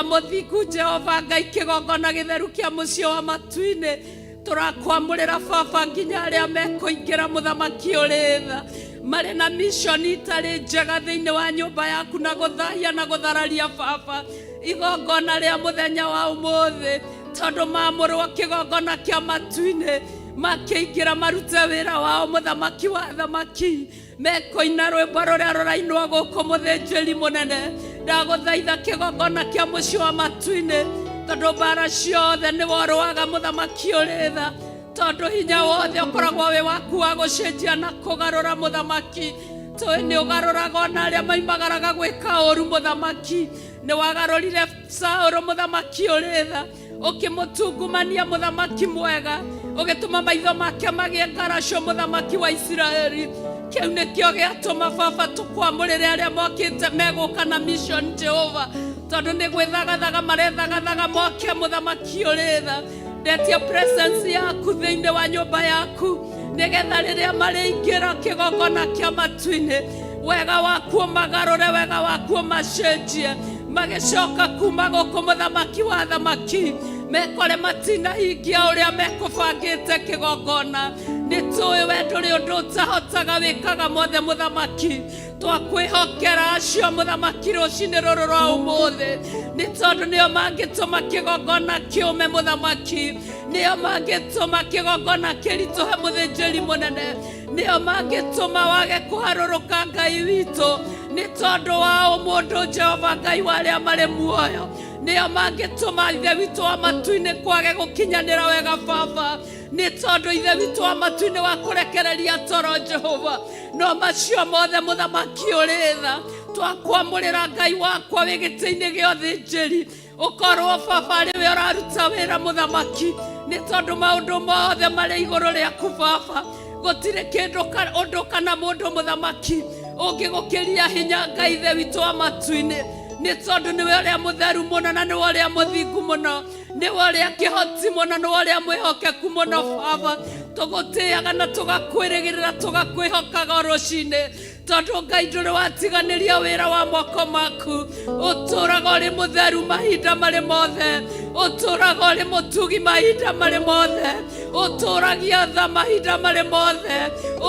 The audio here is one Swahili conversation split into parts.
Mothiku Jehova Ngai kigongona githeru kia mucio wa matuine turakwamurira baba nginya aria mekuingira muthamaki uritha mari na mission itari njega thiini wa nyumba yaku na guthahia na guthararia baba igongona ria muthenya wa umuthi tondu mamurwo kigongona kia matuine makiingira marute wira wao muthamaki wa thamaki mekoina rwimbo ruria rurainwo guku muthinjiri munene ndaguthaitha kigongona kia mucio wa matuine tondu bara ciothe ni worwaga muthamaki uritha tondu hinya wothe ukoragwo wi waku wa gucenjia na kugarura muthamaki tui ni ugaruraga ona aria maimagaraga gwika uru muthamaki ni wagarurire Saũlũ muthamaki uritha ukimutungumania muthamaki mwega ugituma maitho make magie ngaraco muthamaki wa Israeli kiu nikio giatuma baba tukwamurire aria mokite meguka na mission Jehova tondu ni gwithagathaga marethagathaga moke muthamaki uritha let your presence yaku thiini wa nyumba yaku nigetha riria mariingira kigongona kia matuine wega waku magarure wega waku macenjie magicoka kuma guku muthamaki wa thamaki mekore matina hingia uria mekubangite kigongona nitui we nduri undu utahotaga wikaga mothe muthamaki twakwihokera acio muthamaki rucini ruru rwa umuthi ni tondu nio mangituma kigongona kiume muthamaki nio mangituma kigongona kirituhe muthinjiri munene nio mangituma wage kuharuruka Ngai witu ni tondu wa umundu Jehova Ngai wa aria mari muoyo nio mangituma ithe witu wa matuine kwage gukinyanira wega baba ni tondu ithe witu wa matuine wa kurekereria toro Jehova no macio mothe muthamaki uritha twakwamurira Ngai wakwa wi giti-ini gia uthinjiri ukorwo baba riwe uraruta wira muthamaki ni tondu maundu mothe mari iguru riaku baba gutire kindu undu kana mundu muthamaki ungigukiria hinya Ngai ithe witu wa matuine ni tondu niwe uria mutheru muno na niwe uria muthingu muno niwe uria kihoti muno niwe uria mwihokeku muno baba tugutiaga na tugakwirigirira tugakwihokaga rucini tondu Ngai nduri watiganiria wira wa moko maku uturaga uri mutheru mahinda mari mothe uturaga uri mutugi mahinda mari mothe uturagia tha mahinda mari mothe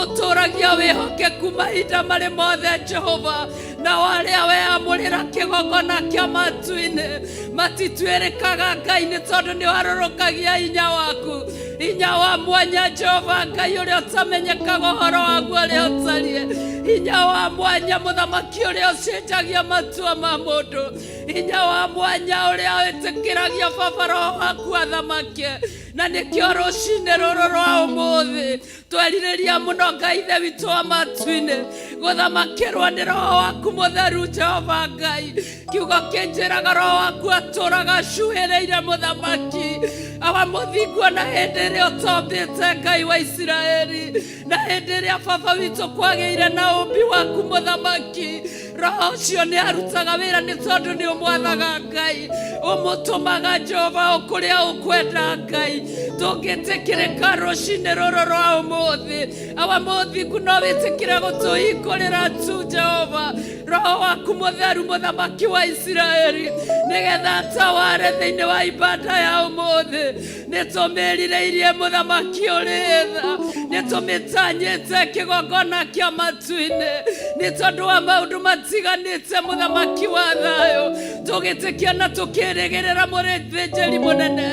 uturagia wihokeku mahinda mari mothe Jehova na waria we amurira kigongona kia matuine matitwirikaga Ngai ni tondu ni warurukagia hinya waku hinya wa mwanya Jehova Ngai uria utamenyekaga uhoro waku uria utarie hinya wa mwanya muthamaki uria ucenjagia matua ma mundu hinya wa mwanya uria witikiragia baba roho waku athamake na nikio rucini ruru rwa umuthi tweririria muno Ngai ithe witu wa matuine guthamakirwo ni roho waku mutheru Jehova Ngai kiugo kinjiraga roho waku aturaga cuhireire muthamaki awa muthingu na hindi iria utombite Ngai wa Israeli na hindi iria baba witu kwageire na umbi waku muthamaki roho ucio ni arutaga wira ni tondu ni umwathaga Ngai umutumaga Jehova ukuria ukwenda Ngai tũngĩtĩkĩrĩka rũcinĩ rũrũ rwa ũmũthĩ. Awa mũthingu no wĩtĩkĩre gũtũhingũrĩra tu Jehova Roho waku mũtheru mũthamaki wa Isiraeli, nĩgetha ataware thĩinĩ wa ibada ya ũmũthĩ. Nĩtũmĩrirĩirie mũthamaki ũrĩ tha, nĩtũmĩtanyĩte kĩgongona kĩa matu-inĩ nĩ tondũ wa maũndũ matiganĩte mũthamaki wa thayũ. Tũgĩtĩkia na tũkĩrĩgĩrĩra mũthĩnjĩri mũnene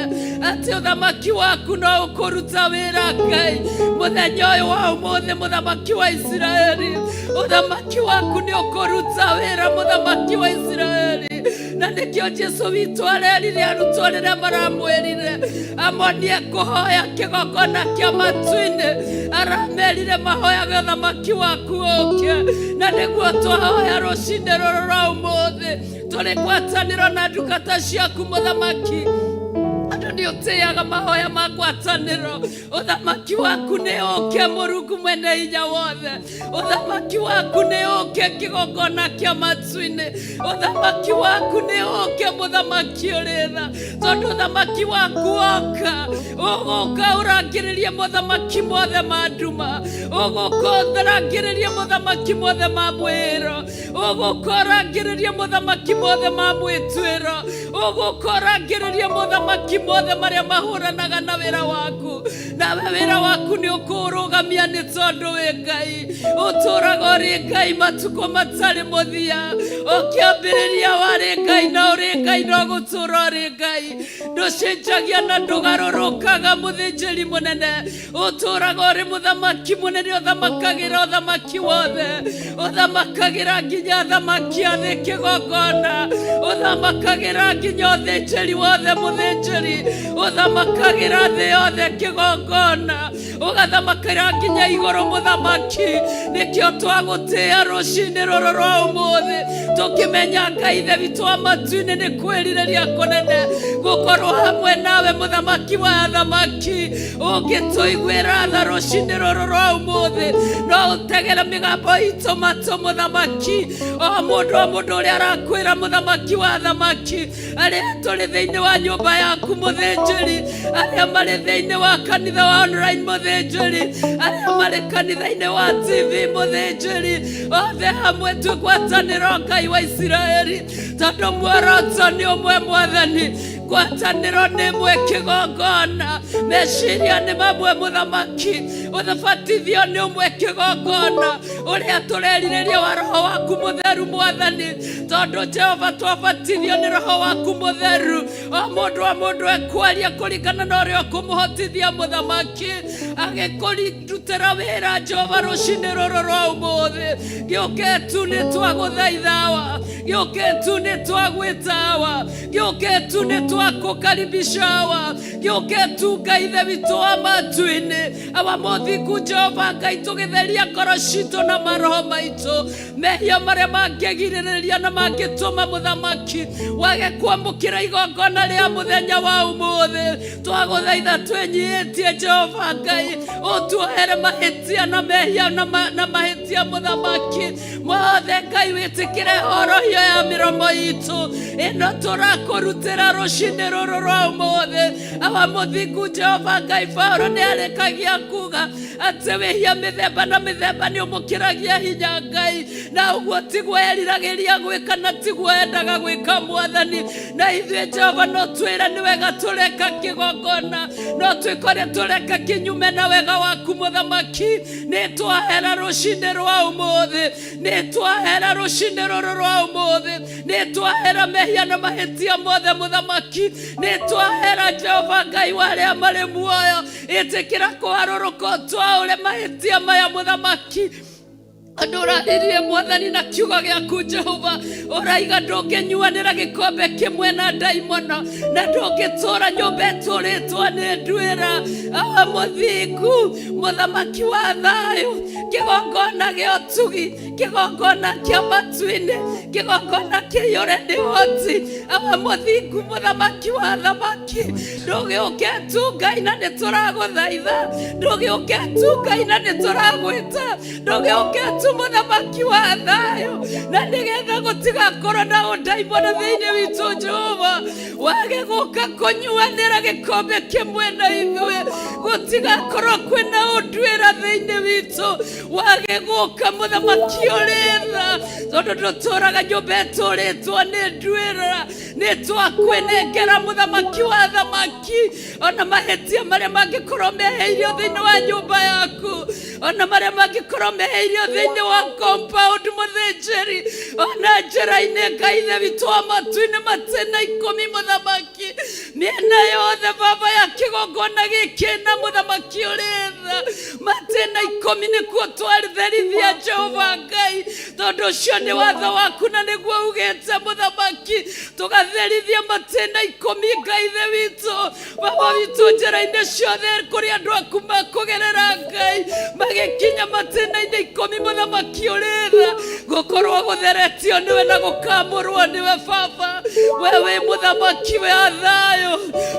atĩ ũthamaki waku no ũkũruta wĩra Ngai mũthenya ũyũ wa ũmũthĩ. Mũthamaki wa Isiraeli, ũthamaki waku nĩ ũkũruta wĩra mũthamaki wa Isiraeli. Na nĩkĩo Jesu witũ arerire arutwo rĩrĩa maramwĩrire amonie kũhoya kĩgongona kĩa matu-inĩ, aramerire mahoyage ũthamaki waku ũke. Na nĩguo twahoya rũcinĩ rũrũ rwa ũmũthĩ tũrĩ ngwatanĩro na ndungata ciaku mũthamaki. Andũ nĩ ũtĩaga mahoya ma ngwatanĩro. Ũthamaki waku nĩ ũke Mũrungu mwene hinya wothe. Ũthamaki waku nĩ ũke kĩgongona kĩa matu-inĩ. Ũthamaki waku nĩ ũke mũthamaki ũrĩ tha, tondũ ũthamaki waku woka ũgũka ũrangĩrĩrie mũthamaki mothe ma nduma, ũgũka ũrangĩrĩrie mũthamaki mothe ma mwĩro, ũgũka ũrangĩrĩrie mũthamaki mothe ma mwĩtuĩro, ũgũka ũrangĩrĩrie mũthamaki mothe marĩa mahũranaga na wĩra waku. Nawe wĩra waku nĩ ũkũrũgamia nĩ tondũ wĩ Ngai, ũtũũraga ũrĩ Ngai matukũ matarĩ mũthia. Ũkĩambĩrĩria warĩ Ngai na ũrĩ Ngai no gũtũũra ũrĩ Ngai. Ndũcenjagia na ndũgarũrũkaga mũthĩnjĩri mũnene. Ũtũũraga ũrĩ mũthamaki mũnene, ũthamakagĩra ũthamaki wothe, ũthamakagĩra nginya athamaki a thĩ kĩgongona, ũthamakagĩra nginya ũthĩnjĩri wothe mũthĩnjĩri, ũthamakagĩra thĩ yothe kĩgongona, ũgathamakĩra nginya igũrũ mũthamaki. Nĩkĩo twagũtĩĩa rũcinĩ rũrũ rwa ũmũthĩ, tũkĩmenya Ngai ithe witũ wa matu-inĩ nĩ kwĩrirĩria kũnene gũkorwo hamwe nawe mũthamaki wa athamaki. Ũngĩtũiguĩra tha rũcinĩ rũrũ rwa ũmũthĩ, no ũtegere mĩgambo itũ matũ mũthamaki. O mũndũ ũrĩa arakwĩra mũthamaki wa athamaki, arĩa tũrĩ thĩinĩ wa nyũmba yaku mũthĩnjĩri, arĩa marĩ thĩinĩ wa kanitha wa online mũthĩnjĩri, arĩa marĩ kanitha-inĩ wa TV mũthĩnjĩri, othe hamwe twĩgwatanĩro Ngai wa Isiraeli, tondũ muoroto nĩ ũmwe Mwathani, ngwatanĩro nĩ ĩmwe kĩgongona, meciria nĩ mamwe mũthamaki, ũthabatithio nĩ ũmwe kĩgongona, ũrĩa tũrerirĩria wa Roho waku mũtheru Mwathani, tondũ Jehova twabatithio nĩ Roho waku mũtheru. O mũndũ ekwaria kũringana na ũrĩa ũkũmũhotithia mũthamaki, agĩkũrutĩra wĩra Jehova rũcinĩ rũrũ rwa ũmũthĩ. Gĩũke tu nĩ twagũthaithawa, gĩũke tu nĩ twagwĩtawa, gĩũke tu nĩ twakũkaribishawa, gĩũke tu Ngai ithe witũ wa matu-inĩ. Awa mũthingu Jehova Ngai, tũgĩtheria ngoro citũ na maroho maitũ, mehia marĩa mangĩgirĩrĩria na mangĩtũma mũthamaki wage kwamũkĩra igongona rĩa mũthenya wa ũmũthĩ. Twagũthaitha twĩnyihĩtie Jehova Ngai, ũtuohere mahĩtia na mehia na mahĩtia mũthamaki mothe. Ngai wĩtĩkĩre horohio ya mĩromo itũ ĩno tũrakũrutĩra rũcinĩ rũrũ rwa ũmũthĩ. Awa mũthingu Jehova Ngai, Paulo nĩ arĩkagia kuga atĩ wĩhia mĩthemba na mĩthemba nĩ ũmũkĩragia hinya Ngai, na ũguo tiguo eriragĩria gwĩka na tiguo endaga gwĩka Mwathani. Na ithuĩ Jehova no twĩre nĩ wega tũreka kĩgongona, no twĩkore tũreka kĩnyume na wega waku mũthamaki. Nĩ twahera rũcinĩ rwa ũmũthĩ, nĩ twahera rũcinĩ rũrũ rwa ũmũthĩ, nĩ twahera mehia na mahĩtia mothe mũthamaki, nĩ twahera Jehova Ngai warĩa marĩ muoyo. Ĩtĩkĩra kũharũrũka twaũre mahĩtia maya mũthamaki. Andũ ũrarĩrire Mwathani na kiugo gĩaku Jehova, ũraiga ndũngĩnyuanĩra gĩkombe kĩmwe na ndaimono, na ndũngĩtũũra nyũmba ĩtũrĩtwo nĩ nduĩra. Awa mũthingu mũthamaki wa thayũ, kĩgongona gĩa ũtugi kigongona kia matu-ini, kigongona kĩiyũre nĩ ũhoti wa mũthingu mũthamaki wa thamaki. Ndũgĩũke tu Ngai na nĩtũragũthaitha, ndũgĩũke tu Ngai na nĩtũragwĩta, ndũgĩũke tu mũthamaki wa thayũ, na nĩgetha gũtigakorwo na ũndaimono thĩinĩ witũ Jehova, wage gũka kũnyuanĩra gĩkombe kĩmwe na ithuĩ, gũtigakorwo kwĩna ũnduĩra thĩinĩ witũ, wage gũka mũthamaki ũrĩ tha, tondũ ndũtũũraga nyũmba ĩtũũrĩtwo nĩ nduĩra. Nĩtwakwĩnengera mũthamaki wa thamaki, ona mahĩtia marĩa mangĩkorwo meheirio thĩinĩ wa nyũmba yaku, ona marĩa mangĩkorwo meheirio thĩinĩ wa compound mũthĩnjĩri, ona njĩra-inĩ Ngai ithe witũ wa matu-inĩ matena ikũmi mũthamaki, mĩena yothe Baba ya kĩgongona gĩkĩ na mũthamaki ũrĩ tha, matena ikũmi nĩkuo twarĩtherithia Jehova Ngai, tondũ ũcio nĩ watho waku na nĩguo ugĩte mũthamaki, tũgatherithia matena ikũmi Ngai ithe witũ, Baba witũ njĩra-inĩ ciothe kũrĩa andũ aku makũgerera Ngai, magĩkinya matena-inĩ ikũmi mũthamaki ũrĩ tha, gũkorwo gũtheretio nĩwe na gũkamũrwo nĩwe Baba. We wĩ mũthamaki wa thayũ,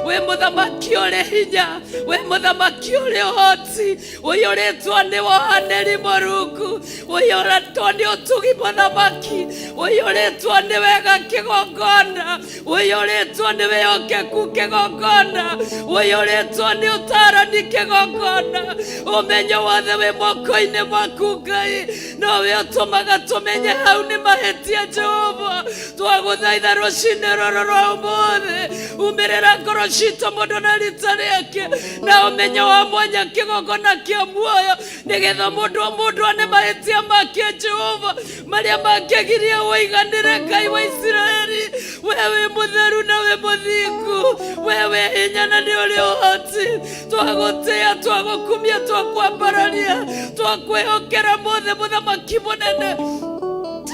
wĩ mũthamaki ũrĩ hinya, wĩ mũthamaki ũrĩ ũhoti, ũiyũrĩtwo nĩ wohanĩri Mũrungu, ũiyũrĩtwo nĩ ũtugi mũthamaki, ũiyũrĩtwo nĩ wega kĩgongona, ũiyũrĩtwo nĩ wĩhokeku kĩgongona, ũiyũrĩtwo nĩ ũtaarani kĩgongona, ũmenyo wothe wĩ moko-inĩ maku Ngai, nowe ũtũmaga tũmenye hau nĩ mahĩtia Jehova. Twagũthaitha rũcinĩ rũrũ rwa ũmũthĩ, umĩrĩra ngoro citũ mũndũ na rita rĩake, na ũmenyo wa mwanya kĩgongona kĩa muoyo, nĩgetha mũndũ o mũndũ ane mahĩtia make Jehova marĩa mangĩgiria ũiganĩre Ngai wa Isiraeli. We wĩ mũtheru na wĩ mũthingu, we wĩ hinya na nĩ ũrĩ ũhoti, twagũtĩĩa, twagũkumia, twakwambararia, twakwĩhokera mothe mũthamaki mũnene,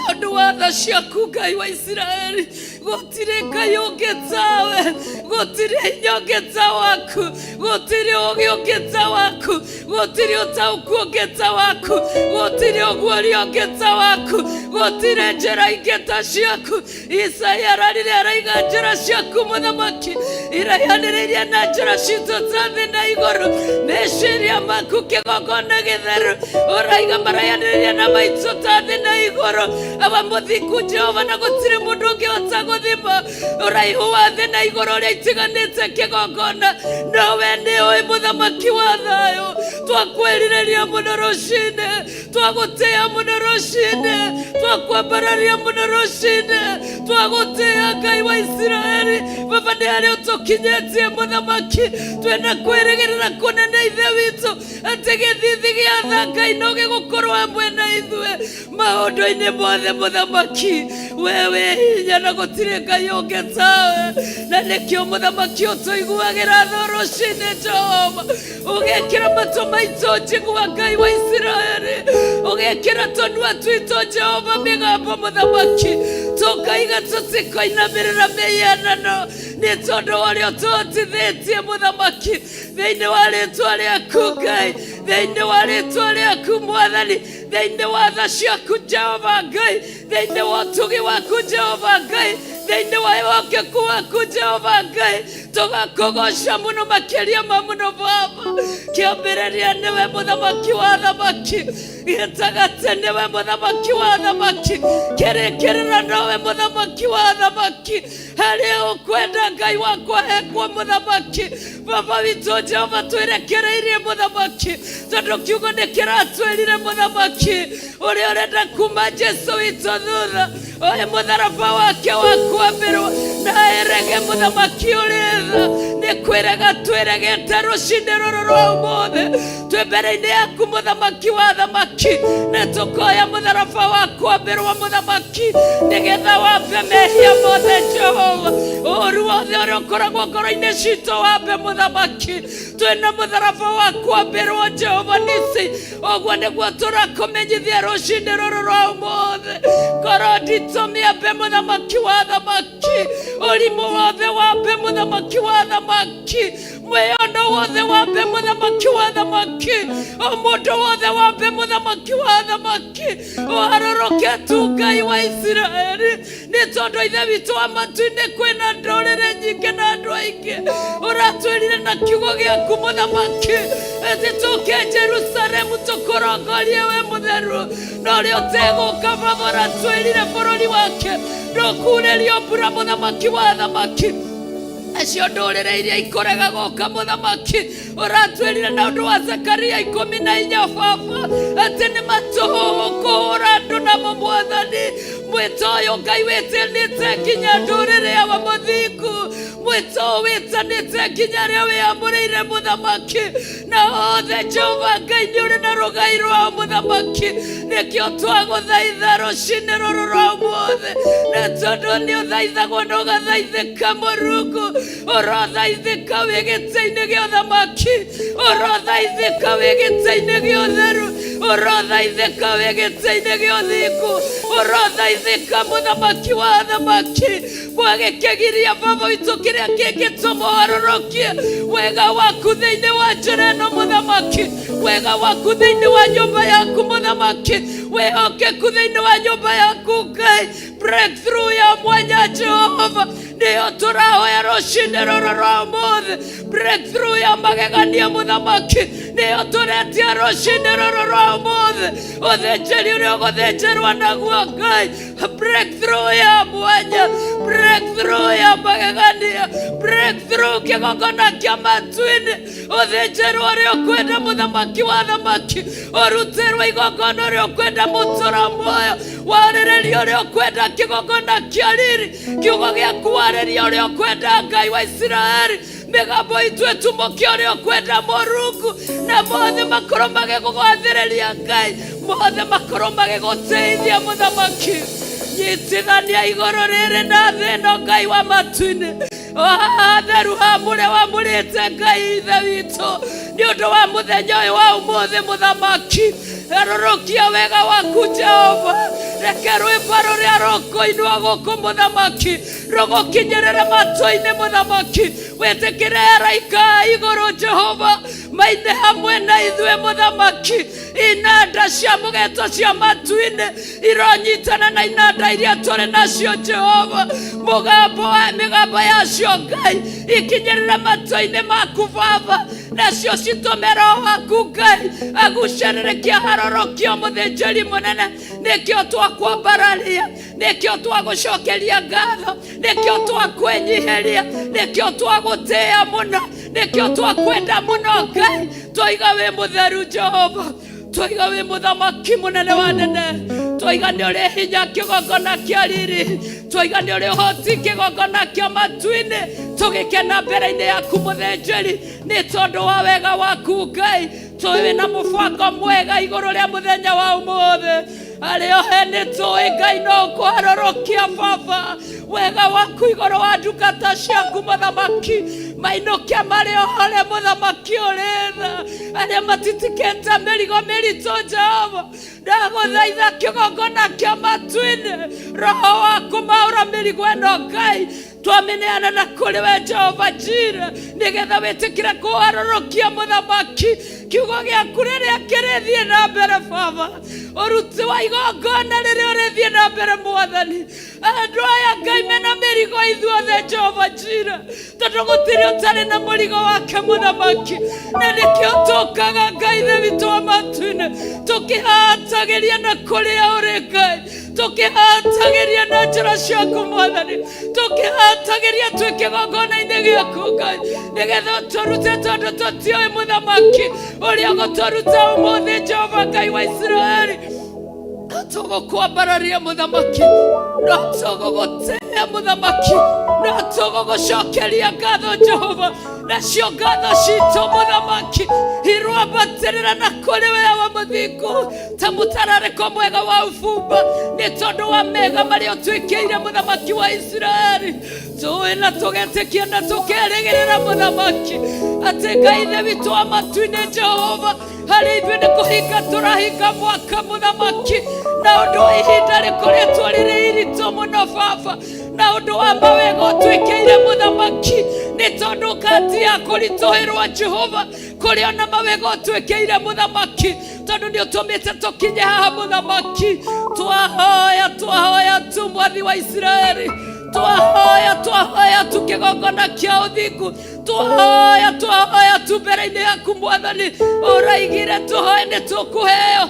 tondũ wa tha ciaku Ngai wa Isiraeli. Gũtirĩ Ngai ũngĩ tawe, gũtirĩ hinya ũngĩ ta waku, gũtirĩ ũũgĩ ũngĩ ta waku, gũtirĩ ũtaũku ũngĩ ta waku, gũtirĩ ũguũria ũngĩ ta waku, gũtirĩ njĩra ingĩ ta ciaku. Isaia ararire araiga njĩra ciaku mũthamaki iraihanĩrĩirie na njĩra citũ ta thĩ na igũrũ, meciria maku kĩgongona gĩtheru ũraiga maraihanĩrĩirie na maitũ ta thĩ na igũrũ. Aba mũthingu Jehova, na gũtirĩ mũndũ ũngĩhota gũthima ũraihu wa thĩ na igũrũ ũrĩa itiganĩte kĩgongona, nowe nĩũĩ mũthamaki wa thayũ. Twakwĩrirĩria mũno rũcinĩ, twagũtĩĩa mũno rũcinĩ, twakwambararia mũno rũcinĩ, twagũtĩĩa Ngai wa Isiraeli. Baba nĩ harĩ ũtũkinyĩtie mũthamaki, twĩna kwĩrĩgĩrĩra kũnene ithe witũ, atĩ gĩthithi gĩa tha Ngai no gĩgũkorwo hamwe na ithuĩ maũndũ-inĩ mothe mũthamaki. We wĩ hinya na gũtirĩ Ngai ũngĩ tawe, na nĩkĩo mũthamaki ũtũiguagĩra tha rũcinĩ Jehova, ũgekĩra matũ maitũ njigua Ngai wa Isiraeli, ũgekĩra tũnua twitũ Jehova mĩgambo mũthamaki, tũkaiga tũtikoinamĩrĩra mĩhianano, nĩ tondũ ũrĩa ũtũhotithĩtie mũthamaki, thĩinĩ wa rĩĩtwa rĩaku Ngai, thĩinĩ wa rĩĩtwa rĩaku Mwathani, thĩinĩ wa tha ciaku Jehova Ngai, thĩinĩ wa ũtugi waku Jehova Ngai, thĩinĩ wa wĩhokeku waku Jehova Ngai, tũgakũgoca mũno makĩria ma mũno Baba. Kĩambĩrĩria nĩwe mũthamaki wa thamaki, gĩtagatĩ nĩwe mũthamaki wa thamaki, kĩrĩkĩrĩra nowe mũthamaki wa thamaki. Harĩa ũkwenda Ngai wakwa hekwo mũthamaki. Baba witũ Jehova, twĩrekereirie mũthamaki, tondũ kiugo nĩ kĩratwĩrire mũthamaki ũrĩa ũrenda kuma Jesu witũ thutha, oe mũtharaba wake wa kwambĩrwo na erege mũthamaki ũrĩ tha. Nĩ kwĩrega twĩregete rũcinĩ rũrũ rwa ũmũthĩ, twĩ mbere-inĩ yaku mũthamaki wa thamaki, na tũkoya mũtharaba wa kwambĩrwo mũthamaki, nĩgetha wambe mehia mothe Jehova, ũũru wothe ũrĩa ũkoragwo ngoro-inĩ citũ wambe mũthamaki. Twĩna mũtharaba wa kwambĩrwo Jehova Nisi, ũguo nĩguo tũrakũmenyithia rũcinĩ rũrũ rwa ũmũthĩ. Ngoro nditũ mĩambe mũthamaki wa thamaki, ũrimũ wothe wambe mũthamaki wa thamaki, mweyondo wothe wambe muthamaki wa thamaki, mundu wothe wambe muthamaki wa thamaki, waroroketu Ngai wa Israeli, ni tondu ithe witu wa matu-ini kwina ndurire nyingi na andu aingi. Uratwirire na kiugo giaku muthamaki ati tuke Jerusalemu tukurongorie we mutheru, no ri uteguka Baba. Uratwirire bururi wake ndukurerio mbura muthamaki wa thamaki, acio ndurire iria ikorega guka muthamaki. Uratwirire na undu wa Zekaria 14 Baba ati ni matuhukura andu namo Mwathani. Mwito uyu Ngai witanite nginya ndurire ya muthingu, mwito witanite nginya ria wiamurire muthamaki, na othe Jehova Ngai ni uri na rugai rwa muthamaki. Nikio twaguthaitha rucini ruru rwa umuthi, na tondu ni uthaithagwo na ugathaithika Murungu. Urothaithika wi giti-ini gia uthamaki, urothaithika wi giti-ini gia utheru, urothaithika wi giti-ini gia uthingu, urothaithika muthamaki wa thamaki. Mwagikigiria Baba witu kiria kingitumuharũrũkia wega waku thiini wa njĩra ĩno muthamaki, wega waku thiini wa nyũmba yaku muthamaki, wihokeku thiini wa nyũmba yaku Ngai. Breakthrough ya mwanya Jehova niyo turahoya rucini ruru rwa umuthi, breakthrough ya magegania muthamaki niyo turetia rucini ruru rwa umuthi. Uthinjiri uria uguthinjirwo naguo Ngai, breakthrough ya mwanya, breakthrough ya magegania, breakthrough kigongona kia matu-ini. Uthinjirwo uria ukwenda muthamaki wa thamaki, urutirwo igongona uria ukwenda mutura muoyo, warĩrĩria uria ukwenda kigongona kia riri, kiugo giaku warĩrĩria uria ukwenda Ngai wa Israeli. Migambo itu ĩtumũkie uria ukwenda Murungu, na mothe makorwo magĩgũgwathĩrĩria Ngai, mothe makorwo magĩgũteithia muthamaki. Nyitithania igũrũ rĩrĩ na thĩ ĩno Ngai wa matu-ini. Theru hamũre wamũrĩte Ngai ithe witũ nĩ ũndũ wa mũthenya ũyũ wa ũmũthĩ muthamaki. Erũrũkia wega waku Jehova, reke rwĩmbo rũrĩa rũkũinwo gũkũ muthamaki rũgũkinyĩrĩre matũ-inĩ muthamaki. Wĩtĩkĩre araika igũrũ Jehova maine hamwe na ithuĩ muthamaki. Inanda cia mũgeeto cia matu-ini ironyitana na inanda iria tũrĩ nacio Jehova, mĩgambo yacio Ngai ikinyĩrĩre matũ-inĩ maku Baba, nacio citũme Roho waku Ngai agucĩrĩre kĩharũrũkio mũthĩnjĩri mũnene. Nĩkĩo twakwambararia, nĩkĩo twagũcokeria ngatho, nĩkĩo twakwĩnyihĩria, nĩkĩo twagũtĩĩa mũno, nĩkĩo twakwenda mũno Ngai. Twoiga wĩ mũtheru Jehova, twoiga wĩ muthamaki mũnene wa nene, twoiga nĩ ũrĩ hinya kĩgongona kĩa riri, twoiga nĩ ũrĩ ũhoti kĩgongona kĩa matu-ini. Tũgĩkena mbere-inĩ yaku mũthĩnjĩri nĩ tondũ wa wega waku Ngai. Tũĩ na mũbango mwega igũrũ rĩa mũthenya wa ũmũthĩ, arĩ ohe nĩ tũĩ Ngai no ũkũharũrũkia Baba wega waku igũrũ wa ndungata ciaku muthamaki. Mainũkia marĩ ohore muthamaki ũrĩ tha, arĩa matitikĩte mĩrigo mĩritũ Jehova, ndagũthaitha kĩgongona kĩa matu-ini, Roho waku maũra mĩrigo ĩno Ngai. Twamineana na kũrĩ we Jehova Jireh, nĩgetha wĩtĩkĩre kũharũrũkia muthamaki. Kiugo gĩaku rĩrĩa kĩrĩthiĩ na mbere Baba, ũruti wa igongona rĩrĩa ũrĩthiĩ na mbere Mwathani. Andũ aya Ngai mena mĩrigo ithuothe Jehova Jireh, tondũ gũtirĩ ũtarĩ na mũrigo wake muthamaki. Na nĩkĩo tũkaga Ngai ithe witũ wa matu-ini, tũkĩhatagĩria na kũrĩa ũrĩ Ngai, tũkĩhatagĩria na njĩra ciaku Mwathani, tũkĩhatagĩria twĩ kĩgongona-inĩ gĩaku Ngai, nĩgetha ũtũrute tondũ tũtiũĩ muthamaki ũrĩa ũgũtũruta ũmũthĩ Jehova Ngai wa Israeli. Tũgũkwambararia muthamaki, no tũgũgũtĩĩa muthamaki, no tũgũgũcokeria ngatho Jehova, nacio ngatho citũ muthamaki irwambatĩrĩra na kũrĩ we wa mũthingu ta mũtararĩko mwega wa ũbumba, nĩ tondũ wa mega marĩa ũtwĩkĩire muthamaki wa Israeli. Tũĩ na tũgetĩkia na tũkerĩgĩrĩra muthamaki atĩ Ngai ithe witũ wa matu-ini Jehova harĩ ithuĩ nĩ kũhinga tũrahinga mwaka mũthamaki, na ũndũ wa ihinda rĩkoretwo rĩrĩ iritũ mũno Baba, na ũndũ wa mawega ũtwĩkĩire mũthamaki, nĩ tondũ kati ya kũritũhĩrwo Jehova kũrĩ ona mawega ũtwĩkĩire mũthamaki, tondũ nĩ ũtũmĩte tũkinye haha mũthamaki. Twahoya tu Mwathi wa Israeli, twahoya tu kĩgongona kĩa ũthingu, twahoya tu mbere-inĩ yaku Mwathani, ũraigire tũhoe nĩ tũkũheo.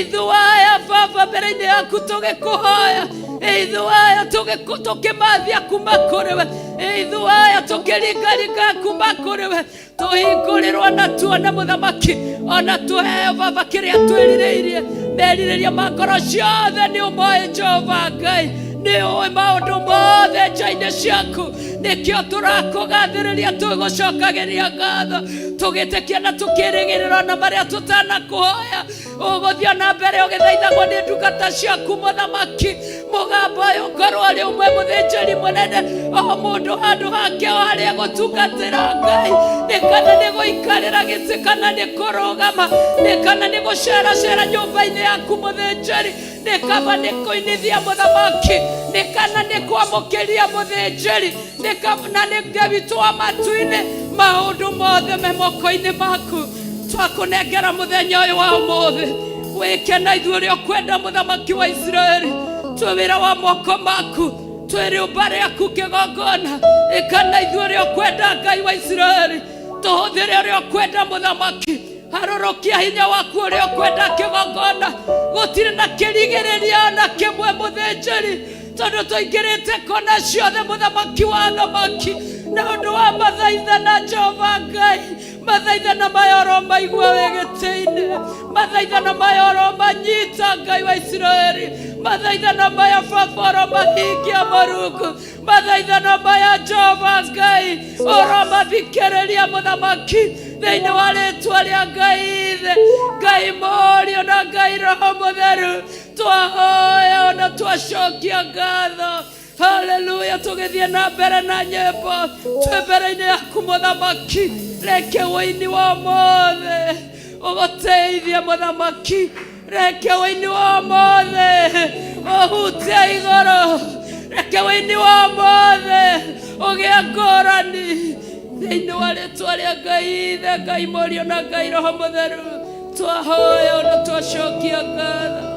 Ithuaya Baba mbere-inĩ yaku tũgĩkũhoya, ithuaya tũkĩmathia kuma kũrĩ we, ithuaya tũkĩringaringa kuma kũrĩ we, tũhingũrĩrwo na tuone mũthamaki, ona tũheo Baba kĩrĩa twĩrirĩirie. Merirĩria ma ngoro ciothe nĩ ũmoĩ Jehova Ngai, nĩ ũĩ maũndũ mothe nja-inĩ ciaku, nĩkĩo tũrakũgathĩrĩria tũgũcokagĩria ngatho, tũgĩtĩkia na tũkĩrĩgĩrĩra na marĩa tũtanakũhoya. Ũgũthiĩ na mbere ũgĩthaithagwo nĩ ndungata ciaku mũthamaki, mũgambo ũyũ ngorwo arĩ ũmwe mũthĩnjĩri mũnene, o mũndũ handũ hake o harĩa gũtungatĩra Ngai, nĩ kana nĩ gũikarĩra gĩtĩ kana nĩ kũrũgama, nĩ kana nĩ gũceracera nyũmba-inĩ yaku mũthĩnjĩri, nĩ kaba nĩ kũinithia mũthamaki, nĩ kana nĩ kwamũkĩria mũthĩnjĩri, nĩ kana nĩ Ngai wa matu-inĩ, maũndũ mothe me moko-inĩ maku. Twakũnengera mũthenya ũyũ wa ũmũthĩ, wĩke na ithuĩ ũrĩa ũkwenda mũthamaki wa Israeli, twĩ wĩra wa moko maku, twĩ rĩũmba rĩaku kĩgongona, ĩka na ithuĩ ũrĩa ũkwenda Ngai wa Israeli, tũhũthĩre ũrĩa ũkwenda mũthamaki, harũrũkia hinya waku ũrĩa ũkwenda kĩgongona, gũtirĩ na kĩrigĩrĩria ona kĩmwe mũthĩnjĩri, tondũ tũingĩrĩte kona ciothe mũthamaki wa thamaki, na ũndũ wa mathaithana Jehova Ngai, mathaithana maya oro maigua wĩ gĩtĩ-inĩ, mathaithana maya oro manyita Ngai wa Israeli, mathaithana maya Baba oro mahingia Mũrungu, mathaithana maya Jehova Ngai oro mathikĩrĩria mũthamaki, thĩinĩ wa rĩtwa rĩa Ngai Ithe, Ngai Mũriũ na Ngai Roho Mũtheru, twahoya ona twacokia ngatho. Haleluya, tũgĩthiĩ na mbere na nyĩmbo, twĩ mbere-inĩ yaku mũthamaki, reke wĩini wa ũmũthĩ ũgũteithie mũthamaki, reke wĩini wa ũmũthĩ ũhutie igũrũ, reke wĩini wa ũmũthĩ ũgĩe ngũrani, thĩinĩ wa rĩtwa rĩa Ngai Ithe, Ngai Mũriũ na Ngai Roho Mũtheru, twahoya ona twacokia ngatho.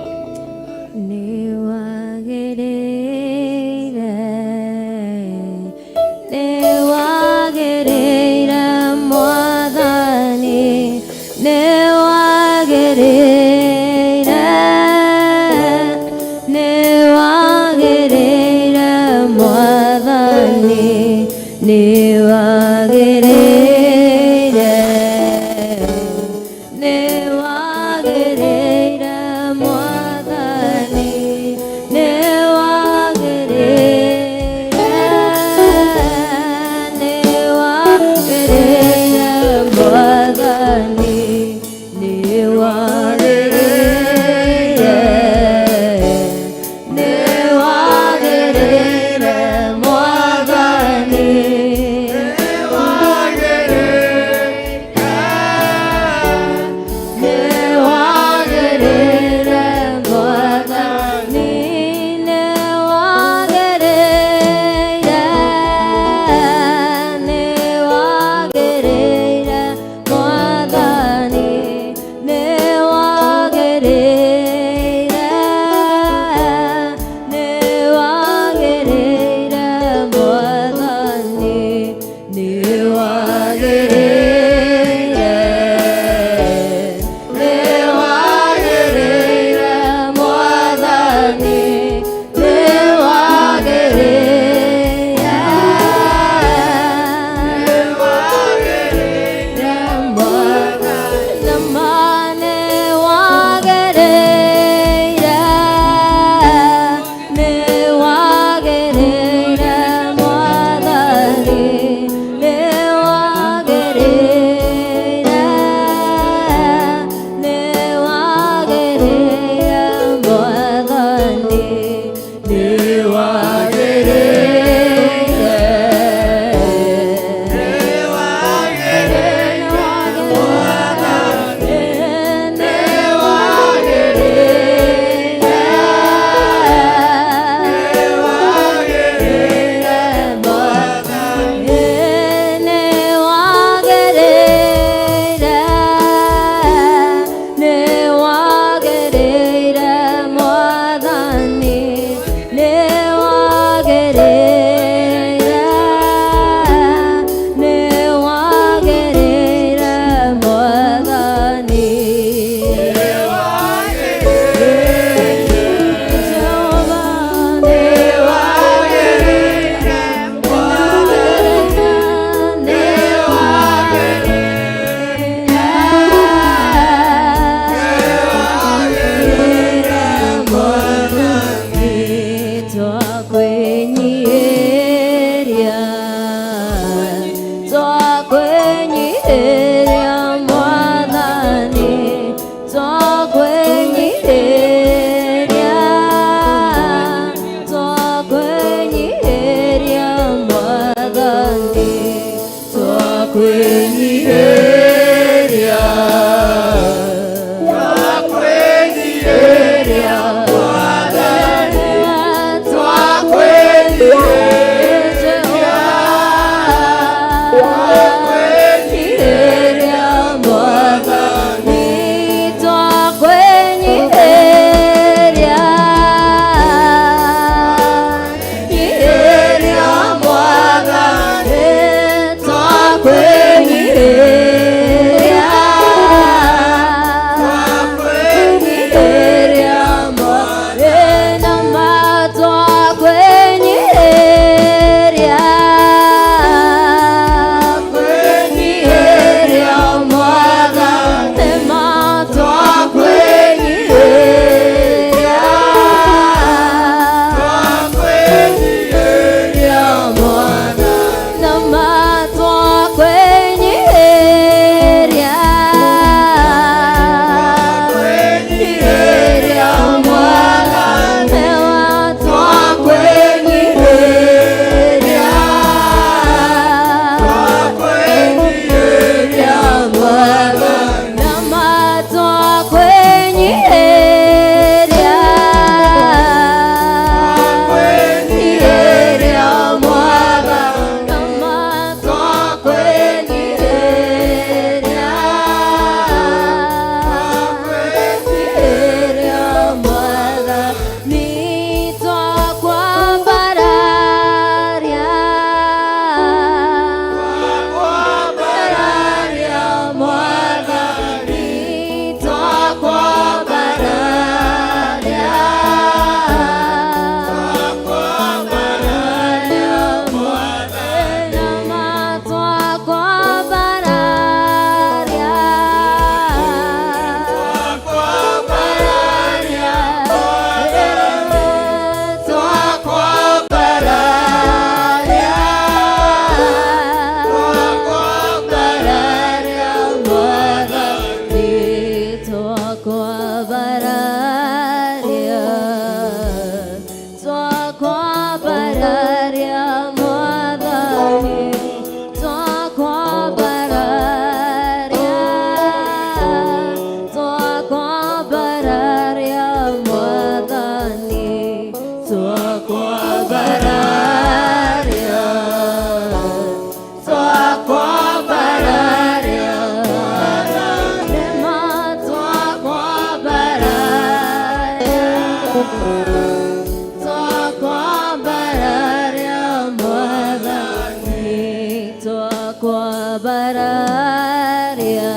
bararia,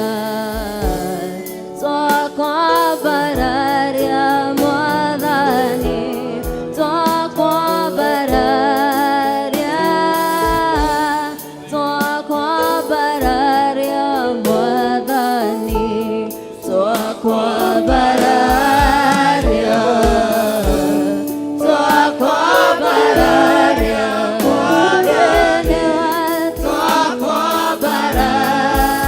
twakwa bararia Mwathani, twakwa bararia, twakwa bararia Mwathani, twakwa bararia, twakwa bararia Mwathani, twakwa bararia.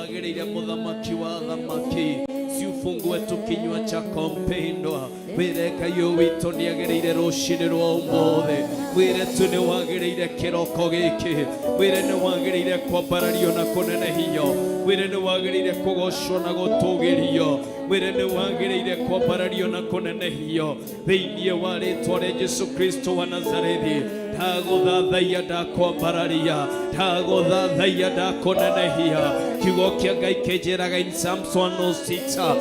wagĩrĩire mũthamaki wa thamaki ciufungue tu kinywa chako mpendwa wĩre Ngai ũyũ witũ nĩ agĩrĩire rũciinĩ rwa ũmũthĩ wĩre tu nĩ wagĩrĩire kĩroko gĩkĩ wĩre nĩ wagĩrĩire kwambarario na kũnenehio wĩre nĩ wagĩrĩire kũgocwo na gũtũgĩrio wĩre nĩ wagĩrĩire kwambarario na kũnenehio thĩinĩ wa rĩĩtwa rĩa Jesũ Kristo wa Nazarethi ndagũthathaiya ndakwambararia ndagũthathaiya ndakũnenehia kiugo kĩa Ngai kĩnjĩraga in Psalms 106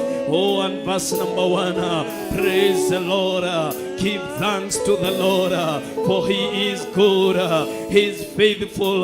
and verse number 1 praise the Lord give thanks to the Lord for he is good he is faithful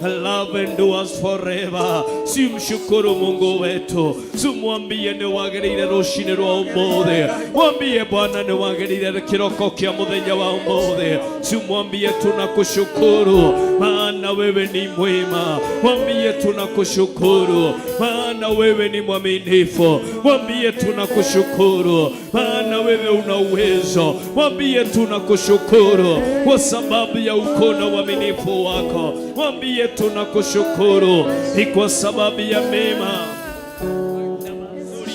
love endures forever simshukuru Mungu wetu simwambie nĩ wagĩrĩire rũciinĩ rwa ũmũthĩ mwambie Bwana nĩ wagĩrĩire kĩroko kĩa mũthenya wa ũmũthĩ simwambie tunakushukuru maana wewe ni mwema mwambie tunakushukuru maana wewe ni mwaminifu mwambie tunakushukuru maana wewe una uwezo mwambie tunakushukuru kwa sababu ya ukuu na uaminifu wako mwambie tunakushukuru ni kwa sababu ya mema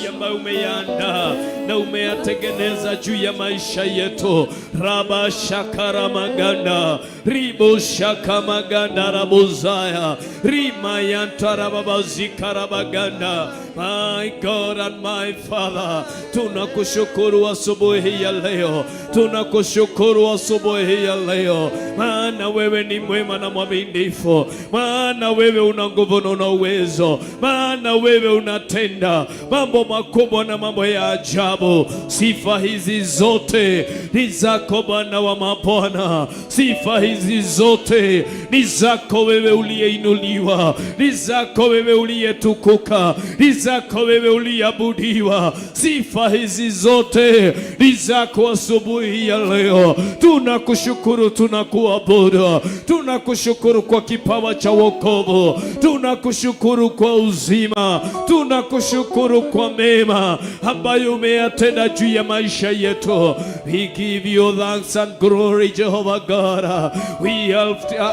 ambayo umeandaa na umeyatengeneza juu ya maisha yetu. Raba shakara maganda ribo shaka maganda rabozaya rima yantara babazikara baganda. My God and my Father, tunakushukuru asubuhi ya leo, tunakushukuru asubuhi ya leo, maana wewe ni mwema na mwaminifu, maana wewe una nguvu na una uwezo, maana wewe unatenda mambo makubwa na mambo ya ajabu. Sifa hizi zote ni zako Bwana wa mabwana, sifa hizi zote ni zako wewe uliyeinuliwa, ni zako wewe uliyetukuka, ni zako wewe uliabudiwa. Sifa hizi zote ni zako asubuhi ya leo. Tunakushukuru, tunakuabudu, tunakushukuru kwa kipawa cha wokovu, tunakushukuru kwa uzima, tunakushukuru kwa mema ambayo umeyatenda juu ya maisha yetu. We give you thanks and glory, Jehovah God. We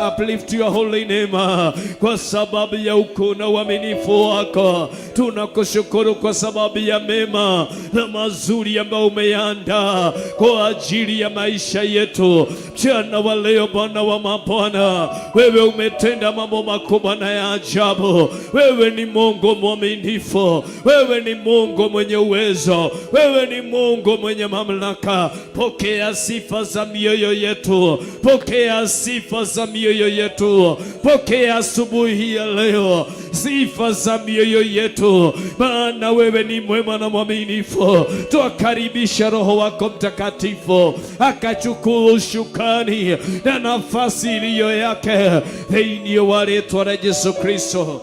uplift your holy name kwa sababu ya ukuu na uaminifu wako. Tunakushukuru kwa sababu ya mema na mazuri ambayo umeandaa kwa ajili ya maisha yetu. Mchana wa leo Bwana wa mabwana, wewe umetenda mambo makubwa na ya ajabu. Wewe ni Mungu mwaminifu, wewe ni Mungu mwenye uwezo, wewe ni Mungu mwenye mamlaka. Pokea sifa za mioyo yetu, pokea sifa za mioyo yetu, pokea asubuhi ya leo sifa za mioyo yetu, maana wewe ni mwema na mwaminifu. Tukaribisha Roho wako Mtakatifu akachukua ushukani na nafasi iliyo yake thĩinĩ wa rĩĩtwa rĩa Jesũ Kristo.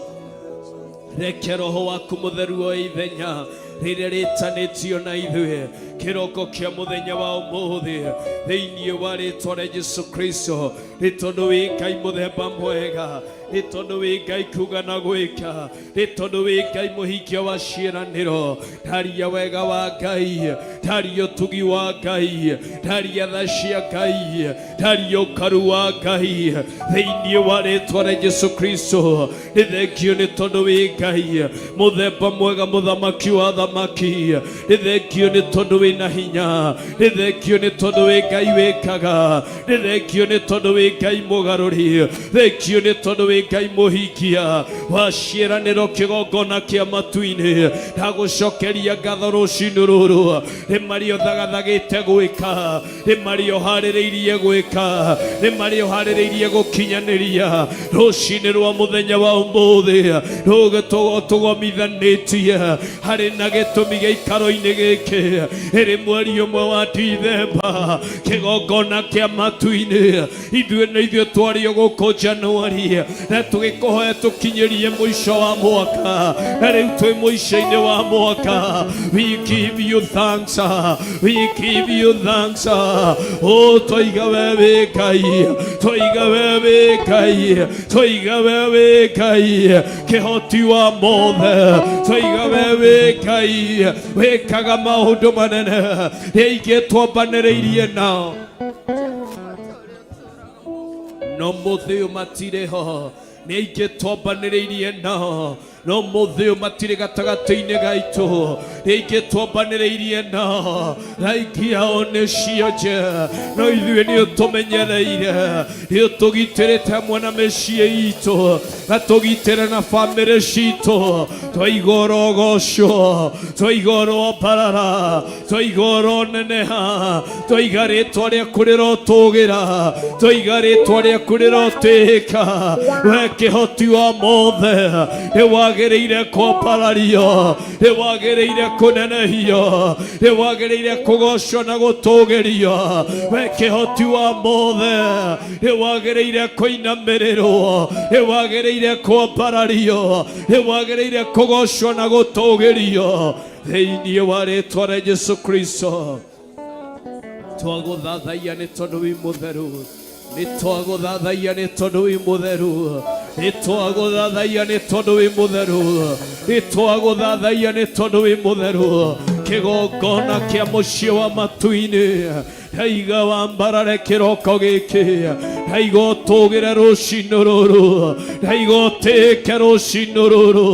Reke Roho waku mũtheru o ithenya rĩrĩa rĩtanĩtio na ithuĩ kĩroko kĩa mũthenya wa ũmũthĩ thĩinĩ wa rĩĩtwa rĩa Jesũ Kristo, nĩ tondũ wĩ Ngai mũthemba mwega, nĩ tondũ wĩ Ngai kuga na gwĩka, nĩ tondũ wĩ Ngai mũhingia wa ciĩranĩro. Ndaria wega wa Ngai, ndaria ũtugi wa Ngai, ndaria tha cia Ngai, ndaria ũkaru wa Ngai thĩinĩ wa rĩĩtwa rĩa Jesũ Kristo. Nĩ thengio nĩ tondũ wĩ Ngai mũthemba mwega, mũthamaki wa thamaki. Nĩ thengio nĩ tondũ wĩ na hinya, nĩ thengio nĩ tondũ wĩ Ngai wĩkaga, nĩ thengio nĩ tondũ wĩ Ngai mũgarũri, thengio nĩ tondũ wĩ Ngai mũhingia wa ciĩranĩro kĩgongona kĩa matu-inĩ. Ndagũcokeria ngatho rũciinĩ rũrũ, nĩ marĩ ũthagathagĩte gwĩka, nĩ marĩ ũharĩrĩirie gwĩka, nĩ marĩ ũharĩrĩirie gũkinyanĩria rũciinĩ rwa mũthenya wa ũmũthĩ. Tũgomithanĩtie harĩ na gĩtũmi gĩikaro-inĩ gĩkĩ ĩrĩ mweri ũmwe wa Dithemba, kĩgongona kĩa matu-inĩ. Ithuĩ nĩ ithuĩ twario gũkũ Januari na tũgĩkũhoya tũkinyĩrie mũico wa mwaka, na rĩu twĩ mũico-inĩ wa mwaka. We give you thanks, we give you thanks. Oh, tũiga we wĩ Ngai, tũiga we wĩ Ngai, tũiga we wĩ Ngai kĩhoti wa mothe, tũiga we wĩ Ngai wĩkaga maũndũ manene rĩa ingĩ twambanĩrĩirie nao no mũthĩ matirĩ ho, nĩ ingĩ twambanĩrĩirie nao no muthio matire gatagati-ini gaitu ringi twambanĩrĩirie na ingĩ ao nĩ cionje no ithuĩ nĩ ũtũmenyereire nĩ ũtũgitĩrĩte hamwe na mĩciĩ itũ na tũgitĩre na bamĩrĩ citũ twaigua ũrogoco twaigua ũrombarara twaigua ũroneneha twaiga rĩtwa rĩaku rĩrotũgĩra twaiga rĩtwa rĩaku rĩrotĩĩka we kĩhoti wa mothe nĩ wagĩrĩire kwambarario nĩ wagĩrĩire kũnenehio nĩ wagĩrĩire kũgocwo na gũtũgĩrio we kĩhoti wa mothe nĩ wagĩrĩire kũinamĩrĩrwo nĩ wagĩrĩire kwambarario nĩ wagĩrĩire kũgocwo na gũtũgĩrio thĩinĩ wa rĩtwa rĩa Jesũ Kristo twagũthathaiya nĩ tondũ wĩ mũtheru nĩ twagũthathaiya nĩ tondũ wĩ mũtheru nĩ twagũthathaiya nĩ tondũ wĩ mũtheru nĩ twagũthathaiya nĩ tondũ wĩ mũtheru kĩgongona kĩa mũciĩ wa matu-inĩ Haiga wambarare kĩroko gĩkĩ haiga ũtũgĩre rũciinĩ rũrũ haiga ũtĩĩke rũciinĩ rũrũ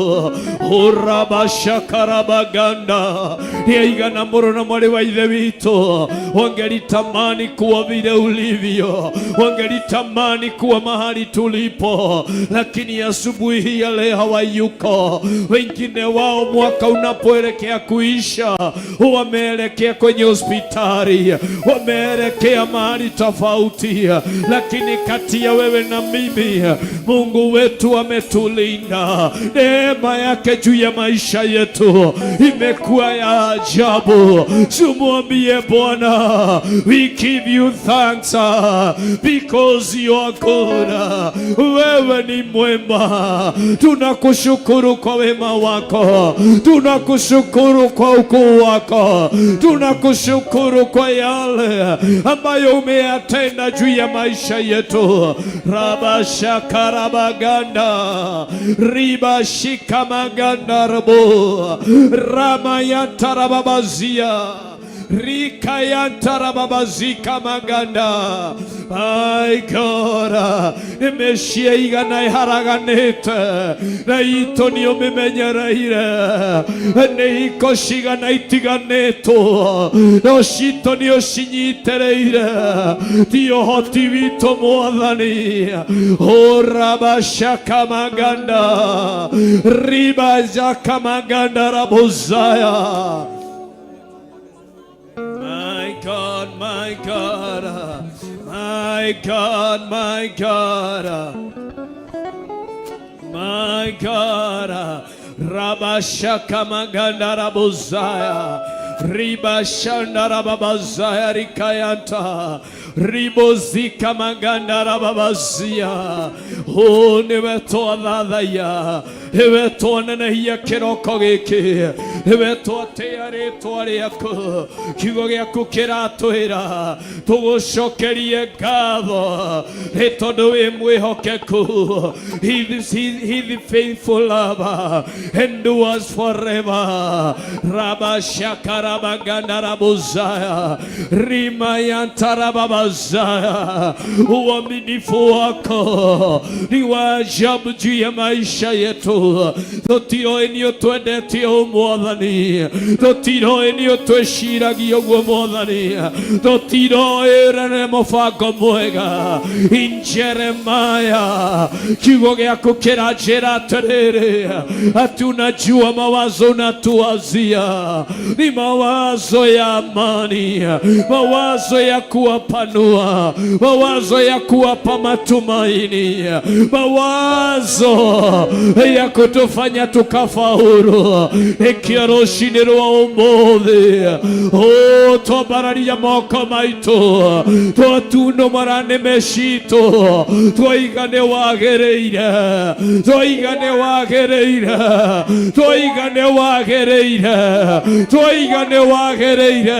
Urabashakarabaganda haiga na mũrũ na mwarĩ wa ithe witũ wangelitamani kuwa vile ulivyo wangelitamani kuwa mahali tulipo lakini asubuhi hii ya leo hawayuko wengine wao mwaka unapoelekea kuisha wameelekea kwenye hospitali wameelekea mahali tofauti lakini kati ya wewe na mimi Mungu wetu ametulinda neema yake juu ya maisha yetu imekuwa ya ajabu tumwambie Bwana we give you thanks because you are good wewe ni mwema tunakushukuru kwa wema wako tunakushukuru kwa ukuu wako tunakushukuru kwa yale ambayo umeyatenda juu ya maisha yetu Rabashakarabaganda Ribashikamaganda Rabo Ramayantarababazia Rikayantarababazika maganda my God nimeshia igana iharaganite na ito niyo mimenyereire neiko shigana itiganito no shito niyo shinyitereire tiyo hoti wito mwathani Urabashaka maganda Ribajaka maganda Rabozaya My God, my God, my God, my God, my God, Rabashaka maganda Rabozaya, Ribashanda Rababazaya Rikayanta, Ribozika maganda Rababazia, oh neveto adadaya, neveto nenehia kiroko giki, neveto ateare toariako, kigogiaku kiratoira, tugushokerie ngatho, tondu wi mwihokeku, he the faithful lover, endures forever, Rabashakarabaganda Rabozaya, Rimayantarababa uaminifu wako ni wa ajabu juu ya maisha yetu tutiroe nio twendete Mwathani tutiroe nio twĩciragia ũguo Mwathani tutiroe rene mũbango mwega in Jeremiah kiugo gĩaku kĩranjĩra atĩrĩrĩ ati unajua mawazo unatuwazia ni mawazo ya amani mawazo ya kuwapanua mawazo ya kuwapa matumaini mawazo ya kutufanya tukafaulu ikio rũcinĩ rwa ũmũthĩ twambararia moko maitũ twatunũmara nĩme citũ twaiga nĩ wagĩrĩire twaiga nĩ wagĩrĩire twaiga nĩ wagĩrĩire twaiga nĩ wagĩrĩire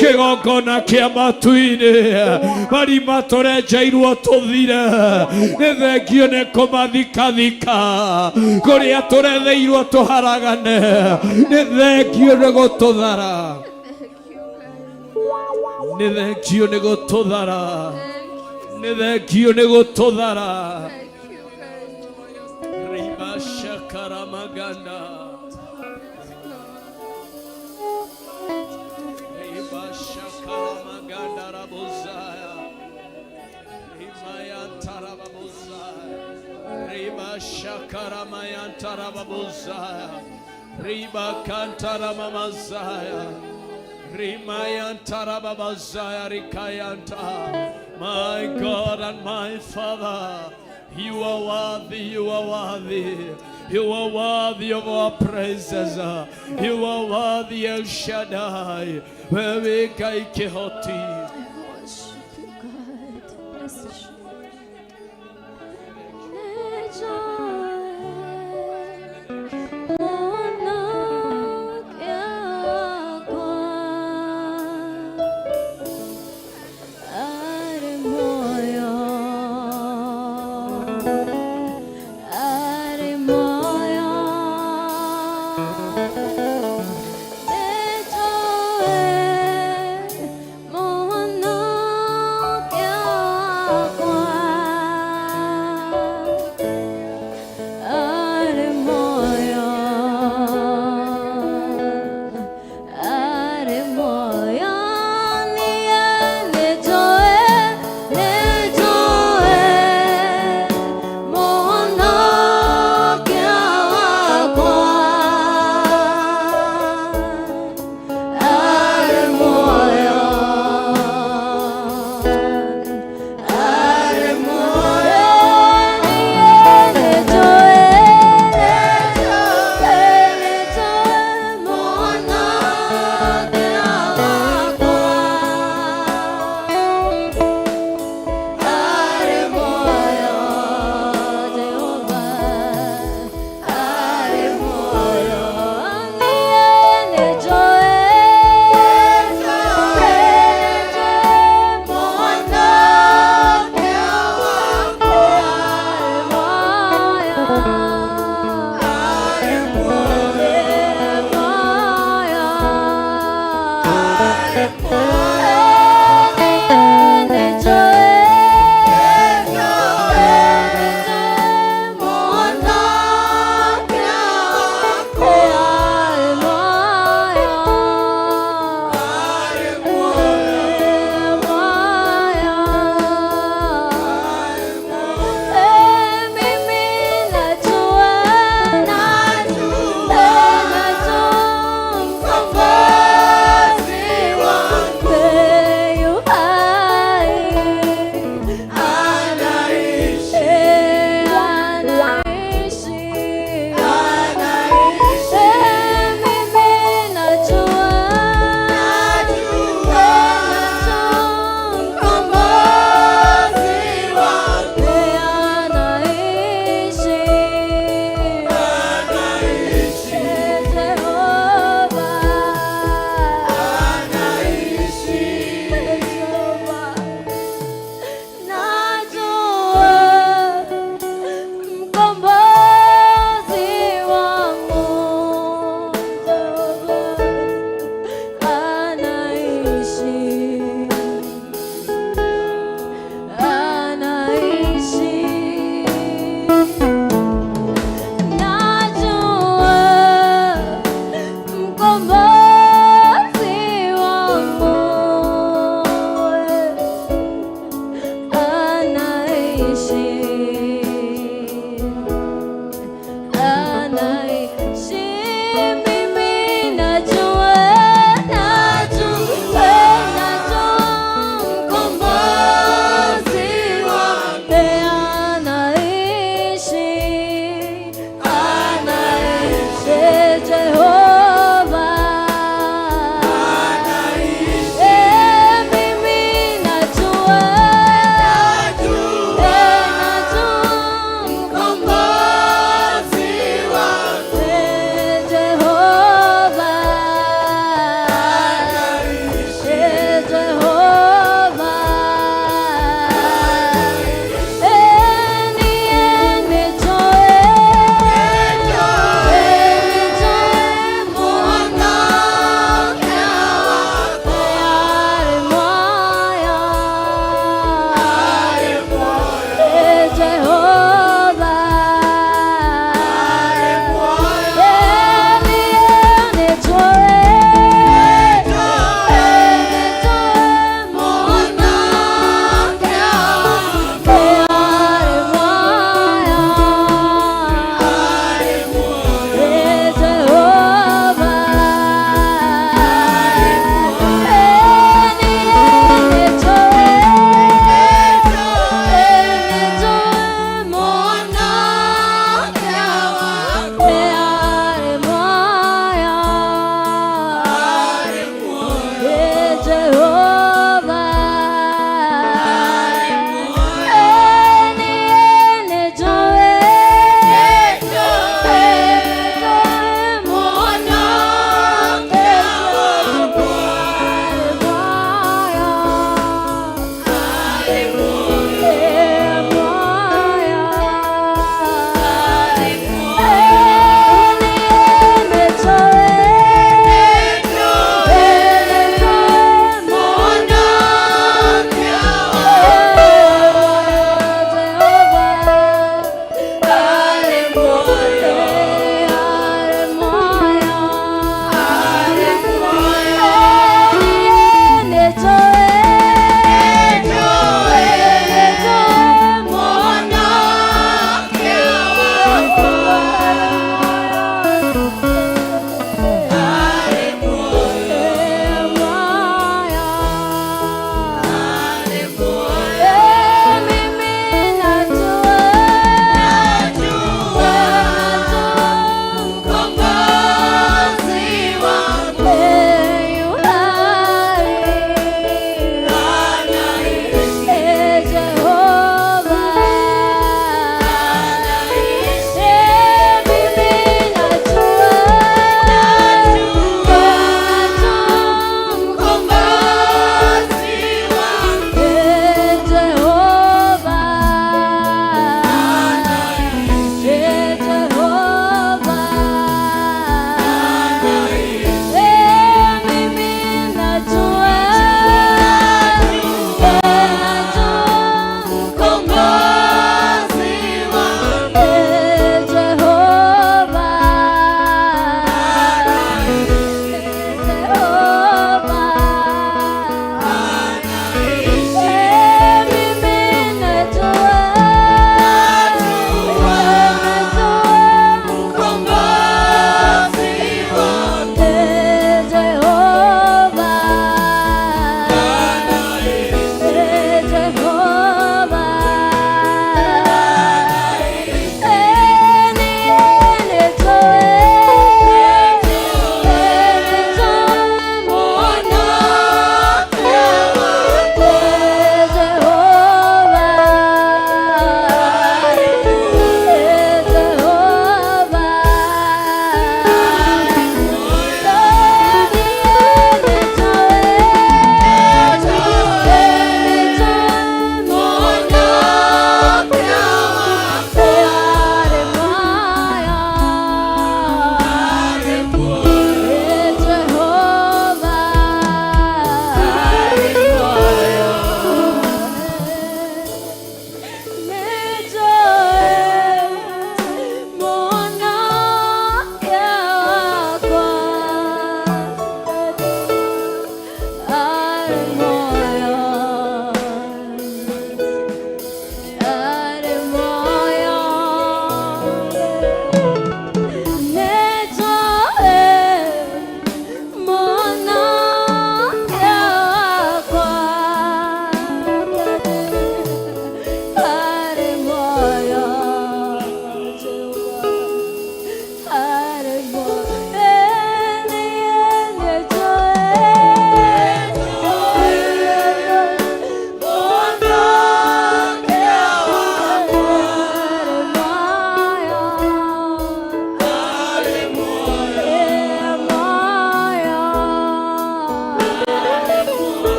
kĩgongona kĩa matu-inĩ marima tũrenjeirwo tũthire nĩ thengio nĩ kũmathikathika kũrĩa tũretheirwo tũharagane nĩ thengio nĩ gũtũthara nĩ thengio nĩ gũtũthara nĩ thengio nĩ gũtũthara Ribashakara maganda. Riba shakara maganda rabuzaya. Riba tarababuzaya. Riba shakara mayantarababuzaya. Riba kantara mamazaya. Rimayantarababazaya rikayanta. My God and my Father, you are worthy, you are worthy. You are worthy of our praises. You are worthy, El Shaddai. Wewe kai kihoti. More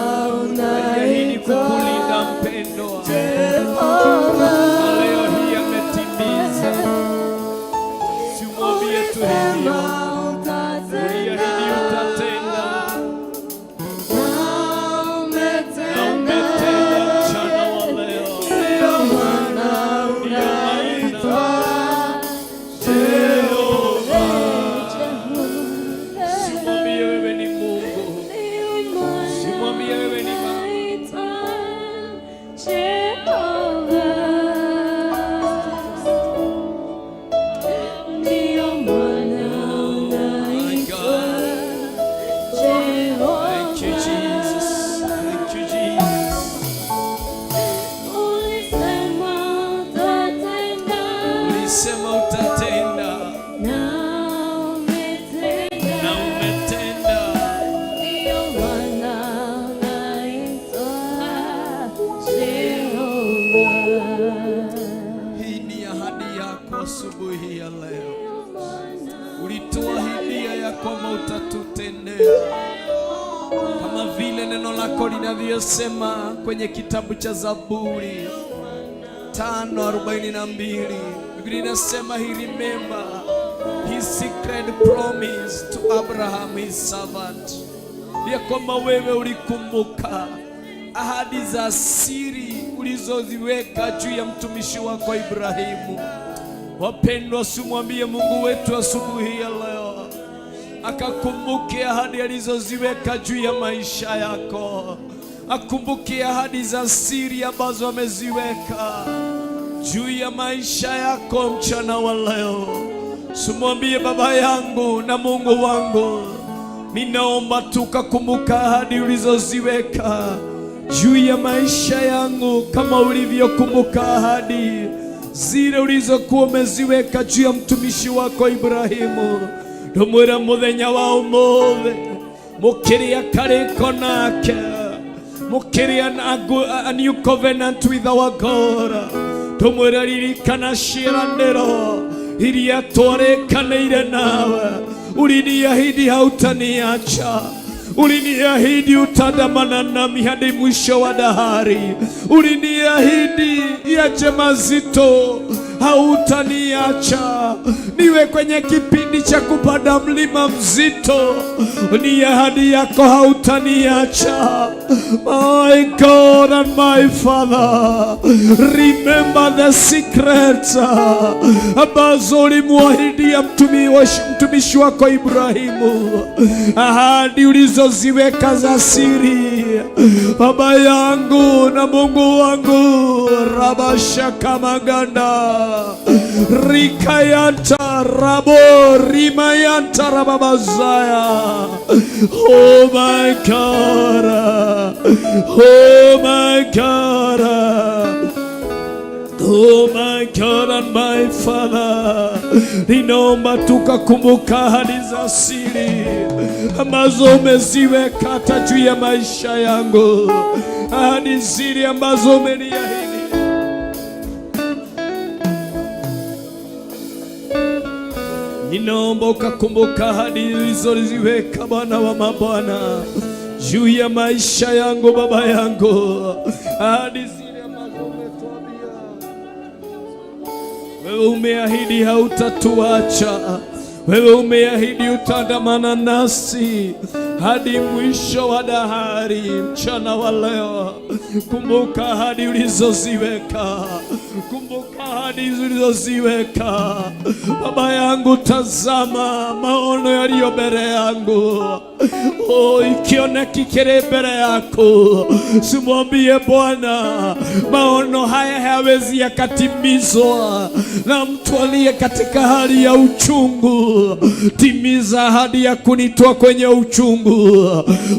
Aliahidi kukulinda mpendwa, na leo hii ametimiza. Simwambie tu hivyo, uliahidi utatenda, na umetenda mchana wa leo. Ndiyo maana unaitwa Jehova. ulituahidia ya kwamba utatutendea, kama vile neno lako linavyosema kwenye kitabu cha Zaburi 5:42. Biblia inasema, he remember his secret promise to Abraham his servant, ya kwamba wewe ulikumbuka ahadi za siri ulizoziweka juu ya mtumishi wako Ibrahimu. Wapendwa, simwambie Mungu wetu asubuhi ya leo akakumbuke ahadi alizoziweka juu ya maisha yako, akumbuke ahadi za siri ambazo ameziweka juu ya maisha yako mchana wa leo. Simwambie, Baba yangu na Mungu wangu, ninaomba tukakumbuka ahadi ulizoziweka juu ya maisha yangu, kama ulivyokumbuka ahadi zile ulizokuwa umeziweka juu ya mtumishi wako Ibrahimu. Ndumwira muthenya wa umuthe mukiria kariko nake, mukiria a new covenant with our God. Ndumwira ririkana ciĩranĩro iria twarĩkanĩire nawe. Uliniahidi hautaniacha, uliniahidi utandamana nami hadi mwisho wa dahari. Uliniahidi yache mazito, hautaniacha niwe kwenye kipindi cha kupanda mlima mzito. Ni ahadi yako, hautaniacha. My God and my Father, remember the secrets ambazo ulimwahidia mtumishi wako Ibrahimu, ahadi ulizoziweka za siri. Baba yangu na Mungu wangu, rabashaka maganda rikayanta rabo rimayanta rababazaya. Oh my God, oh my God, oh my God and my Father, ninaomba tukakumbuka ahadi za siri ambazo umeziweka hata juu ya maisha yangu, ahadi siri ambazo umeniahidi. Ninaomba ukakumbuka ahadi ulizoziweka, Bwana wa mabwana, juu ya maisha yangu, Baba yangu, ahadi zile ambazo umetuambia. Wewe umeahidi hautatuacha, wewe umeahidi utandamana nasi hadi mwisho wa dahari. Mchana wa leo kumbuka ahadi ulizoziweka, kumbuka ahadi ulizoziweka. Baba yangu, tazama maono yaliyo mbele yangu. Oh, ikiona kikere mbele yako, simwambie Bwana, maono haya hayawezi yakatimizwa na mtu aliye katika hali ya uchungu. Timiza ahadi ya kunitoa kwenye uchungu.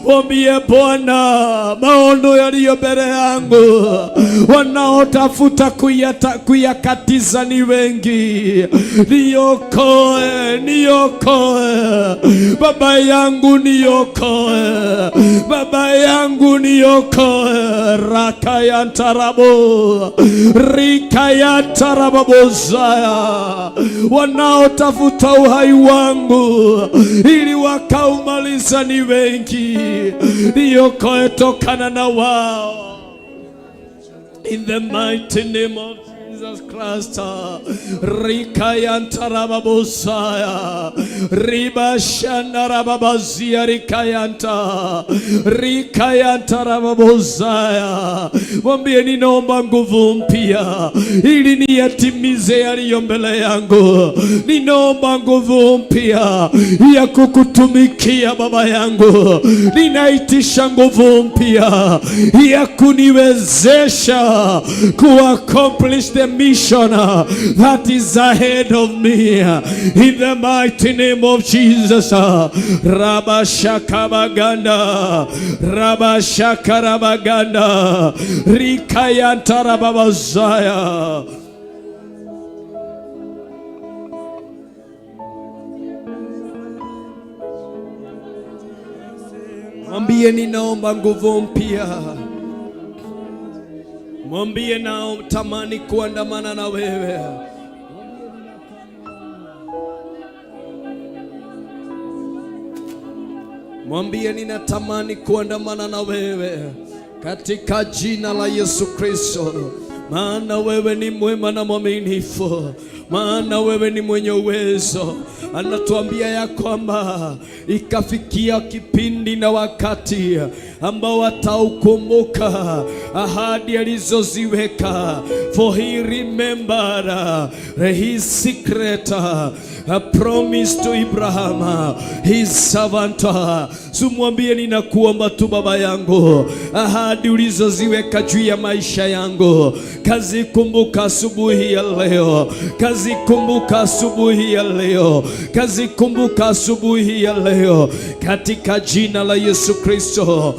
Mwambie Bwana, maono yaliyo mbele yangu, wanaotafuta kuyakatiza ni wengi. Niokoe, niokoe Baba yangu, niokoe Baba yangu, niokoe. Rakayantarabo rikayantarabozaya, wanaotafuta uhai wangu ili wakaumaliza ni wengi. Niokoe tokana na wao, in the mighty name of Jesus Christ. Rikayantarababosaya ribashandarababazia rikayantarababozaya. Mwambie, ninaomba nguvu mpya ili niyatimize yaliyo mbele yangu. Ninaomba nguvu mpya ya kukutumikia Baba yangu. Ninaitisha nguvu mpya ya kuniwezesha accomplish the mission that is ahead of me, in the mighty name of Jesus. Rabashakamaganda rabashakarabaganda rikayantarababazaya. Mwambie, ninaomba nguvu mpya. Mwambie, nao tamani kuandamana na wewe. Mwambie ninatamani kuandamana na wewe katika jina la Yesu Kristo. Maana wewe ni mwema na mwaminifu, maana wewe ni mwenye uwezo. Anatuambia ya kwamba ikafikia kipindi na wakati ambao wataukumbuka ahadi alizoziweka. For he remembered his secret, a promise to Abraham, his servant. Sumwambie ninakuomba tu Baba yangu, ahadi ulizoziweka juu ya maisha yangu kazikumbuka asubuhi ya leo, kazikumbuka asubuhi ya leo, kazikumbuka asubuhi ya leo katika jina la Yesu Kristo.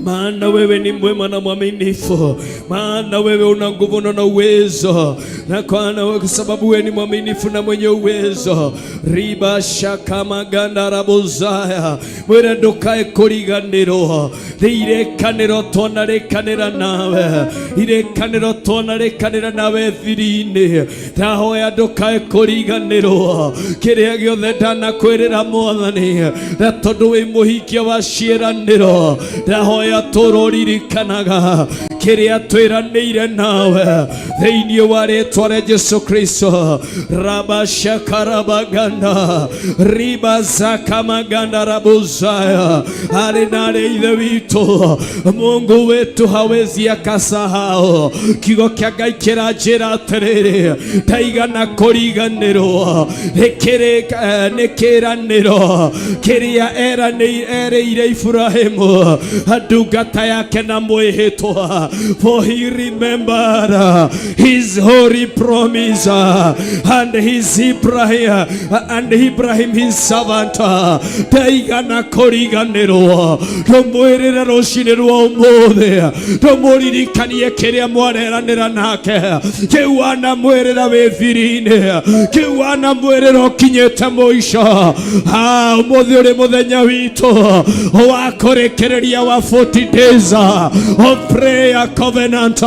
Maana wewe ni mwema na mwaminifu, maana wewe una nguvu na uwezo, na kwa sababu wewe ni mwaminifu na mwenye uwezo. Riba shaka maganda rabozaya mwere ndukae kuriganirwo irekaniro tonarekanira nawe, irekaniro tonarekanira nawe thiri-ini. Ndahoya ndukae kuriganirwo kiria giothe ndanakwirira Mwathani, na tondu wi muhikia wa ciiraniro ndahoya turoririkanaga kiria twiranĩire nawe thĩinĩ wa rĩĩtwa rĩa Jesũ Kristo. Rabashakarabaganda ribazakamaganda rabuzaya. Arĩ narĩ ithe witũ, Mungu wetu hawezi akasahau. Kiugo kĩa Ngai kĩranjĩra atĩrĩrĩ, ndaigana kũriganĩrwo nĩ kĩĩranĩro kĩrĩa erĩire Ibrahimu ndungata yake na mwĩhĩtwa. For he remembered his holy promise and Abraham his servant. Ndaigana kũriganĩrwo, ndũmwĩrĩre rũcinĩ rwa ũmũthĩ, ndũmũririkanie kĩrĩa mwareranĩra nake, kĩu wanamwĩrĩra wĩ thiri-inĩ, kĩu wanamwĩrĩra ũkinyĩte mũico. Ũmũthĩ ũrĩ mũthenya witũ wa kũrĩkĩrĩria wa 40 days of prayer covenant.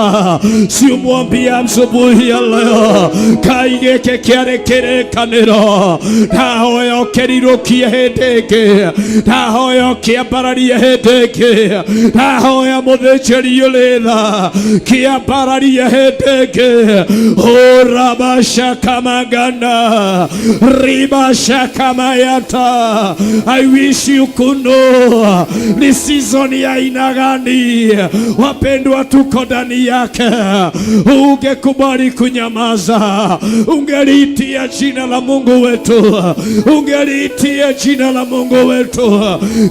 Siumwambia asubuhi ya leo Ngai gĩkĩ kĩarĩ kĩrĩkanĩro. Ndahoya ũkĩrirũkie hĩndĩ ĩngĩ, ndahoya ũkĩambararie hĩndĩ ĩngĩ, ndahoya mũthĩnjĩri ũrĩ tha kĩambararie hĩndĩ ĩngĩ. Rabashakamaganda ribashakamayata. I wish you could know ni season ya aina gani wapendwa tuko ndani yake. Ungekubali kunyamaza, ungeliitia jina la Mungu wetu, ungeliitia jina la Mungu wetu.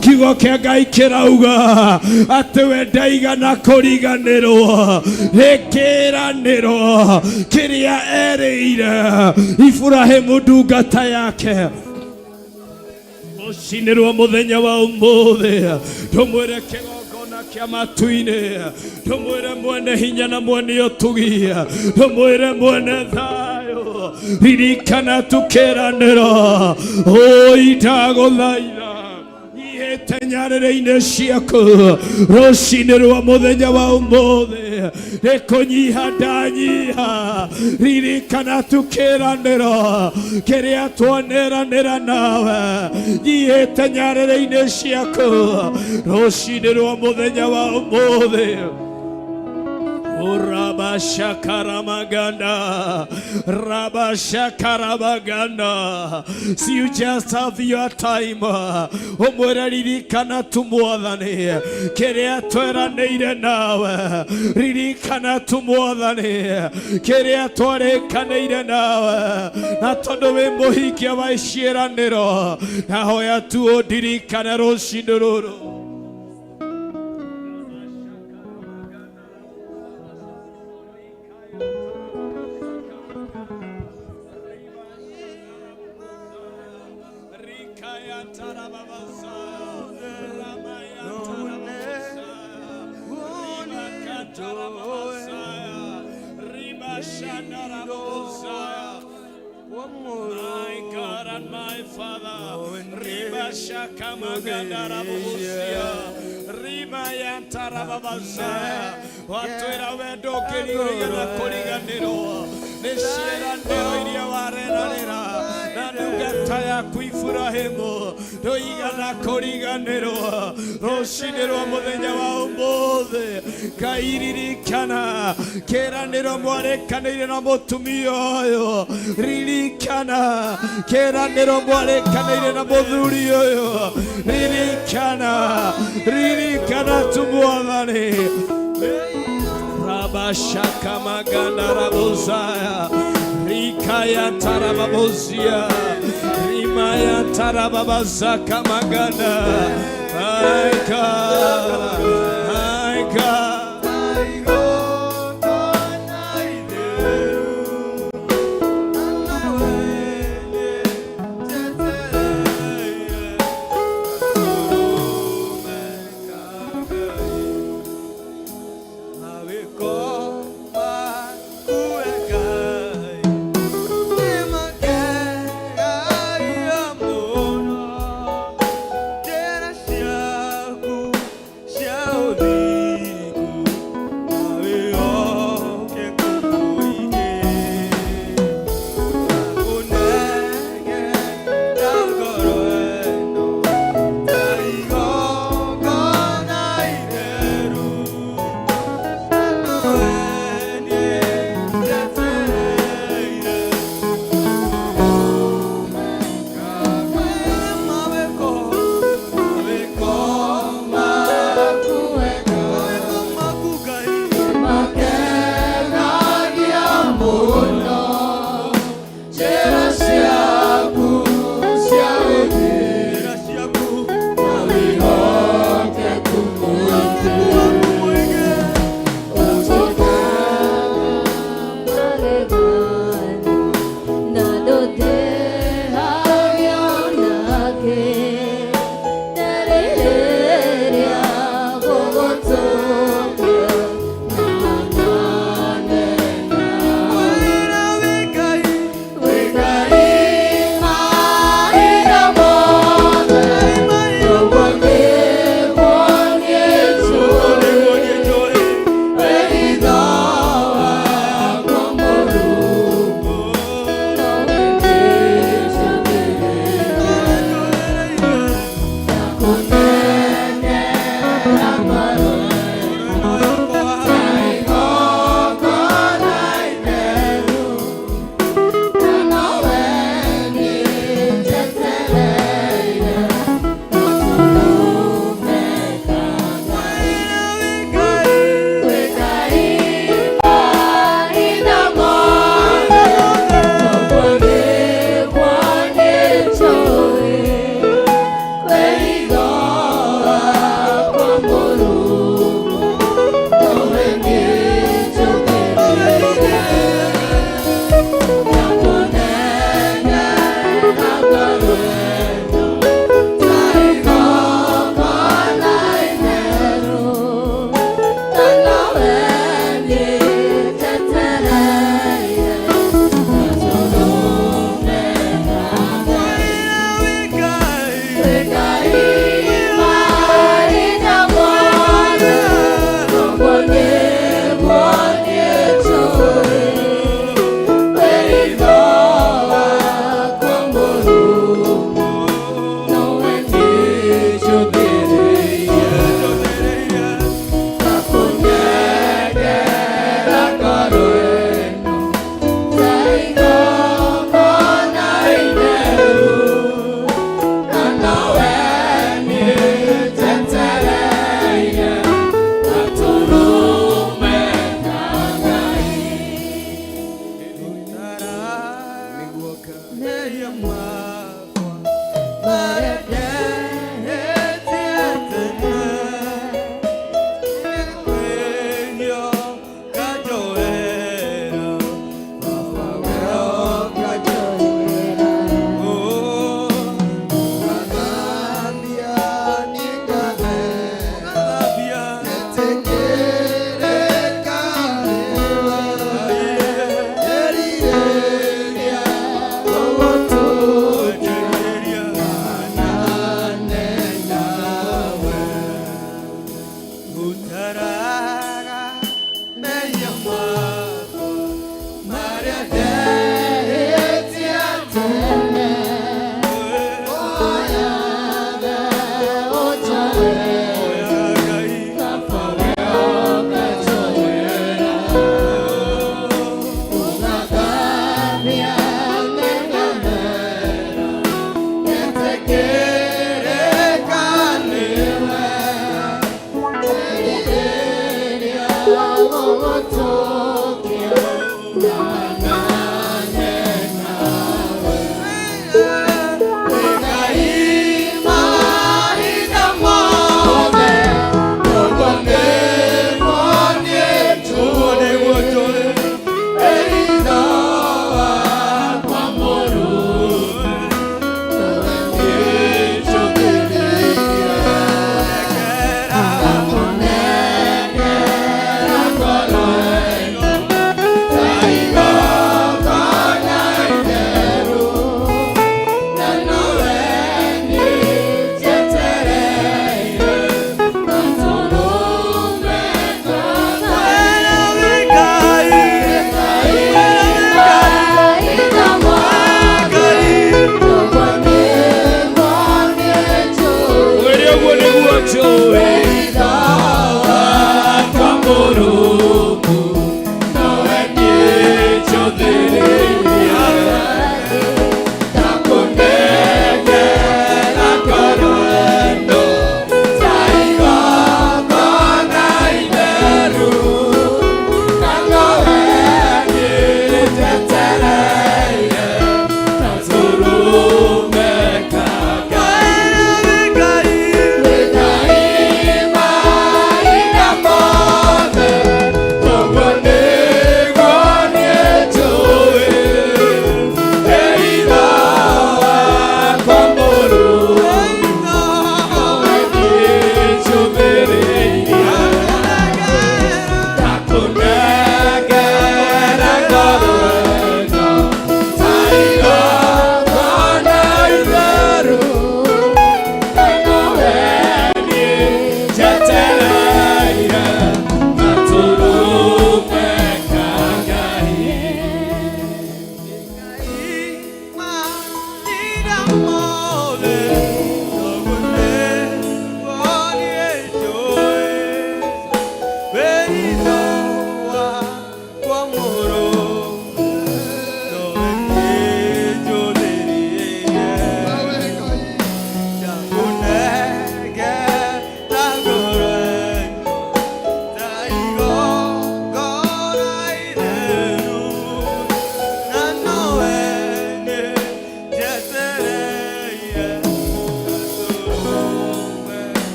Kiugo kĩa Ngai kĩrauga atĩ we ndaigana kũriganĩrwo nĩ kĩĩranĩro kĩrĩa erĩire Ibrahimu ndungata yake. Rũcinĩ rwa mũthenya wa ũmũthĩ ndũmwĩre kĩgongona kĩa matu-inĩ, ndũmwĩre mwene hinya na mwene ũtugi, ndũmwĩre mwene thayũ, ririkana tũkĩĩranĩra. Ndagũthaitha ihĩte nyarĩrĩ-inĩ ciaku rũcinĩ rwa mũthenya wa ũmũthĩ, nĩ kũnyiha ndanyiha, ririkana tũkĩĩranĩra kĩrĩa twaneranĩra nawe. Nyihĩte nyarĩrĩ-inĩ ciaku rũcinĩ rwa mũthenya wa ũmũthĩ. Rabashakaramaganda, Rabashakaramaganda. See, you just have your time. Ririkana tu Mwathani kĩrĩa tweranĩire nawe, ririkana tu Mwathani kĩrĩa twarĩkanĩire nawe. Na tondũ wĩ mũhingia wa ciĩranĩro, ndahoya tu ũndirikane rũcinĩ rũrũ. My God and my Father, Riba Shaka Magandara Busia, Riba Yantara Babazaya, Watuera Wedo Kiri Koriganero. niciranĩro iria warenanĩra na ndungata yaku Iburahĩmu ndũigana kũriganĩrwo rũcinĩ rwa mũthenya wa ũmũthĩ ngairirikana kĩranĩro mwarĩkanĩire na mũtumia ũyũ ririkana kĩranĩro mwarĩkanĩire na mũthuri ũyũ ririkana tu Mwathani Rabashaka magana rabozaya Rikaya tarababozia Rimaya tarababazaka magana My God, my God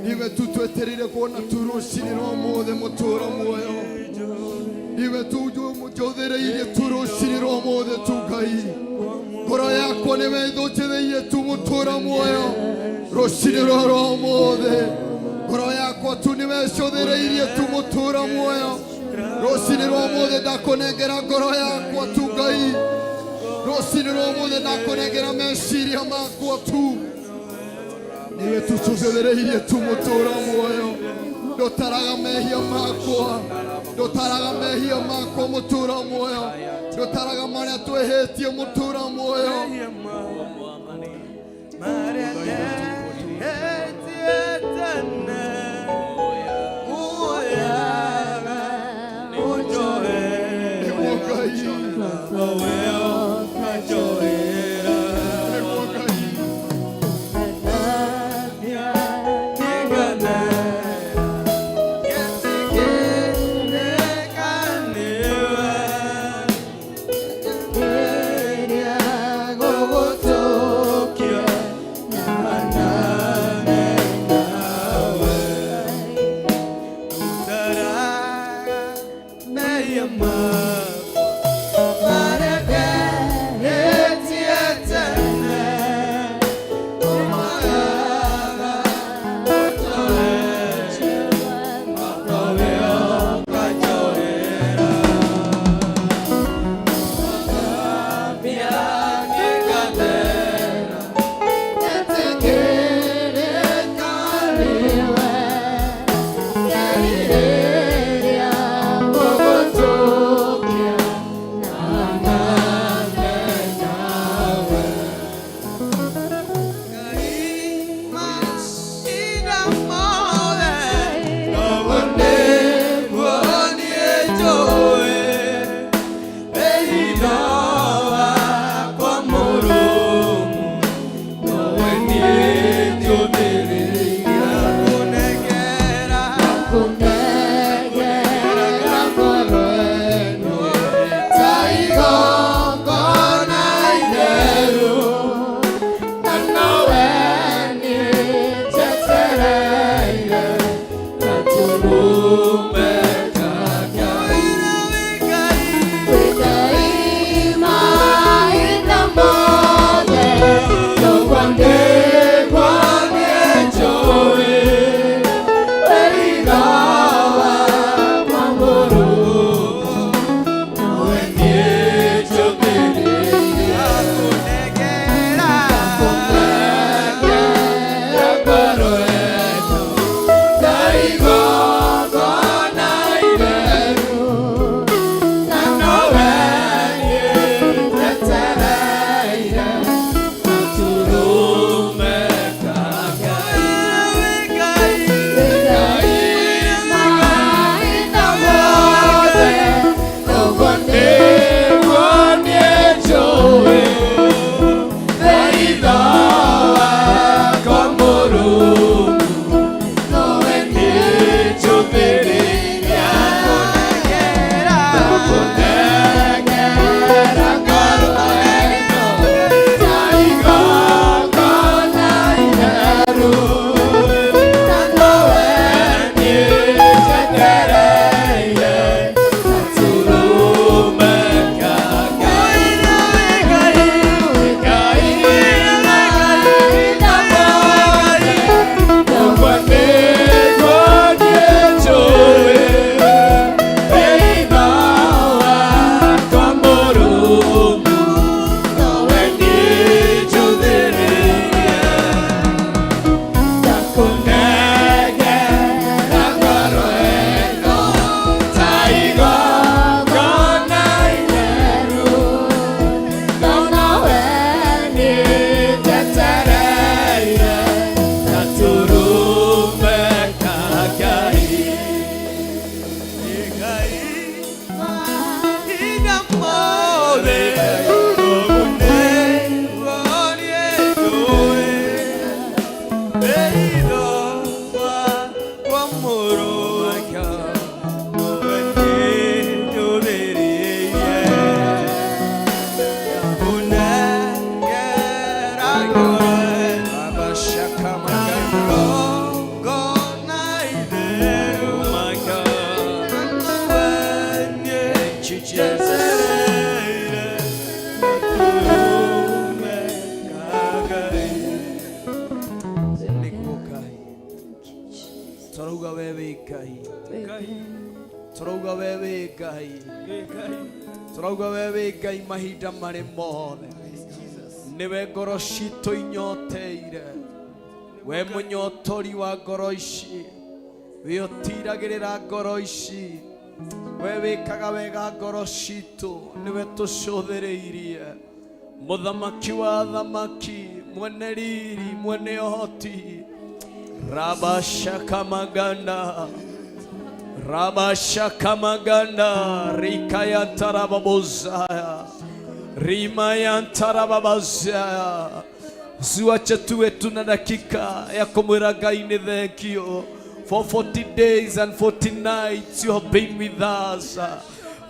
Niwe tutweterire kuona turushirira omothe mutura muoyo. Niwe tujuthereirie turushirira omothe tu Ngai. Ngoro yakwa niwe ithukireirie tu mutura muoyo rushirira ro omothe. Ngoro yakwa tu niwe icuthereirie tu mutura muoyo rushirira omothe. Ndakunengera ngoro yakwa tu Ngai. Rushirira omothe ndakunengera meciria makwa tu. Niwe tucuthereirie tu mutura muoyo. Ndutaraga mehia makwa, ndutaraga mehia makwa mutura muoyo. Ndutaraga maria twehetie mutura muoyo. Yeah. Turauga wewe Ngai, turauga wewe Ngai mahinda marĩ mothe. Niwe ngoro citũ inyoteire, we mũnyotori wa ngoro ici, we ũtiragĩrĩra ngoro ici, we wĩkaga wega ngoro citũ, niwe tũcũthĩrĩirie. Mũthamaki wa thamaki, mwene riri, mwene ũhoti, Rabashaka maganda, Rabashaka maganda, Rikaya tarababozaya, Rimaya tarababazaya. Usiwache tuwe tuna dakika ya kumwira Ngai ni thank you for 40 days and 40 nights you have been with us.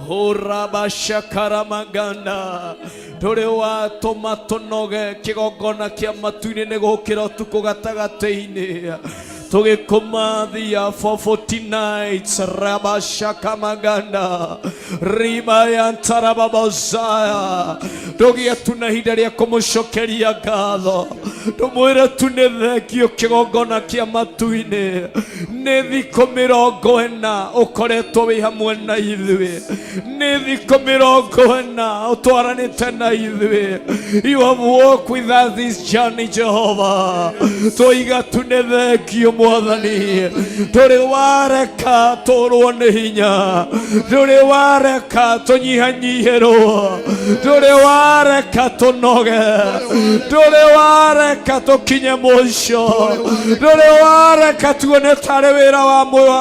Oh Rabashaka maganda, tore wa tomato noge kigongona kia matu-ini ni gukira utuku gatagati-ini. Tugikumathia for 40 nights. Rabashaka maganda, Rimaya tarababazaya. Tugie tuna ihinda ria kumucokeria ngatho, tumwire tu ni thengio kigongona kia matu-ini. Ni thikũ 40 ukoretwo wi hamwe na ithuĩ, ni thikũ 40 utwaranĩte na ithuĩ. You have walked with us this journey, Jehovah. Tuiga tu ni thengio Mwathani, ndũrĩ wareka tũrwo nĩ hinya, ndũrĩ wareka tũnyihanyihĩrwo, ndũrĩ wareka tũnoge, ndũrĩ wareka tũkinye mũico, ndũrĩ wareka tuone tarĩ wĩra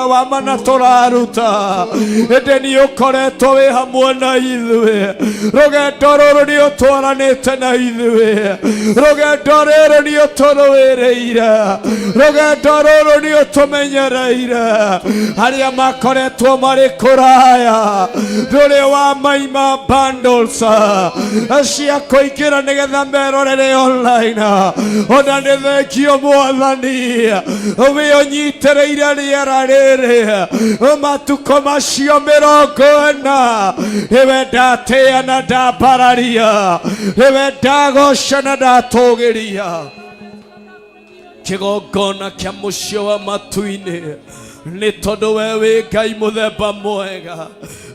wa mana tũraruta. Ĩndĩ nĩ ũkoretwo wĩ hamwe na ithuĩ, rũgendo rũrũ nĩ ũtwaranĩte na ithuĩ, rũgendo rũrũ nĩ ũtũrũĩrĩire, rũgendo rũrũ nĩ ũtũmenyereire. Arĩa makoretwo marĩ kũraya, ndũrĩ wa maima bundles cia kũingĩra nĩgetha merorere online. Ona nĩ thengio Mwathani, wĩ ũnyitĩrĩire rĩera rĩrĩ matukũ macio 40. Nĩwe ndatĩĩa na ndambararia, nĩwe ndagoca na ndatũgĩria. Kigongona kia mũcio wa matu-ini, nĩ tondũ we wĩ Ngai mũthemba mwega,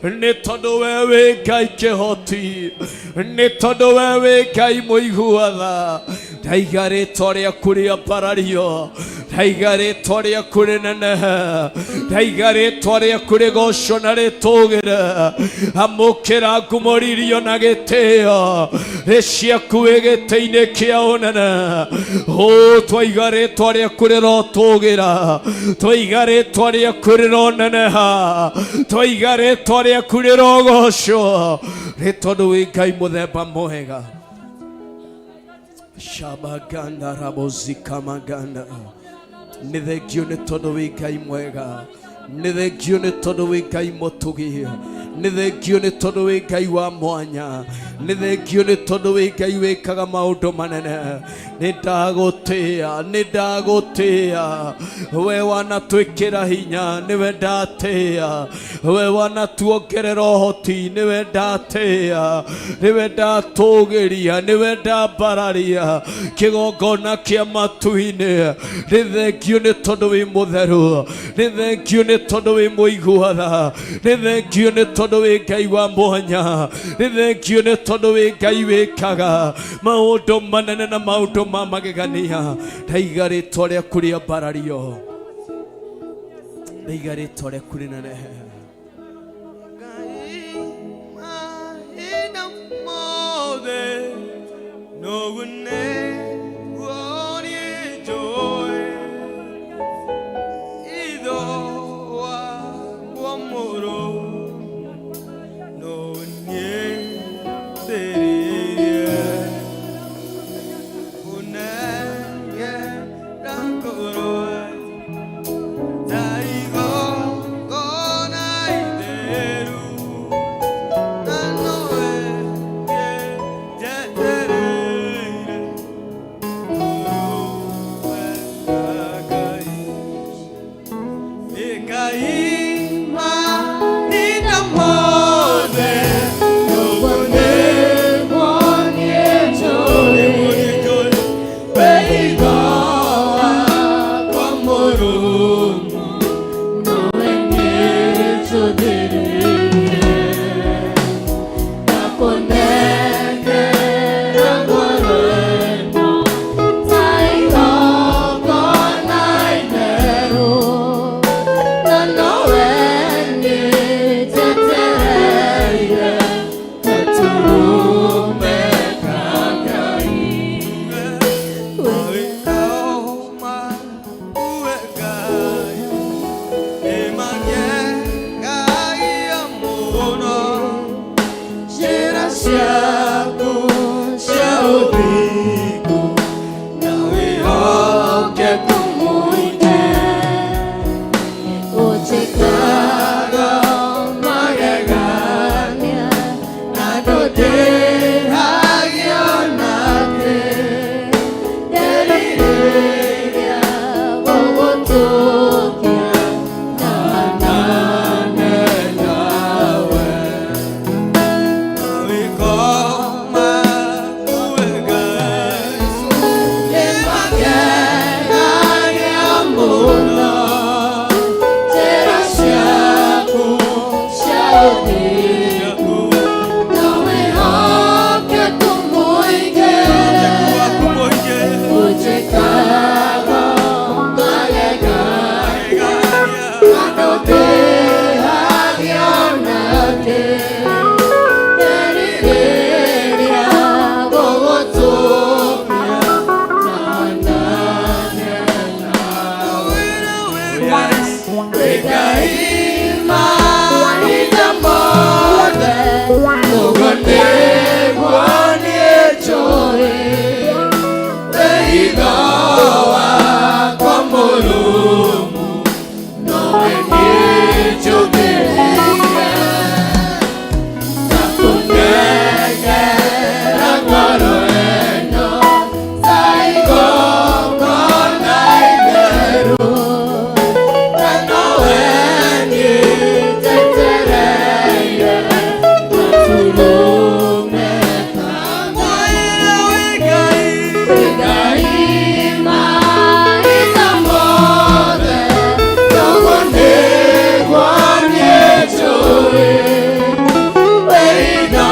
nĩ tondũ we wĩ Ngai kĩhoti, nĩ tondũ we wĩ Ngai mũiguatha. Ndaiga rĩtwa rĩaku rĩambarario, ndaiga rĩtwa rĩaku rĩnenehe, ndaiga rĩtwa rĩaku rĩgocwo na rĩtũgĩre. Amũkĩra ngumo ririo na gĩtĩo, rĩciaku wĩ gĩtĩ-inĩ kĩa ũnene. Twaiga rĩtwa rĩaku rĩrotũgĩra, twaiga rĩtwa rĩaku rĩroneneha, twaiga rĩtwa rĩaku rĩrogocwo, nĩ tondũ wĩ Ngai mũthemba mwega. Shabaganda rabozika maganda, nĩ thengio nĩ tondũ wĩ Ngai mwega, nĩ thengio nĩ tondũ wĩ Ngai mũtugi, nĩ thengio nĩ tondũ wĩ Ngai wa mwanya, nĩ thengio nĩ tondũ wĩ Ngai wĩkaga maũndũ manene. Nĩ ndagũtĩĩa, nĩ ndagũtĩĩa, we wanatwĩkĩra hinya, nĩwe ndatĩĩa, we wanatuongerera ũhoti, nĩwe ndatĩĩa, nĩwe ndatũgĩria, nĩwe ndambararia. Kĩgongona kĩa matu-inĩ, nĩ thengio nĩ tondũ wĩ mũtheru, nĩ thengio nĩ tondũ wĩ mũiguatha, nĩ thengio nĩ tondũ wĩ Ngai wa mwanya, nĩ thengio nĩ tondũ wĩ Ngai wĩkaga maũndũ manene na maũndũ ma magegania. Ndaiga rĩtwa rĩaku rĩambarario, ndaiga rĩtwa rĩaku rĩnenehe. Mahinda mothe no one wonie joy ido wa moro no nie teria unenge rakoro daigo gona ciaku cia ũthingu, na wĩhokeku mũingĩ ũnjĩkaga magegania na ndũndĩhagia ona thĩ. Nderirĩria gũgũtũkia na hanane nawe. Nĩmagegagia mũno njĩra ciaku cia ũthingu, na wĩhokeku mũingĩ ũnjĩkaga magegania na ndũndĩhagia ona thĩ. Nderirĩria gũgũtũkia na hanane nawe. Ngai mahinda mothe, ũguo nĩguo niĩ njũĩ. Wĩhitho wakwa mũrũmu, nowe niĩ njũthĩrĩire. Ndakũnengera ngoro ĩno ta igongona itheru, na nowe niĩ njetereire gaturume kanua. Ngai mahinda mothe, ũguo nĩguo niĩ njũĩ. Wĩhitho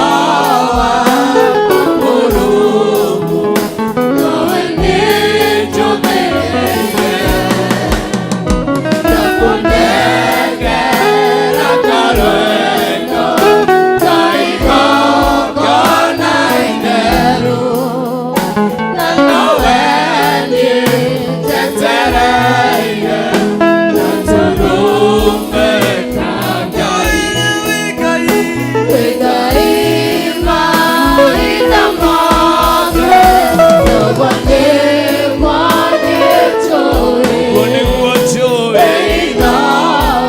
wakwa mũrũmu, nowe niĩ njũthĩrĩire. Ndakũnengera ngoro ĩno ta igongona itheru, na nowe niĩ njetereire gaturume kanua. Ngai mahinda mothe, ũguo nĩguo niĩ njũĩ. nĩguo njũĩ. Wĩhitho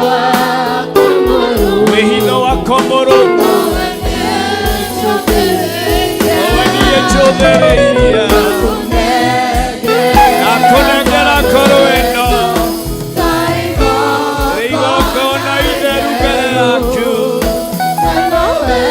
wakwa mũrũmu, Wĩhitho wako mũrũmu, nowe niĩ njũthĩrĩire. nowe niĩ njũthĩrĩirie. Ndakũnengera ngoro ĩno Ta igongona igongona itheru mbere yaku. na nowe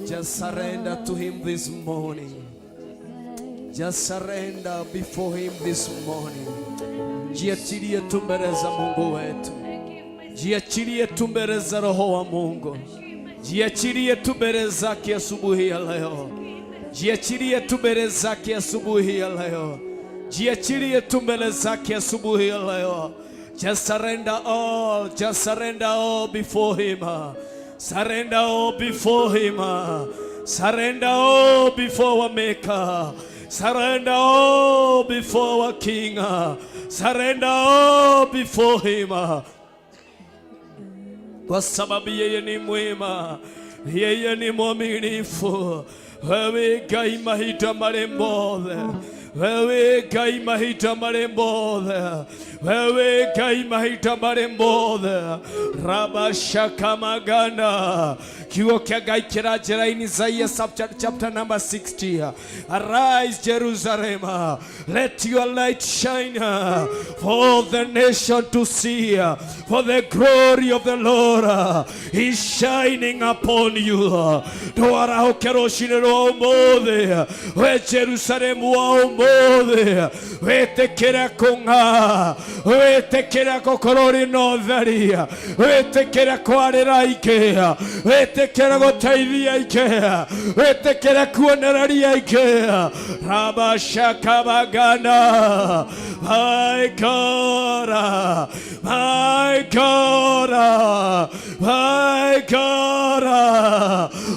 Just surrender to him this morning. Just surrender before him this morning. Jiachilie tu mbele za Mungu wetu. Jiachilie tu mbele za Roho wa Mungu. Jiachilie tu mbele zake asubuhi ya leo. Jiachilie tu mbele zake asubuhi ya leo. Jiachilie tu mbele zake asubuhi ya leo. Just surrender all. Just surrender all before him. Surrender all before him. Surrender all before our Maker. Surrender all before our King. Surrender all before him. Kwa sababu yeye ni mwema, yeye ni mwaminifu. Wewe Ngai mahita marembothe, wewe Ngai mahita marembothe, wewe Ngai mahita marembothe. Rabashakamagana kiugo kia Ngai kirajira in Isaiah chapter number 60. Arise Jerusalem, let your light shine for the nation to see, for the glory of the Lord is shining upon you. Twarahoke rucini rwa umuthi, we Jerusalem wa umuthi, witikire kung'a, witikire gukorwo ri na utheri, witikire kwarira ike, witikire guteithia ike, witikire kuonereria ike. Rabashakabagana, my God, my God, my God,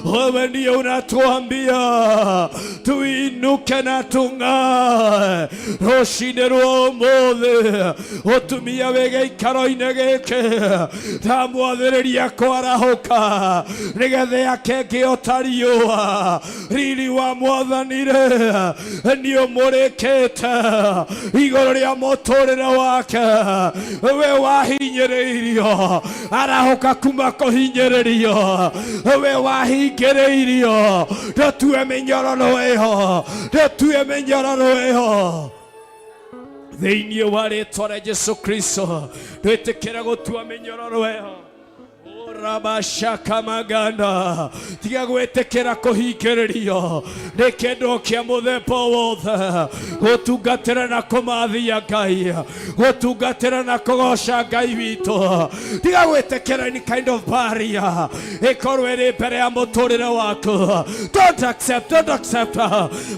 wewe ndio unatuambia tuinuke na tung'ae rucini rwa umuthi, utumia wega ikaro-ini giki tamwathĩrĩria kwarahuka nigetha akenge otariũa riri wa Mwathani-rĩ nĩũmũrĩkĩte igũrũ rĩa mũtũrĩre wake. We wahinyĩrĩirio arahuka kuma kũhinyĩrĩrio, we wahingĩrĩirio ndũtue mĩnyororo ĩho, ndũtue mĩnyororo ĩho thĩinĩ wa rĩĩtwa rĩa Jesũ Kristo, twĩtĩkĩre gũtua mĩnyororo ĩho. Rabashaka maganda tiga gwetekera kuhingiririo ni kindu kia muthemba wothe gutungatira na kumathia Ngai gutungatira na kugoca Ngai witu tiga gwetekera any kind of barrier ikorwo iri mbere ya muturire waku. Don't accept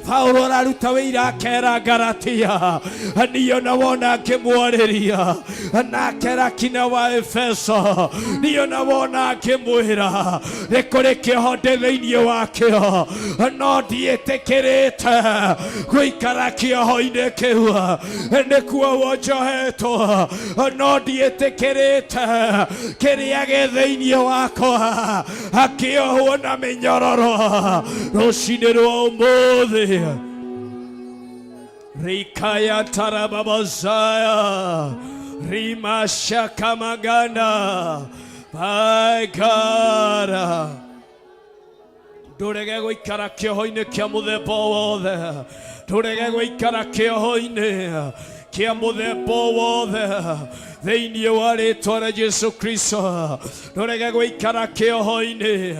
Paulo araruta wira akera Galatia niyo nawona akimwariria na akera kina wa Efeso niyo nawona akimwira nikuri kihonde thiini wakio no ndiitikirite guikara kioho-ini kiu nikuo wonjohetwo no ndiitikirite kiria gi thiini wakwa akiohwo na minyororo rucini rwa umuthi. Rikaya tarababazaya rimashaka maganda my God ndurege guikara kioho-ini kia muthemba wothe ndurege guikara kioho-ini kia muthemba wothe thiini wa ritwa ria Jesu Kristo ndurege guikara kioho-ini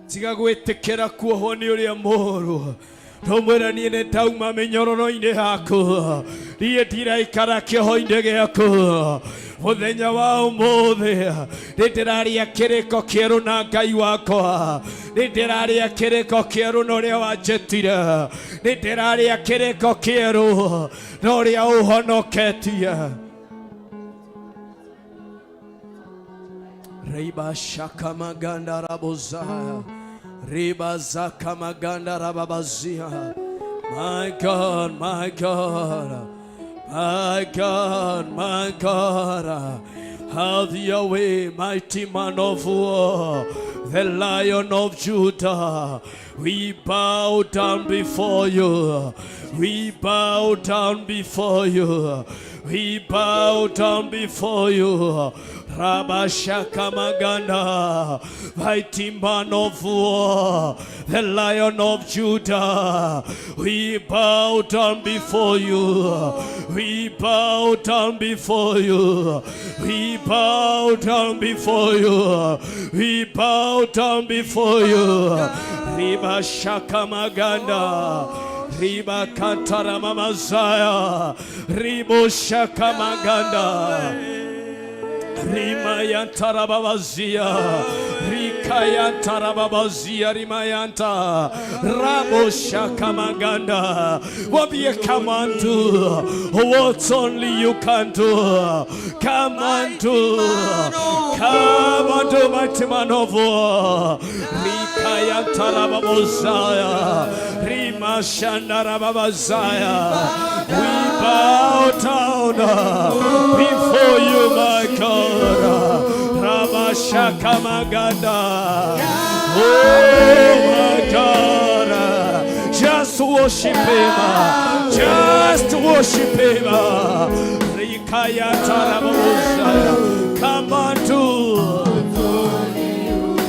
tiga gwitikira kuohwo ni uria muru ndumwira nie ni ndauma minyororo-ini yaku nie ndiraikara kioho-ini giaku muthenya wa umuthi ndiraria kiriko kieru na Ngai wakwa ndiraria kiriko kieru na uria wanjetire ndiraria kiriko kieru na uria uhonoketie. Riba shaka maganda rabozaya riba zaka maganda rababazia. My God, my God, my God, my God, have your way, mighty man of war, the Lion of Judah. We bow down before you. We bow down before you. We bow down before you. Rabashaka maganda, mighty man of war, the Lion of Judah. We bow down before you. We bow down before you. We bow down before you. We bow down before you. Ribashaka maganda. Riba kantara mamazaya. Ribo shaka maganda. Rimayanta babazia, Rikayanta babazia, Rimayanta, Rabosha Kamaganda. What you come and do? What only you can do? Come and do, mighty man of war. Rikayanta babazaya, Rimashanda babazaya. We bow down before you, my God. Rabashaka maganda. Oh my God. Just worship Him. Just worship Him. Rikaya tarabosaya. Come on to.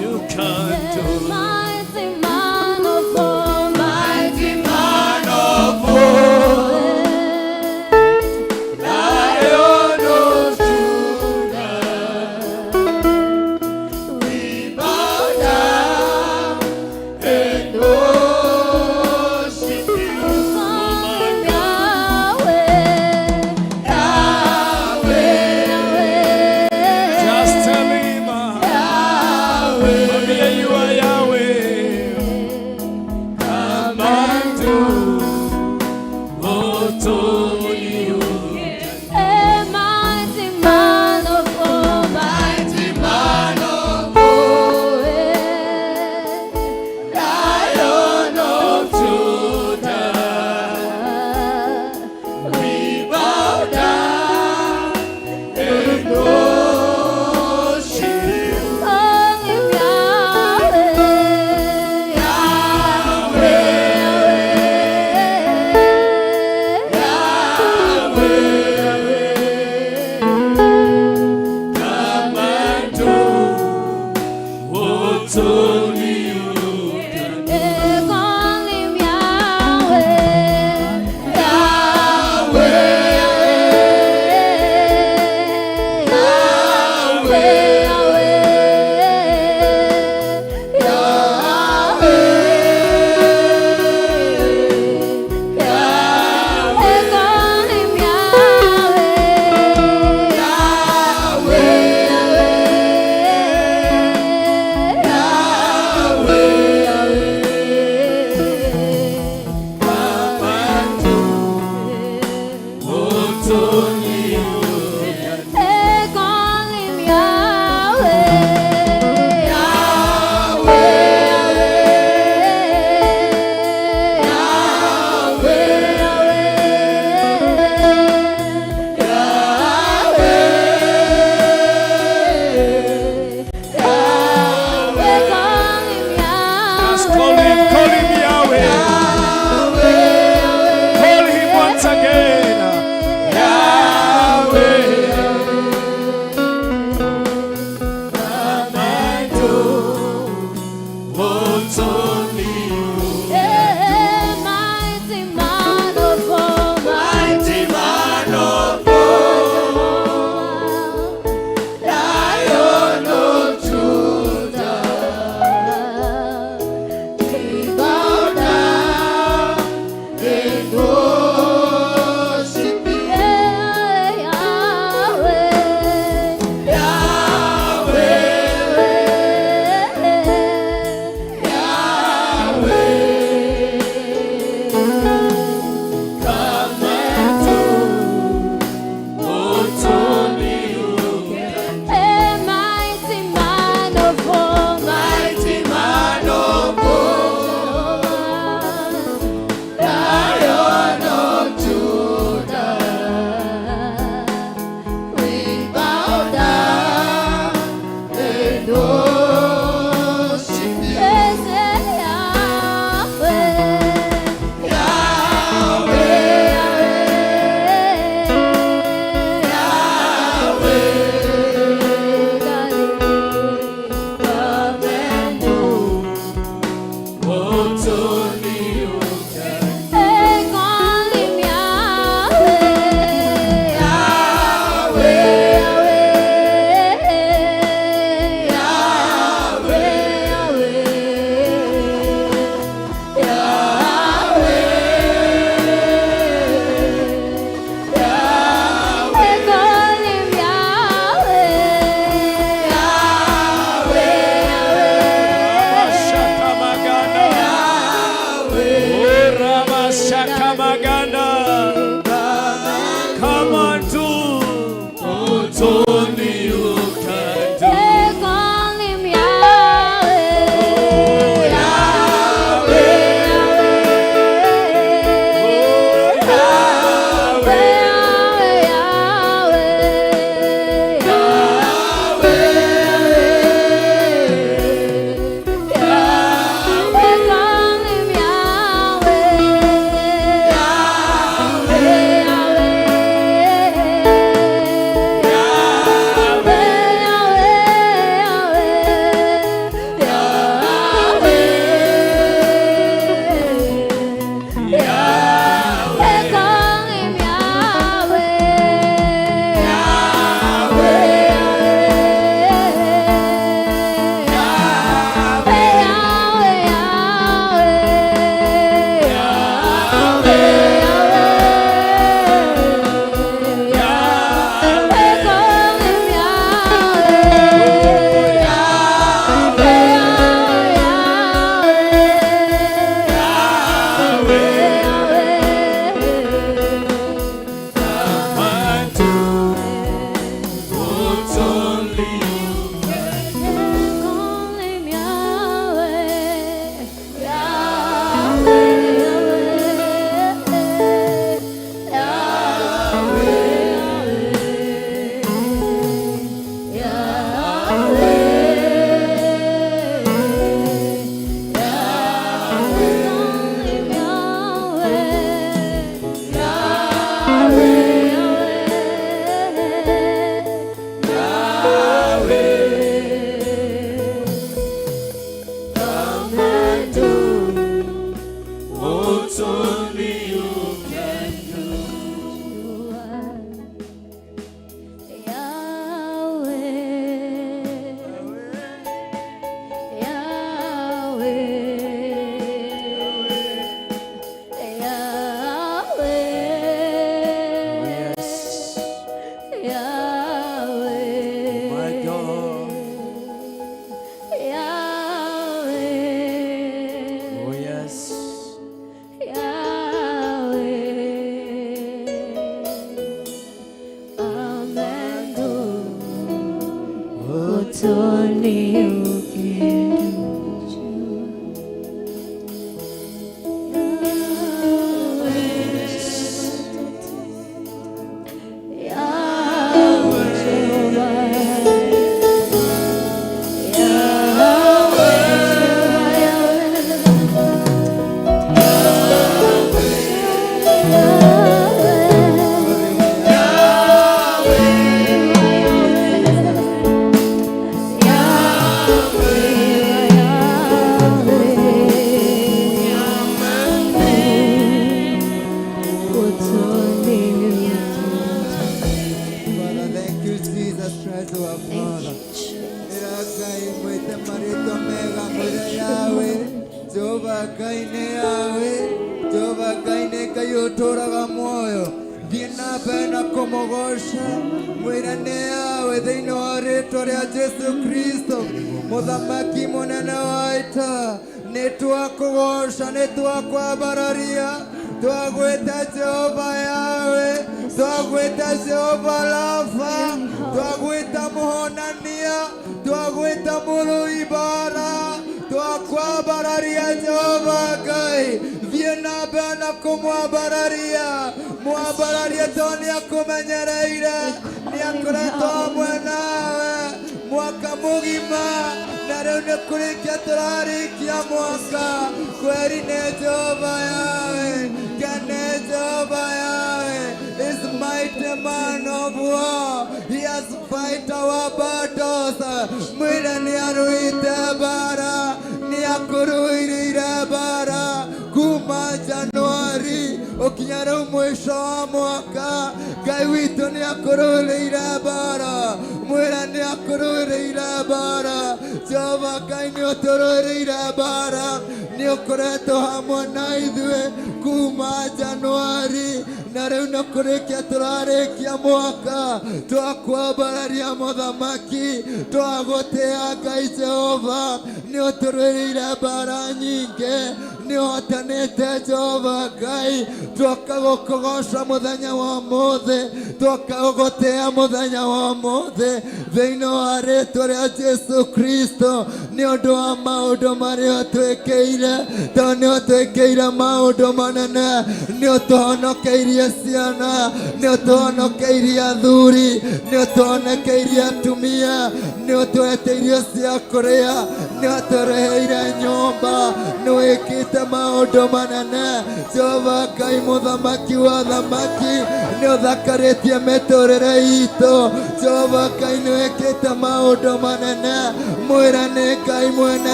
You can do. Mighty man of war, mighty Man of war.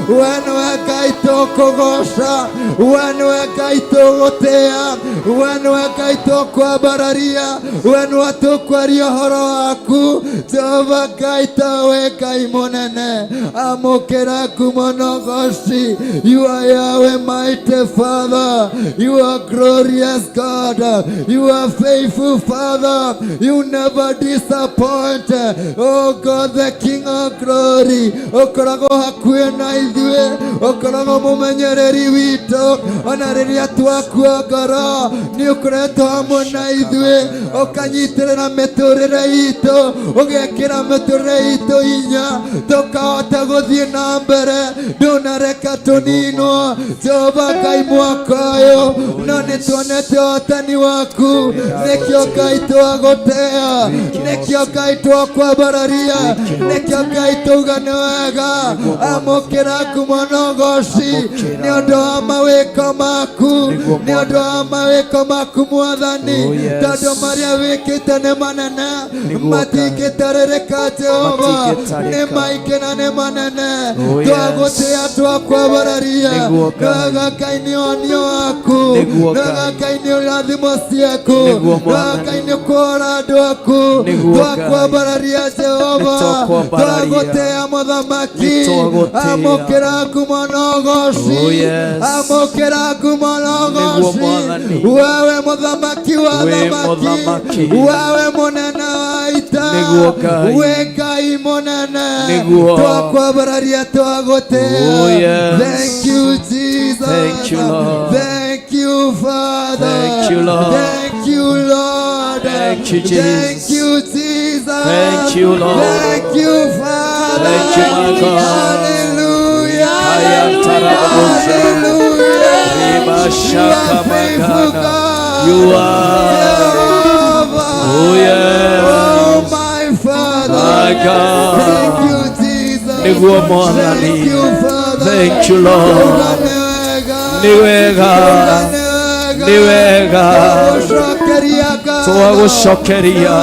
wenwe Ngai tũkũgoca, wenwe Ngai tũgũtĩa, wenwe Ngai tũkwambararia, wenwe tũkwaria ũhoro waku. Jehova Ngai tawe Ngai mũnene, amũkĩra ngumo na ũgooci. You are Yahweh, mighty Father. You are glorious God. You are faithful Father. You never disappoint. Oh God, the King of glory. Ũkoragwo hakuhĩ na ithuĩ, ũkoragwo mũmenyereri witũ, ona rĩrĩa twakua ngoro nĩ ũkoretwo hamwe na ithuĩ, ũkanyitĩrĩra mĩtũrĩre itũ, ũgekĩra mĩtũrĩre itũ hinya, tũkahota gũthiĩ na mbere, ndũnareka tũninwo. Jehova Ngai mwaka ũyũ no nĩ tuonete ũhotani waku, nĩkĩo Ngai twagũtĩa, nĩkĩo Ngai twakwambararia, nĩkĩo Ngai tuga nĩ wega. Amũkĩra ngumo na ũgooci nĩ ũndũ wa mawĩko maku, nĩ ũndũ wa mawĩko maku Mwathani, tondũ marĩa wĩkĩte nĩ manene, matingĩtarĩrĩka Jehova, nĩ maingĩ na nĩ manene. Twagũtĩa, twakwambararia, wega Ngai nĩ ũhonio waku, wega Ngai nĩ irathimo ciaku, wega Ngai nĩ kũhora andũ aku. Twakwambararia Jehova, twagũtĩa Mũthamaki, amũkĩra ngumo na ũgooci, amũkĩra ngumo na ũgooci. Wewe Mũthamaki wa thamaki, wewe mũnene wa ita, we Ngai mũnene, twakwambararia, twagũtĩa. Thank you Jesus, Thank you, Lord. Thank you Father, Thank you, Lord. Thank you Lord, Thank you, Jesus. Thank you Jesus, Thank you, Lord. Thank you Father. Thank you, my God. Hallelujah, Hallelujah. You are. Oh yes. Oh my Father. My God. Thank you Jesus. Thank you, Father. Thank you, Lord. Niwega. Twagucokeria.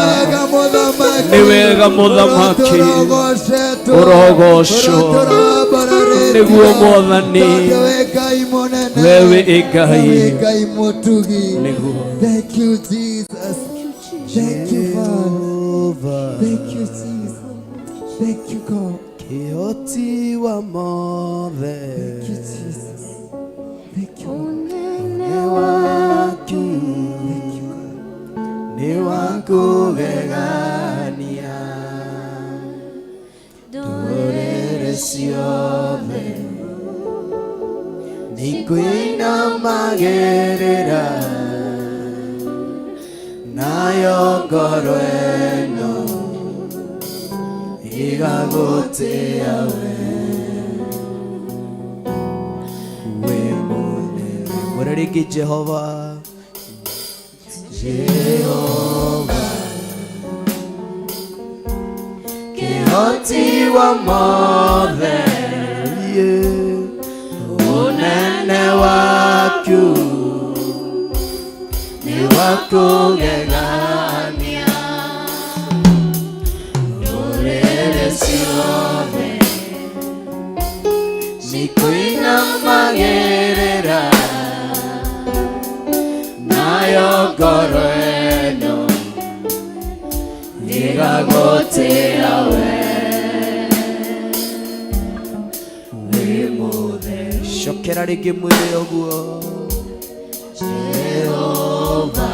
Niwega Mũthamaki, ũrogocwo nĩguo Mwathani, wewe Ngai nĩguo. Thank you Jesus. Thank you Father. Thank you Jesus. Thank you God. Kĩhoti wa mothe. Thank you Jesus. Thank you. Ũnene waku nĩ wa kũgegania, ndũrĩrĩ ciothe nĩkwĩinamagĩrĩra, nayo ngoro ĩno ĩgagũtĩa we mũnene. Mwĩre rĩngĩ Jehova, Jehova, kĩhoti wa mothe, ũnene waku nĩ wa kũgegania, ndũrĩrĩ ciothe nĩkwĩinamagĩrĩra, nayo ngoro ĩno ĩgagũtĩa we mũtheru. Cokera rĩngĩ mwĩre ũguo, Jehova,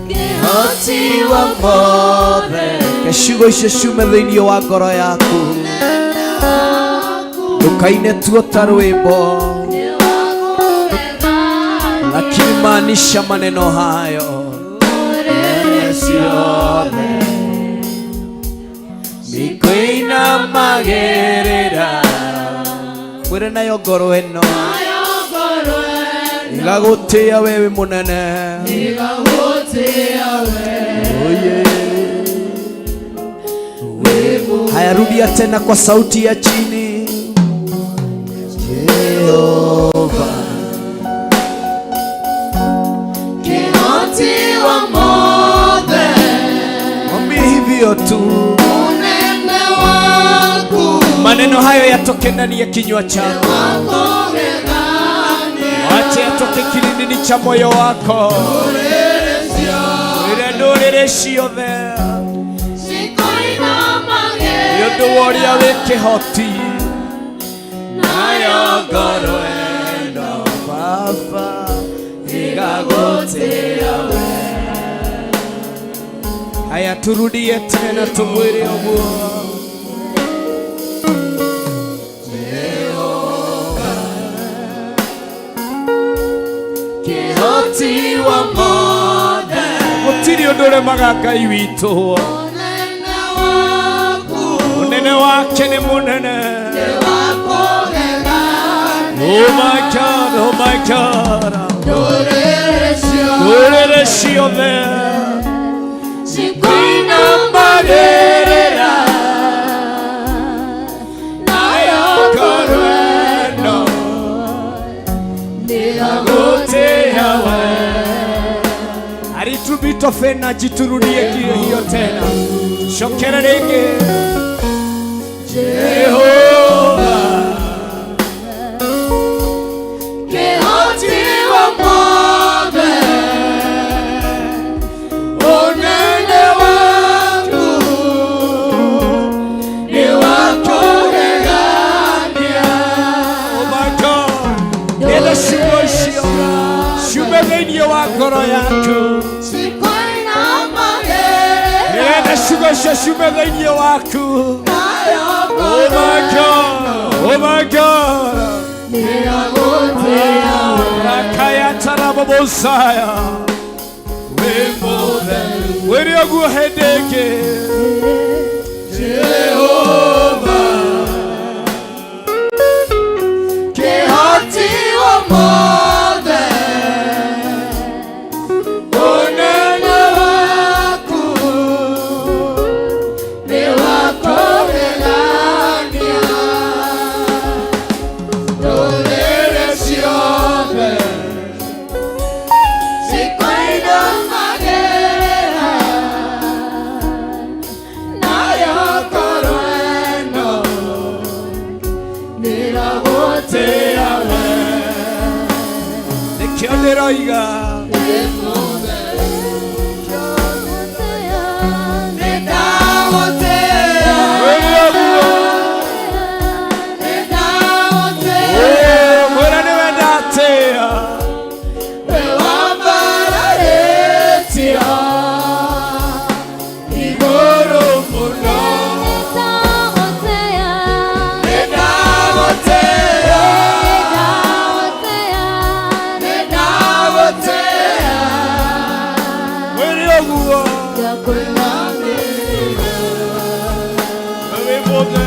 kĩhoti wa mothe. Ciugo icio ciume thĩinĩ wa ngoro yaku, ndũkaine tuo ta rwĩmbo, lakini maanisha maneno hayo. Ciothe nĩkwĩinamagĩrĩra, mwĩre nayo ngoro ĩno ĩgagũtĩa wewe mũnene. Haya, rudia tena kwa sauti ya chini. Jehova, kĩhoti wa mothe, mwambie hivyo tu. Unene waku maneno hayo yatoke ndani ya kinywa chako, acha yatoke kilindini cha moyo wako. Ndũrĩrĩcio the nĩũndũ wa ũrĩa wĩ kĩhoti, nayo ngoro ĩno Baba igagũtĩĩa we. Haya, turudie tena tumwĩre ũguo. Kĩhoti wa mothe, gũtirĩ ũndũ ũremaga Ngai witũ. Munene wake nĩ munene. Oh my God, oh my God. Ndũrĩrĩ ciothe cikuinamagĩrĩra, nayo ngoro ĩno nĩgagũtĩĩa we. A little bit of energy, turudie hiyo tena, shokera rĩngĩ. Jehova kĩhoti wa mothe, ũnene waku nĩ wa kũgegania. Oh my God, nĩenda ciugo icio ciume thĩinĩ wa ngoro yaku. Nĩenda ciugo icio ciume thĩinĩ waku. Oh my God, oh my God. Rakaya tarabobosaya. Where you go hedeke. Jehova kĩhoti wa mothe, ũnene waku nĩ wa kũgegania. Ndũrĩrĩ ciothe cikuinamagĩrĩra, nayo ngoro ĩno nĩgagũtĩĩa we. Nĩkĩo ndĩroiga Yeah.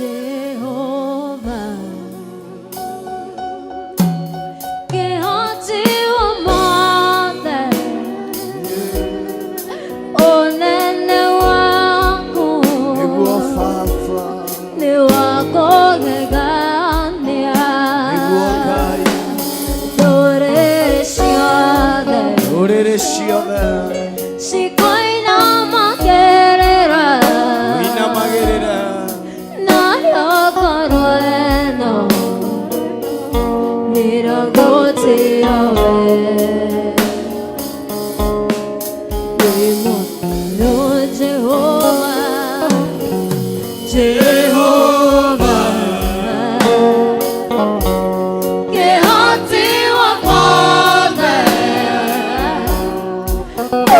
Jehovah, kehati wa mothe, onene wako Nĩguo Baba, ni wako gegania, nĩguo Ngai, ndũrĩrĩ ciothe ndũrĩrĩ ciothe cikoinamagĩrĩra inamagĩrĩra nayo ngoro ĩno nĩrogũtĩĩa we. Wĩ mwega Jehova, Jehova, kehati wa mothe,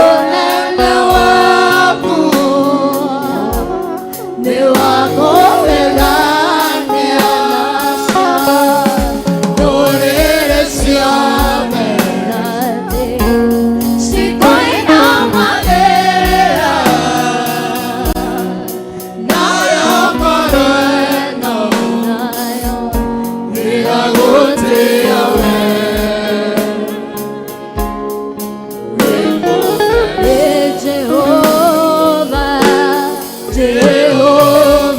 unene waku ni wako wegania nasha, ndũrĩrĩ ciothe cikoinamagĩrĩra nayo ngoro ĩno nĩragũtĩĩa we. Jehovah, Jehovah,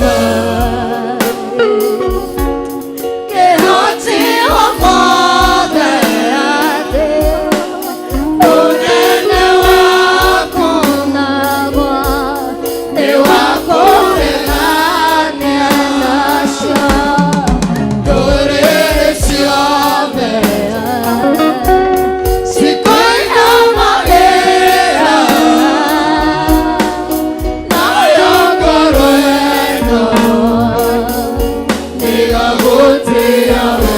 kehati wa mothe, unene wako nagwa ni wako wegania nasha, ndũrĩrĩ ciothe cikoinamagĩrĩra nayo ngoro ĩno nĩgagũtĩĩa we.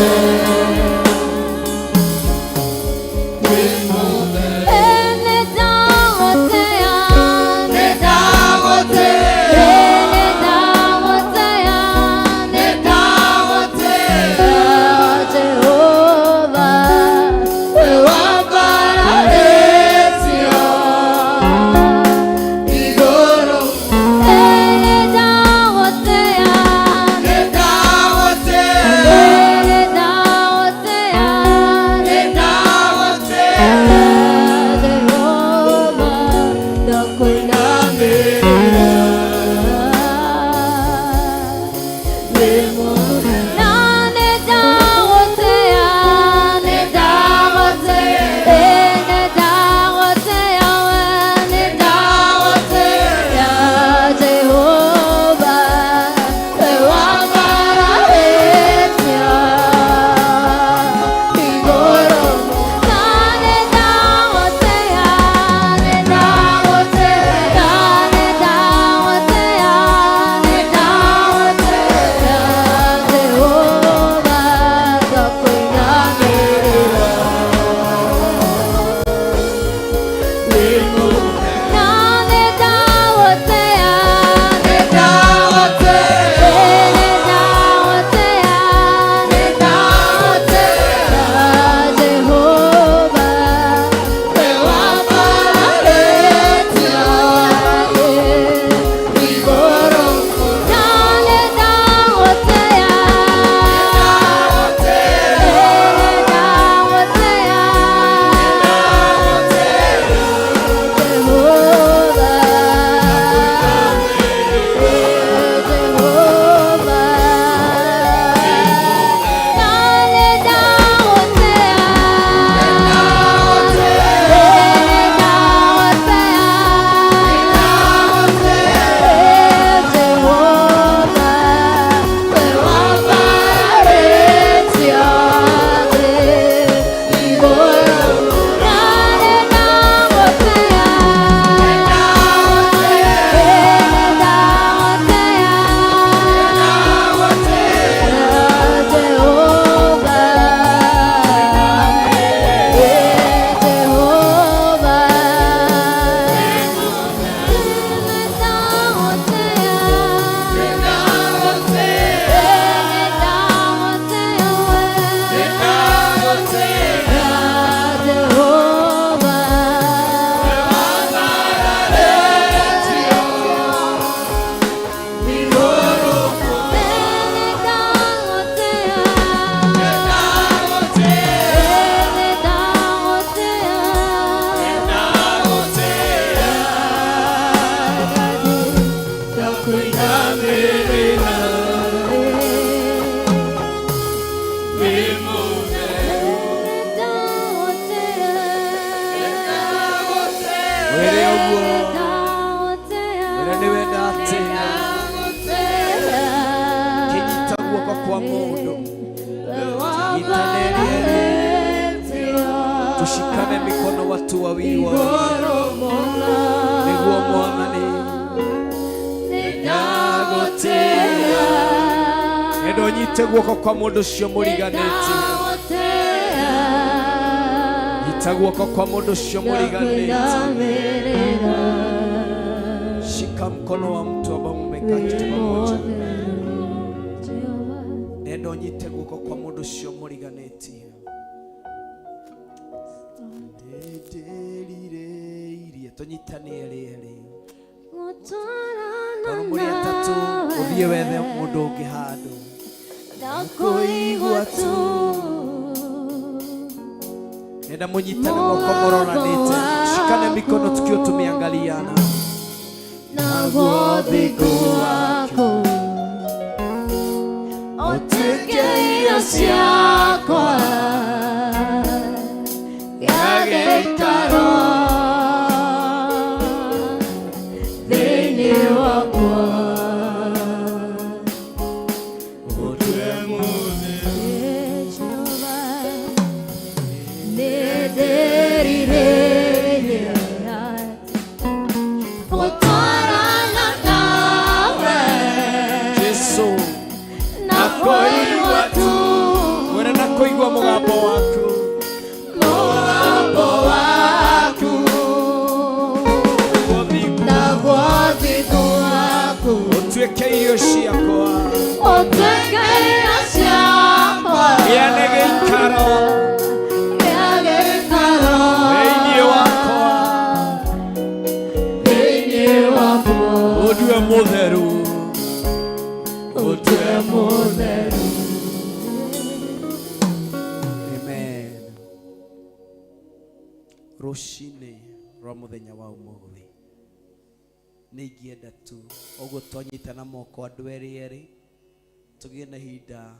wa mundu tushikane mikono watu wawili niguo mwathani endo nyite guoko kwa mundu cio muriganĩtie nyita guoko kwa mundu cio muriganĩtie shika mkono wa mtu ambaye mmekaa kitu pamoja endo nyite guoko kwa mundu cio muriganĩtie tonyitane eri muri atatu uthie wethe mundu ungi handu ndakuigua tu nenda munyitane moko mororanite shikane mikono tukio tumeangaliana na gothiku wako otukeira ciakwa gagĩikaro kuigua mugambo waku na gothiku waku utuike irio ciakwa gĩane gĩikaro thĩinĩ wakwa ũndue mũtheru rushine rwa muthenya wa umuthi ni ingienda tu uguo twanyitana moko andu eri tugie na hinda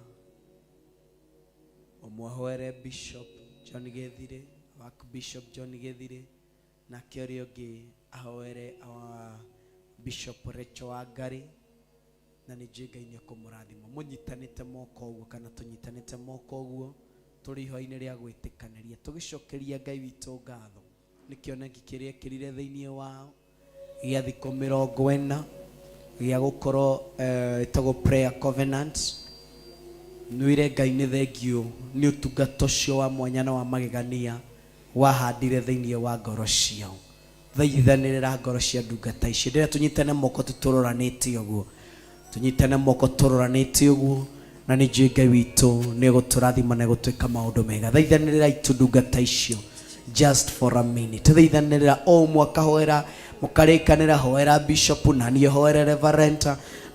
omwahoere Bishop John Gethire Bishop John Gethire na kĩoria ũngĩ ahoere Bishop Rachel Wangari na nĩ njũĩ Ngai nĩ kũmũrathima mũnyitanĩte moko ũguo kana tũnyitanĩte moko ũguo tũrĩ ihoya-inĩ rĩa gwĩtĩkanĩria tũgĩcokeria Ngai witũ ngatho nĩ kĩoneki kĩrĩa kĩrire thĩinĩ wao gĩa thikũ 40 gĩa gũkorwo ĩtagwo prayer covenant nwĩre Ngai nĩ thengio nĩ ũtungata ũcio wa mwanya na wa magegania wahandire thĩinĩ wa ngoro ciao thaithanĩrĩra ngoro cia ndungata icio rĩrĩa tũnyitane moko tũtũroranĩtie ũguo tunyitane moko tũroranĩtie ũguo na nĩ njũĩ Ngai witũ nĩ gũtũrathima na gũtwĩka maũndũ mega thaithanĩrĩra itundungata icio just for a minute thaithanĩrĩra o mwaka hoera mũkarĩkanĩra hoera Bishop na niĩ hoere Reverend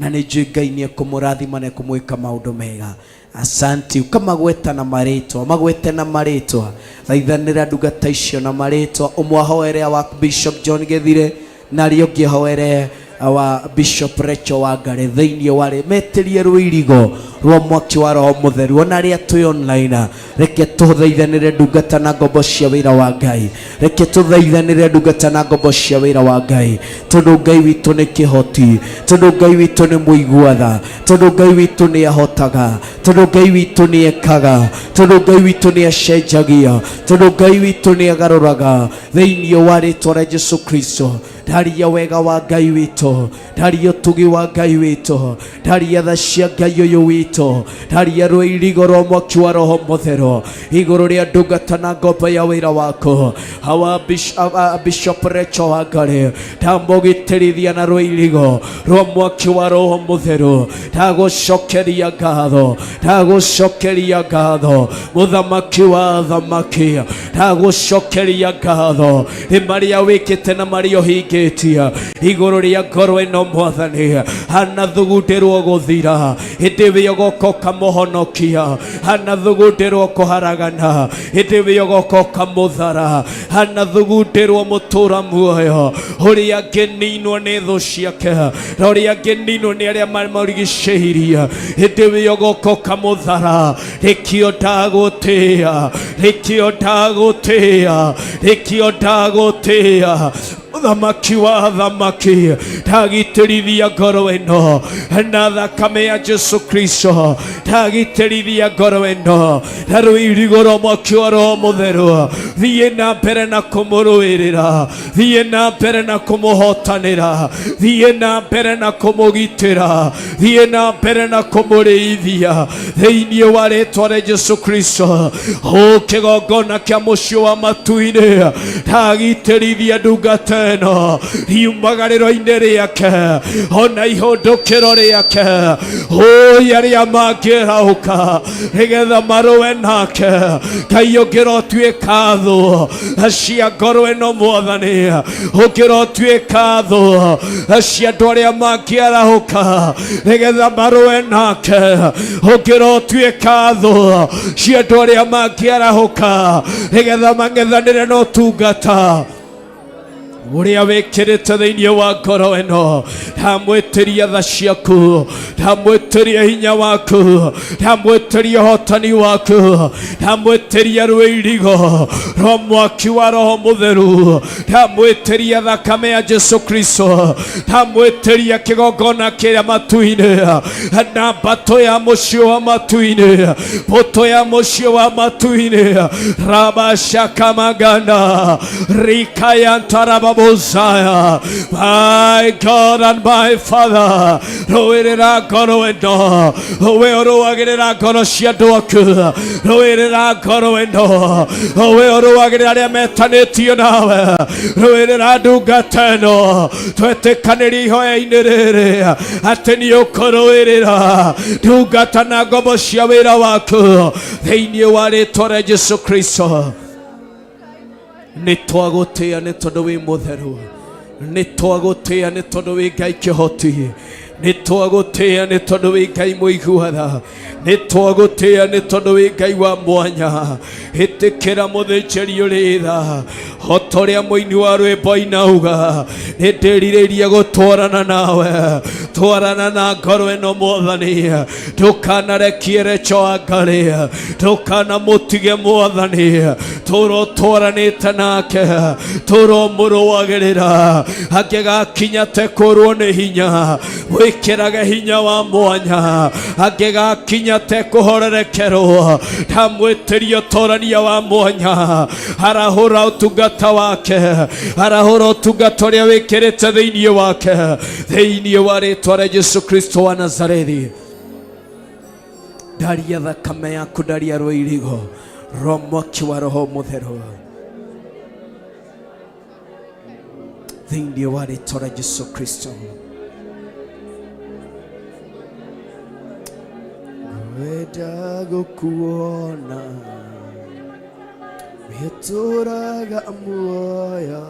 na nĩ njũĩ Ngai nĩ kũmũrathima na kũmwĩka maũndũ mega asanti ukamagweta na marĩtwa magwete na marĩtwa thaithanĩrĩra ndungata icio na marĩtwa ũmwahoere wa Bishop John Gethire na rĩo ũngĩ hoere wa Bishop Rachel Wangari thĩinĩ warĩ metĩrie rũirigo rwa mwaki wa roho mũtheru ona rĩa twĩ online reke tũthaithanĩre ndungata na ngombo cia wĩra wa Ngai reke tũthaithanĩre ndungata na ngombo cia wĩra wa Ngai tondũ Ngai witũ nĩ kĩhoti tondũ Ngai witũ nĩ mũiguatha tondũ Ngai witũ nĩ ahotaga tondũ Ngai witũ nĩ ekaga tondũ Ngai witũ nĩ acenjagia tondũ Ngai witũ nĩ agarũraga thĩinĩ wa rĩĩtwa rĩa Jesũ Kristo ndaria wega wa Ngai witũ ndaria ũtugi wa Ngai witũ ndaria tha cia Ngai ũyũ witũ ndaria rũirigo rwa mwaki wa roho mũtheru igũrũ rĩa ndungata na ngombo ya wĩra waku hawa Bishop Rachel Wangari ndamũgitĩrithia na rũirigo rwa mwaki wa roho mũtheru ndagũcokeria ngatho mũthamaki wa thamaki ndagũcokeria ngatho nĩ marĩa wĩkĩte na marĩa ũhingĩtie igũrũ rĩa ngoro ĩno mwathani hana thugundĩrwo gũthira hĩndĩ ĩyo ũgoka ũkamũhonokia hana thugundĩrwo kũharagana hĩndĩ ĩyo ũgoka ũkamũthara hana thugundĩrwo mũtũra muoyo ũrĩa angĩninwo nĩ thũ ciake na ũrĩa angĩninwo nĩ arĩa mamũrigicĩirie hĩndĩ ĩyo ũgoka ũkamũthara rĩkĩo ndagũtĩĩa Muthamaki wa thamaki ndagitĩrithia ngoro ĩno na thakame ya Jesu Kristo, ndagitĩrithia ngoro ĩno na rũirigo rwa mwaki wa Roho Mũtheru. Thiĩ na mbere na kũmũrũĩrĩra, thiĩ na mbere na kũmũhotanĩra, thiĩ na mbere na kũmũgitĩra, thiĩ na mbere na kũmũrĩithia thĩinĩ wa rĩĩtwa rĩa Jesu Kristo. Kĩgongona kĩa mũciĩ wa matu-inĩ ndagitĩrithia ndungata ĩno riumagarĩro-inĩ rĩake ona ihũndũkĩro rĩake arĩa mangĩraũka nĩgetha marũe nake. Ngai ũngĩrotuĩka thũ cia ngoro ĩno Mwathani, ũngĩrotuĩka thũ cia andũ arĩa mangĩarahũka nĩgetha marũe nake, ũngĩrotuĩka thũ cia andũ arĩa mangĩarahũka nĩgetha mang'ethanĩre na ũtungata ũrĩa wĩkĩrĩte thĩinĩ wa ngoro ĩno. Ndamwĩtĩria tha ciaku, ndamwĩtĩria hinya waku, ndamwĩtĩria ũhotani waku, ndamwĩtĩria rũirigo rwa mwaki wa Roho Mũtheru, ndamwĩtĩria thakame ya Jesu Kristo, ndamwĩtĩria kĩgongona kĩa matu-inĩ na mbatũ ya mũciĩ wa matu-inĩ, mbũtũ ya mũciĩ wa matu-inĩ. Rabashakamagana rikayantaraba Messiah, my God and my Father, rũĩrĩra ngoro ĩno, we ũrũagĩrĩra ngoro cia andũ aku, rũĩrĩra ngoro ĩno, we ũrũagĩrĩra arĩa metanĩtio nawe, rũĩrĩra ndungata ĩno. Twetĩkanĩria ihoya-inĩ rĩrĩ atĩ nĩ ũkũrũĩrĩra ndungata na ngombo cia wĩra waku thĩinĩ wa rĩĩtwa rĩa Jesu Kristo. Nĩ twagũtĩĩa nĩ tondũ wĩ mũtheru, nĩ twagũtĩĩa nĩ tondũ wĩ Ngai kĩhoti, nĩ twagũtĩĩa nĩ tondũ wĩ Ngai mũiguatha, nĩ twagũtĩĩa nĩ tondũ wĩ Ngai wa mwanya. Ĩtĩkĩra mũthĩnjĩri ũrĩ tha, o ta ũrĩa mũini wa rwĩmbo inauga, nĩ ndĩrirĩirie gũtwarana nawe. Twarana na ngoro ĩno Mwathani, ndũkanarekie Recho wa Ngarĩ, ndũkanamũtige Mwathani. Tũro twaranĩte nake, tũro mũrũagĩrĩra, angĩgakinya tekũrwo nĩ hinya, wĩkĩrage hinya wa mwanya, angĩgakinya tekũhorerekerwo, ndamwĩtĩria ũtorania wa mwanya. Arahũra ũtungata wake, arahũra ũtungata ũrĩa wĩkĩrĩte thĩinĩ wake, thĩinĩ wa rĩĩtwa rĩa Jesu Kristo wa Nazarethi. Ndaria thakame yaku, ndaria rũirigo rwa mwaki wa Roho Mũtheru thĩinĩ wa rĩĩtwa rĩa Jesu Kristo. Ngwenda gũkuona wĩtũraga muoyo,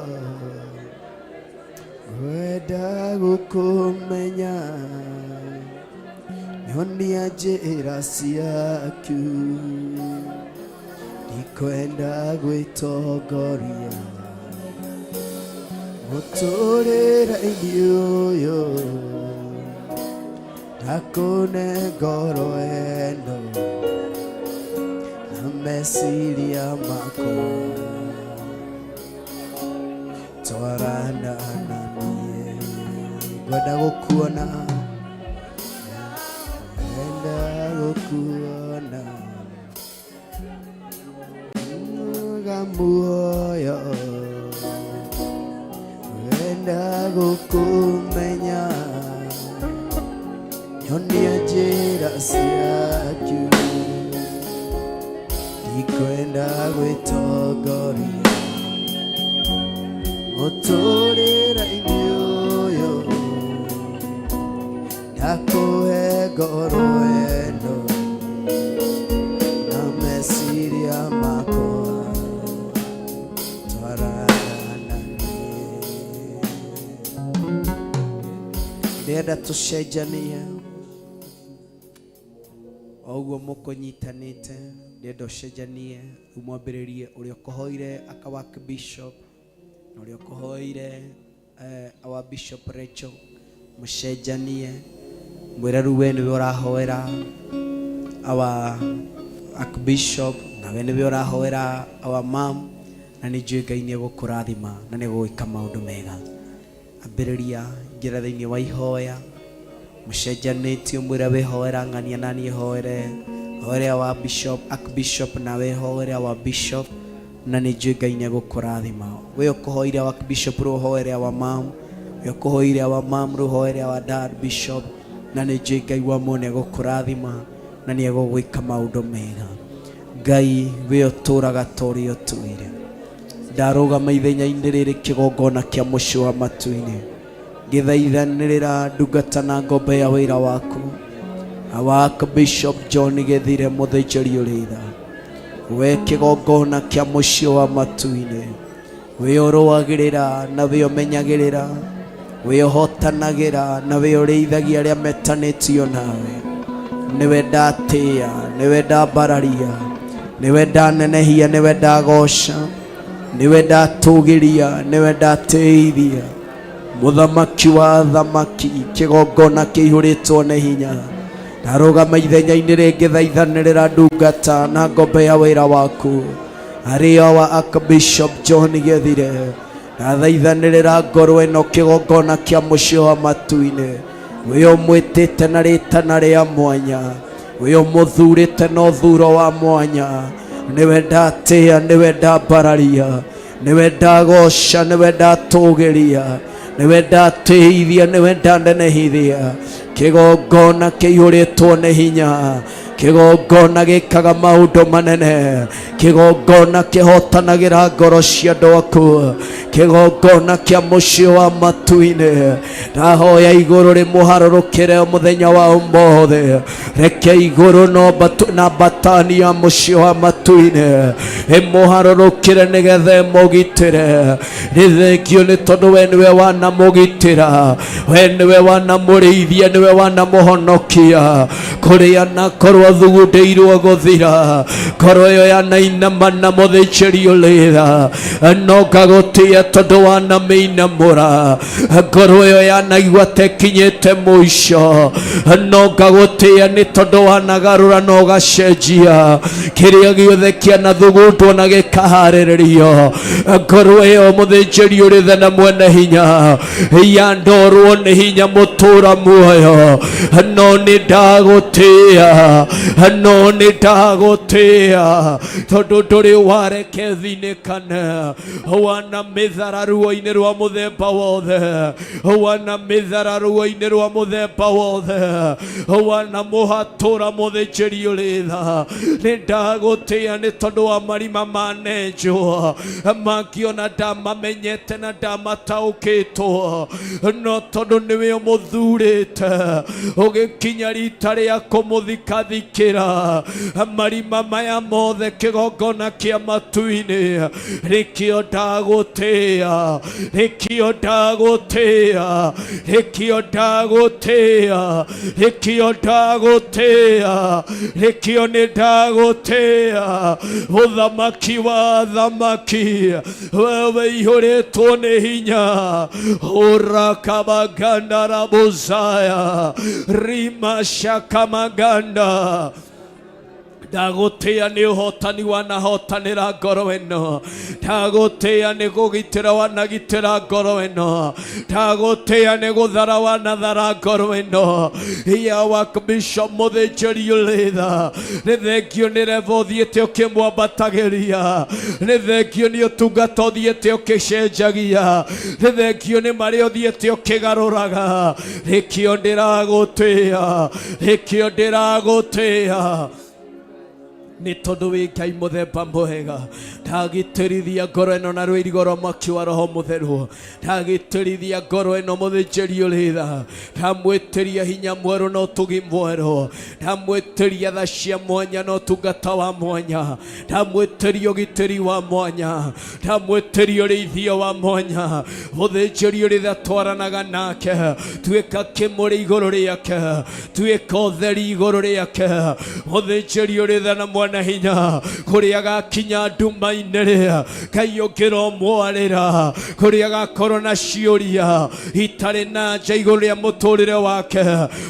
ngwenda gũkũmenya nyonia njĩra ciaku, ndikwenda gwĩtongoria mũtũrĩre-inĩ ũyũ, ndakũne ngoro ĩno na meciria makwa, twarana na niĩ. Ngwenda gũkuona, ngwenda gũkuona muoyo, ngwenda gũkũmenya nyonia njĩra ciaku, ndikwenda gwĩtongoria mũtũrĩre-inĩ ũyũ, ndakũhe ngoro ĩno na meciria makwa, twarana na niĩ. Ndĩrenda tũcenjanie o ũguo mũkũnyitanĩte, ndĩrenda ũcenjanie umwambĩrĩrie ũrĩa ũkũhoire akawa Bishop na ũrĩa ũkũhoire our Bishop Rachel, mũcenjanie mwĩre rĩu we nĩwe ũrahoera our Archbishop, na we nĩwe ũrahoera our mom, na nĩ njũĩ Ngai nĩ egũkũrathima na nĩ egũgwĩka maũndũ mega. Ambĩrĩria njĩra thĩinĩ wa ihoya, mũcenjanĩtio mwĩra wĩhoera ng'ania na niĩ hoere hoera wa Bishop Archbishop na wĩhoera wa Bishop, na nĩ njũĩ Ngai nĩ egũkũrathima. Wĩ ũkũhoire wa Bishop rũhoera wa mam, wĩ ũkũhoire wa mam rũhoera wa Dad Bishop, na nĩ njũĩ Ngai wa mo nĩ egũkũrathima na nĩ egũgwĩka maũndũ mega. Ngai wĩ ũtũraga ta ũrĩa ũtũire. Ndarũgama ithenya-inĩ rĩrĩ kĩgongona kĩa mũciĩ wa matu-inĩ, ngĩthaithanĩrĩra ndungata na ngombe ya wĩra waku wa Archbishop John Gĩthire mũthĩnjĩri ũrĩitha. We kĩgongona kĩa mũciĩ wa matu-inĩ, wĩ ũrũagĩrĩra na wĩ ũmenyagĩrĩra, wĩ ũhotanagĩra na wĩ ũrĩithagia arĩa metanĩtio nawe. Nĩwe ndatĩĩa, nĩwe ndambararia, nĩwe ndanenehia, nĩwe ndagoca, nĩwe ndatũgĩria, nĩwe ndatĩithia. Mũthamaki wa thamaki, kĩgongona kĩihũrĩtwo nĩ hinya. Ndarũgama ithenya-inĩ rĩngĩ thaithanĩrĩra ndungata na ngombe ya wĩra waku arĩ wa Archbishop John Gĩthire. Ndathaithanĩrĩra ngoro ĩno kĩgongona kĩa mũciĩ wa matu-inĩ, wĩ ũmwĩtĩte na rĩtana rĩa mwanya, wĩ ũmũthurĩte na ũthuro wa mwanya. Nĩwe ndatĩĩa, nĩwe ndambararia, nĩwe ndagoca, nĩwe ndatũgĩria, nĩwe ndatĩithia, nĩwe ndanenehithia. Kĩgongona kĩihũrĩtwo nĩ hinya, kĩgongona gĩkaga maũndũ manene, kĩgongona kĩhotanagĩra ngoro cia andũ aku, kĩgongona kĩa mũciĩ wa matu-inĩ. Ndahoya igũrũ rĩmũharũrũkĩre mũthenya wa ũmũthĩ, reke igũrũ na mbatani ya mũciĩ wa matu-inĩ ĩmũharũrũkĩre nĩgetha ĩmũgitĩre. Nĩ thengio nĩ tondũ we nĩwe wanamũgitĩra, we nĩwe wanamũrĩithia, nĩwe wanamũhonokia kũrĩa na korwo thugundĩirwo gũthira. Ngoro ĩyo yanainama na mũthĩnjĩri ũrĩitha, no ngagũtĩĩa tondũ wanamĩinamũra. Ngoro ĩyo yanaigua ta ĩkinyĩte mũico, no ngagũtĩĩa nĩ tondũ wanagarũra na ũgacenjia kĩrĩa gĩothe kĩanathugundwo na gĩkaharĩrĩrio. Ngoro ĩyo mũthĩnjĩri ũrĩitha na mwene hinya yandorwo nĩ hinya mũtũra muoyo, no nĩ ndagũtĩĩa, no nĩ ndagũtĩĩa tondũ ndũrĩ wareke thinĩkane. Wana mĩthara ruo-inĩ rwa mũthemba wothe, wana mĩthara ruo-inĩ rwa mũthemba wothe, wana mũhatũra mũthĩnjĩri ũrĩitha. Nĩ ndagũtĩĩa nĩ tondũ wa marima manenjwo mangĩona ndamamenyete na ndamataũkĩtwo, no tondũ nĩwe ũmũthurĩte ũgĩkinya rita rĩa kũmũthikathikĩra. Marima maya mothe kĩgongona kĩa matu-inĩ, nĩkĩo ndagũtĩĩa, nĩkĩo ndagũtĩĩa, nĩkĩo ndagũtĩĩa, nĩkĩo ndagũtĩĩa, nĩkĩo nĩ ndagũtĩĩa. Mũthamaki wa thamaki, wewe ihũrĩtwo nĩ hinya. Urakabaganda rabuzaya rima shakamaganda. Ndagũtĩĩa nĩ ũhotani wanahotanĩra ngoro ĩno, ndagũtĩĩa nĩ gũgitĩra wanagitĩra ngoro ĩno, ndagũtĩĩa nĩ gũthara wanathara ngoro ĩno. Ya Archbishop mũthĩnjĩri ũrĩitha, nĩ thengio nĩ revo ũthiĩte ũkĩmwambatagĩria, nĩ thengio nĩ ũtungata ũthiĩte ũkĩcenjagia, nĩ thengio nĩ marĩa ũthiĩte ũkĩgarũraga. Nĩkĩo ndĩragũtĩĩa, nĩkĩo ndĩragũtĩĩa. Nĩ tondũ wĩ Ngai mũthemba mwega. Ndagitĩrithia ngoro ĩno na rũirigo rwa mwaki wa Roho Mũtheru, ndagitĩrithia ngoro ĩno mũthĩnjĩri ũrĩitha, ndamwĩtĩria hinya mwerũ na ũtugi mwerũ, ndamwĩtĩria tha cia mwanya na ũtungata wa mwanya, ndamwĩtĩria ũgitĩri wa mwanya, ndamwĩtĩria ũrĩithio wa mwanya. Mũthĩnjĩri ũrĩitha twaranaga nake, tuĩka kĩmũrĩ igũrũ rĩake, tuĩka ũtheri igũrũ rĩake. Mũthĩnjĩri ũrĩitha na mwana hinya kuria gakinya nduma-inĩ rĩa Ngai ũngĩromwarĩra kuria gakorwo na ciũria itarĩ na nja igũrũ rĩa mũtũrĩre wake.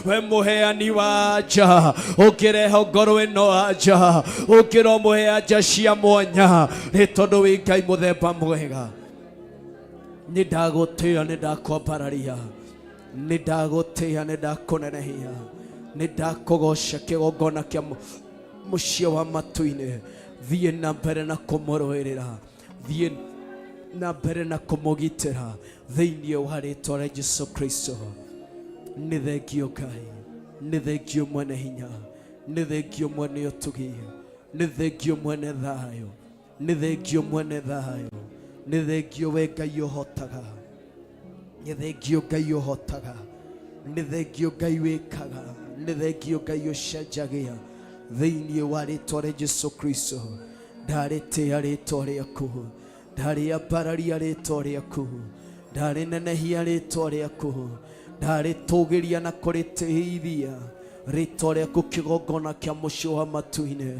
We mũheani wa nja ũngĩrehe ngoro ĩno anja ũngĩromũhe anja cia mwanya nĩ tondũ wĩ Ngai mũthemba mwega. Nĩ ndagũtĩĩa nĩ ndakwambararia nĩ ndagũtĩĩa nĩ ndakũnenehia nĩ ndakũgoca kĩgongona kĩa mũciĩ wa matu-inĩ. Thiĩ na mbere na kũmũrũĩrĩra, thiĩ na mbere na kũmũgitĩra thĩinĩ wa rĩĩtwa rĩa Jesũ Kristo. Nĩ thengio Ngai, nĩ thengio mwene hinya, nĩ thengio mwene ũtugi, nĩ thengio mwene thayũ, nĩ thengio mwene thayũ, nĩ thengio we Ngai ũhotaga, nĩ thengio Ngai ũhotaga, nĩ thengio Ngai wĩkaga, nĩ thengio Ngai ũcenjagia thĩinĩ wa rĩĩtwa rĩa Jesũ Kristo. Ndarĩtĩĩa rĩĩtwa rĩaku, ndarĩambararia rĩĩtwa rĩaku, ndarĩnenehia rĩĩtwa rĩaku, ndarĩtũgĩria na kũrĩtĩithia rĩĩtwa rĩaku kĩgongona kĩa mũciĩ wa matu-inĩ.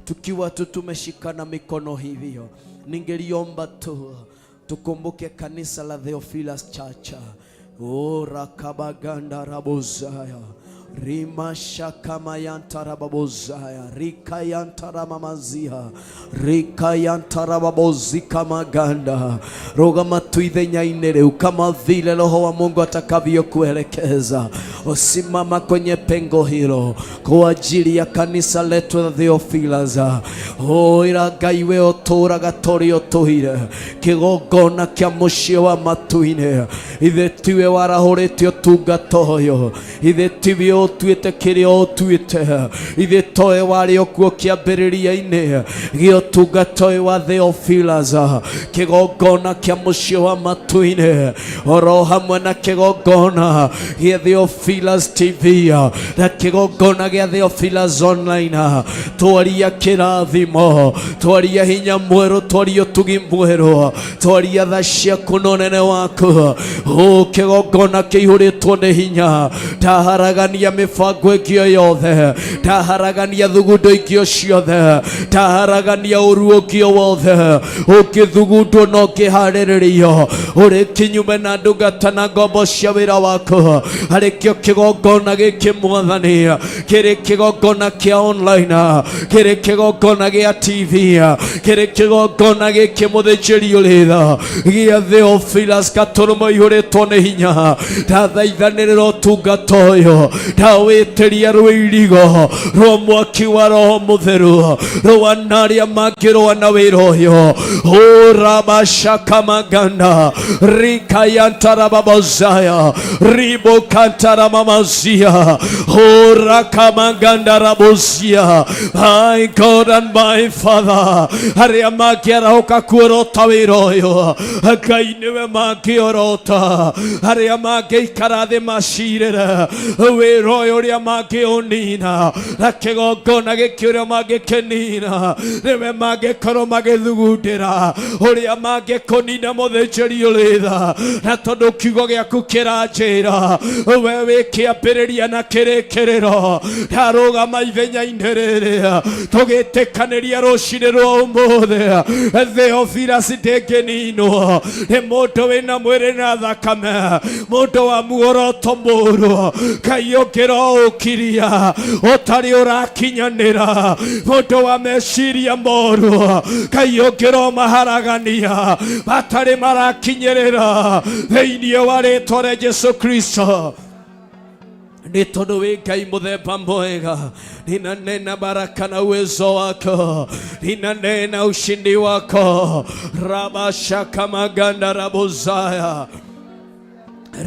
Tukiwa tu tumeshikana mikono hivyo, ningeliomba tu tukumbuke kanisa la Theophilus Church. Rakabaganda rabozaya rimashakamayantara babozaya rikayantara mamazia rikayantara babozika maganda. Roga matuithenya-inĩ rĩu kama vile Roho wa Mungu atakavyokuelekeza. Usimama kwenye pengo hilo kwa ajili ya kanisa letu la Theophilus. Ira Ngai we ũtũũraga tũrĩ ũtũire kĩgongona kĩa mũciĩ wa matu-inĩ. Ithe tiwe warahũrĩte ũtungata ũyũ, ithe tiwe ũtuĩte kĩrĩa ũtuĩte, ithe toĩ warĩ okuo kĩambĩrĩria-inĩ gĩa ũtungata ũyũ wa Theophilus, kĩgongona kĩa mũciĩ wa matu-inĩ, oro hamwe na kĩgongona gĩa Theophilus TV na kĩgongona gĩa Theophilus Online. Twaria kĩrathimo, twaria hinya mwerũ, twaria ũtugi mwerũ, twaria tha ciaku na ũnene waku. Kĩgongona kĩihũrĩtwo nĩ hinya, ndaharagania mĩbango ĩngĩ yothe, ndaharagania thugundo ingĩ ciothe, ndaharagania ũru ũngĩ wothe ũngĩthugundwo na ũngĩharĩrĩrio ũrĩ kinyume na ndungata na ngombo cia wĩra waku. Harĩkĩo kĩgongona gĩkĩ Mwathani, kĩrĩ kĩgongona kĩa online, kĩrĩ kĩgongona gĩa TV, kĩrĩ kĩgongona gĩkĩ mũthĩnjĩri ũrĩtha gĩa Theophilus Gatũrũmo ihũrĩtwo nĩ hinya. Ndathaithanĩrĩra ũtungata ũyũ, ndawĩtĩria rũirigo rwa mwaki wa Roho Mũtheru rũa arĩa mangĩrũa na wĩra ũyũ. Rabashakamaganda rikayantarababozaya ribokantaramamazia rakamaganda rabozia. My God and my Father, arĩa mangĩarahũka kuorota wĩra ũyũ, Ngai nĩwe mangĩorota. Arĩa mangĩikara thĩ macirĩre wĩra ũyũ ũrĩa mangĩũnina, na kĩgongona gĩkĩ ũrĩa mangĩkĩnina, nĩwe mangĩkorwo magĩthugundĩra ũrĩa mangĩkũnina mũthĩnjĩri ũrĩtha. Na tondũ kiugo gĩaku kĩranjĩra we wĩ kĩambĩrĩria na kĩrĩkĩrĩro, ndarũgama ithenya-inĩ rĩrĩ tũgĩtĩkanĩria rũciinĩ rwa ũmũthĩ Theophilus ndĩngĩninwo nĩ mũndũ wĩna mwĩrĩ na thakame, mũndũ wa muoroto mũũru, Ngai ũngĩroũkiria ũtarĩ ũrakinyanĩra, mũndũ wa meciria moru, Ngai ũngĩromaharagania matarĩ marakinyĩrĩra thĩinĩ wa rĩĩtwa rĩa Jesũ Kristo. Nĩ tondũ wĩ Ngai mũthemba mwega, ninanena baraka na uwezo wako, ninanena ushindi wako. Rabashakamaganda rabozaya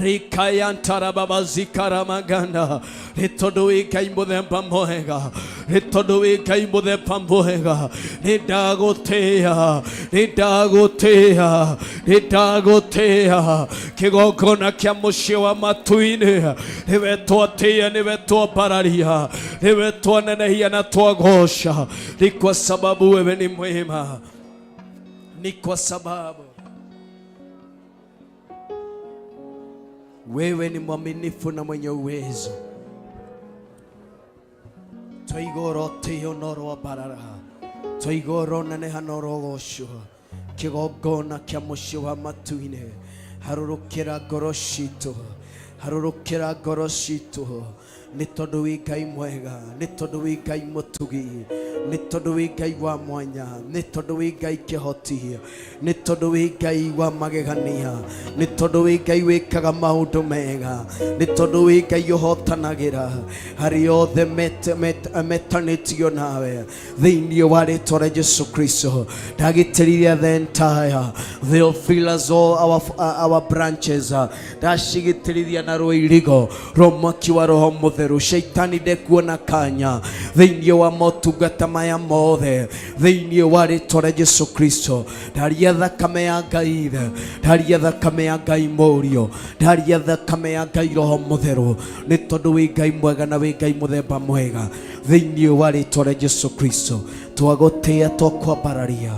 rikayantara babazikara maganda. Nĩ tondũ wĩ Ngai mũthemba mwega, nĩ tondũ wĩ Ngai mũthemba mwega, nĩ ndagũtĩĩa, nĩ ndagũtĩĩa, nĩ ndagũtĩĩa. Kĩgongona kĩa mũciĩ wa matu-inĩ, nĩwe twatĩĩa, nĩwe twambararia, nĩwe twanenehia na twagoca. Ni kwa sababu wewe ni mwema, ni kwa sababu wewe ni mwaminifu na mwenye uwezo. toigoro teo noro barara toigoro nane hanoro gosho kigogona kya mucio wa matuine harurukira goroshito harurukira goroshito nĩ tondũ wĩ Ngai mwega, nĩ tondũ wĩ Ngai mũtugi, nĩ tondũ wĩ Ngai wa mwanya, nĩ tondũ wĩ Ngai kĩhoti, nĩ tondũ wĩ Ngai wa magegania, nĩ tondũ wĩ Ngai wĩkaga maũndũ mega, nĩ tondũ wĩ Ngai ũhotanagĩra harĩ othe metanĩtio nawe thĩinĩ wa rĩĩtwa rĩa Jesũ Kristo. Ndagitĩrĩria the entire Theophilus, all our branches, ndacigitĩrĩria na rũirigo rwa mwaki wa Roho Mũtheru. Shaitani ndekuona kanya thĩinĩ wa motungata maya mothe thĩinĩ wa rĩĩtwa rĩa Jesũ Kristo. Ndaria thakame ya Ngai Ithe, ndaria thakame ya Ngai Mũriũ, ndaria thakame ya Ngai Roho Mũtheru, nĩ tondũ wĩ Ngai mwega na wĩ Ngai mũthemba mwega thĩinĩ wa rĩĩtwa rĩa Jesũ Kristo. Twagũtĩĩa, twakwambararia,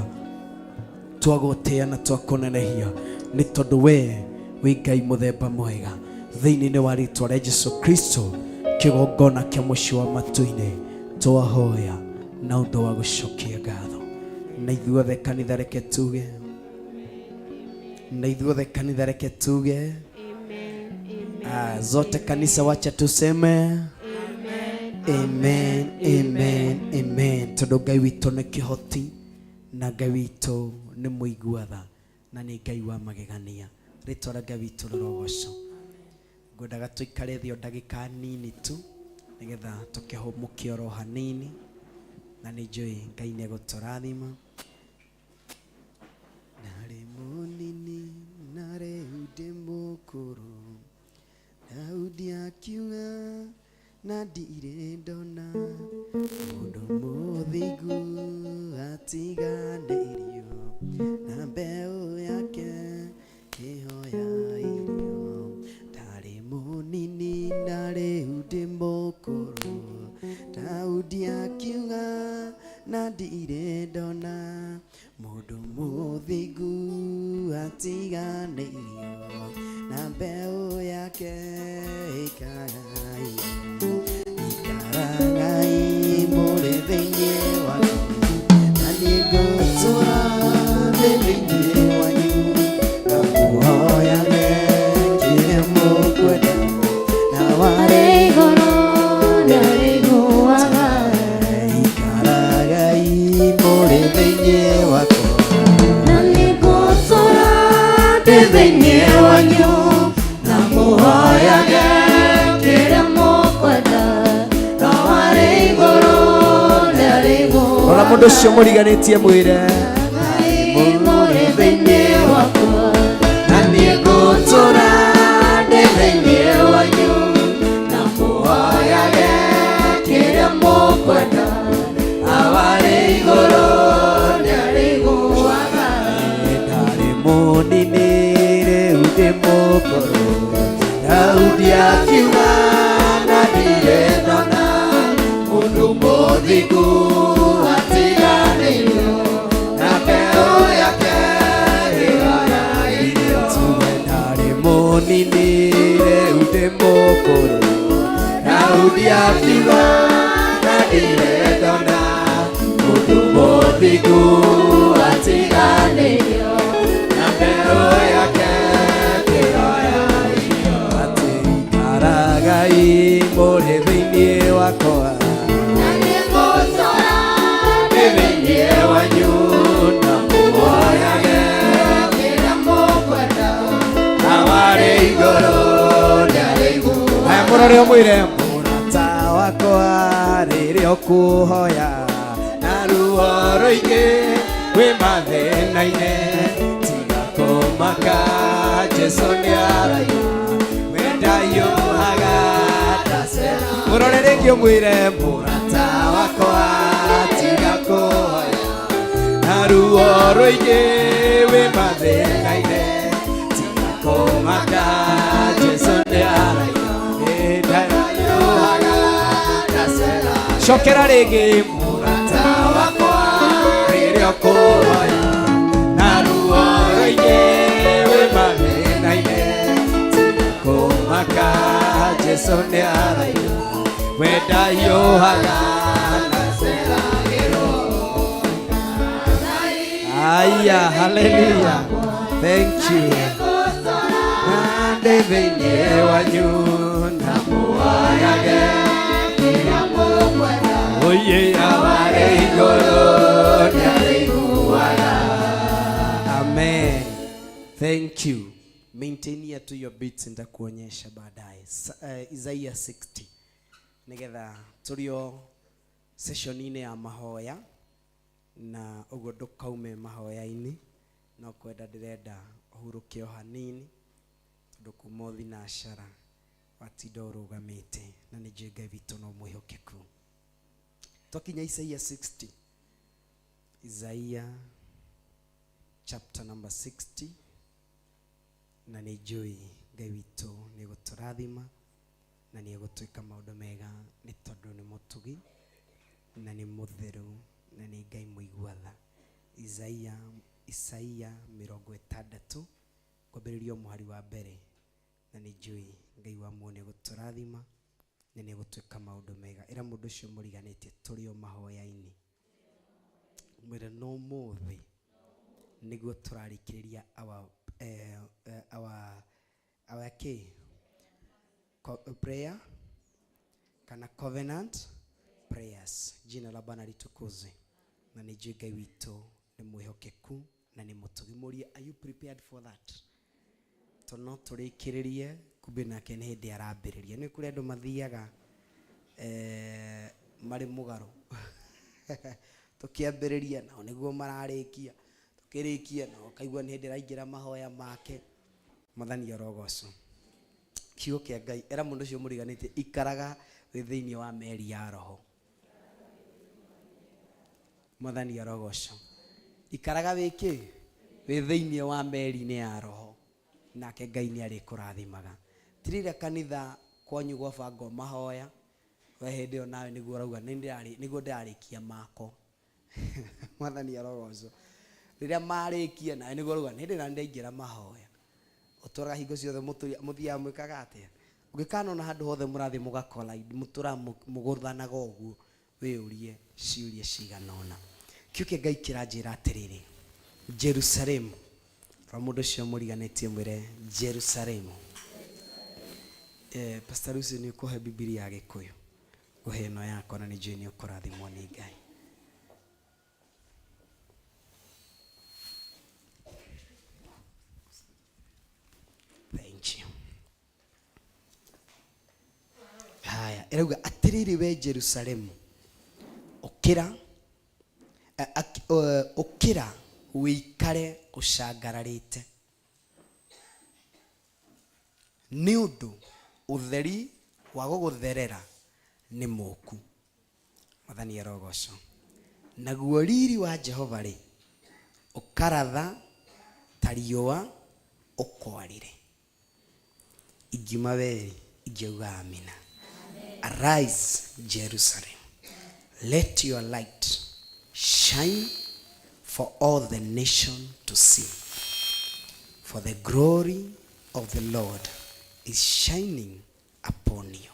twagũtĩĩa na twakũnenehia nĩ tondũ we wĩ Ngai mũthemba mwega thĩinĩ wa rĩĩtwa rĩa Jesũ Kristo. Kĩgongona kĩa mũcio wa matu-inĩ twahoya na ũndũ wa gũcokia ngatho. Na ithuothe kanitha reke tuge, na ithuothe kanitha reke tuge zote kanisa wacha tuseme amen, amen, amen. Tondũ Ngai witũ nĩ kĩhoti na Ngai witũ nĩ mũiguatha na nĩ Ngai wa magegania. Rĩĩtwa rĩa Ngai witũ rĩrogocwo. Ngwendaga tũikare thĩ o ndagĩka nini tu nĩgetha tũkĩhũmũkie oro hanini, na nĩ njũĩ Ngai nĩ egũtũrathima. Narĩ mũnini na rĩu ndĩ mũkũrũ, Daudi akiuga na ndirĩ ndona mũndũ mũthingu atiganĩirio na mbeũ yake ĩhoya irio. Ndarĩ mũnini na rĩu ndĩ mũkũrũ, Daudi akiuga na ndirĩ ndona mũndũ mũthingu atiganĩirio na mbeũ yake ĩkaragai mũrĩ thĩinĩ wanyu, na nĩ ngũtũũra thĩinĩ wanyu na mũhoyage kĩrĩa mũkwenda, na warĩ igũrũ ndarĩ guoyaga ikaragai mũrĩ thĩinĩ wakwa, na nĩ ngũtũũra thĩinĩ wanyu na mũhoyage kĩrĩa mũkwenda, na warĩ igũrũ ndarĩ guoyaga. Rora mũndũ ũcio mũriganĩtie mwĩre mũrĩ thĩinĩ wakwa, na nĩ ngũtũũra thĩinĩ wanyu na mũhoyage kĩrĩa mũkwenda, na warĩ igũrũ ndarĩ guoyaga. Ndarĩ mũnini rĩu ndĩ mũkũrũ, Daudi akiuga na ndirĩ ndona mũndũ mũthingu atiganĩirio na mbeũ yake ĩhoya irio. Ndarĩ mũnini rĩu ndĩ mũkũrũ, Daudi akiuga na ndirĩ ndona mũndũ mũthingu atiganĩirio na mbeũ yake ĩhoya irio. Atĩ ikaragai mũrĩ thĩinĩ wakwa, na nĩ ngũtũũra thĩinĩ wanyu na mũhoyage kĩrĩa mũkwenda, na warĩ igũrũ ndarĩ guoyaga. Haya, mũrore ũmwĩre mũrata wakwa rĩrĩa ũkũhoya na ruo rũingĩ wĩ mathĩna-inĩ, tiga kũmaka, Jesũ nĩaraigua, we ndaiyũhaga ndacera. Mũrore rĩngĩ ũmwĩre mũrata wakwa tiga kũhoya na ruo rũingĩ wĩ mathĩna-inĩ, tiga kũmaka, Jesũ nĩaraigua, we ndaiyũhaga ndacera. Cokera rĩngĩ mũrata wakwa rĩrĩa ũkũhoya na ruo rũingĩ wĩ mathĩna-inĩ, tiga kũmaka, Jesũ nĩaraigua, we ndaiyũhaga Hallelujah, hallelujah. Thank you. Ndivine wanyuna muayage. Oye aware igoro nyariguara. Amen. Thank you. Maintain to your beats nitakuonyesha baadaye. Isaiah 60. Nigetha turio session ine ya mahoya na ugo ndukaume mahoya-ini no kwenda ndirenda uhurukio hanini ndukumothi na ashara watinda urugamite na ni Ngai witũ no mwihokeku. Twakinya Isaiah 60. Isaiah chapter number 60. Na ni njui Ngai witũ ni gũtũrathima na ni egũtwĩka maũndũ mega nĩ tondũ nĩ mũtugi na nĩ mũtheru na nĩ Ngai mũiguatha. Isaia 60 kwambĩrĩria mũhari wa mbere. Na nĩ njui Ngai wa muone gũtũrathima na nĩ egũtwĩka maũndũ mega. Ĩra mũndũ ũcio mũriganĩtie tũrĩ o mahoya-inĩ. Mwĩre no mũthĩ nĩguo tũrarĩkĩrĩria our prayer kana covenant prayers. Jina la Bwana litukuzwe. Na ni Ngai witũ ni mwihokeku na ni mũtugi. Mũrie, are you prepared for that? Tono tũrĩkĩrĩrie kumbe nake nĩ hĩndĩ arambĩrĩria. Nĩ kũrĩ andũ mathiaga marĩ mũgarũ tũkĩambĩrĩria nao nĩguo mararĩkia, tũkĩrĩkia nao kaigua nĩ hĩndĩ araingĩra mahoya make. Mwathani arogocwo. Kiugo kĩa Ngai. Era mũndũ ũcio mũriganĩtie ikaraga wĩ thĩinĩ wa meri ya roho. Mwathani arogocwo. Ikaraga wĩkĩ wĩ thĩinĩ wa meri-inĩ ya roho. Nake Ngai nĩ arĩkũrathimaga. Tirĩra kanitha kwanyu gwabangwo mahoya we hĩndĩ ĩyo nawe nĩguo ũrauga nĩguo ndĩrarĩkia mako. Mwathani arogocwo. Rĩrĩa marĩkia nawe nĩguo ũrauga nĩ hĩndĩ na ndaingĩra mahoya. Ũtũraga hingo ciothe mũthiaga mwĩkaga atĩa? Ũngĩkanona handũ hothe mũrathiĩ mũgakoraidi mũtũra mũgũthanaga ũguo wĩũrie ciũria cigana ũna. Kiugo kĩa Ngai kĩranjĩra atĩrĩrĩ, Jerusalemu. Ra mũndũ ũcio mũriganĩtie mwĩre Jerusalemu. Pastor Lucy nĩ ũkũhe Biblia ya Gĩkũyũ. Ũhe ĩno yakwa na nĩ njũĩ nĩ ũkũrathimwo nĩ Ngai. Thank you. Haya, erauga atĩrĩrĩ we Jerusalemu. Ũkĩra wĩikare ũcangararĩte. Nĩ ũndũ ũtheri wa gũgũtherera nĩ mũku. Mwathani arogocwo. Naguo riri wa Jehova rĩ ũkaratha ta riũa ũkwarire. Ingiuma weri ingĩuga amina. Arise Jerusalem, let your light shine for all the nation to see, for the glory of the Lord is shining upon you.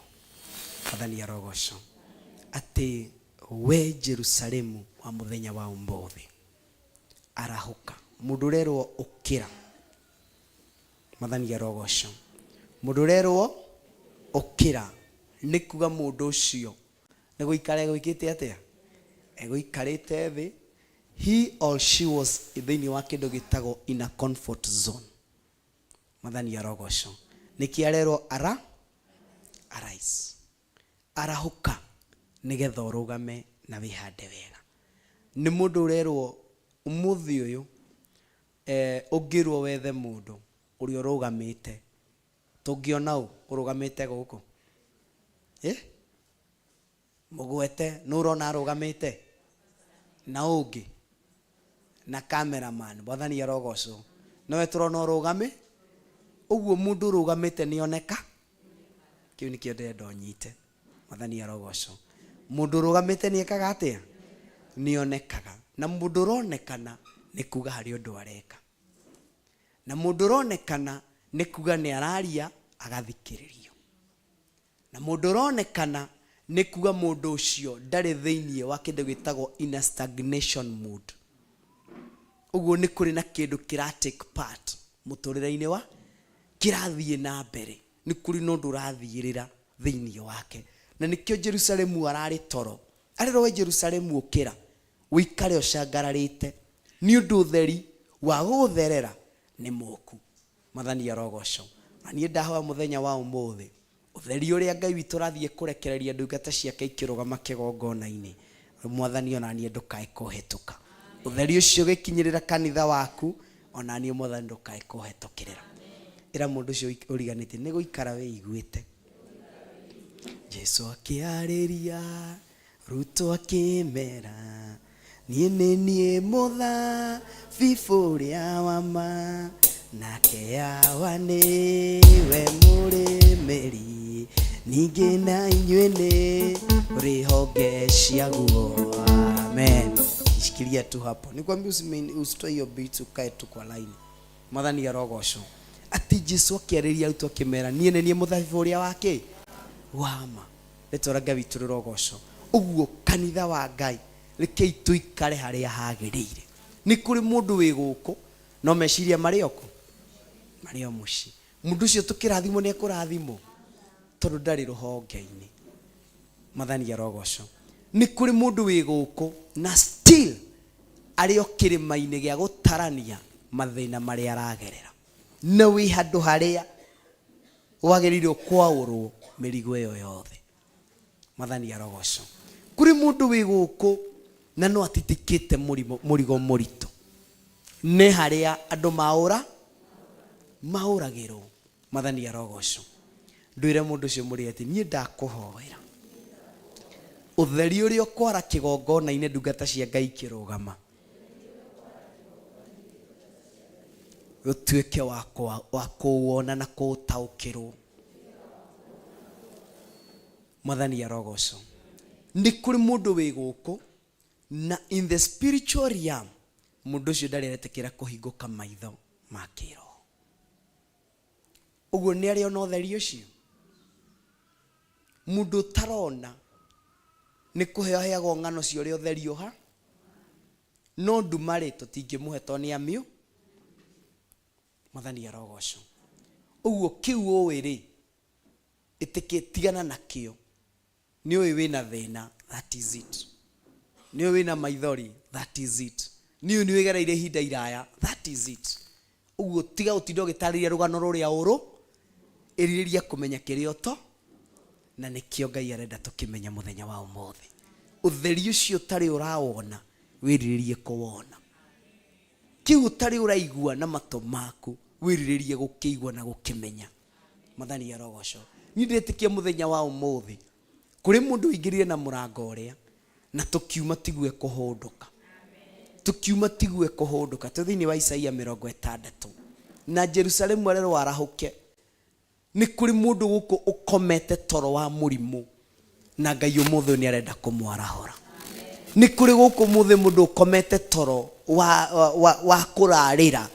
Mwathani arogocwo. Atĩ we Jerusalemu wa mũthenya wa ũmũthĩ arahuka. Mũndũ ũrerwo ũkĩra. Mwathani arogocwo. Mũndũ ũrerwo ũkĩra nĩ kuga mũndũ ũcio nĩ gũikara gwĩkĩte atĩa? Egũikarĩte thĩ. He or she was thĩinĩ wa kĩndũ gĩtagwo in a comfort zone. Mwathani arogocwo. Nĩkĩ arerwo arise. Arahuka nĩgetha ũrũgame na wĩhande wega. Nĩ mũndũ ũrerwo ũmũthĩ ũyũ ũngĩrwo wethe mũndũ ũrĩa ũrũgamĩte. Tũngĩona ũ ũrũgamĩte gũkũ? Mũgwete nĩ ũrona arũgamĩte na ũngĩ na cameraman. Mwathani arogocwo. Nowe tũrona ũrũgame. Ũguo mũndũ ũrũgamĩte nĩoneka. Kĩu nĩkĩo ndĩrenda ũnyite. Mwathani arogocwo. Mũndũ ũrũgamĩte nĩekaga atĩa? Nĩonekaga. Na mũndũ ũronekana nĩ kuga harĩ ũndũ areka. Na mũndũ ũronekana nĩ kuga nĩ araria agathikĩrĩrio. Na mũndũ ũronekana nĩ kuga mũndũ ũcio ndarĩ thĩinĩ wa kĩndũ gĩtagwo in a stagnation mood. Uguo nĩ kũrĩ na kĩndũ kĩra take part mũtũrĩre-inĩ wa kĩrathiĩ na mbere. Nĩ kũrĩ na ũndũ ũrathiĩrĩra thĩinĩ wake. Na nĩkĩo Jerusalemu ararĩ toro. Arĩro we Jerusalemu ũkĩra wĩikare ũcangararĩte nĩ ũndũ ũtheri wa gũgũtherera nĩ mũku. Mwathani arogoco. Na niĩ ndahoya mũthenya wa ũmũthĩ ũtheri ũrĩa Ngai witũ rathiĩ kũrekereria ndungata ciake ikĩrũgama kĩgongona-inĩ. Mwathani ona niĩ ndũkae kũhĩtũka. Ũtheri ũcio gĩkinyĩrĩra kanitha waku ona niĩ Mwathani ndũkae kũhĩtũkĩrĩra. Ĩra mũndũ ũcio ũriganĩtie nĩ gũikara wĩiguĩte. Jesu akĩarĩria Ruto akĩmera niĩ nĩ niĩ mũthabibũ ũrĩa wa ma nake Yawa nĩwe mũrĩmĩri ningĩ na inyuĩ nĩ rĩhonge ciaguo. Amen. Shikilia tu hapo. Nikwambia usitoe hiyo beat ukae tu kwa line. Mwathani arogocwo. Ati Jesu akĩarĩria Ruto akĩmera niĩ nĩ niĩ mũthabibũ ũrĩa wake wama. Rĩtwa Ngai witũ rĩrogocwo. Uguo kanitha wa Ngai rekei tuikare harĩa hagĩrĩire. Nĩ kũrĩ mũndũ wĩ gũkũ no meciria marĩ oko marĩ o mũciĩ. Mũndũ ũcio tũkĩrathimwo nĩ ekũrathimwo tondũ ndarĩ rũhonge-inĩ. Mwathani arogocwo. Nĩ kũrĩ mũndũ wĩ gũkũ na still arĩ o kĩrĩma-inĩ gĩa gũtarania mathĩna marĩa aragerera. Na wĩ handũ harĩa wagĩrĩirwo kwaũrwo mĩrigo ĩyo yothe. Mwathani arogocwo. Kũrĩ mũndũ wĩ gũkũ na no atitikĩte mũrigo mũritũ. Nĩ harĩa andũ maũragĩrwo. Mwathani arogocwo. Ndwĩre mũndũ ũcio mũrĩ ati niĩ ndakũhoera ũtheri ũrĩa ũkwara kĩgongona-inĩ ndungata cia Ngai ikĩrũgama ũtuĩke wa kũwona na kũũtaũkĩrwo. Mwathani arogocwo. Nĩ kũrĩ mũndũ wĩ gũkũ na in the spiritual realm mũndũ ũcio ndarĩ aretĩkĩra kũhingũka maitho ma kĩroho. Ũguo nĩ arĩ ona ũtheri ũcio. Mũndũ ũtarona nĩ kũheaheagwo ng'ano cia ũrĩa ũtheri ũha no ndumarĩ tũtingĩmũhe tondũ nĩ amiũ. Mwathani arogocwo. Ũguo kĩu ũĩ-rĩ ĩtĩkĩtigana nakĩo. Nĩ ũĩ wĩna thĩna, that is it. Nĩ ũĩ wĩna maithori, that is it. Nĩ ũĩ nĩ wĩgereire ihinda iraya, that is it. Ũguo tiga ũtinda ũgĩtarĩria rũgano rũrĩa ũrũ erirĩria kũmenya kĩrĩa ũto na nĩkĩo Ngai arenda tũkĩmenya mũthenya wa ũmũthĩ. Ũtheri ũcio ũtarĩ ũrawona wĩrirĩrie kũwona. Kĩu ũtarĩ ũraigua na matũ maku wĩrirĩrie gũkĩigua na gũkĩmenya. Mwathani arogocwo. Niĩ ndĩretĩkia mũthenya wa ũmũthĩ kũrĩ mũndũ ũingĩrire na mũrango ũrĩa na tũkiuma tigue kũhũndũka. Tũkiuma tigue kũhũndũka. Thĩinĩ wa Isaia 60 na Jerusalemu arerwo arahũke. Nĩ kũrĩ mũndũ gũkũ ũkomete toro wa mũrimũ na Ngai ũmũthĩ nĩ arenda kũmwarahũra. Nĩ kũrĩ gũkũ mũndũ ũkomete toro wa kũrarĩra.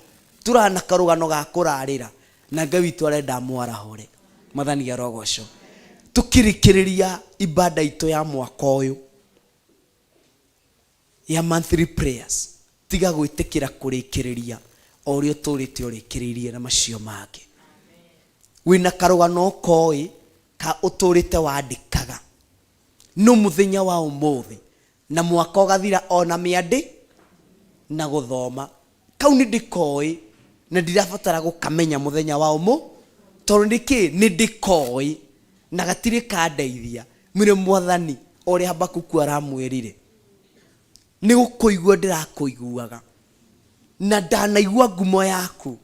Turana karũgano ga kũrarĩra na Ngai witũ arenda amwarahũre. Mwathani arogocwo. Tukirikiriria ibada ito ya mwaka ũyũ ya monthly prayers tiga gwĩtĩkĩra kũrĩkĩrĩria o ũrĩa tũrĩte ũrĩkĩrĩirie na macio mangĩ. Wĩna karũgano koĩ ka ũtũrĩte wandĩkaga no mũthenya wa ũmũthĩ na mwaka ũgathira ona mĩandĩ na gũthoma kau nĩ ndĩkoĩ na ndirabatara gũkamenya mũthenya wa ũmũ tondũ nĩkĩ nĩ ndĩkoĩ na gatirĩ kandeithia. Mwĩre Mwathani ũrĩa Habakuku aramwĩrire nĩ gũkũigua ndĩrakũiguaga na ndanaigua ngumo yaku,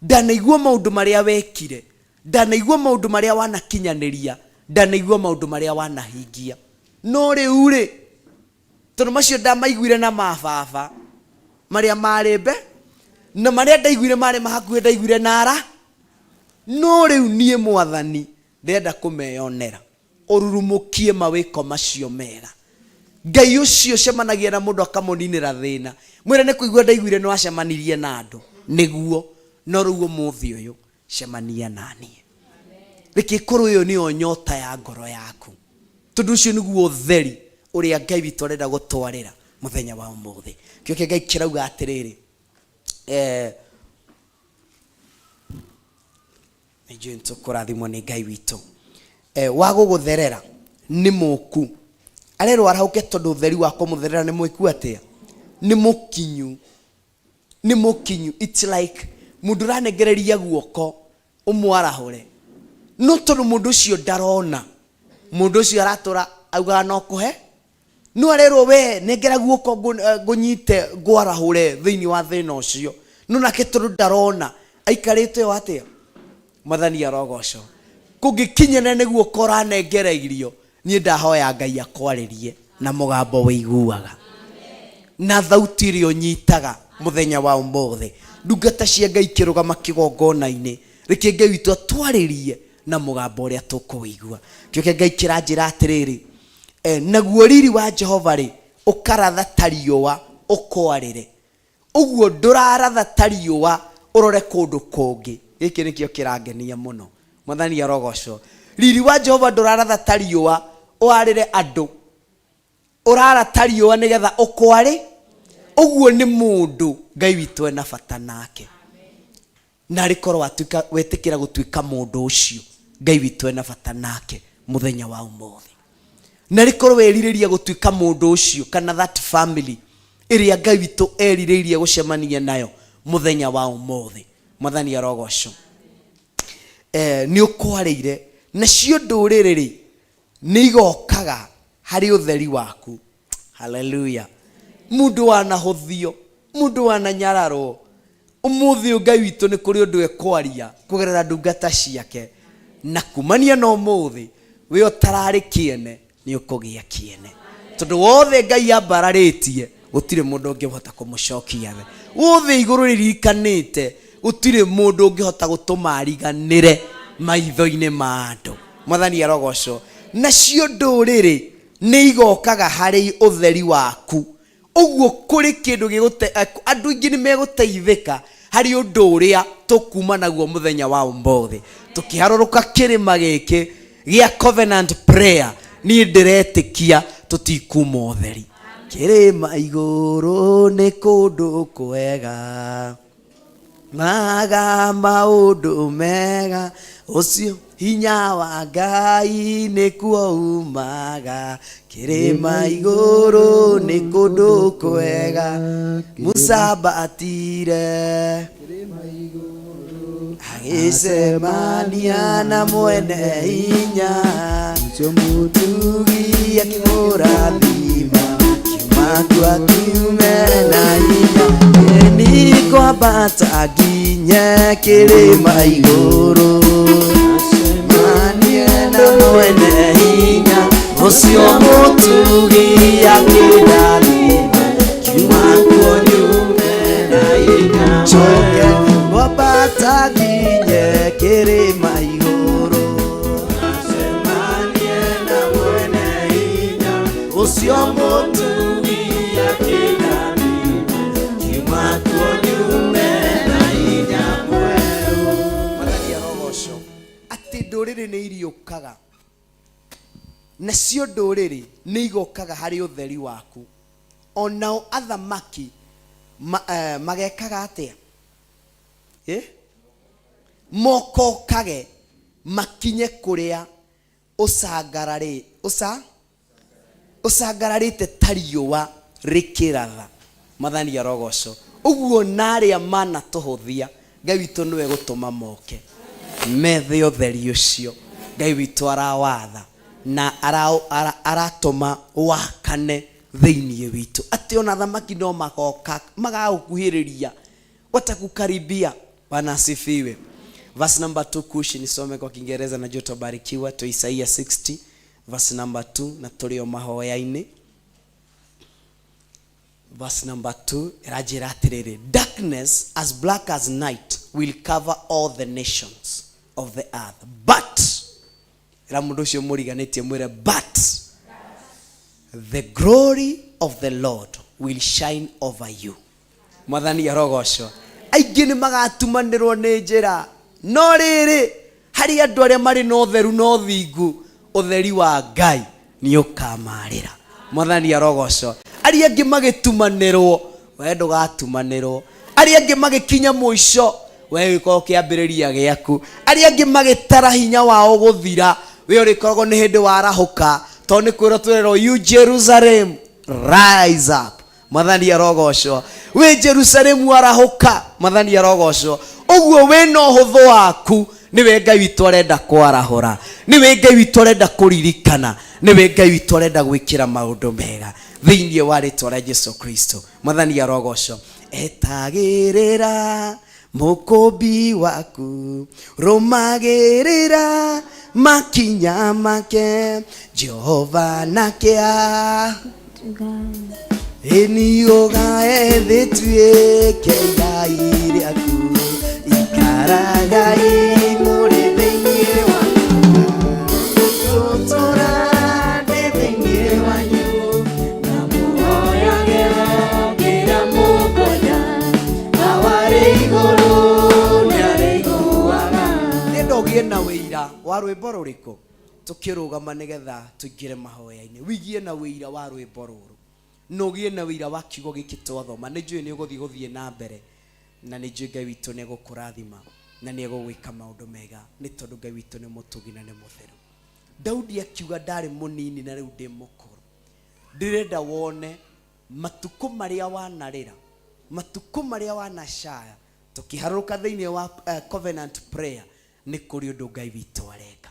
ndanaigua maũndũ marĩa wekire, ndanaigua maũndũ marĩa wanakinyanĩria, ndanaigua maũndũ marĩa wanahingia. No rĩu-rĩ tondũ macio ndamaiguire na mababa marĩa marĩ mbe na marĩa ndaiguire marĩ mahakuhĩ ndaiguire nara. No rĩu niĩ Mwathani ndĩrenda kũmeyonera ũrurumũkie mawĩko macio mega. Ngai ũcio cemanagia na mũndũ akamũninĩra thĩna. Mwĩre nĩ kũigua ndaiguire nĩ wacemanirie na andũ nĩguo no rĩu ũmũthĩ ũyũ cemania naniĩ. Reke korwo ĩyo nĩyo nyota ya ngoro yaku tondũ ũcio nĩguo ũtheri ũrĩa Ngai witũ arenda gũtwarĩra mũthenya wa ũmũthĩ. Kĩoke Ngai kĩrauga atĩrĩrĩ nijue ntukurathimwo ni Ngai witu wa gugutherera ni muku arero arauke tondu utheri wa kumutherera ni muiku atia ni mukinyu it's like mundu ranengereria guoko umwarahure no tondu mundu ucio ndarona mundu ucio aratura auga no kuhe no arero we nengera guoko gunyite gwarahure thiini wa thina ucio no nake tondu ndarona aikarite watia Mwathani arogoco kungikinyana niguo koranengereirio nie ndahoya Ngai akwaririe na mugambo wiguaga na thauti ri unyitaga muthenya wa umuthi ndungata cia Ngai kirugama kigongona-ini reke Ngai witu atwaririe na mugambo uria tukuigua kioke Ngai kiranjira atiriri naguo riri wa Jehova ri ukaratha tariwa ukwarire uguo nduraratha tariwa urore kundu kungi giki nikio kirangenia muno Mwathani arogoco riri wa Jehova nduraratha tariwa warire andu urara tariwa nigetha ukwari uguo ni mundu Ngai witu ena bata nake na rikorwo atuika wetikira gutuika mundu ucio Ngai witu ena bata nake muthenya wa umuthi na rikorwo weririria gutuika mundu ucio kana that family iria Ngai witu eriririe gucemania nayo muthenya wa umuthi Mwathani arogoco ni ukwarire na cio nduriri ni igokaga hari utheri waku haleluya mundu wanahuthio mundu wananyararo umuthi Ngai witu ni kuri undu ekwaria kugerera ndungata ciake na kumania no muthi we utarari kiene ni ukugia kiene tondu wothe Ngai ambararitie gutire mundu ungihota kumucokia we wothe iguru ririkanite gutire mundu ungihota gutuma ariganire maitho-ini ma andu Mwathani arogoco nacio nduriri ni igokaga hari utheri waku uguo kuri kindu gigute andu ingi ni meguteithika hari undu uria tukuma naguo muthenya wa umuthi tukiharuruka kirima giki gia covenant prayer ni ndiretikia tutikuma utheri kirima iguru ni kundu kwega maga maundu mega ucio hinya wa Ngai nikuo umaga kirima iguru ni kundu kwega Musa atire agicemania na mwene hinya mutugi akimurathima kiumaku akiume na hinya ni kwambata nginya kirima iguru na mwene hinya ucio mutugi akirathima kiumaku akiume na hinya choke kwambata nginya kirima iguru acemanie na mwene hinya ucio mutugi akirathima kiumaku akiume na hinya mweru Mwathani arogoco ati nduriri ni iriukaga nacio nduriri ni igokaga hari utheri waku onao athamaki magekaga atia mokokage makinye kuria usangararite tariwa rikiratha Mwathani arogoco uguo naria mana tuhuthia Ngai witu niwe gutuma moke methe utheri ucio Ngai witu arawatha na aratuma wakane thiini witu ati ona thamaki no magoka magagukuhiriria watakukaribia. Bwana asifiwe. Verse number 2 kushi nisome kwa Kiingereza na joto barikiwa to Isaiah 60 verse number 2 na tulio mahoya-ini. Verse number 2 irajira atiriri, darkness as black as night will cover all the nations of the earth, but ramundu muriganitie mwire but the glory of the Lord will shine over you. Mwathani arogoco aingĩ nĩ magatumanĩrwo nĩ njĩra no rĩrĩ hari andũ arĩa marĩ na ũtheru na ũthingu ũtheri wa Ngai nĩ ũkamarĩra. Mwathani arogoco arĩa angĩ magĩtumanĩrwo we ndũgatumanĩrwo aria angi magikinya muico we wiko kiambiriria giaku, aria angi magitara hinya wao guthira we urikoragwo ni hindi warahuka to ni kwira turero you Jerusalem rise up. Mwathani arogocwo. We Jerusalem warahuka, Mwathani arogocwo. Uguo we no huthu waku niwe Ngai witu arenda kwarahura, niwe Ngai witu arenda kuririkana, niwe Ngai witu arenda gwikira maundu mega thiini wa ritwa ria Jesu Kristo. Mwathani arogocwo. Etagirira mukumbi waku, rumagirira makinya make, Jehova nakia enioga ethuike Ngai riaku, ikaraga imuri thiini wanyu, gutura thiini wanyu, na muoyage ngira mukwenda, awari iguru niari iguaga. Ndogie na wira wa rwimbo ruriku tukirugama nigetha tuingire mahoya-ini, wigie na wira wa rwimbo ruru, nogie na wira wa kiugo giki twathoma. Nĩ njũĩ nĩ ũgũthiĩ na mbere, na nĩ njũĩ Ngai witũ nĩ egũkũrathima na nĩ egũgwĩka maũndũ mega, nĩ tondũ Ngai witũ nĩ mũtugi na nĩ mũtheru. Daudi akiuga ndarĩ mũnini na rĩu ndĩ mũkũrũ, ndĩrenda wone matukũ marĩa wanarĩra, matukũ marĩa wanacaya, tũkĩharũrũka thĩinĩ wa covenant prayer, nĩ kũrĩ ũndũ Ngai witũ areka,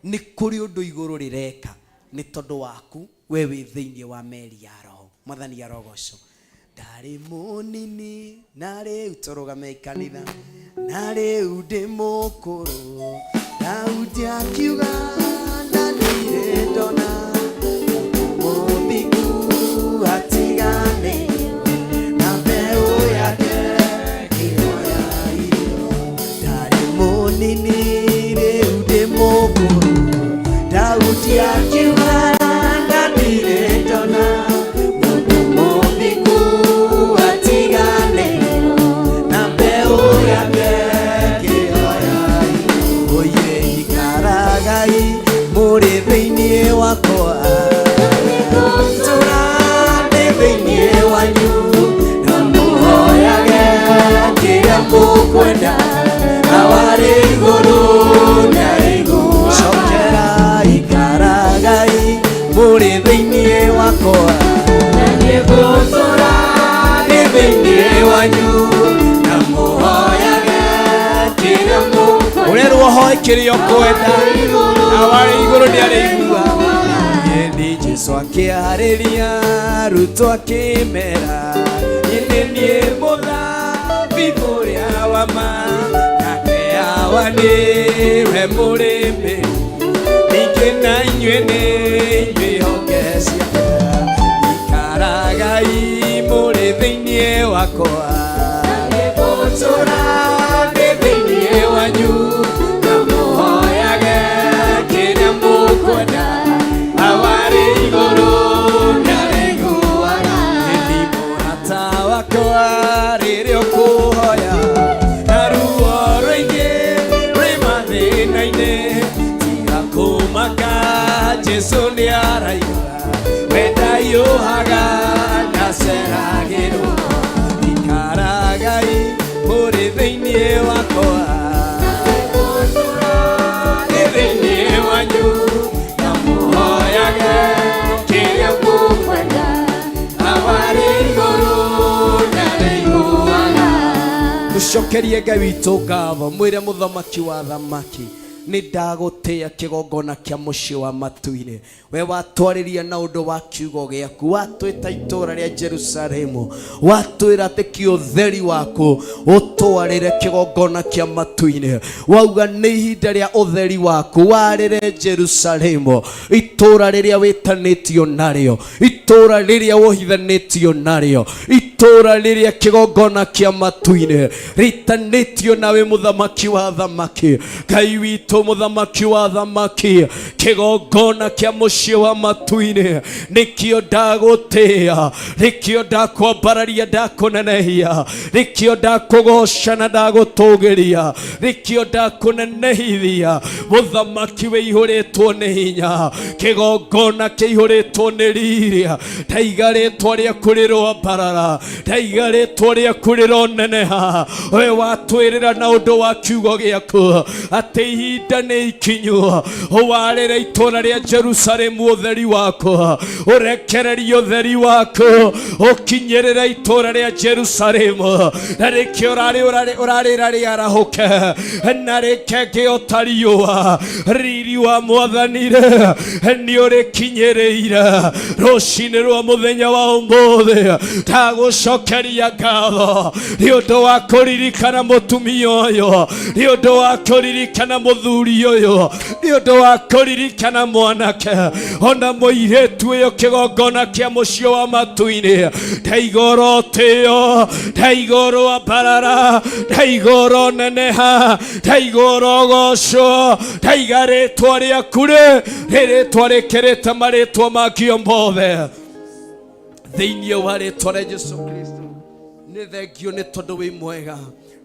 nĩ kũrĩ ũndũ igũrũ rĩreka, nĩ tondũ waku we wĩ thĩinĩ wa meri ya roho. Mwathani arogocwo. Ndarĩ mũnini na rĩu tũrũgame kanitha, na rĩu ndĩ mũkũrũ, Daudi akiuga ndanire ndona mũthingu atiganĩirio na mbeũ yake ĩroya irio. Ndarĩ mũnini rĩu ndĩ mũkũrũ, Daudi akiuga ndanire ndona muri thiini wakwa, turande thiini wanyu, na muhoyage kiria mukwenda, awari iguru niari iguaga. Cokera ikaragai muri thiini wakwa, na nĩngũtũra thiini wanyu, na muhoyage kiria mukwenda, urerwo hoe kiria ukwenda, awari iguru niari iguaga. Ni Jesu akĩarĩria arutwo akĩmera, ini nie mũthabibũ ũrĩa wa ma, nake awa nĩwe mũrĩmi, ningĩ na inyuĩ nĩ inyuĩ honge ciakwa, ikaragai mũrĩ thĩinĩ wakwa, na nĩngũtũra ndĩ thĩinĩ wanyu, na mũhoyage kĩrĩa mũkwenda, awari igũrũ niari iguaga. Nĩ mũrata wakwa rĩrĩa ũkũhoya, na ruo rũingĩ rwĩ mathĩna-inĩ, tiga kũmaka, Jesu nĩ araigua, we ndahiũhaga ndaceragĩrwo, ikaragai mũrĩ thĩinĩ wakwa, thĩinĩ wanyu, na muhoyage kĩrĩa mũkwenda, awari igũrũ niari iguaga. Tũcokerie Ngai witũ ngatho, mwĩre mũthamaki wa thamaki, nĩ ndagũtĩa kĩgongona kĩa mũciĩ wa matu-inĩ. We watwarĩria na ũndũ wa kiugo gĩaku, watwĩta itũũra rĩa Jerusalemu, watwĩra atĩ kĩũtheri waku ũtwarĩre kĩgongona kĩa matu-inĩ, wauga nĩ ihinda rĩa ũtheri waku warĩre Jerusalemu, itũũra rĩrĩa wĩtanĩtio narĩo, itũũra rĩrĩa wohithanĩtio narĩo, itũũra rĩrĩa kĩgongona kĩa matu-inĩ rĩtanĩtio nawe mũthamaki wa thamaki. Ngai witũ mũthamaki wa thamaki, kĩgongona kĩa mũciĩ wa matu-inĩ nĩkĩo ndagũtĩa, nĩkĩo ndakwambararia, ndakũnenehia, nĩkĩo ndakũgoca na ndagũtũgĩria, nĩkĩo ndakũnenehithia. Mũthamaki wĩihũrĩtwo nĩ hinya, kĩgongona kĩihũrĩtwo nĩ riria, ndaiga rĩtwa rĩaku rĩrwambarara, ndaiga rĩtwa rĩaku rĩroneneha. We watwĩrĩra na ũndũ wa kiugo gĩaku atĩ ihinda nĩ ikinyu, warĩra itũũra rĩa Jerusalemu ũtheri waku, ũrekererie ũtheri waku ũkinyĩrĩra itũũra rĩa Jerusalemu, na rĩkĩo ũrarĩra rĩarahũke, na rĩke ngĩota riũa. Riri wa Mwathani nĩ ũrĩkinyĩrĩire rũcinĩ rwa mũthenya wa ũmũthĩ. Ndagũcokeria ngatho nĩ ũndũ wa kũririkana mũtumia ũyũ, nĩ ũndũ wa kũririkana mũthuri ũyũ, nĩ ũndũ wa kũririkana mwanake ona mũirĩtu ũyũ kĩgongona kĩa mũciĩ wa matu-inĩ. Ndaigoro tĩo, ndaigoro mbarara, ndaigoro neneha, ndaigoro gocwo, ndaiga rĩtwa rĩaku rĩrĩtwa rĩkĩrĩte marĩtwa mangĩ mothe thĩinĩ wa rĩtwa rĩa Jesũ Kristo. Nĩ thengio nĩ tondũ wĩ mwega,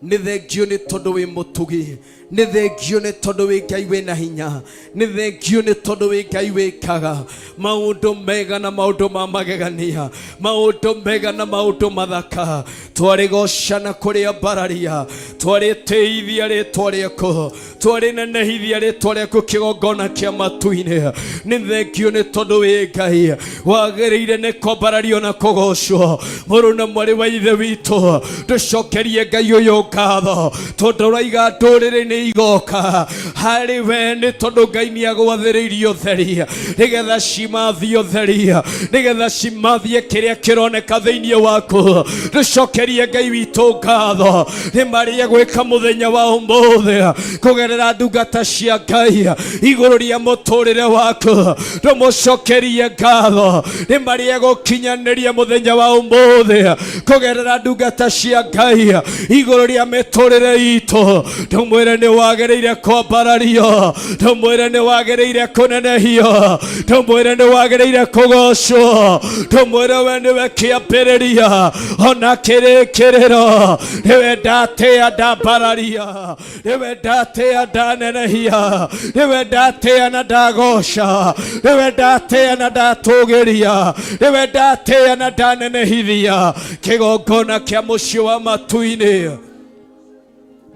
nĩ thengio nĩ tondũ wĩ mũtugi, nĩ thengio nĩ tondũ wĩ Ngai wĩna hinya, nĩ thengio nĩ tondũ wĩ Ngai wĩkaga maũndũ mega na maũndũ ma magegania, maũndũ mega na maũndũ mathaka. Twarĩgocana kũrĩa mbararia, twarĩtĩithia rĩtwa rĩaku, twarĩnenehithia rĩtwa rĩaku kĩgongona kĩa matu-inĩ. Nĩ thengio nĩ tondũ wĩ Ngai wagĩrĩire nĩ kwambarario na kũgocwo. Mũrũ na mwarĩ wa ithe witũ, tũcokerie Ngai ũyũ ngatho tondũ ũraiga ndũrĩrĩ-inĩ igoka harĩ we, nĩ tondũ Ngai nĩ agwathĩrĩirie ũtheri nĩgetha cimathie ũtheri, nĩgetha cimathie kĩrĩa kĩroneka thĩinĩ waku. Tũcokerie Ngai witũ ngatho nĩ marĩa gwĩka mũthenya wa ũmũthĩ kũgerera ndungata cia Ngai igũrũ rĩa mũtũrĩre waku. Tũmũcokerie ngatho nĩ marĩa gũkinyanĩria mũthenya wa ũmũthĩ kũgerera ndungata cia Ngai igũrũ rĩa mĩtũrĩre itũ. Tũmwĩre nĩ wagĩrĩire kwambarario, tũmwĩre nĩ wagĩrĩire kũnenehio, tũmwĩre nĩ wagĩrĩire kũgocwo, tũmwĩre we nĩwe kĩambĩrĩria ona kĩrĩkĩrĩro. Nĩwe ndatĩa ndambararia, nĩwe ndatĩa ndanenehia, nĩwe ndatĩa na ndagoca, nĩwe ndatĩa na ndatũgĩria, nĩwe ndatĩa na ndanenehithia kĩgongona kĩa mũciĩ wa matu-inĩ.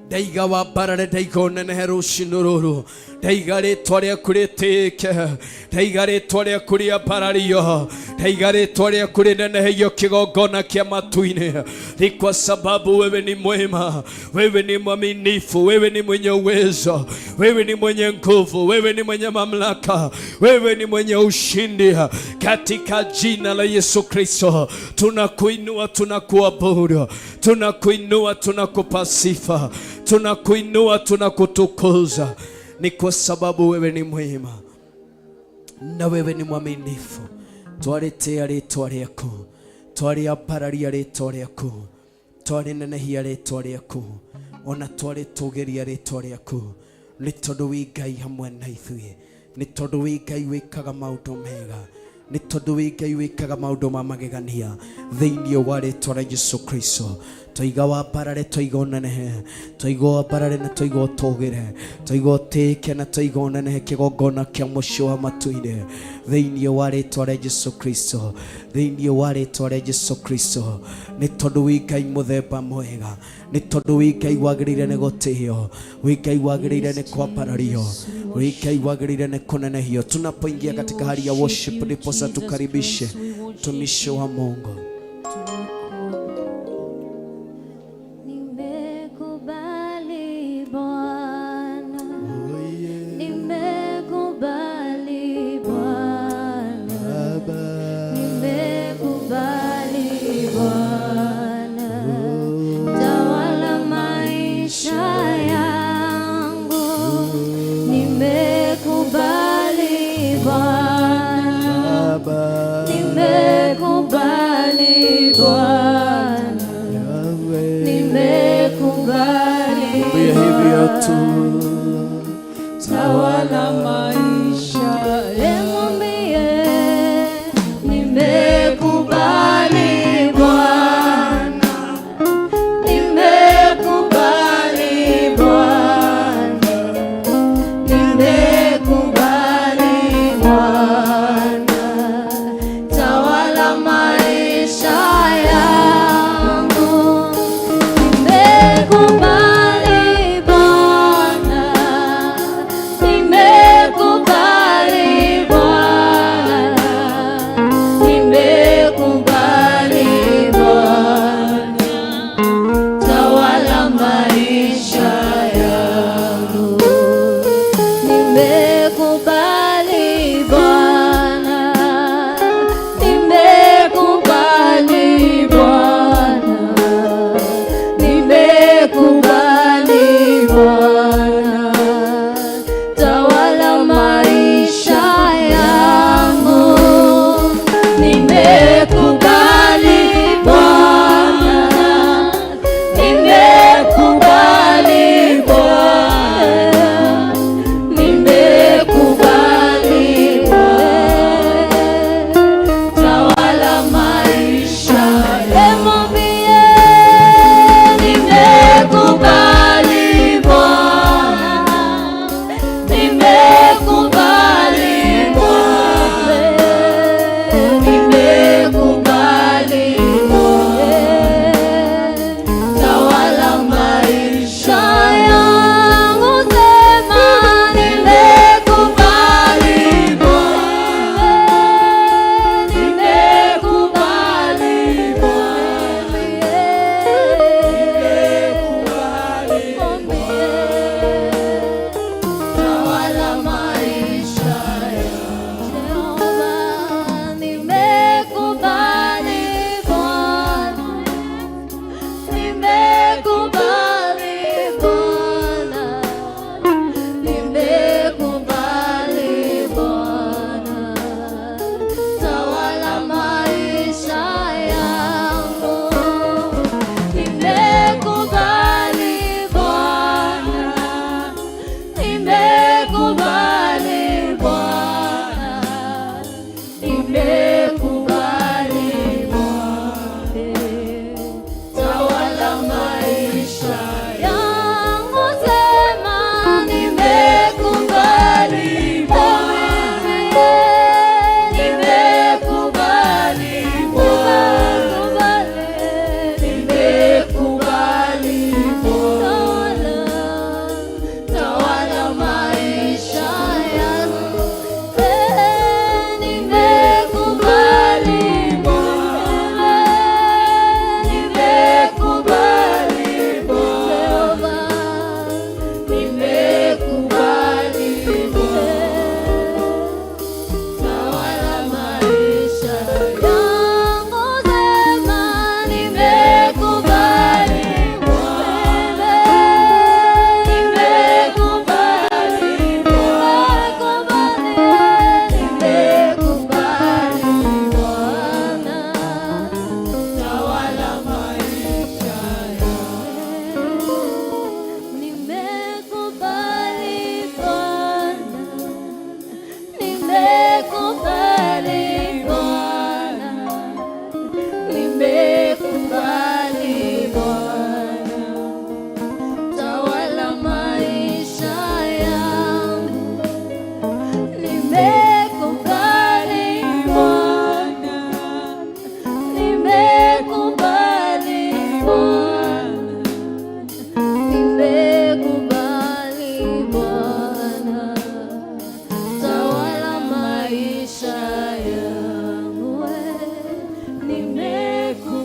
Ndaiga wambarare, ndaiga ũnenehe rũcinĩ rũrũ, ndaiga rĩtwa rĩaku rĩtĩke, ndaiga rĩtwa rĩaku rĩambarario, ndaiga rĩtwa rĩaku rĩnenehio kĩgongona kĩa matu-inĩ. Ni kwa sababu wewe ni mwema, wewe ni mwaminifu, wewe ni mwenye uwezo, wewe ni mwenye nguvu, wewe ni mwenye mamlaka, wewe ni mwenye ushindi. Katika jina la Yesu Kristo tunakuinua, tunakuabudu, tunakuinua, tunakupa sifa, tunakuinua, tunakutukuza. Ni kwa sababu wewe ni mwema na wewe ni mwaminifu. Twaritea rĩtwa rĩaku, twariambararia rĩtwa rĩaku, twarinenehia rĩtwa rĩaku, ona twaritũgĩria rĩtwa rĩaku, nĩ tondũ wĩ Ngai hamwe na ithuĩ, nĩ tondũ wĩ Ngai wĩkaga maũndũ mega, nĩ tondũ wĩ Ngai wĩkaga maũndũ ma magegania thĩinĩ wa rĩtwa rĩa Jesũ Kristo. Twaiga wambarare, twaiga ũnenehe, twaiga wambarare na twaiga ũtũgĩre, twaiga ũtĩke na twaiga ũnenehe kĩgongona kĩa mũciĩ wa matu-inĩ thĩinĩ wa rĩtwa rĩa Jesũ Kristo, thĩinĩ wa rĩtwa rĩa Jesũ Kristo. Nĩ tondũ wĩ Ngai mũthemba mwega, nĩ tondũ wĩ Ngai wagĩrĩire nĩ gũtĩĩo, wĩ Ngai wagĩrĩire nĩ kwambarario, wĩ Ngai wagĩrĩire nĩ kũnenehio. Tunapoingia katika hali ya worship, ndiposa tukaribishe mtumishi wa Mungu. Nimekubali nimekubali Bwana, tawala maisha yangu. Nimekubali Bwana, nimekubali Bwana, nimekubali Bwana, tawala maisha yangu. Nimekubali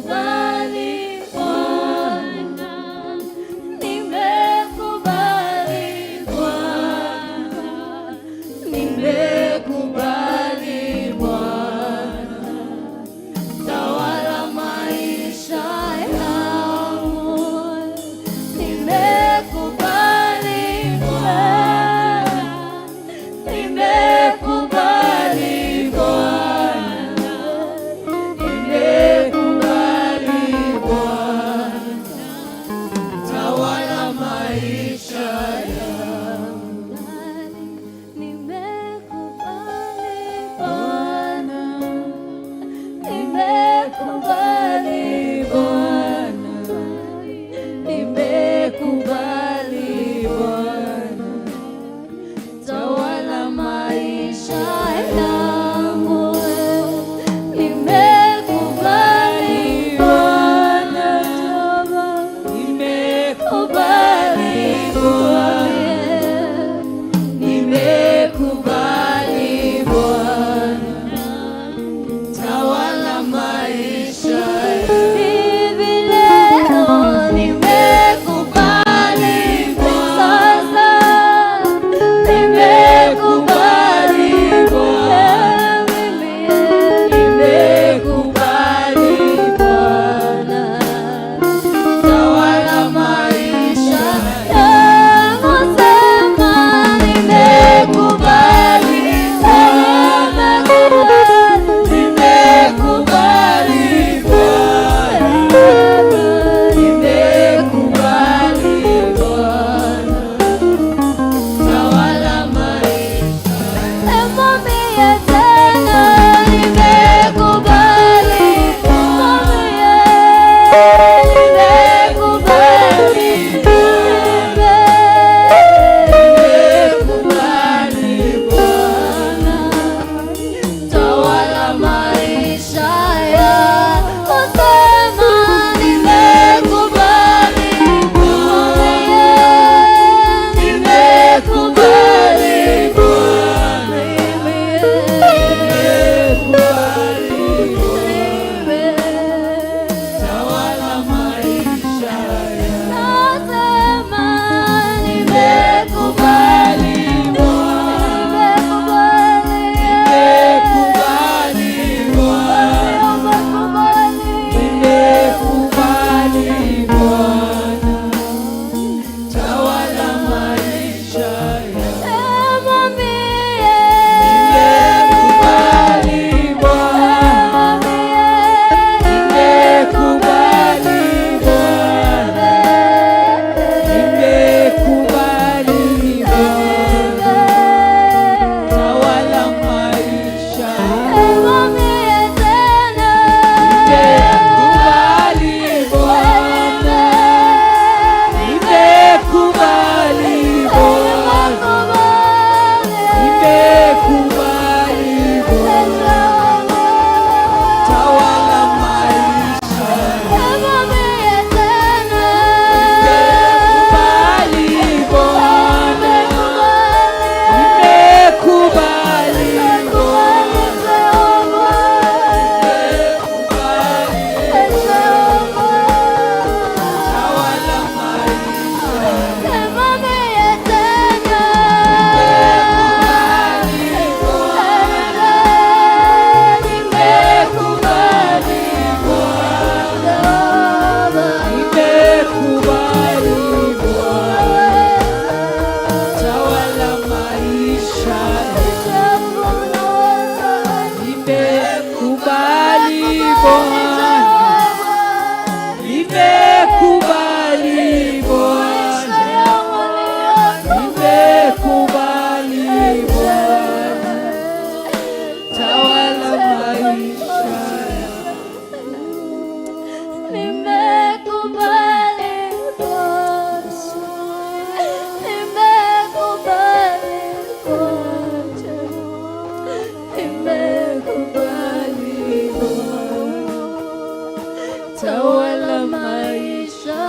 tawala maisha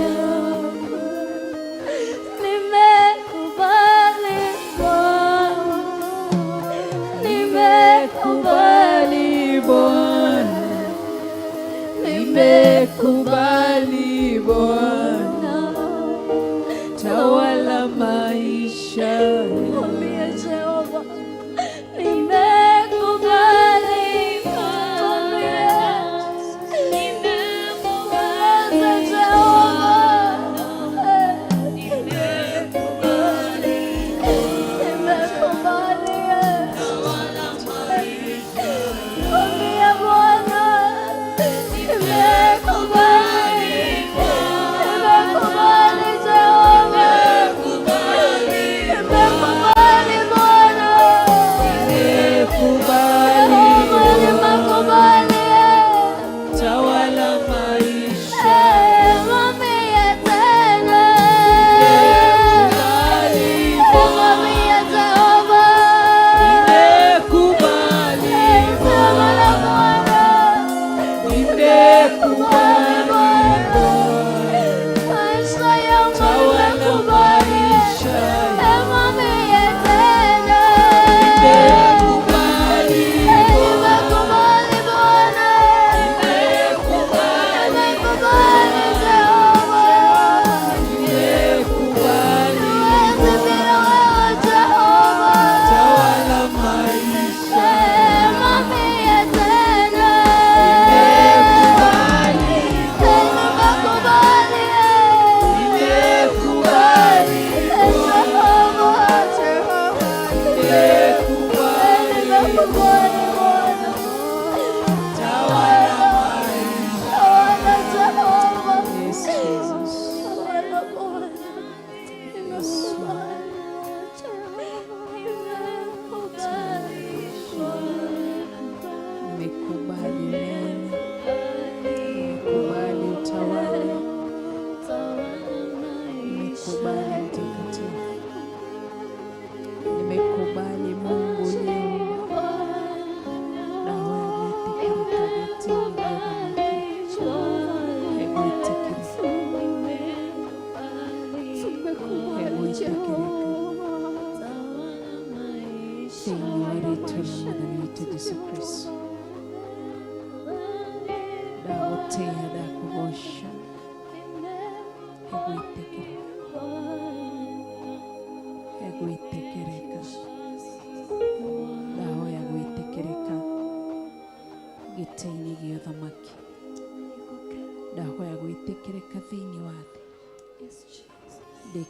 yangu. Nimekubali Bwana, nimekubali Bwana, nimekubali Bwana, tawala maisha yangu. Mwambie Jehova, nimekubali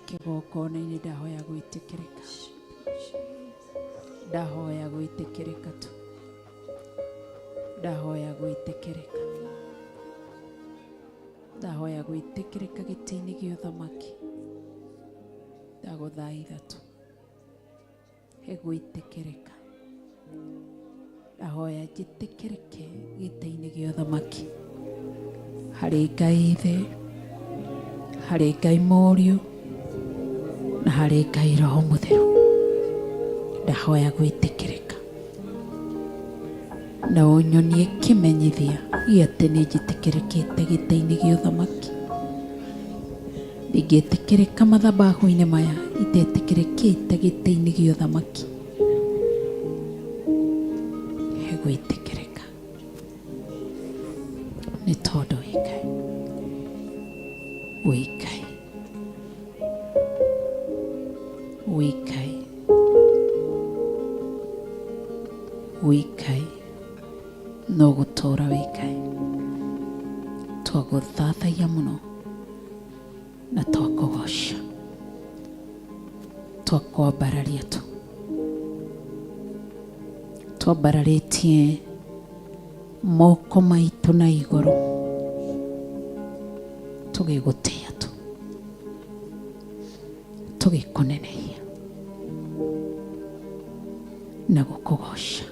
kĩgongona-inĩ ndahoya gwĩtĩkĩrĩka, ndahoya gwĩtĩkĩrĩka tu, ndahoya gwĩtĩkĩrĩka, ndahoya gwĩtĩkĩrĩka gĩtĩ-inĩ gĩa ũthamaki, ndagũthaitha tu he gwĩtĩkĩrĩka, ndahoya njĩtĩkĩrĩke gĩtĩ-inĩ gĩa ũthamaki harĩ Ngai Ithe, harĩ Ngai Mũriũ na harĩ Ngai Roho Mũtheru. Ndahoya gwĩtĩkĩrĩka na ũnyonie kĩmenyithia gĩa atĩ nĩ njĩtĩkĩrĩkĩte gĩtĩ-inĩ gĩa ũthamaki. Ndingĩtĩkĩrĩka mathabahu-inĩ maya itetĩkĩrĩkĩte gĩtĩ-inĩ gĩa ũthamaki. He gwĩtĩkĩrĩka nĩ tondũ wĩ Ngai, wĩ Ngai, wĩ Ngai, wĩ Ngai, no gũtũũra wĩ Ngai. Twagũthathaiya mũno na twakũgoca, twakwambararia tu, twambararĩtie moko maitũ na igũrũ tũgĩgũtĩĩa tu, tũgĩkũnenehia na gũkũgoca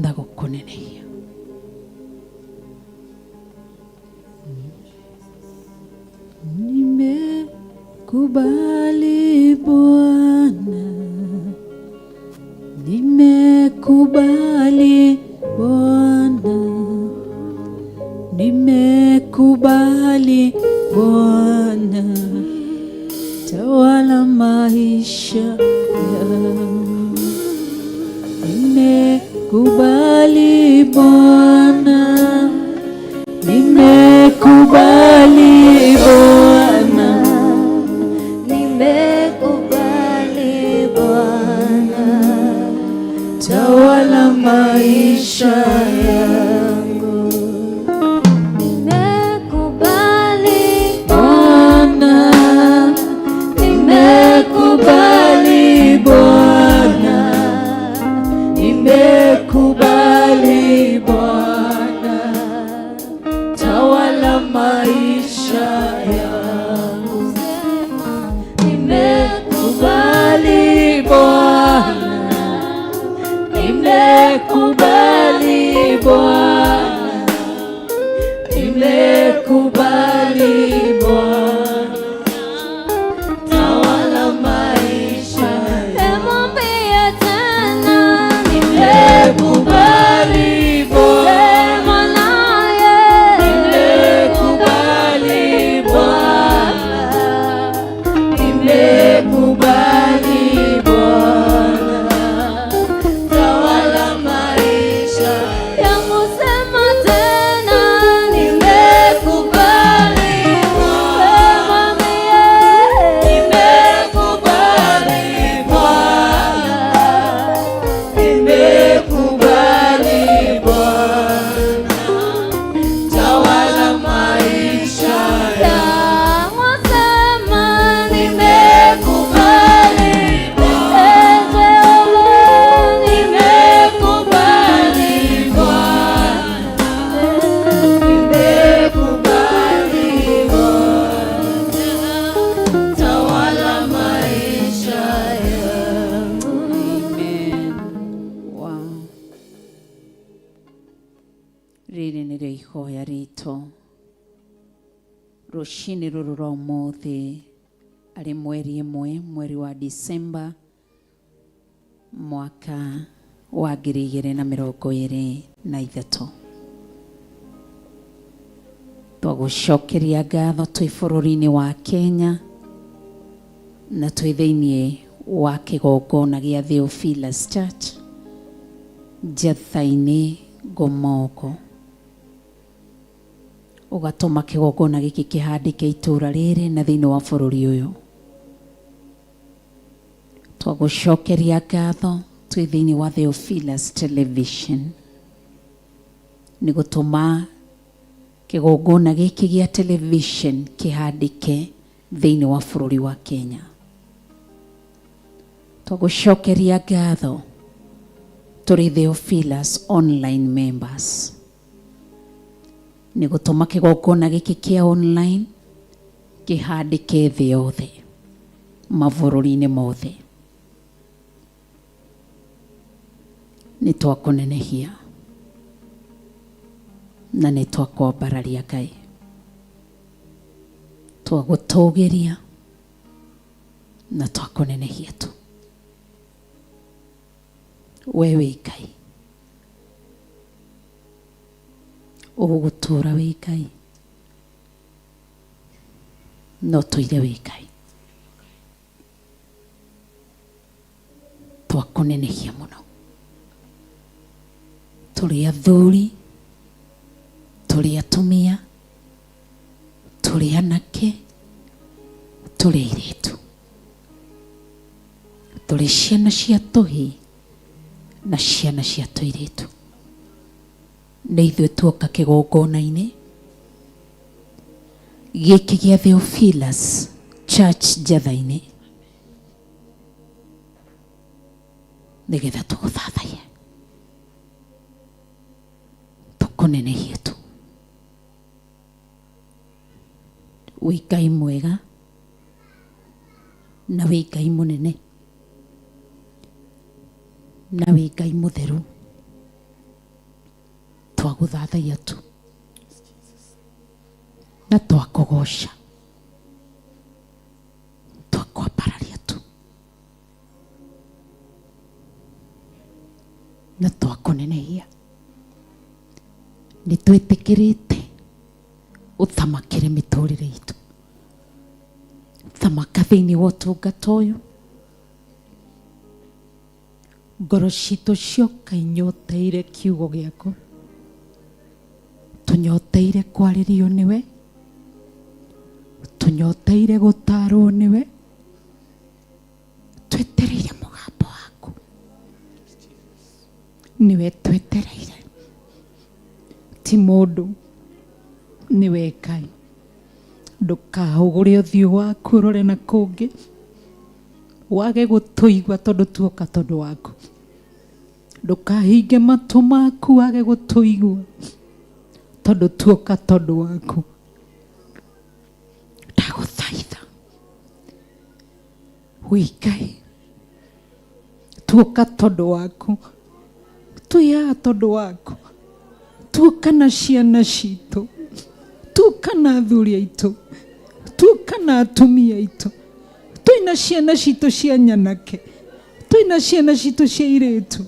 na gũkũnenehia. Nimekubali Bwana, nimekubali Bwana, Bwana, nimekubali Bwana, nimekubali Bwana, tawala maisha yangu. Nimekubali Bwana, nimekubali Bwana, nimekubali Bwana, tawala maisha yangu. Nimekubali Bwana, nimekubali Bwana, nimekubali Bwana, tawala maisha yangu. Mwambie tena, nimekubali Bwana, nimekubali Bwana, nimekubali Bwana, tawala maisha yangu. Sema tena, nimekubali Bwana, nimekubali Bwana, nimekubali Bwana, tawala maisha yangu. Sema nimekubali Bwana, nimekubali Bwana, nimekubali Bwana, tawala maisha yangu. Amen. Wow. Rĩrĩ nĩrĩo ihoya ritũ rũcinĩ rũrũ rwa ũmũthĩ, arĩ mweri ĩmwe, mweri wa Disemba, mwaka wa 2023. Twagũcokeria ngatho twĩ bũrũri-inĩ wa Kenya na twĩ thĩinĩ wa kĩgongona gĩa Theophilus Church Njatha-inĩ Ngomoko. Ũgatũma kĩgongona gĩkĩ kĩhandĩke itũũra rĩrĩ na thĩinĩ wa bũrũri ũyũ. Twagũcokeria ngatho twĩ thĩinĩ wa Theophilus Television nĩ gũtũma kĩgongona gĩkĩ gĩa television kĩhandĩke thĩinĩ wa bũrũri wa Kenya. Twagũcokeria ngatho tũrĩ Theophilus online members nĩ gũtũma kĩgongona gĩkĩ kĩa online kĩhandĩke thĩ yothe, mabũrũri-inĩ mothe. Nĩ twakũnenehia na nĩ twakwambararia Ngai, twagũtũgĩria na twakũnenehia tu. We wĩ Ngai, ũgũtũũra wĩ Ngai, no tũire wĩ Ngai. Twakũnenehia mũno. Tũrĩ athuri, tũrĩ atumia, tũrĩ anake, tũrĩ airĩtu, tũrĩ ciana cia tũhĩĩ na ciana cia tũirĩtu. Nĩ ithuĩ tuoka kĩgongona-inĩ gĩkĩ gĩa Theophilus Church Njatha-inĩ nĩgetha tũgũthathaiye, tũkũnenehie tu. Wĩ Ngai mwega na wĩ Ngai mũnene na wĩ Ngai mũtheru. Twagũthathaiya tu na twakũgoca, twakwambararia tu na twakũnenehia. Nĩ twĩtĩkĩrĩte ũthamakĩre mĩtũrĩre itũ. Thamaka thĩinĩ wa ũtungata ũyũ. Ngoro citũ cioka inyoteire kiugo gĩaku. tunyoteire kwaririo niwe, tunyoteire gutarwo niwe, twetereire mugambo waku, niwe twetereire, ti mundu, niwe Ngai. Ndukahugure uthiu waku urore na kungi, wage gutuigua tondu tuoka tondu waku. Ndukahinge matu maku wage gutuigua tondu tuoka tondu waku. Ndaguthaitha wi Ngai, tuoka tondu waku, tuiaga tondu waku, tuoka na ciana citu, tuoka na athuri aitu, tuoka na atumia aitu, twina ciana citu cia nyanake, twina ciana citu cia iritu,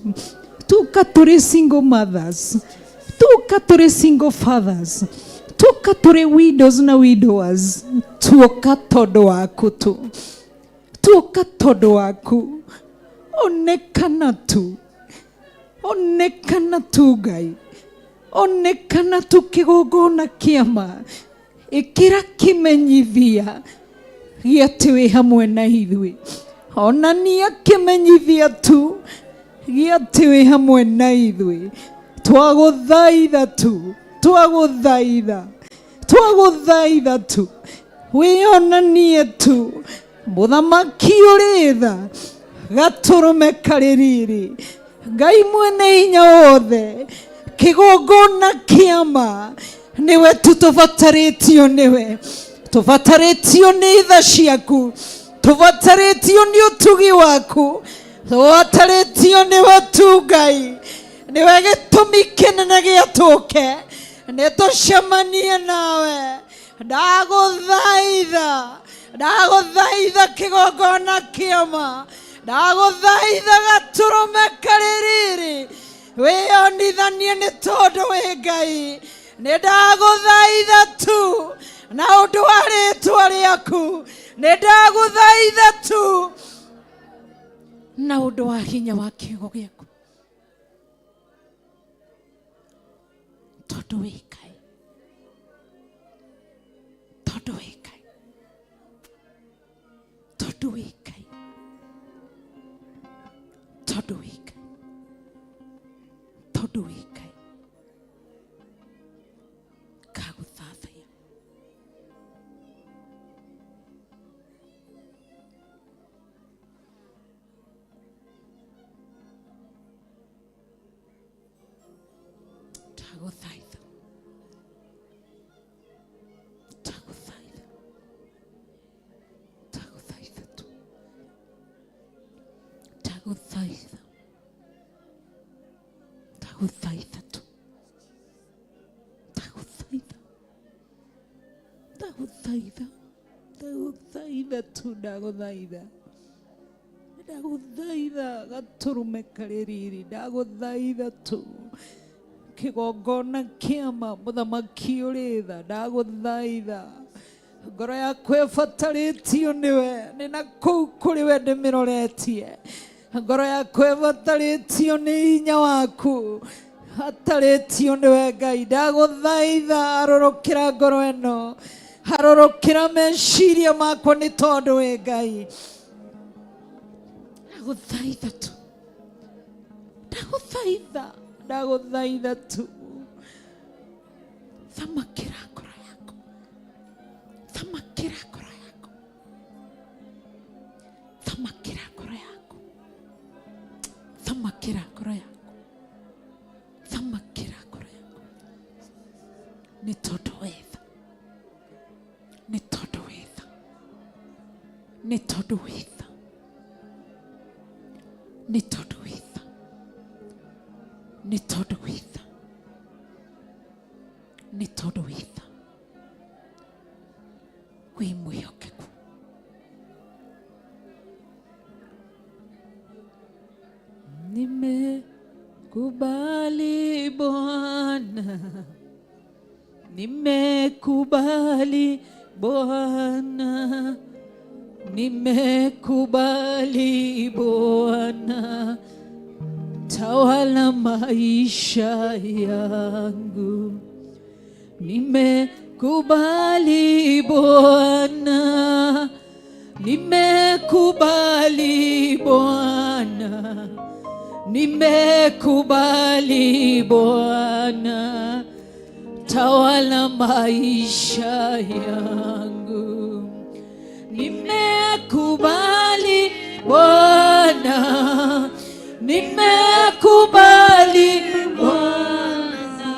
tuoka turi single mothers, tuoka turi single fathers, tuoka turi widows na widowers, tuoka tondu waku tu, tuoka tondu waku. Onekana tu, onekana tu Ngai, onekana tu kigongona kiama, ikira kimenyithia giati wi hamwe na ithui, onania kimenyithia tu giati wi hamwe na ithui. Twaguthaitha tu, twaguthaitha, twaguthaitha tu, wionanie tu, muthamaki uri tha, gaturume kaririri, Ngai mwene hinya wothe, kigongona kiama, niwe tutuvataritio niwe, tuvataritio ni tha ciaku, tuvataritio ni utugi waku, tuvataritio niwe tu Ngai, niwe gitumi kinene giatuke, nitucemanie nawe. Ndaguthaitha, ndaguthaitha kigongona kiama, ndaguthaitha gaturume kaririri, wionithanie ni tondu wi Ngai. Nindaguthaitha tu na undu wa ritwa riaku, nindaguthaitha tu na undu wa hinya wa kiugo giaku, tondu wi Ngai, tondu wi Ngai, tondu wi Ngai, tondu wi Ngai, tondu wi Ngai. Kaguthathia taguthaitha, taguthaitha, taguthaitha tu, taguthaitha, taguthaitha tu, taguthaitha, taguthaitha, taguthaitha tu, ndaguthaitha, ndaguthaitha gaturume kaririri, ndaguthaitha tu kigongona kiama, muthamaki uri tha, ndaguthaitha ngoro yakwa ibataritio niwe, nina kuu kuri we ndimiroretie, ngoro yakwa ibataritio ni hinya waku, hataritio niwe Ngai. Ndaguthaitha harurukira ngoro eno, harurukira meciria makwa ni tondu wi Ngai. Ndaguthaitha tu, ndaguthaitha, ndaguthaitha tu, thamakira ngoro yaku, thamakira ngoro yaku, thamakira ngoro yaku, thamakira ngoro yaku, thamakira ngoro yaku, ni tondu wi tha, ni tondu wi tha, ni tondu wi tha, ni tondu wi tha, ni tondu wi tha, ni tondu wi tha, wi mwihokeku. Nimekubali Bwana, nimekubali Bwana, nimekubali Bwana, tawala maisha yangu. nimekubali Bwana, nimekubali Bwana, nimekubali Bwana, tawala maisha yangu. Nimekubali Bwana, nimekubali Bwana,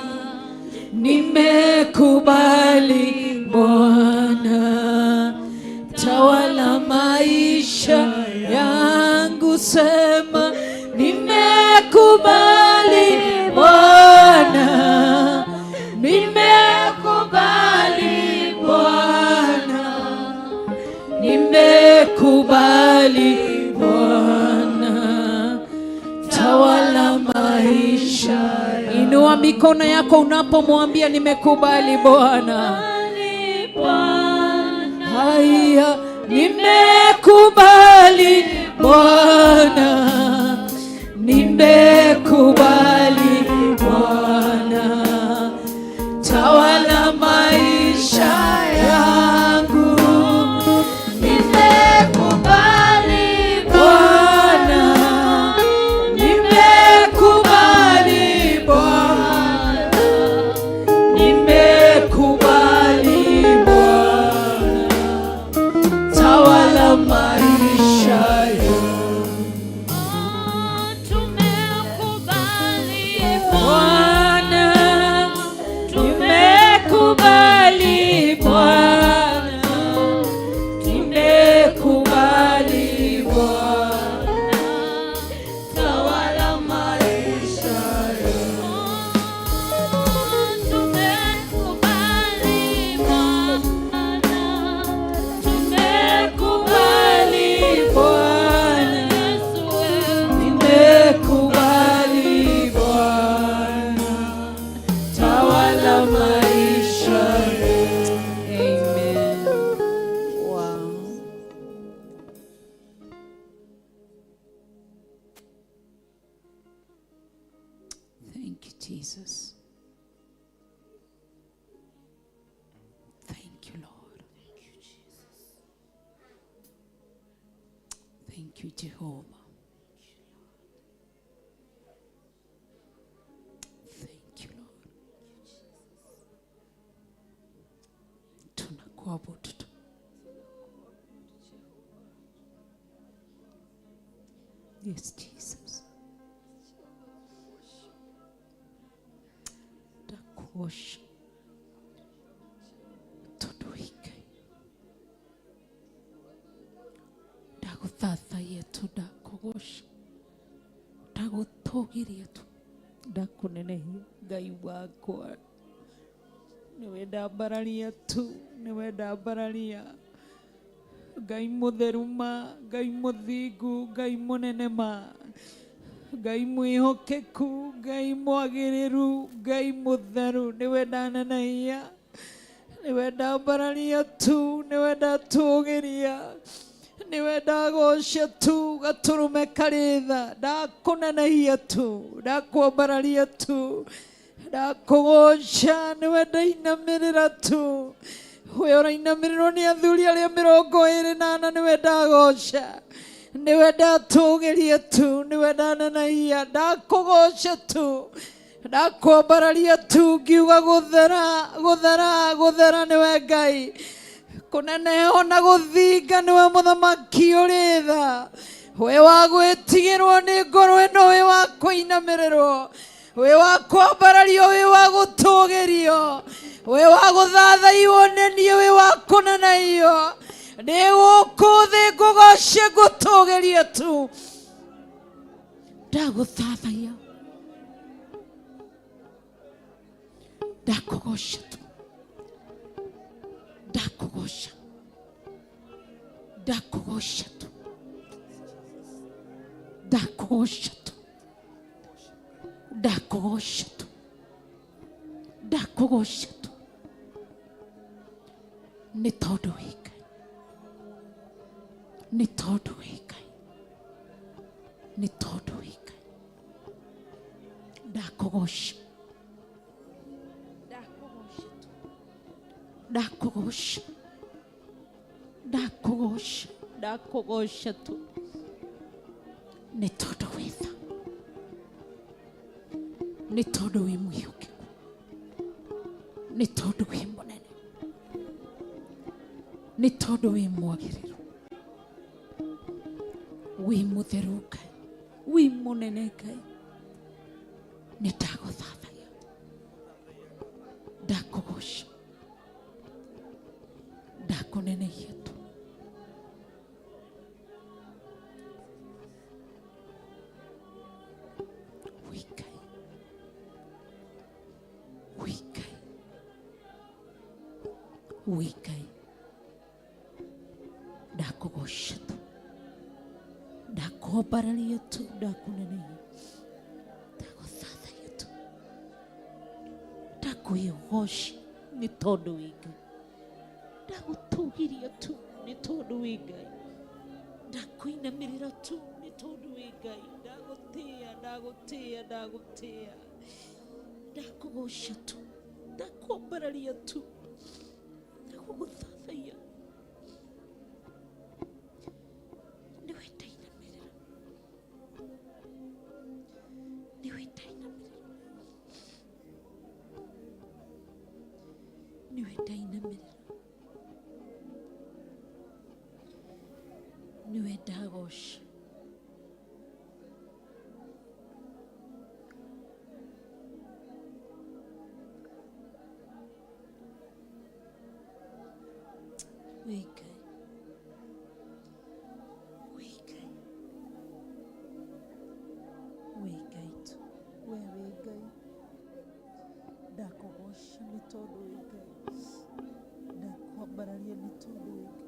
nimekubali Bwana, tawala maisha yangu. Sema nimekubali Bwana, nimekubali Bwana, nimekubali Bwana, tawala maisha. Inua mikono yako unapomwambia nimekubali Bwana. Haya, nimekubali Bwana, nimekubali Bwana, tawala maisha yangu. Nimekubali Bwana, nimekubali Bwana, nimekubali Bwana, tawala maisha yangu. Bwana, tumekubali Bwana, tumekubali Bwana, tawala maisha yangu. Tumekubali Bwana, tumekubali Bwana, tumekubali Bwana, tawala maisha yetu. Amen. Wow. Thank you, Jesus. Thank you, Lord. Thank you, Jesus. Thank you, Jehovah. Thank you, Lord. Tunakuabudu tu. Yes, Jesus. Ndakuosha. Tuduike. Ndaguthathaia tu, ndakugosha. Ndagutugiria tu. Ndakunenehia Ngai wakwa. Niwe ndambararia tu, niwe ndambararia. Ngai mutheru ma, Ngai muthingu, Ngai munene ma, Ngai mwihokeku, Ngai mwagiriru, Ngai mutheru. Niwe ndanenehia, niwe ndambararia tu, niwe ndatugiria, niwe ndagocia tu. Gaturume karitha, ndakunenehia tu, ndakwambararia tu, ndakugoca. Niwe ndainamirira tu. We ũrainamĩrĩrwo nĩ athuri arĩa 24, niwe ndagoca, niwe ndatũgĩria tu, niwe ndanenehia, ndakũgoca tu, ndakwambararia tu. Ngiuga gũthera, gũthera, gũthera niwe Ngai, kũneneha na gũthinga niwe mũthamaki ũrĩ tha. We wa gwĩtigĩrwo nĩ ngoro ĩno, we wa kũinamĩrĩrwo, we wa kwambarario, we wa gũtũgĩrio, we wa gũthathaiwo nĩ niĩ, we wa kũnenehio. Nĩ gũkũ thĩ ngũgoce, ngũtũgĩrie tu. Ndagũthathaia, ndakũgoca tu, ndakũgoca, ndakũgoca tu, ndakũgoca tu, ndakũgoca tu, ndakũgoca tu. Nĩ tondũ wĩ Ngai, nĩ tondũ wĩ Ngai, nĩ tondũ wĩ Ngai. Ndakũgoca, ndakũgoca tu. ndakugosha, ndakugosha, ndakugosha tu nĩ tondũ wĩ tha, nĩ tondũ wĩ mwĩhokeku, nĩ tondũ wĩ mũnene, nĩ tondũ wĩ mwagĩrĩru, wĩ mũtheru Ngai, wĩ mũnene Ngai. Nĩ ndagũthathagia, ndakũgosha, ndakũnenehia tu. Wĩ Ngai, wĩ Ngai, wĩ Ngai, ndakũgosha tu, ndakwambararia tu, ndakũnenehia, ndagũthathagia tu, ndakwĩgosha nĩ tondũ wĩ Ngai, ndagũtũgĩria tu nĩ tondũ wĩ Ngai, ndakwĩinamĩrĩra tu nĩ tondũ wĩ Ngai, ndagũtĩĩa, ndagũtĩĩa, ndagũtĩĩa, ndakũgosha tu, ndakwambararia tu, ndagũgũthathaia. Nĩwe ndainamĩrĩra, nĩwe ndainamĩrĩra, nĩwe ndainamĩrĩra, nĩwe ndagosha. Wĩ Ngai, wĩ Ngai, wĩ Ngai tu, we wĩ Ngai, ndakũgosha nĩ tondũ wĩ Ngai, ndakwambararia nĩ tondũ wĩ Ngai.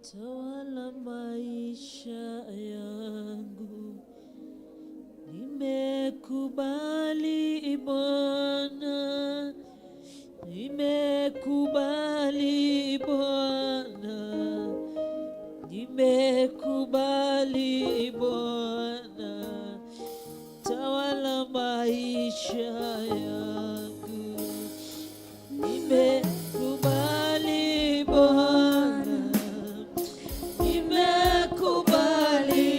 Tawala maisha yangu, nimekubali Bwana, nimekubali Bwana, nimekubali Bwana, tawala maisha yangu, nimekubali Bwana. Nimekubali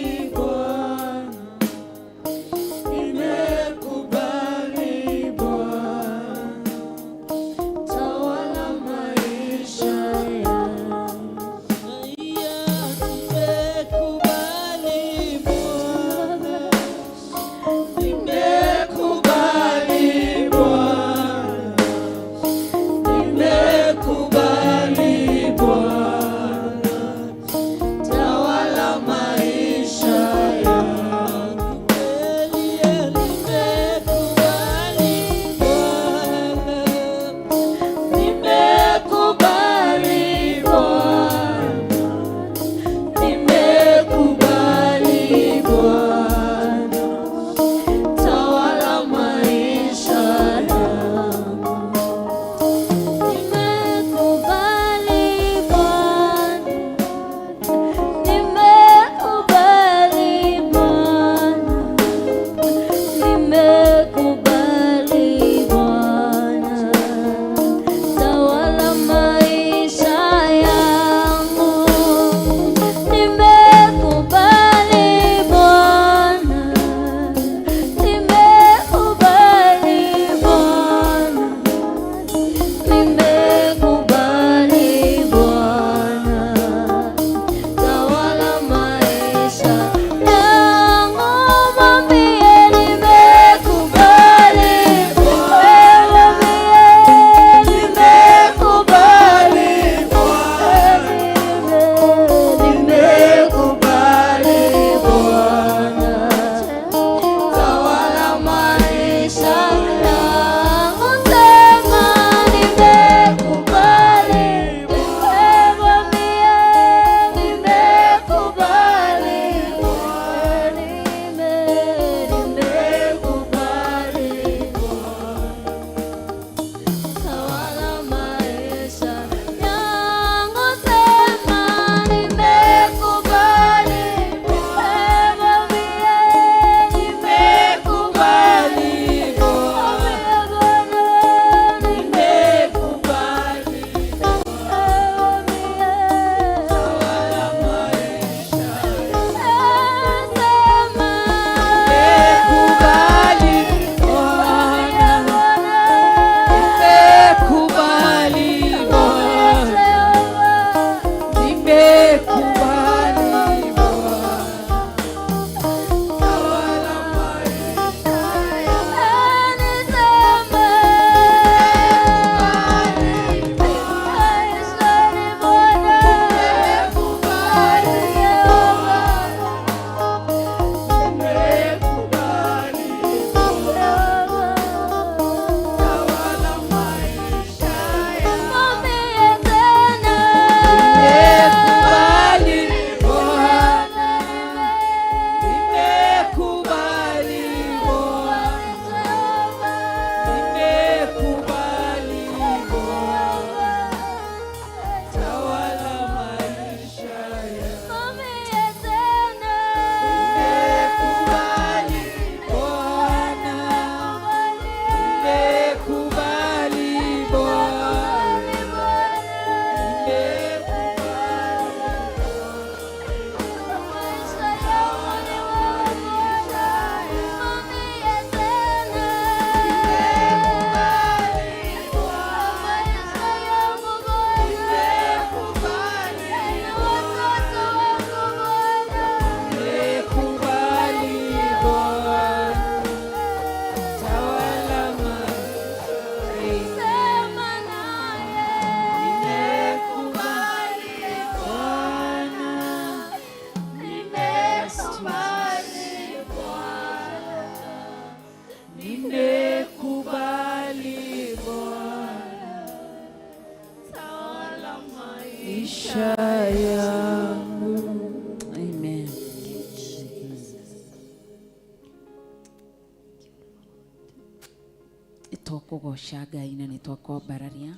twakũgoca Ngai na nĩ twakwambararia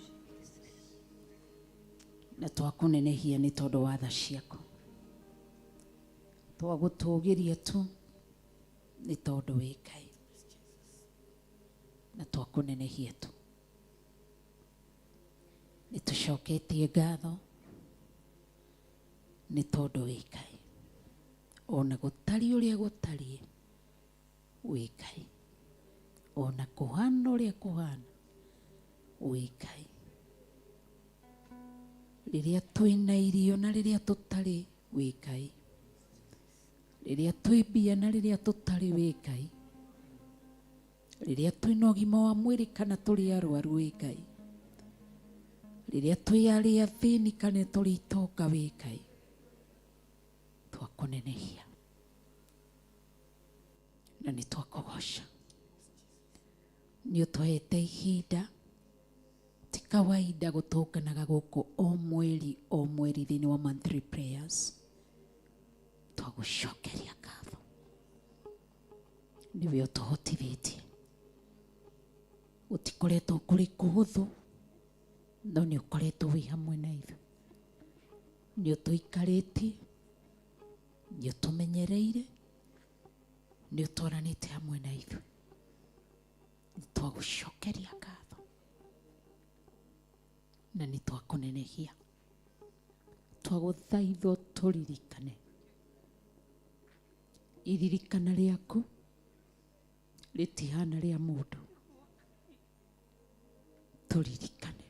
na twakũnenehia nĩ tondũ wa tha ciaku. Twagũtũgĩria tu nĩ tondũ wĩ Ngai na twakũnenehia tu. Nĩ tũcoketie ngatho nĩ tondũ wĩ Ngai. Ona gũtari ũrĩa gũtariĩ wĩ Ngai. Ona kũhana ũrĩa kũhana wĩ Ngai. Rĩrĩa twĩna irio na rĩrĩa tũtarĩ wĩ Ngai. Rĩrĩa twĩ mbia na rĩrĩa tũtarĩ wĩ Ngai. Rĩrĩa twĩna ũgima wa mwĩrĩ kana tũrĩ arwaru wĩ Ngai. Rĩrĩa twĩ arĩa athĩni kana tũrĩ itonga wĩ Ngai. Twakũnenehia na nĩ twakũgoca. Nĩ ũtũhete ihinda ti kawaida gũtũnganaga gũkũ o mweri thĩinĩ wa monthly prayers. Twagũcokeria ngatho. Nĩwe ũtũhotithĩtie. Gũtikoretwo kũrĩ kũhũthũ no nĩ ũkoretwo wĩ hamwe na ithuĩ. Nĩ ũtũikarĩtie, nĩ ũtũmenyereire, nĩ ũtwaranĩte hamwe na ithuĩ. Nĩ twagũcokeria ngatho na nĩ twakũnenehia. Twagũthaitha tũririkane. Iririkana rĩaku rĩtihana rĩa mũndũ. Tũririkane.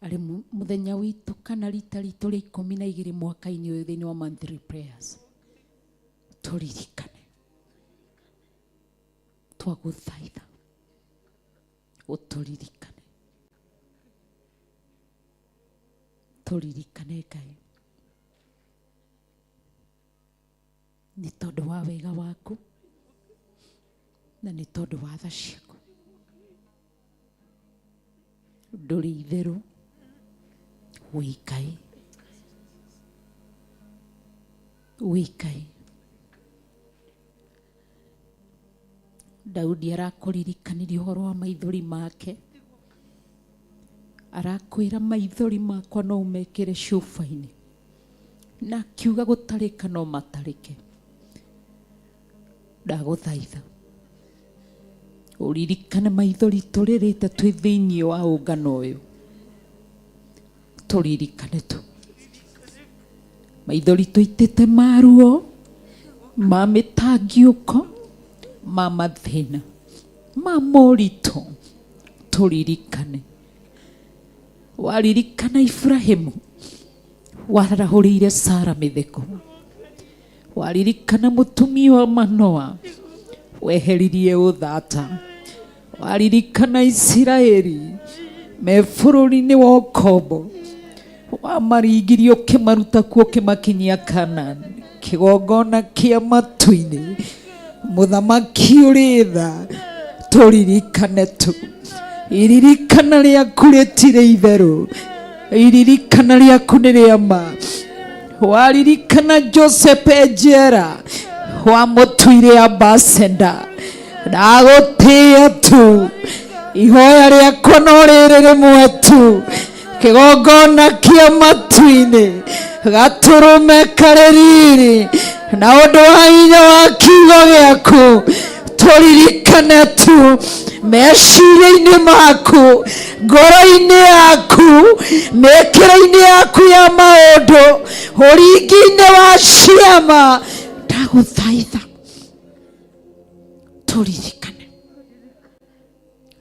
Arĩ mũthenya witũ kana rita ritũ rĩa 12 mwaka-inĩ ũyũ thĩinĩ wa monthly prayers. Tũririkane. Twagũthaitha ũtũririkane. Tũririkane Ngai. Nĩ tondũ wa wega waku na nĩ tondũ wa tha ciaku. Ndũrĩ itherũ wĩ Ngai. Wĩ Ngai. Daudi arakũririkanirie ũhoro wa maithori make. Arakwĩra maithori makwa no umekĩre cuba-inĩ. Na akiuga gũtarĩka no matarĩke. Ndagũthaitha ũririkane maithori tũrĩrĩte twĩ thĩinĩ wa ũngano ũyũ. Tũririkane tu. Maithori tũitĩte maruo, ma mĩtangĩũko, ma mathĩna, ma moritũ. Tũririkane. Waririkana Ibrahimu warahũrĩire Sara mĩtheko. Waririkana mũtumia wa Manoa weheririe ũthata. Waririkana Isiraeli me bũrũri-inĩ wa ũkombo. Wamaringirie ũkĩmaruta kuo ũkĩmakinyia Kanaani. Kĩgongona kĩa matu-inĩ. Mũthamaki ũrĩ tha. Tũririkane tu. Iririkana rĩaku rĩtirĩ itherũ. Iririkana rĩaku nĩ rĩa ma. Waririkana Joseph njera wamũtuire ambassador. Ndagũtĩĩa tu. Ihoya rĩakwa no rĩrĩ rĩmwe tu. Kĩgongona kĩa matu-inĩ gatũrũme karĩ riri na ũndũ wa hinya wa kiugo gĩaku. Tũririkane tu. Meciria-inĩ maku, ngoro-inĩ yaku, mĩkĩre-inĩ yaku ya maũndũ, ũringi-inĩ wa ciama. Ndagũthaitha tũririkane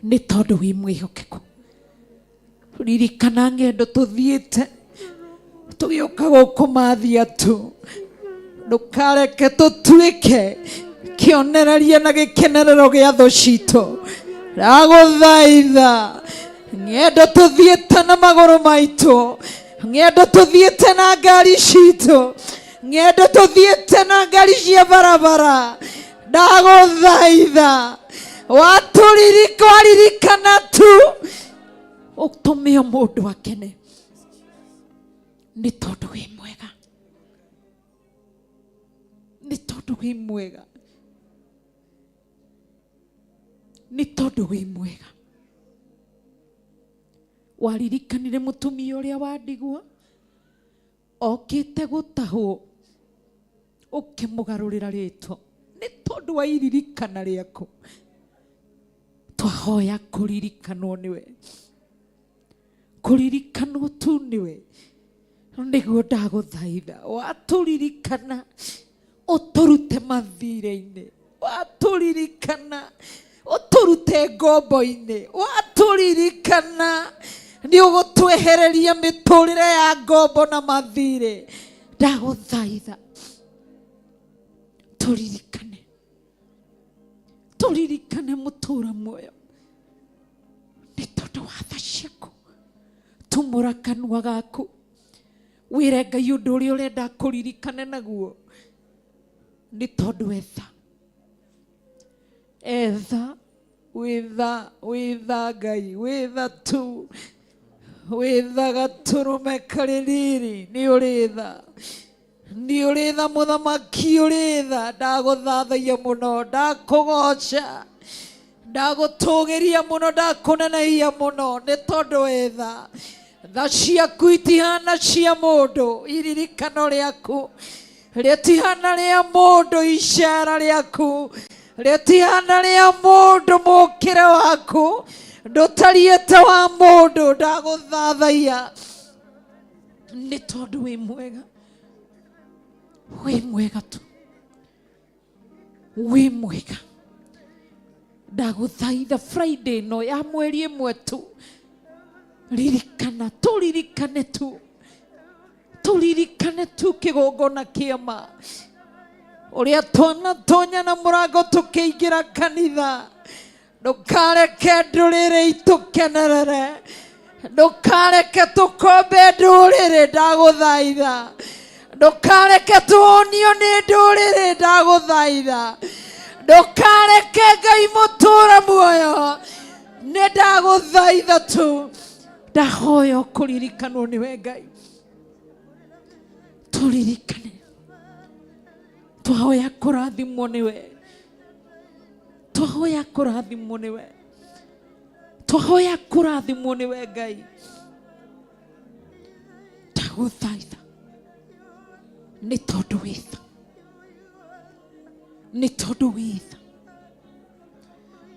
nĩ tondũ wĩ mwĩhokeku. Ririkana ng'endo tũthiĩte tũgĩũka gũkũ mathia tu. Ndũkareke tũtuĩke kĩonereria na gĩkenerero gĩa thũ citũ. Ndagũthaitha ng'endo tũthiĩte na magũrũ maitũ, ng'endo tũthiĩte na ngari citũ, ng'endo tũthiĩte na ngari cia barabara. Ndagũthaitha waririkana tu ũtũme mũndũ akene nĩ tondũ wĩ mwega. Nĩ tondũ wĩ mwega. nĩ tondũ wĩ mwega. Waririkanire mũtumia ũrĩa wa ndigwa okĩte gũtahwo ũkĩmũgarũrĩra rĩtwa, nĩ tondũ wa iririkana rĩaku. Twahoya kũririkanwo nĩwe, kũririkanwo tu nĩwe, nĩguo ndagũthaitha watũririkana ũtũrute mathirĩ-inĩ, watũririkana ũtũrute ngombo-inĩ, watũririkana nĩ ũgũtwehereria mĩtũrĩre ya ngombo na mathirĩ. Ndagũthaitha tũririkane, tũririkane mũtũra muoyo, nĩ tondũ wa tha ciaku. Tumũra kanua gaku wĩre Ngai ũndũ ũrĩa ũrenda kũririkane naguo, nĩ tondũ etha wĩtha Ngai, wĩtha tu, wĩtha gatũrũme karĩ riri, nĩ ũrĩtha mũthamaki, ũrĩtha. Ndagũthathaia mũno, ndakũgoca, ndagũtũgĩria mũno, ndakũneneia mũno, nĩ tondũ wĩtha. Tha ciaku itihana cia mũndũ, iririkano rĩaku rĩtihana rĩa mũndũ, icera rĩaku rĩtihana rĩa mũndũ, mũkĩre waku ndũtariĩ ta wa mũndũ. Ndagũthathaia nĩ tondũ wĩ mwega, wĩ mwega tu, wĩ mwega. Ndagũthaitha Friday ĩno ya mweri ĩmwe tu, ririkana, tũririkane tu, tũririkane tu kĩgongona kĩa ma ũrĩa twanatonya na mũrango tũkĩingĩra kanitha. Ndũkareke ndũrĩrĩ itũkenerere, ndũkareke tũkombe ndũrĩrĩ. Ndagũthaitha ndũkareke tuonio nĩ ndũrĩrĩ. Ndagũthaitha ndũkareke Ngai mũtũra muoyo, nĩ ndagũthaitha tu, ndahoya kũririkanwo nĩwe Ngai. Tũririkane, twahoya kũrathimwo nĩwe, twahoya kũrathimwo nĩwe, twahoya kũrathimwo nĩwe Ngai. Ndagũthaitha nĩ tondũ wĩtha, nĩ tondũ wĩtha,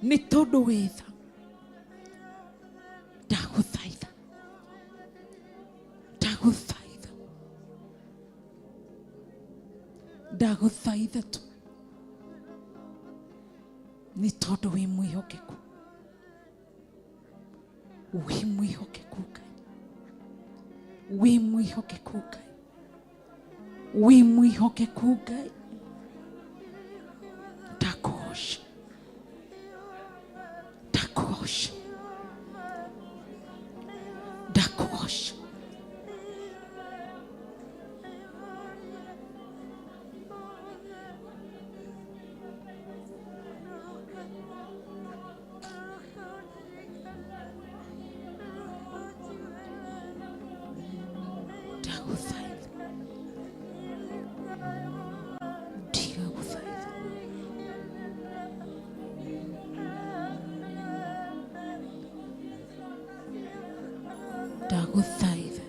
nĩ tondũ wĩtha. Ndagũthaitha, ndagũthaitha, ndagũthaitha tu, nĩ tondũ wĩ mwĩhokeku, wĩ mwĩhokeku Ngai, wĩ mwĩhokeku Ngai, wĩ mwĩhokeku Ngai. Ndakũgoca, ndakũgoca, ndakũgoca. Ndagũthaitha,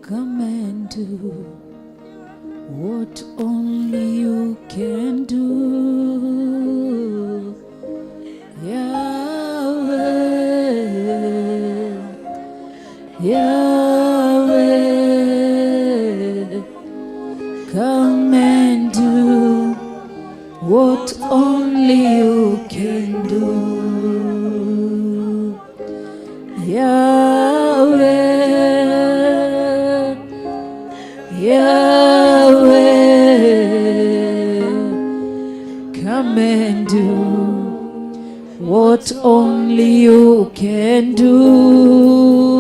come and do what only you can do, Yahweh, Yahweh. Come and do what only you can do, Yahweh, Yahweh. Come and do what only you can do,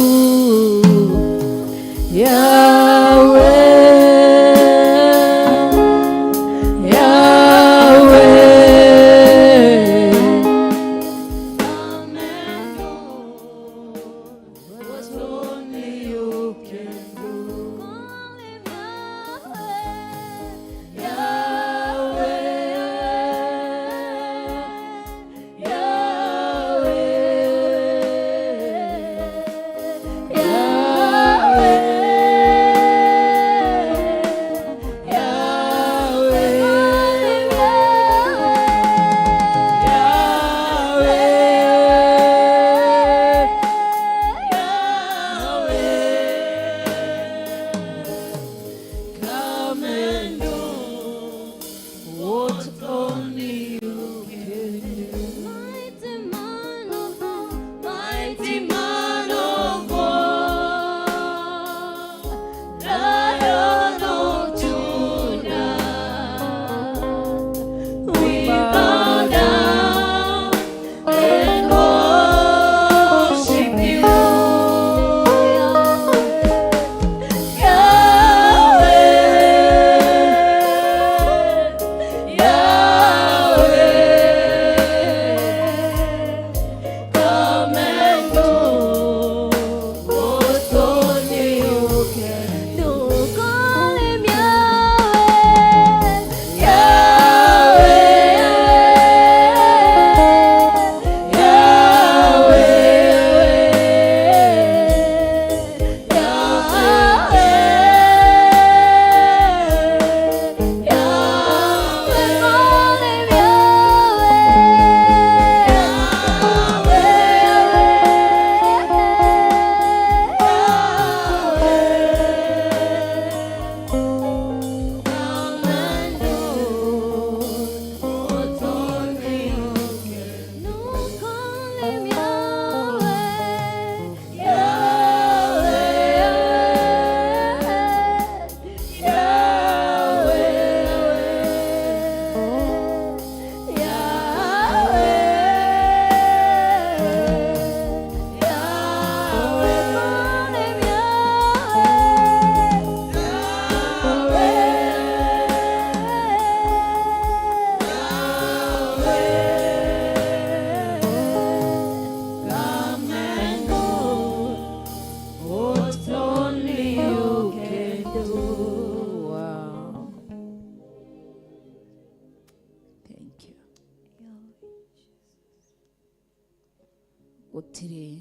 gutire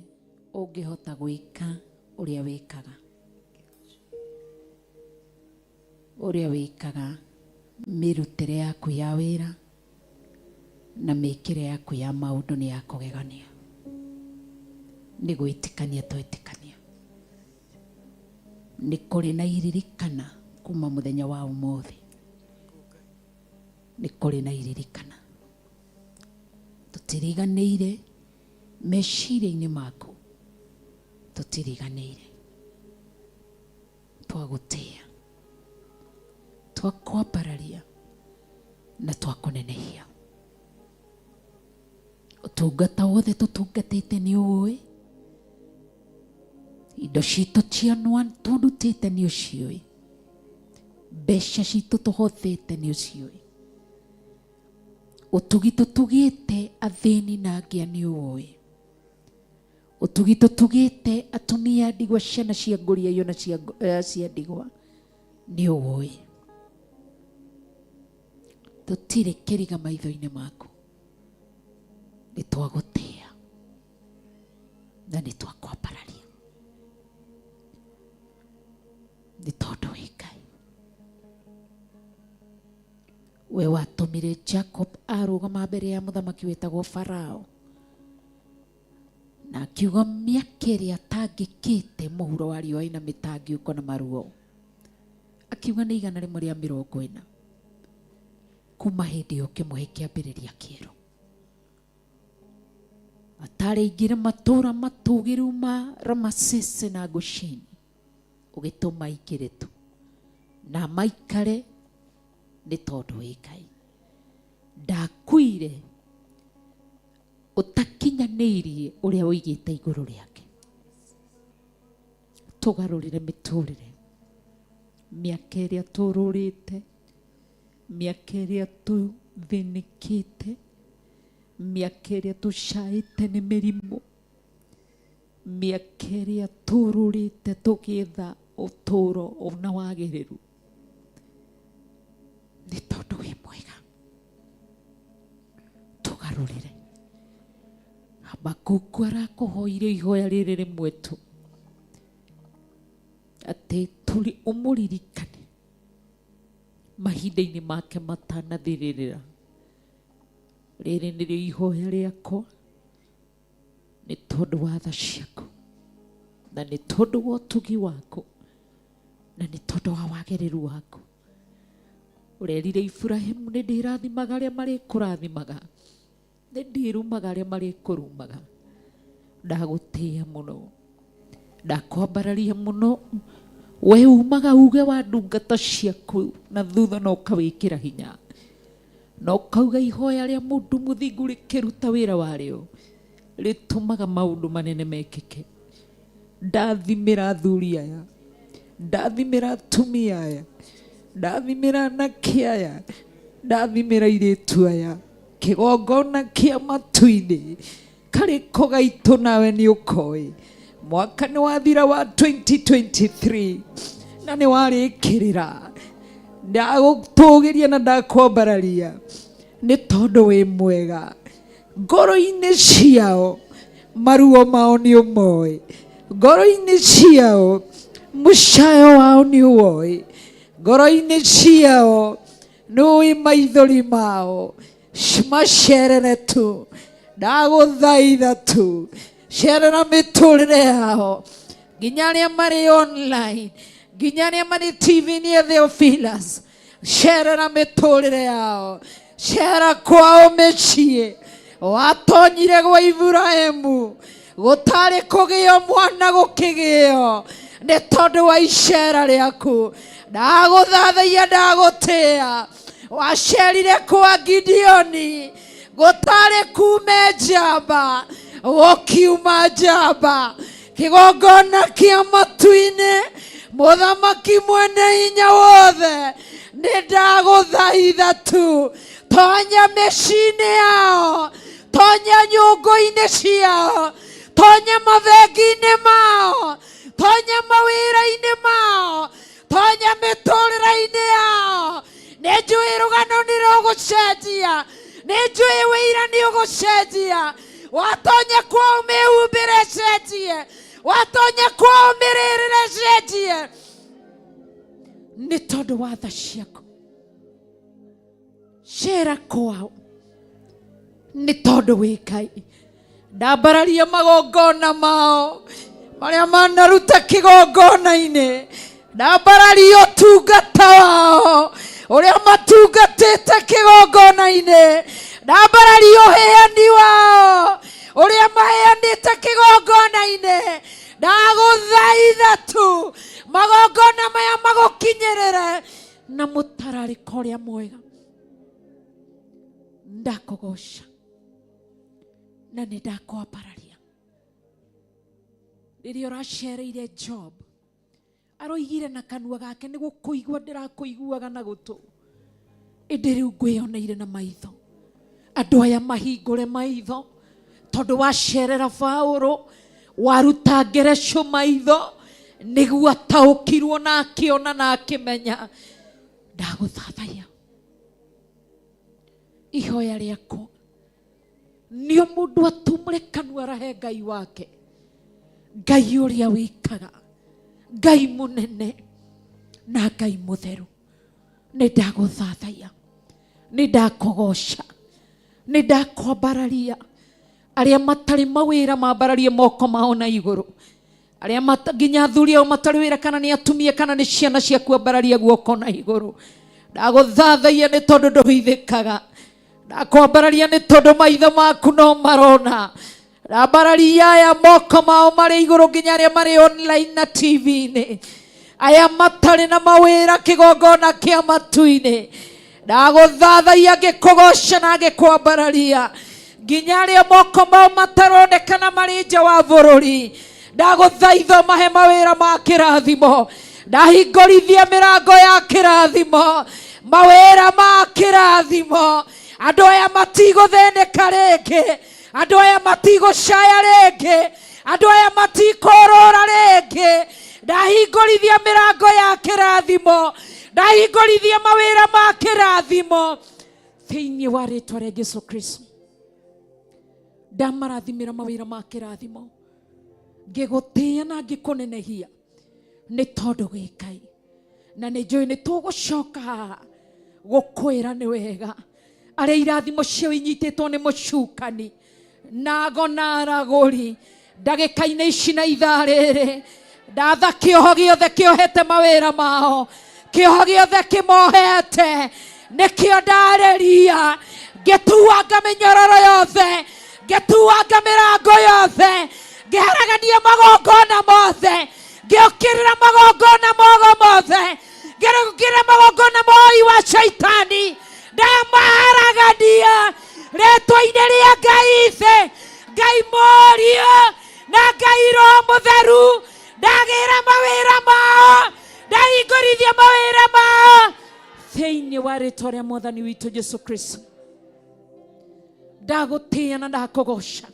ungihota gwika uria wikaga mirutire yaku ya wira na mikire yaku ya maundu ni ya kugegania ni gwitikania twetikania ni kuri na iririkana kuma muthenya wa umuthi ni kuri na iririkana tutiriganiire meciria-inĩ maku tutiriganiire twagutia twakwambararia na twakunenehia utungata wothe tutungatite ni uwi indo citu cianwa turutite ni uciui mbeca citu tuhothite ni uciui utugi tutugite athini na angia ni uwi utugi tutugite atumia ndigwa ciana cia nguria iyo na cia ndigwa ni uwi tutire kiriga maitho-ini maku ni twagutia na ni twakwambararia ni tondu wi Ngai we watumire Jacob arugama mbere ya muthamaki wetagwo Farao na akiuga miaka ĩrĩa atangĩkĩte mũhuro wa riũa ina mĩtangĩũko na maruo akiuga nĩ 140 kuma hĩndĩ ĩyo kĩmũhe kĩambĩrĩria kĩerũ atarĩingire matũra matũgĩru ma Ramasese na Gosheni ũgĩtũma aingĩre tu na maikare nĩ tondũ wĩ Ngai ndakuire utakinyanĩirie ũrĩa ũigĩte igũrũ rĩake tugarũrĩre mĩtũrĩre miaka ĩrĩa tũrũrĩte, miaka ĩrĩa tũthĩnĩkĩte, miaka ĩrĩa tũcaĩte nĩ mĩrimũ, miaka ĩrĩa tũrũrĩte tũgĩetha ũtũũro ona wagĩrĩru, nĩ tondũ wĩ mwega. Tũgarũrĩre. Habakuku arakũhoire ihoya rĩrĩ rĩmwe tu, atĩ tũrĩ ũmũririkane mahinda-inĩ make matanathirĩrĩra. Rĩrĩ nĩrĩo ihoya rĩakwa, nĩ tondũ wa tha ciaku, na nĩ tondũ wa ũtugi waku, na nĩ tondũ wa wagĩrĩru waku. Ũrerire Ibrahimu, nĩ ndĩrathimaga arĩa marĩkũrathimaga, nĩ ndĩrumaga arĩa marĩkũrumaga. Ndagũtĩĩa mũno, ndakwambararia mũno. We umaga uge wa ndungata ciaku, na thutha no kawĩkĩra hinya, no kauga ihoya rĩa mũndũ mũthingu rĩkĩruta wĩra warĩo, rĩtũmaga maũndũ manene mekĩke. Ndathimĩra athuri aya, ndathimĩra atumia aya, ndathimĩra anake aya, ndathimĩra airĩtu aya, kĩgongona kĩa matu-inĩ karĩko gaitũ nawe nĩ ũkoĩ. Mwaka nĩ wathira wa 2023 na nĩ warĩkĩrĩra. Ndagũtũgĩria na ndakwambararia nĩ tondũ wĩ mwega. Ngoro-inĩ ciao maruo mao nĩ ũmoĩ, ngoro-inĩ ciao mũcayo wao nĩ ũwoĩ, ngoro-inĩ ciao nĩũĩ maithori mao. Macerere tu, ndagũthaitha tu, cerera mĩtũrĩre yao, nginya arĩa marĩ online, nginya arĩa marĩ TV-inĩ ya Theophilus. Cerera mĩtũrĩre yao, cera kwao mĩciĩ. Watonyire gwa Ibrahimu, gũtarĩ kũgĩo mwana gũkĩgĩo, nĩ tondũ wa icera rĩaku. Ndagũthathaia, ndagũtĩĩa. Wacerire kwa Gideoni, gũtarĩ kume njamba, gũkiuma njamba. Kĩgongona kĩa matu-inĩ, mũthamaki mwene hinya wothe, nĩ ndagũthaitha tu. Tonya mĩciĩ-inĩ yao, tonya nyũngũ-inĩ ciao, tonya mabengi-inĩ mao, tonya mawĩra-inĩ mao, tonya mĩtũrĩre-inĩ yao. Nĩ njũĩ rũgano nĩ rũgũcenjia, nĩ njũĩ wĩira nĩ ũgũcenjia. Watonya kwao mĩhumbĩre cenjie, watonya kwao mĩrĩrĩre cenjie, nĩ tondũ wa tha ciaku. Cera kwao nĩ tondũ wĩ Ngai. Ndambararia magongona mao marĩa manaruta kĩgongona-inĩ, ndambararia ũtungata wao ũrĩa matungatĩte kĩgongona-inĩ, ndambararia ũheani wao ũrĩa maheanĩte kĩgongona-inĩ. Ndagũthaitha tu, magongona maya magũkinyĩrĩre na mũtararĩko ũrĩa mwega. Ndakũgoca na nĩ ndakwambararia. Rĩrĩa ũracereire Job, aroigire na kanua gake, nĩ gũkũigua ndĩrakũiguaga na gũtũ, ĩndĩ rĩu ngwĩoneire na maitho. Andũ aya mahingũre maitho, tondũ wacerera Paũlũ, waruta ngerecũ maitho, nĩguo ataũkirwo na akĩona na akĩmenya. Ndagũthathaiya, ihoya rĩakwa nĩo mũndũ atumũre kanua arahe Ngai wake. Ngai ũrĩa wĩkaga, Ngai mũnene na Ngai mũtheru. Nĩ ndagũthathaiya, nĩ ndakũgoca, nĩ ndakwambararia. Arĩa matarĩ mawĩra mambararie moko mao na igũrũ. Arĩa nginya athuri ao matarĩ wĩra, kana nĩ atumia kana nĩ ciana cia kwambararia guoko na igũrũ. Ndagũthathaiya nĩ tondũ ndũhithĩkaga. Ndakwambararia nĩ tondũ maitho maku no marona. Ndambararia aya moko mao marĩ igũrũ, nginya arĩa marĩ online na TV-inĩ, aya matarĩ na mawĩra kĩgongona kĩa matu-inĩ. Ndagũthathaiya ngĩkũgoca na ngĩkwambararia, nginya arĩa moko mao mataronekana marĩ nja wa bũrũri. Ndagũthaitha mahe mawĩra ma kĩrathimo, ndahingũrithia mĩrango ya kĩrathimo, mawĩra ma kĩrathimo. Andũ aya matigũthĩnĩka rĩngĩ, andũ aya matigũcaya rĩngĩ, andũ aya matikũrũra rĩngĩ. Ndahingũrithia mĩrango ya kĩrathimo, ndahingũrithia mawĩra ma kĩrathimo thĩinĩ wa rĩĩtwa rĩa Jesũ Kristo. Ndamarathimĩra mawĩra ma kĩrathimo, ngĩgũtĩĩa na ngĩkũnenehia nĩ tondũ wĩ Ngai, na nĩ njũĩ nĩ tũgũcoka haha gũkwĩra nĩ wega. Arĩa irathimo ciao inyitĩtwo nĩ mũcukani na ngo na aragũri, ndagĩka-inĩ ici na ithaa rĩrĩ, ndatha kĩoho gĩothe kĩohete mawĩra mao, kĩoho gĩothe kĩmohete, nĩkĩo ndarĩria ngĩtuanga mĩnyororo yothe, ngĩtuanga mĩrango yothe, ngĩharagania magongona mothe, ngĩũkĩrĩra magongona mogo mothe, ngĩũkĩrĩra magongona moi wa shaitani, ndamaragania rĩtwa-inĩ rĩa Ngai Ithe, Ngai Mũriũ na Ngai Roho Mũtheru. Ndagĩra mawĩra mao, ndahingũrithia mawĩra mao thĩinĩ wa rĩĩtwa rĩa Mwathani witũ Jesũ Kristo. Ndagũtĩĩa na ndakũgoca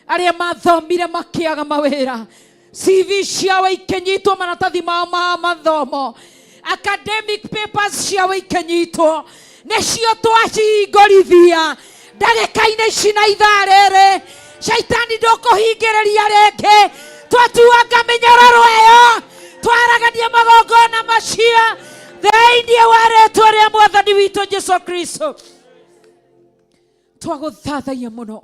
arĩa mathomire makĩaga mawĩra, CV ciao ikĩnyitwo, maratathi mao ma mathomo, academic papers ciao ikĩnyitwo, nĩcio twahingũrithia ndagĩka-inĩ ici na ithaa rĩrĩ. Shaitani ndũkũhingĩrĩria rĩngĩ, twatuanga mĩnyororo ĩyo, twaragania magongona macio thĩinĩ wa rĩĩtwa rĩa Mwathani witũ Jesũ Kristo. Twagũthathaiya mũno,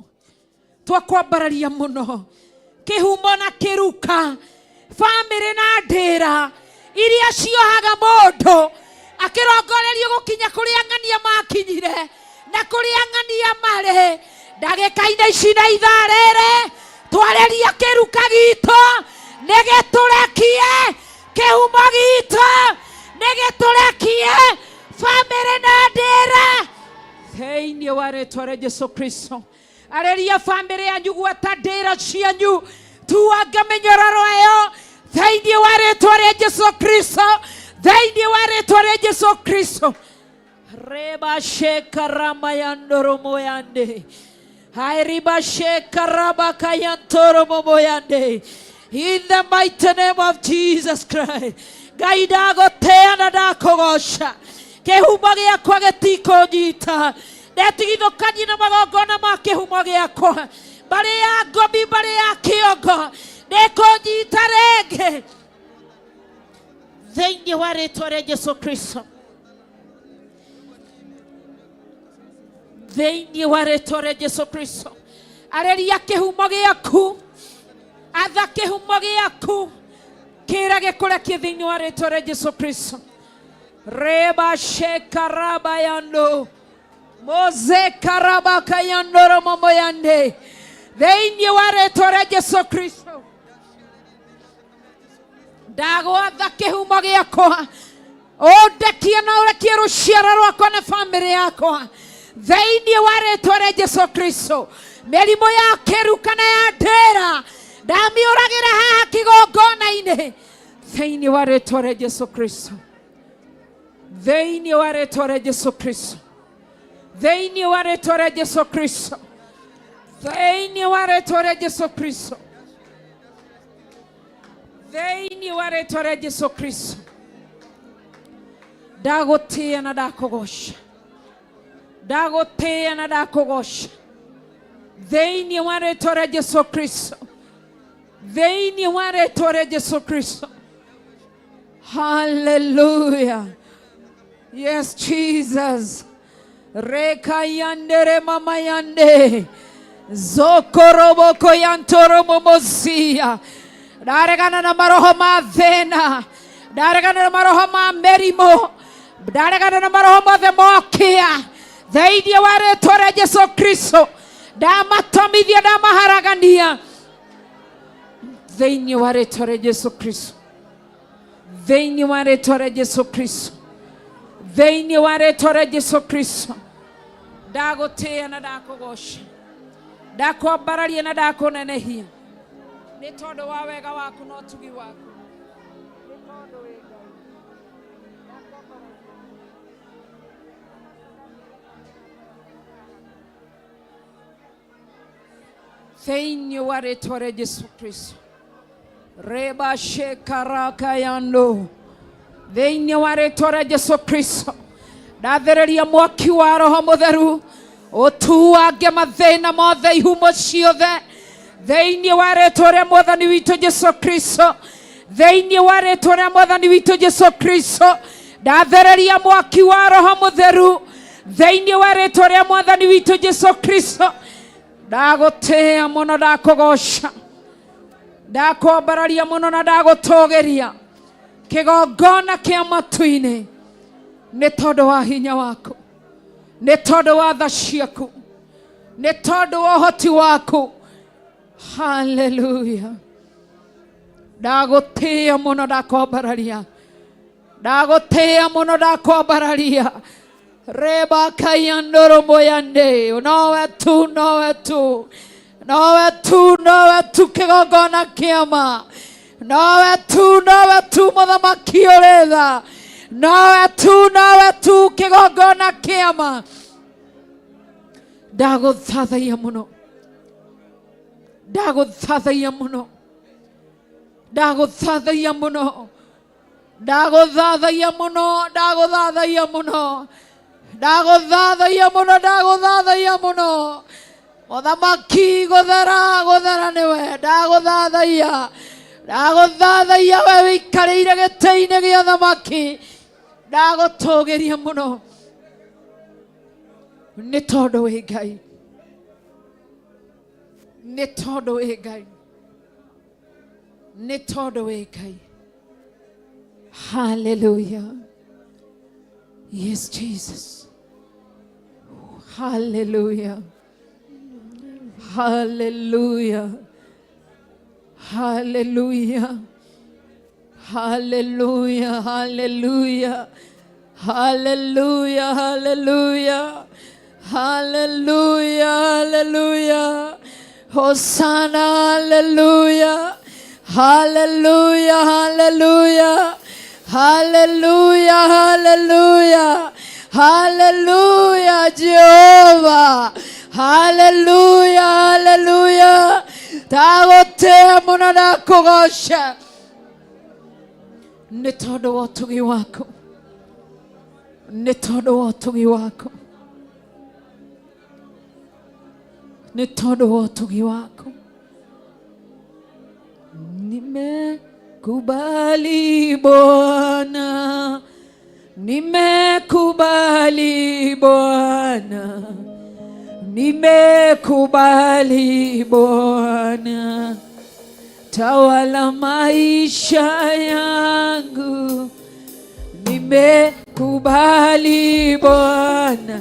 twakwambararia mũno, kĩhumo na kĩruka, bamĩrĩ na ndĩra iria ciohaga mũndũ akĩrongorerio gũkinya kũrĩa ng'ania makinyire na kũrĩa ng'ania marĩ. Ndagĩka-inĩ ici na ithaa rĩrĩ, twareria kĩruka gitũ nĩ gĩtũrekie, kĩhumo gitũ nĩ gĩtũrekie, bamĩrĩ na ndĩra thĩinĩ wa rĩĩtwa rĩa Jesũ Kristo. Areria bamĩrĩ yanyu gwata ndĩra cianyu, tuanga mĩnyororo ĩyo thĩinĩ wa rĩĩtwa rĩa Jesũ Kristo, thĩinĩ wa rĩĩtwa rĩa Jesũ Kristo. Reba shekarama yandoro moyande, hairiba shekaraba kayantoro moyande. In the mighty name of Jesus Christ. Ngai ndagũtĩĩa na ndakũgoca, kĩhumo gĩakwa gĩtikũnyita, ndetigithũkanie na magongona ma kĩhumo gĩakwa, mbarĩ ya ngomi, mbarĩ ya kĩongo, ndĩkũnyita rĩngĩ thĩinĩ wa rĩĩtwa rĩa Jesũ Kristo, thĩinĩ wa rĩĩtwa rĩa Jesũ Kristo. Areria kĩhumo gĩaku, atha kĩhumo gĩaku, kĩra gĩkũrekie thĩinĩ wa rĩĩtwa rĩa Jesũ Kristo. Reba shekaraba yando, moze karaba kayandoro momoyande, thĩinĩ wa rĩĩtwa rĩa Jesũ Kristo. Ndagwatha kĩhumo gĩakwa, ũndekie na ũrekie rũciaro rwakwa na bamĩrĩ yakwa thĩinĩ wa rĩĩtwa rĩa Jesũ Kristo. Mĩrimũ ya kĩruka na ya ndĩra ndamĩũragĩra haha kĩgongona-inĩ thĩinĩ wa rĩĩtwa rĩa Jesũ Kristo, thĩinĩ wa rĩĩtwa rĩa Jesũ Kristo, thĩinĩ wa rĩĩtwa rĩa Jesũ Kristo, thĩinĩ wa rĩĩtwa rĩa Jesũ Kristo, thĩinĩ wa rĩĩtwa rĩa Jesũ Kristo. Ndagũtĩĩa na ndakũgoca, ndagũtĩĩa na ndakũgoca thĩinĩ wa rĩĩtwa rĩa Jesũ Kristo, thĩinĩ wa rĩĩtwa rĩa Jesũ Kristo. Hallelujah. Yes, Jesus. Reka yandere mama yande, zokoroboko yantoro momosia. Ndaregana na maroho ma thĩna, ndaregana na maroho ma mĩrimũ, ndaregana na maroho mothe mokia thĩinĩ wa rĩĩtwa rĩa Jesũ Kristo. Ndamatomithia, ndamaharagania thĩinĩ wa rĩĩtwa rĩa Jesũ Kristo, thĩinĩ wa rĩĩtwa rĩa Jesũ Kristo, thĩinĩ wa rĩĩtwa rĩa Jesũ Kristo. Ndagũtĩĩa na ndakũgoca, ndakwambararia na ndakũnenehia nĩ tondũ wa wega waku na ũtugi waku, nĩ tondũ wĩ Ngai. thĩinĩ wa rĩĩtwa rĩa Jesũ Kristo. Reba shekaraka yando thĩinĩ wa rĩĩtwa rĩa Jesũ Kristo. Ndathĩrĩria mwaki wa Roho Mũtheru ũtuange mathĩna mothe, ihumo ciothe thĩinĩ wa rĩĩtwa rĩa Mwathani witũ Jesũ Kristo. Thĩinĩ wa rĩĩtwa rĩa Mwathani witũ Jesũ Kristo. Ndathĩrĩria mwaki wa Roho Mũtheru thĩinĩ wa rĩĩtwa rĩa Mwathani witũ Jesũ Kristo. Ndagũtĩĩa mũno, ndakũgoca, ndakwambararia mũno na ndagũtũũgĩria kĩgongona kĩa matu-inĩ, nĩ tondũ wa hinya waku, nĩ tondũ wa tha ciaku, nĩ tondũ wa ũhoti waku. Hallelujah. Ndagũtĩĩa mũno, ndakwambararia, ndagũtĩĩa mũno, ndakwambararia. Reba kayandoro moyande, nowe tu, nowe tu, nowe tu, nowe tu kĩgongona kĩama, nowe tu mũthamaki ũrĩ tha, nowe tu kĩgongona kĩama. Ndagũthathaiya mũno, ndagũthathaiya mũno, ndagũthathaiya mũno, ndagũthathaiya mũno, ndagũthathaiya mũno, ndagũthathaiya mũno, ndagũthathaiya mũno. Mũthamaki gũthera nĩwe, ndagũthathaiya, ndagũthathaiya we wĩikarĩire gĩtĩ-inĩ gĩa ũthamaki. Ndagũtũũgĩria mũno nĩ tondũ wĩ Ngai, nĩ tondũ wĩ Ngai, nĩ tondũ wĩ Ngai. Hallelujah. Yes, Jesus. Hallelujah. Hallelujah. Hallelujah. Hallelujah. Hallelujah. Hallelujah. Hallelujah. Hallelujah. Hallelujah. Hosanna. Hallelujah. Hallelujah. Hallelujah. Hallelujah. Hallelujah. Hallelujah, Jehovah. Hallelujah. Hallelujah. Ndagũtĩĩa mũno, ndakũgoca nĩ tondũ wa ũtugi waku, nĩ tondũ wa ũtugi waku, nĩ tondũ wa ũtugi waku. Nimekubali Bwana, nimekubali Bwana, nimekubali Bwana, tawala maisha yangu. Nimekubali Bwana,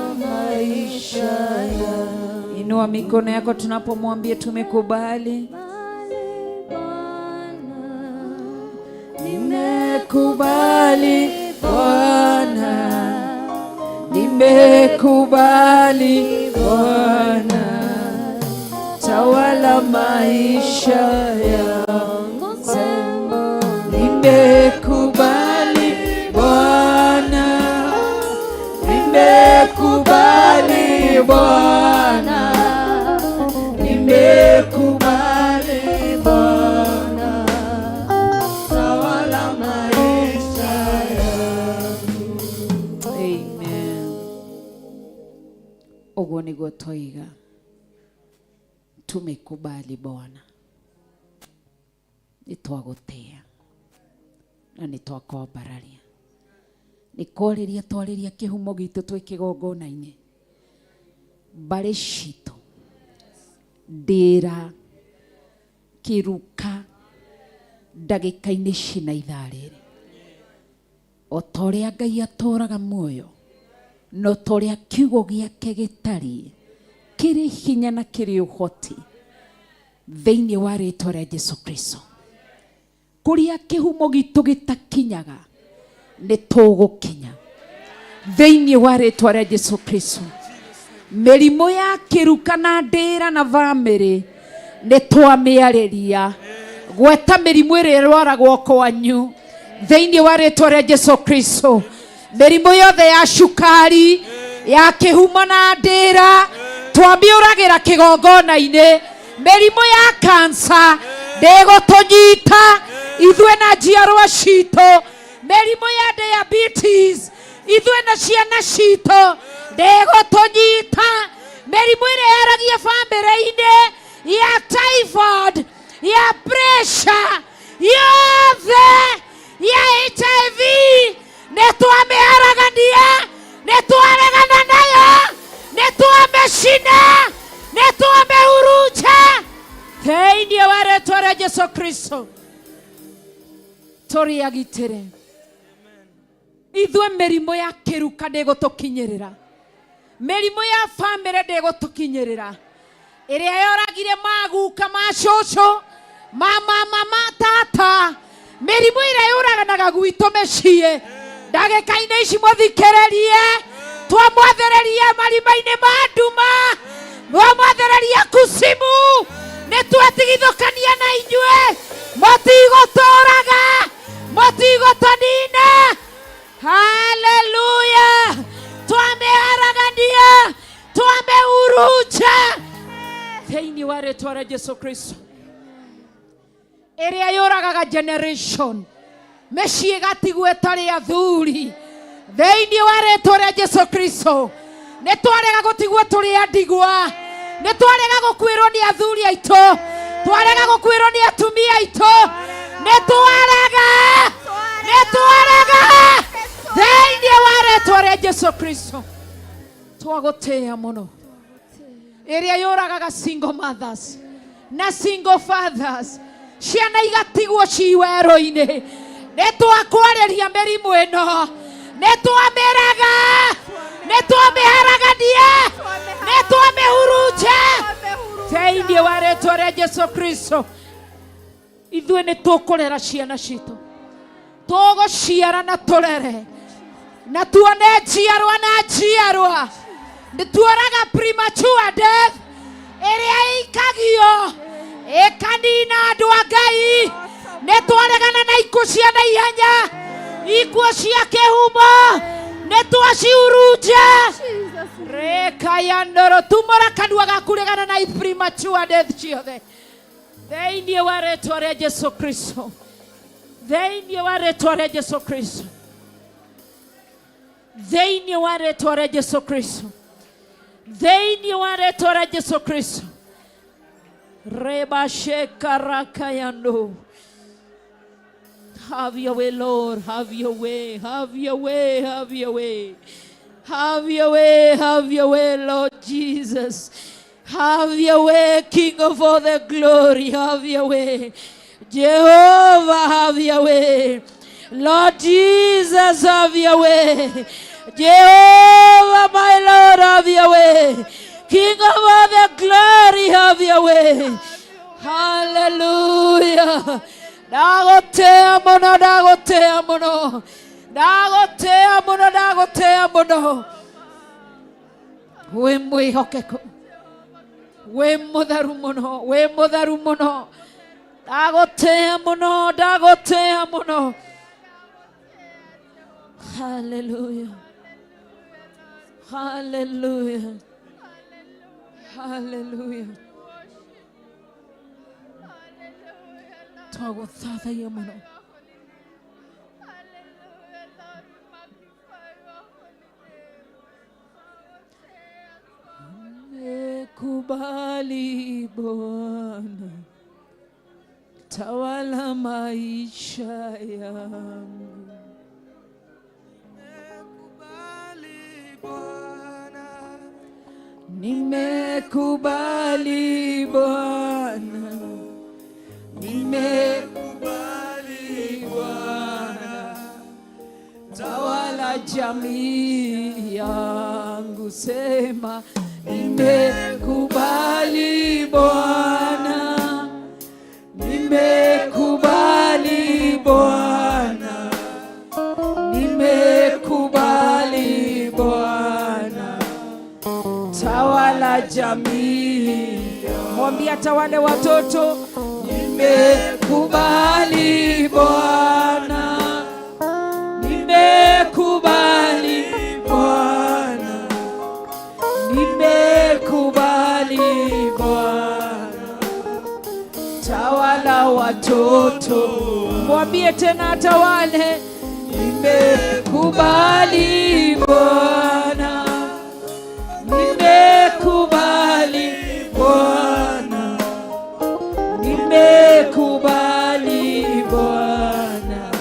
maisha yangu. Inua mikono yako tunapomwambia tumekubali. Nimekubali Bwana, nimekubali Bwana, tawala maisha yangu. Nimekubali Bwana, nimekubali Bwana, nimekubali Bwana, tawala maisha yangu. Amen. Ogo niguo twiga, tumekubali Bwana, nitwagutia na nitwakwambararia, nikoriria twariria kihumo gitu twi kigongona-ini, mbari citu, ndira, kiruka, ndagika-ini cina ithaa riri, o ta uria Ngai atũraga muoyo, no ta uria kiugo giake gitari, kiri hinya na kiri uhoti thiini wa ritwa ria Jesu Kristo. Kuria kihumo gitu gitakinyaga ni tugukinya thiini wa ritwa ria Jesu Kristo. Mirimo ya kiruka na ndira na family ni twamiariria gweta mirimo iri rwaragwo kwanyu thiini wa ritwa ria Jesu Kristo. Mirimo yothe ya shukari ya kihumo na ndira twamiuragira kigongona-ini. Mirimo ya kansa ndigũtũnyita ithue na njiarwa citũ. Mirimo ya diabetes ithue na ciana citũ ndigũtũnyita. Mirimo ĩrĩa yaragia family-inĩ ya typhoid, ya pressure, yothe ya HIV nĩtwamĩharagania, nĩtwaregana nayo, nĩtwamĩcina, nĩtwamĩhurunja thiini wa ritwa ria Jesu Kristo. Turiagitire ithue mirimo ya kiruka ndigũtũkinyĩrĩra, mirimo ya family ndigũtũkinyĩrĩra, ĩrĩa yoragire maguka ma cũcũ, mama tata, mirimo ĩrĩa yũraganaga gwitũ mĩciĩ. Ndagĩka-inĩ ici mũthikĩrĩrie, twamwathĩrĩrie marima-inĩ ma nduma, twamwathĩrĩrie kusimu, nĩtwetigithũkania na inyuĩ, mũtigũtũraga, mũtigũtũnina. Haleluya! Twamĩharagania, twamĩhurunja thĩinĩ wa rĩtwa rĩa Jesu Kristo. Ĩrĩa yũragaga generation, mĩciĩ ĩgatigwo ĩtarĩ athuri thĩinĩ wa rĩtwa rĩa Jesu Kristo. Nĩtwarega gũtigwo tũrĩ andigwa, nĩtwarega gũkuĩrwo nĩ athuri aitũ, twarega gũkuĩrwo nĩ atumia aitũ, nĩtwarega thĩinĩ wa rĩtwa rĩa Jesu Kristo. Twagũtĩĩa mũno. Ĩrĩa yũragaga single mothers na single fathers, ciana igatigwo ci werũ-inĩ, nĩtwakwarĩria mĩrimũ ĩno, nĩtwamĩraga, nĩtwamĩharagania, nĩtwamĩhurunja thĩinĩ wa rĩtwa rĩa Jesu Kristo. Ithuĩ nĩtũkũrera ciana citũ, tũgũciara na tũrere na tuone njiarwa na njiarwa. Nĩtuoraga premature death ĩrĩa ikagio ĩkanina andũ a Ngai. Nĩtwaregana na ikuũ cia naihenya, ikuũ cia kĩhumo, nĩtwacihurunja. Reka ya ndoro, tumũra kanua gaku regana na premature death ciothe thĩinĩ wa rĩtwa rĩa Jesu Kristo, thĩinĩ wa rĩtwa rĩa Jesu Kristo, thĩinĩ wa rĩtwa rĩa Jesu Kristo, thĩinĩ wa rĩtwa rĩa Jesu Kristo. Reba shekaraka yando. Have your way, Lord. Have your way. Have your way. Have your way. Have your way. Have your way, Lord Jesus. Have your way, King of all the glory. Have your way. Jehovah, have your way. Lord Jesus, have your way. Jehovah, my Lord, have your way. King of all the glory, have your way. Hallelujah. Dagotea mono, dagotea mono. Dagotea mono, dagotea mono. We mwihokeko. We motharu mono, we motharu mono. Dagotea mono, dagotea mono. Hallelujah. Hallelujah. Hallelujah. Twaguthatha ya mono. Nimekubali Bwana, tawala maisha yangu. Nimekubali Bwana, nimekubali Bwana, tawala jamii yangu. Sema nimekubali Bwana, nimekubali Bwana, nimekubali Bwana, tawala jamii. Mwambie tawale watoto. Nimekubali Bwana, nimekubali Bwana, nimekubali Bwana, tawala watoto. Mwambie tena tawale. Nimekubali Bwana, nimekubali Bwana, nimekubali Bwana,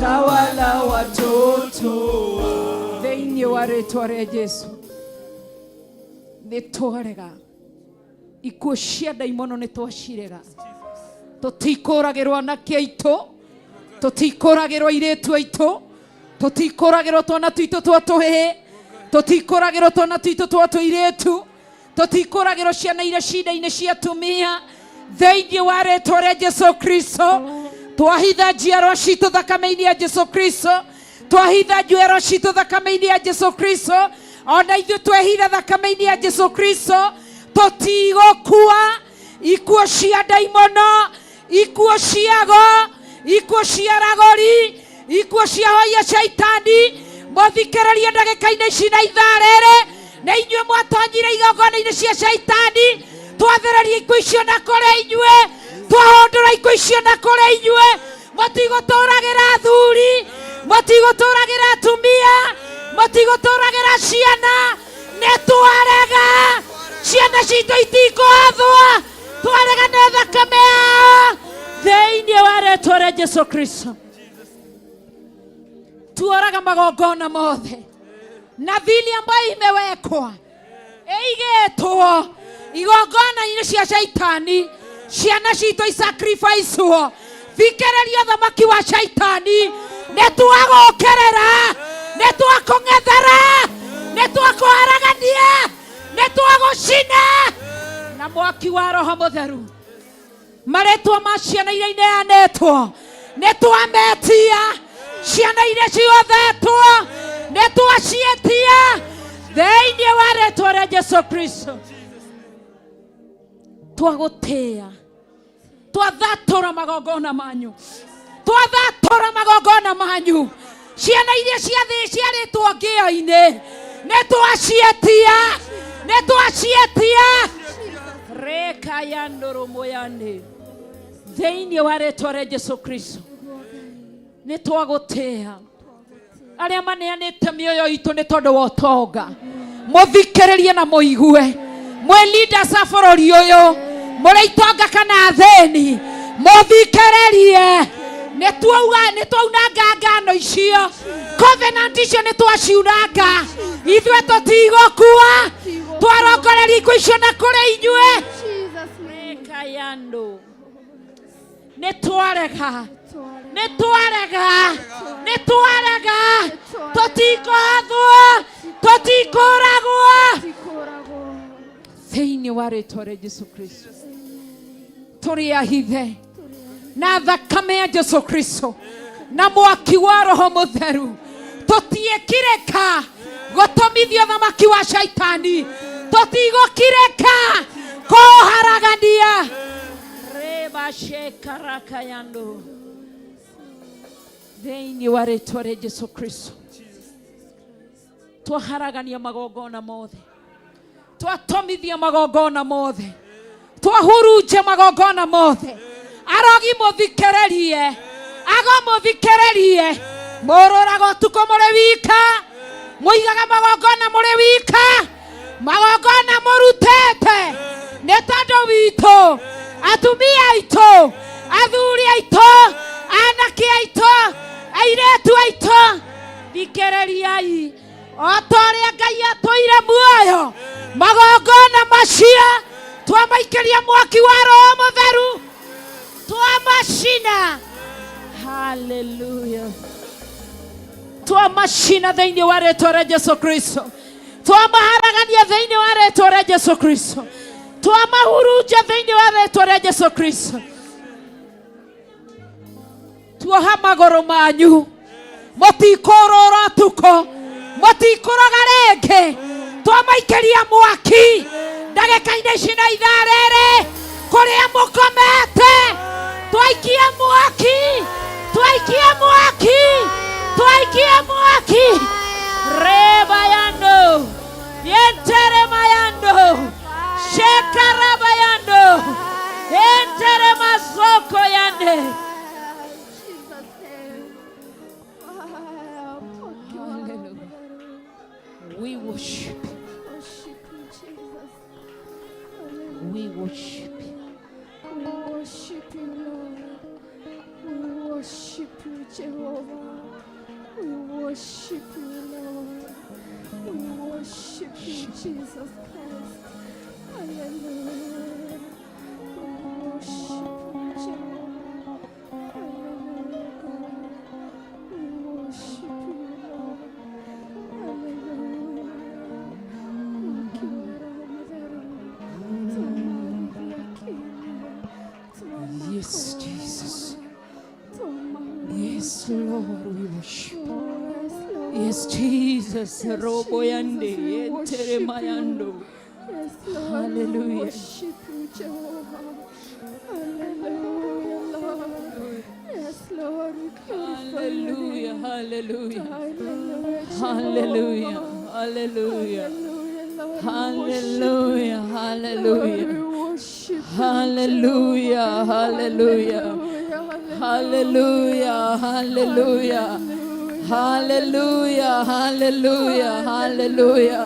tawala watoto. Thĩinĩ wa rĩĩtwa rĩa Jesũ nĩtwarega ikuũ cia ndaimono, nĩtwacirega. Tũtikũragĩrwo anake aitũ, tũtikũragĩrwo airĩtu aitũ, tũtikũragĩrwo twana tuitũ twa tũhĩĩ, tũtikũragĩrwo twana tuitũ twa tũirĩtu, tũtikũragĩrwo ciana iria cinda-inĩ cia atumia. Thĩinĩ wa rĩĩtwa rĩa Jesũ Kristo twahitha njiarwa citũ thakame-inĩ ya Jesũ Kristo, twahitha njuĩro citũ thakame-inĩ ya Jesũ Kristo. Ona ithuĩ twehitha thakame-inĩ ya Jesũ Kristo, tũtigũkua ikuũ cia ndaimono, ikuũ ciago, ikuũ cia ragori, ikuũ cia hoia caitani. Mũthikĩrĩrie ndagĩka-inĩ ici na ithaa rĩrĩ, na inyuĩ mwatonyire igongona-inĩ cia caitani, twathereria ikuũ icio na kũrĩ inyuĩ, twahũndũra ikuũ icio na kũrĩ inyuĩ. Mũtigũtũragĩra athuri, mũtigũtũragĩra atumia, mũtigũtũragĩra ciana. Nĩtwarega, ciana citũ itikũhathwo, twarega nĩ thakame yao. Thĩinĩ wa rĩĩtwa rĩa Jesũ Kristo tuoraga magongona mothe na thili ambayo imewekwa eigetwo igongona-inĩ cia caitani. Ciana citũ isacrificewo. Thikĩrĩria ũthamaki wa caitani. Nĩtwagũũkĩrĩra, nĩtwakũng'ethera, nĩtwakũharagania, nĩtwagũcina na mwaki wa Roho Mũtheru. Marĩtwa ma ciana iria ineanĩtwo nĩtwametia, ciana iria ciothetwo nĩtwacietia thĩinĩ wa rĩĩtwa rĩa Jesũ Kristo. Twagũtĩa, twathatũra magongona manyu, twathatũra magongona manyu. Ciana iria ciarĩtwo ngĩo-inĩ nĩtwacietia, nĩtwacietia. Reka ya ndũrũmo yanĩ thĩinĩ wa rĩĩtwa rĩa Jesũ Kristo nĩtwagũtĩa. Arĩa maneanĩte mĩoyo itũ nĩ tondũ wa ũtonga, mũthikĩrĩrie na mũigue. Mwĩ leaders a bũrũri ũyũ, mũrĩ itonga kana thĩni, mũthikĩrĩrie. Nĩtwaunanga ngano icio, covenant icio nĩtwaciunanga. Ithuĩ tũtigũkua, twarongoreria ikuũ icio na kũrĩ inyuĩ. Reka ya ndũ nĩtwarega, nĩtwarega, nĩtwarega. Tũtikũhathwo, tũtikũragwo. thĩinĩ wa rĩĩtwa rĩa Jesũ Kristo. Tũrĩ ahithe na thakame ya Jesũ Kristo na mwaki wa Roho Mũtheru. Tũtiĩkirĩka gũtomithia ũthamaki wa shaitani. Tũtigũkirĩka kũharagania. Reba shekaraka yando. Thĩinĩ wa rĩĩtwa rĩa Jesũ Kristo. Twaharagania magongona mothe. Twatomithia magongona mothe. Twahurunja magongona mothe. Arogi mũthikĩrĩrie. Ago mũthikĩrĩrie. Mũrũraga ũtukũ mũrĩ wika. Mũigaga magongona mũrĩ wika. Magongona mũrutĩte. Nĩ tondũ witũ. Atumia aitũ. Athuri aitũ. Anake aitũ. Airĩtu aitũ. Thikĩrĩriai. Otorĩa Ngai atũire muoyo. Magongona macio twamaikĩria mwaki wa Roho Mũtheru. Twamacina. Hallelujah. Twamacina thĩinĩ wa rĩĩtwa rĩa Jesũ Kristo. Twamaharagania thĩinĩ wa rĩĩtwa rĩa Jesũ Kristo. Twamahurunja thĩinĩ wa rĩĩtwa rĩa Jesũ Kristo. Tuoha magũrũ manyu. Mũtikũrũra ũtukũ. Mũtikũroga rĩngĩ. Twamaikĩria mwaki ndagĩka-inĩ ici na ithaa rĩrĩ kũrĩa mũkomete. Twaikie mwaki. Twaikie mwaki. Twaikie mwaki. Reba yando. Yentere mayando. Shekaraba yando. Yentere masoko yande. We worship you. We worship you. We worship you, Lord. We worship you, Jehovah. We worship you, Lord. We worship you, Jesus Christ. Hallelujah. We worship you, Jehovah. Hallelujah, God. We worship you, Lord. Yes, Jesus. Yes, Lord, we worship you. Yes, Jesus. Robo yande, entere mayando. Yes, Lord. Hallelujah. We worship you, Jehovah. Hallelujah, Lord. Yes, Lord. We glorify your name. Hallelujah. Hallelujah. Hallelujah. Lord. Hallelujah. Hallelujah. We worship you. Hallelujah. Hallelujah. Hallelujah. Hallelujah. Hallelujah. Hallelujah. Hallelujah.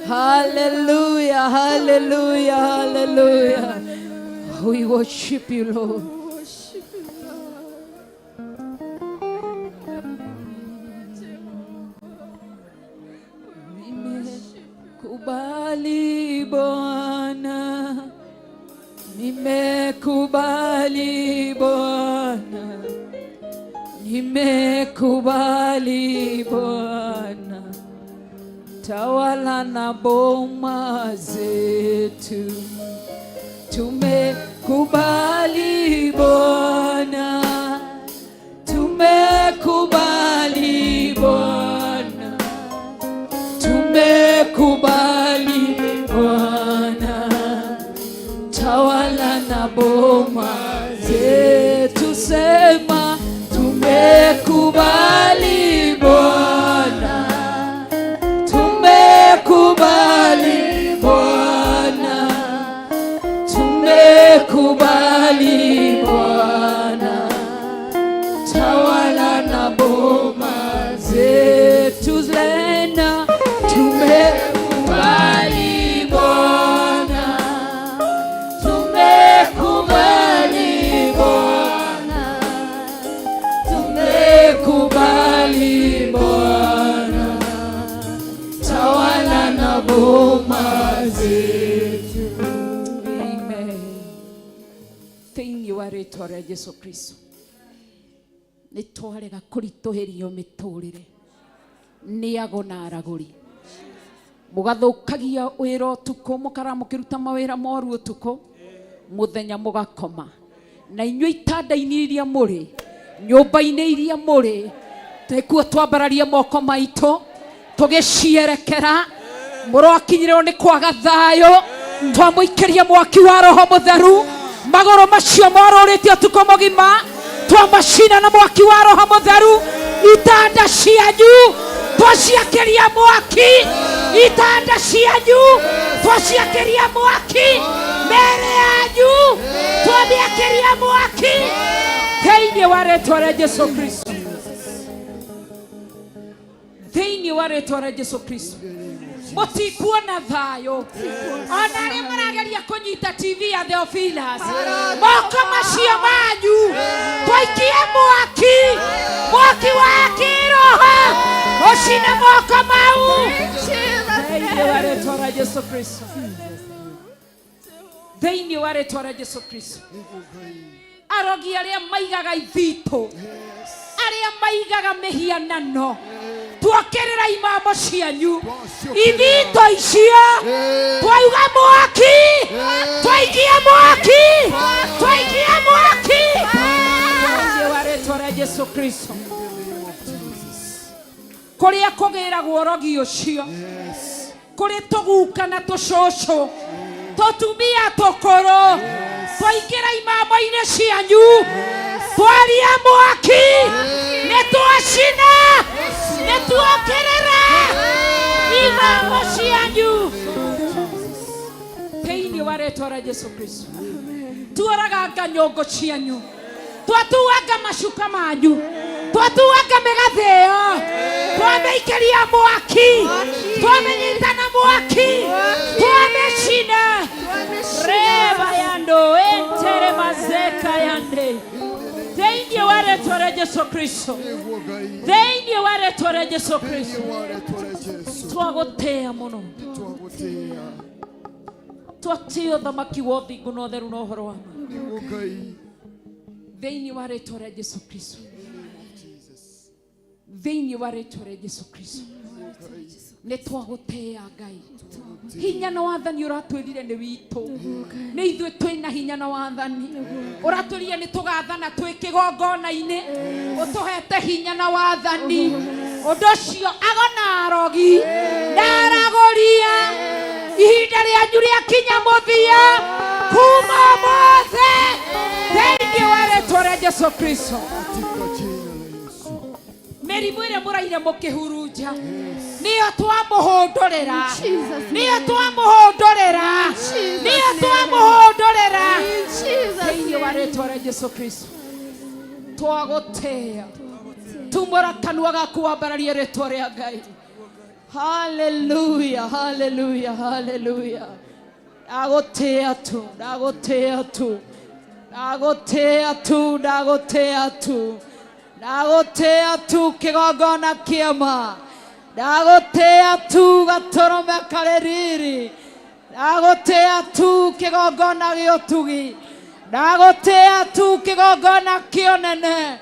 Hallelujah. Hallelujah. Hallelujah. We worship you, Lord. Worship you, Lord. Nimekubali Bwana, nimekubali Bwana, nimekubali Bwana, tawala na boma zetu. Tumekubali Bwana, tumekubali Bwana, tumekubali Bwana, tawala na boma zetu. Sema tumekubali Bwana, tumekubali Bwana, tumekubali Bwana, tawala na boma zetu. Zena tumekubali Bwana, tumekubali Bwana, tumekubali Bwana, tawala na boma zetu. Amen. Thĩinĩ wa rĩĩtwa rĩa Jesũ Kristo nĩ twarega kũritũhĩrio mĩtũrĩre nĩ ago na aragũri. mugathukagia wira utuku mukara mukiruta mawira moru utuku muthenya mugakoma na inyuĩ itanda-inĩ iria mũrĩ nyũmba-inĩ iria mũrĩ tekuo twambararie moko maitũ tũgĩcierekera mũrakinyĩrwo nĩ kwaga thayũ twamũikĩria mwaki wa roho mũtheru magũrũ macio morũrĩtio ũtukũ mũgima twamacina na mwaki wa roho mũtheru itanda cianyu twaciakĩria mwaki itanda cianyu twaciakĩria mwaki mĩĩrĩ yanyu twamĩakĩria mwaki thĩinĩ wa rĩĩtwa rĩa Jesũ Kristo thĩinĩ wa rĩĩtwa rĩa Jesũ Kristo mũtikuona thayũ ona arĩa marageria kũnyita TV ya Theophilus moko macio manyu twaikie mwaki wa kĩroho ũcine moko mau thĩinĩ wa rĩĩtwa rĩa Jesũ Kristo thĩinĩ wa rĩĩtwa rĩa Jesũ Kristo arogi arĩa maigaga ithitũ arĩa maigaga mĩhianano twokĩrĩra imamo cianyu ithito icio twauga mwaki twaikia mwaki thĩinĩ wa rĩĩtwa rĩa Jesũ Kristo kũrĩa kũgĩragwo ũrogi ũcio kũrĩ tũguka na tũcũcũ tũtumia tũkũrũ twaingĩra imamo-inĩ cianyu twaria mwaki nĩtwacina nĩtuokĩrĩra imamo cianyu thĩinĩ wa rĩĩtwa rĩa Jesũ Kristo tuoraganga nyũngũ cianyu twatuanga macuka manyu twatuanga mĩgathĩ ĩyo twamĩikĩria mwaki twamĩnyita na mwaki twamĩcina reva yando entere mazeka yande thĩinĩ wa rĩĩtwa rĩa Jesũ Kristo thĩinĩ wa rĩĩtwa rĩa Jesũ Kristo twagũtĩa mũno twatĩa ũthamaki wa ũthingu na ũtheru na ũhoro wa thĩinĩ wa rĩĩtwa rĩa Jesũ Kristo thĩinĩ wa rĩĩtwa rĩa Jesũ Kristo nĩ twagũtĩa Ngai hinya na wathani ũratwĩrire nĩ witũ nĩ ithuĩ twĩna hinya na wathani ũratwĩrire nĩ tũgathana twĩ kĩgongona-inĩ ũtũhete hinya na wathani ũndũ ũcio agona arogi ndaragũria ihinda rĩanyu rĩakinya mũthia kuma ũmũthĩ thĩinĩ wa rĩĩtwa rĩa Jesũ Kristo mĩrimũ ĩrĩa mũraire mũkĩhurunja nĩyo twamũhũndũrĩra nĩyo twamũhũndũrĩra nĩyo twamũhũndũrĩra thĩinĩ wa rĩĩtwa rĩa Jesũ Kristo twagũtĩa tumũra kanua gaku wambararie rĩĩtwa rĩa Ngai haleluya haleluya haleluya ndagũtĩa tu ndagũtĩa tu ndagũtĩa tu ndagũtĩa tu ndagũtĩa tu kĩgongona kĩama ndagũtĩa tu gatũrũme karĩ riri ndagũtĩa tu kĩgongona gĩa ũtugi ndagũtĩa tu kĩgongona kĩa ũnene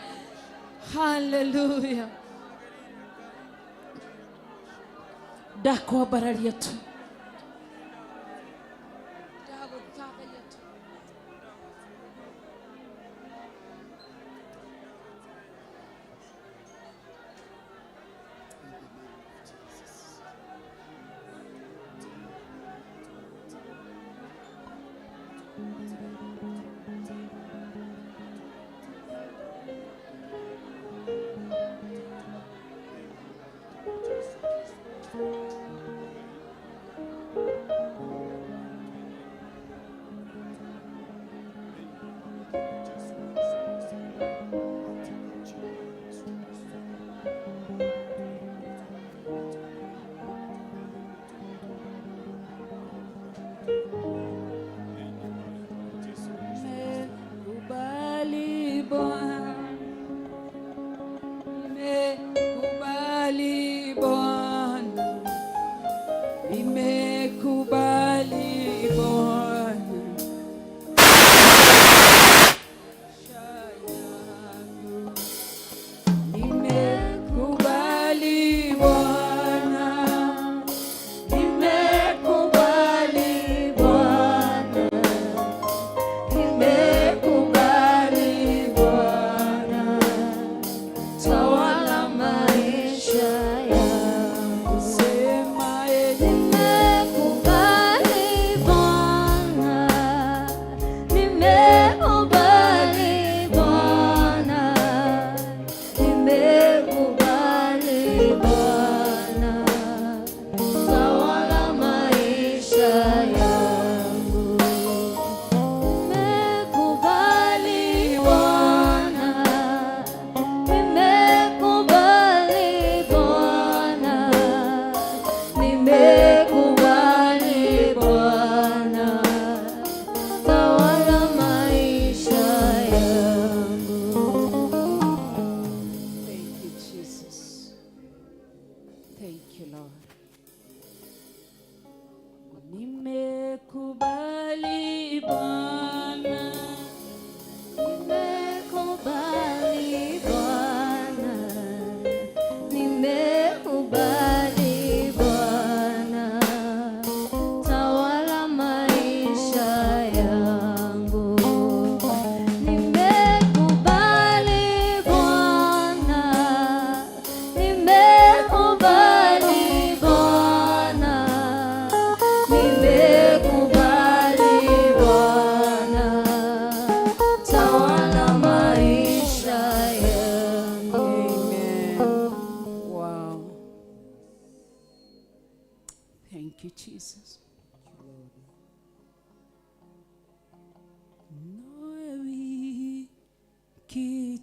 haleluya ndakwambararia tu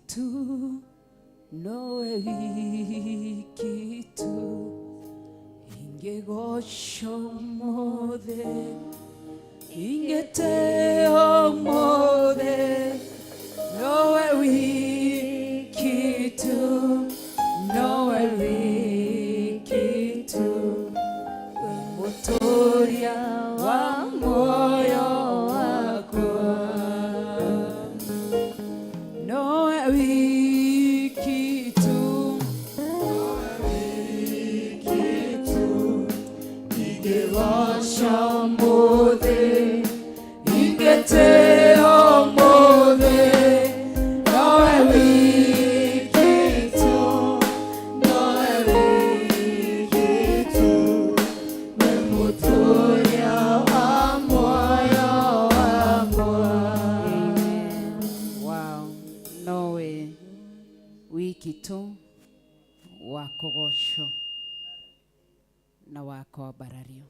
tu, nowe wiki tu, ingegosha umothe, ingeteo umothe, nowe wiki tu, nowe wiki tu, mutoria wa moyo wakwa. Nowe wiki tu, ingewasha umothe, ingeteo umothe, nowe wiki tu, nowe wiki tu, we mutoria wa moyo wakwa. Wow, nowe wiki tu wa kogosho na wako abarario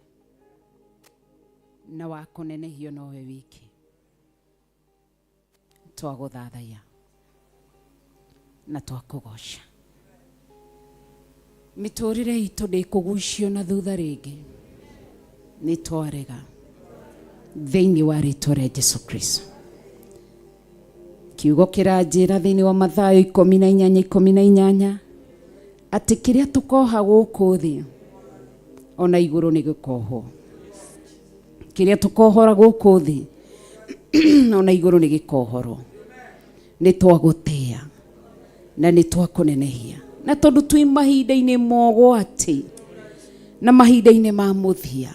na wako nenehio nowe wiki twaguthathaiya na twakugosha miturire itu ndikugucio na thutha ringi ni twarega thiini wa ritwa ria Jesu Kristo. Kiugo kiranjira thiini wa Mathayo 18:18 ati kiria tukoha guku thi ona iguru ni gikohwo, kiria tukohora guku thi ona iguru ni gikohoro. Ni twagutia na ni twakunenehia na tondu twi mahinda-ini mogwati na mahinda-ini ma muthia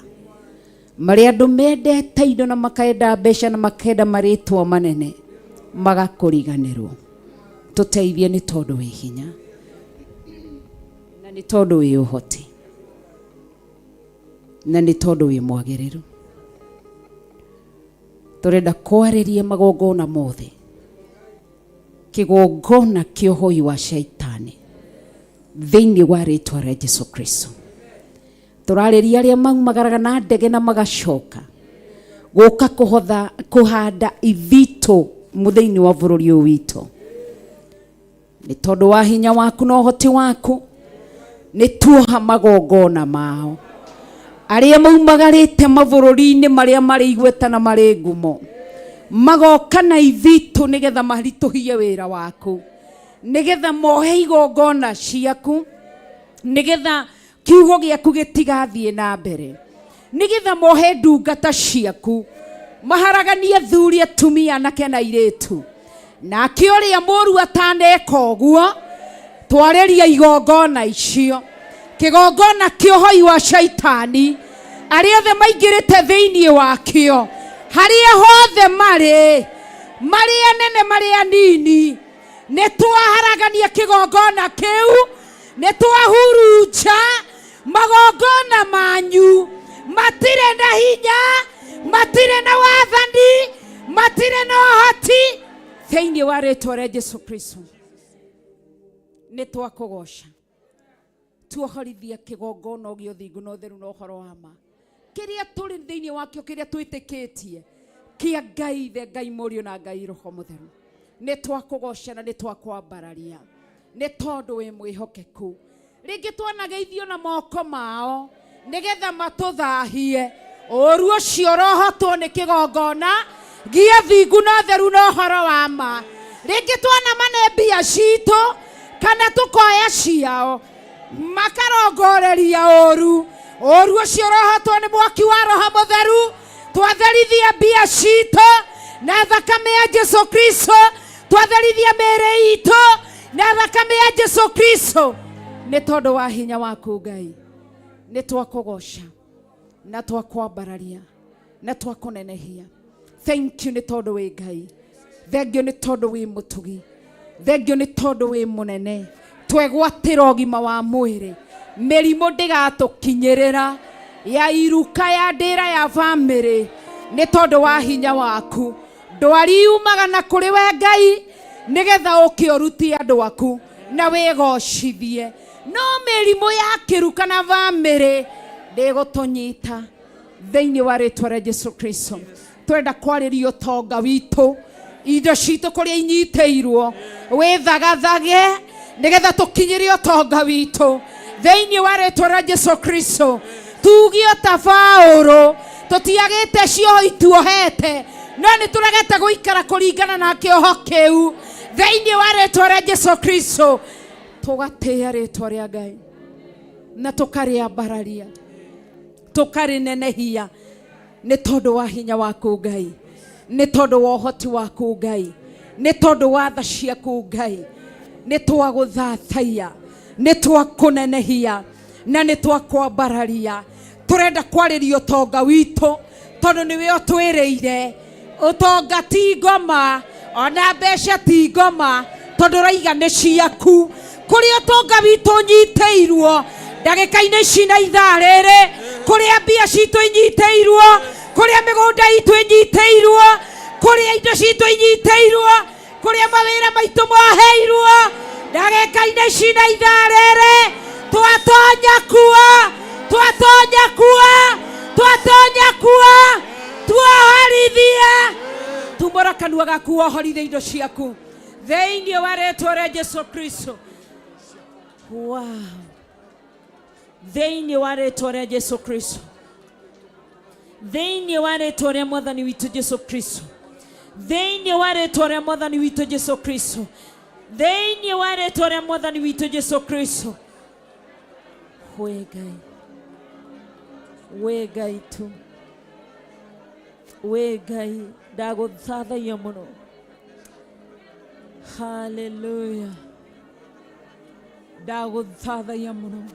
maria andu mendete indo na makaenda mbeca na makenda maritwa manene magakuriganirwo. Tuteithie ni tondu wi hinya na ni tondu wi uhoti na ni tondu wi mwagiriru. Turenda kwariria magongona mothe, kigongona kiohoi wa shaitani thiini wa ritwa ria Jesu Kristo. Turariria aria maumagaraga na ndege na magacoka guka kuhanda ithito muthiini wa bururi uyu witu. Ni tondu wa hinya waku na uhoti waku ni tuoha magongona mao aria maumagarite mabururi-ini maria mari igweta na mari ngumo, magoka na ithito nigetha marituhie wira waku, nigetha mohe igongona ciaku, nigetha kiugo giaku gitigathie na mbere, nigetha mohe ndungata ciaku, maharaganie thuri atumia anake na iritu. Nake uria muru ataneka uguo twariria igongona icio, kigongona kiohoi wa shaitani aria othe maingirite thiini wakio, haria hothe mari anene mari anini, ni twaharagania kigongona kiu, ni twahurunja magongona manyu. Matire na hinya, matire na wathani, matire na uhoti thiini wa ritwa ria Jesu Kristo. Ni twakugosha tuohorithia kigongona ogio thingu no theru no horo wa ma kiria turi thiini wakio, kiria twitikitie kia Ngai, the Ngai Murio na Ngai Roho Mutheru. Ni twakugosha na ni twakwambararia ni tondu wi mwihokeku. Ringi twanageithio na moko mao nigetha matuthahie uru ucio rohotwo ni kigongona gia thingu no theru no horo wa ma. Ringi twana mane mbia citu kana tukoya ciao makarongoreria uru ucio rohotwo ni mwaki wa Roho Mutheru. Twatherithia mbia citu na thakame ya Jesu Kristo, twatherithia mere itu na thakame ya Jesu Kristo. Ni tondu wa hinya waku Ngai ni twakugosha na twakwambararia na twakunenehia. Thank you ni tondu wi Ngai, thank you ni tondu wi mutugi, thank you ni tondu wi munene. Twegwatira ogima wa mwiri, mirimu ndigatukinyirira ya iruka ya ndira ya family ni tondu wa hinya waku. Ndwari umaga na kuri we Ngai nigetha ukioruti andu aku na wigocithie. No mirimu ya kiruka na family ndigutunyita thiini wa ritwa ria Jesu Kristo. Twenda kwariria utonga witu indo citũ kũrĩa inyitĩirwo wĩthagathage nĩgetha tũkinyĩre ũtonga witũ thĩinĩ wa rĩtwa rĩa Jesũ Kristo. Tugio ta Paulo tũtiagĩte cioho ituohete no nĩ tũregete gũikara kũringana na kĩoho kĩu thĩinĩ wa rĩtwa rĩa Jesũ Kristo. Tũgatĩĩa rĩtwa rĩa Ngai na tũkarĩambararia tũkarĩnenehia nĩ tondũ wa hinya waku Ngai, nĩ tondũ wa ũhoti waku Ngai, nĩ tondũ wa tha ciaku Ngai. Nĩ twagũthathaiya, nĩ twakũnenehia na nĩ twakwambararia. Tũrenda kwarĩria ũtonga witũ tondũ nĩwe ũtwĩrĩire ũtonga ti ngoma ona mbeca ti ngoma tondũ raiga nĩ ciaku. Kũrĩa ũtonga witũ ũnyitĩirwo ndagĩka-inĩ ici na ithaa rĩrĩ, kũrĩa mbia citũ inyitĩirwo, kũrĩa mĩgũnda itũ inyitĩirwo, kũrĩa indo citũ inyitĩirwo, kũrĩa mawĩra maitũ moheirwo, ndagĩka-inĩ ici na ithaa rĩrĩ twatonya kuo, twatonya kuo, twatonya kuo, tuohorithie. Tumbũra kanua gaku wohorithie indo ciaku thĩinĩ wa rĩtwa rĩa Jesũ Kristo. Wow. Thĩinĩ wa rĩtwa rĩa Jesũ Kristo, thĩinĩ wa rĩtwa rĩa Mwathani witũ Jesũ Kristo, thĩinĩ wa rĩtwa rĩa Mwathani witũ Jesũ Kristo, thĩinĩ wa rĩtwa rĩa Mwathani witũ Jesũ Kristo. We Ngai tu, we Ngai ndagũthathaiya mũno. Hallelujah. Ndagũthathaiya mũno.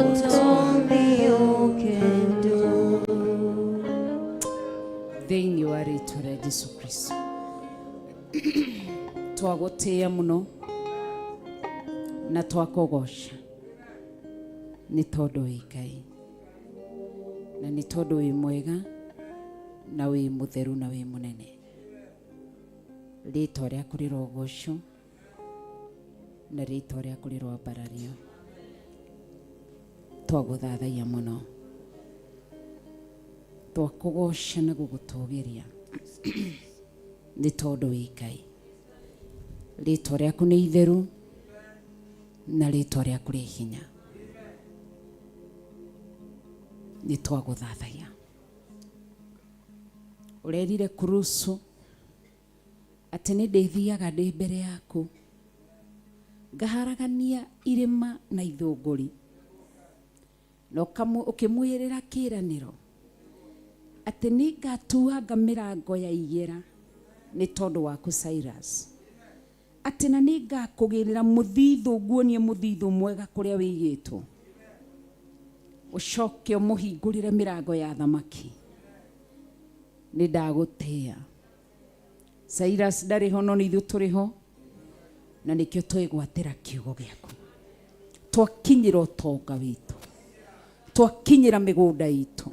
What only you can do. Thĩinĩ wa rĩtwa rĩa Jesũ Kristo twagũtĩĩa mũno na twakũgoca nĩ tondũ wĩ Ngai na nĩ tondũ wĩ mwega na wĩ mũtheru na wĩ mũnene. Rĩtwa rĩaku rĩrogocwo na rĩtwa rĩaku rĩroambarario. Twagũthathaiya mũno, twakũgoca na gũgũtũũgĩria nĩ tondũ wĩ Ngai. Rĩtwa rĩaku nĩ itheru na rĩtwa rĩaku rĩ hinya. Nĩ twagũthathaiya. Ũrerire kurusu atĩ nĩ ndĩthiaga ndĩ mbere yaku ngaharagania irima na ithunguri no ukimwirira kiraniro ati ni ngatuanga mirango ya igera ni tondu waku Cyrus ati na ni ngakugirira muthithu nguonie muthithu mwega kuria wigitwo ucoke umuhingurire mirango ya thamaki ni ndagutia Cyrus ndari ho no ni ithu turiho na nikio twigwatira kiugo giaku twakinyira utonga witu twakinyira migunda itu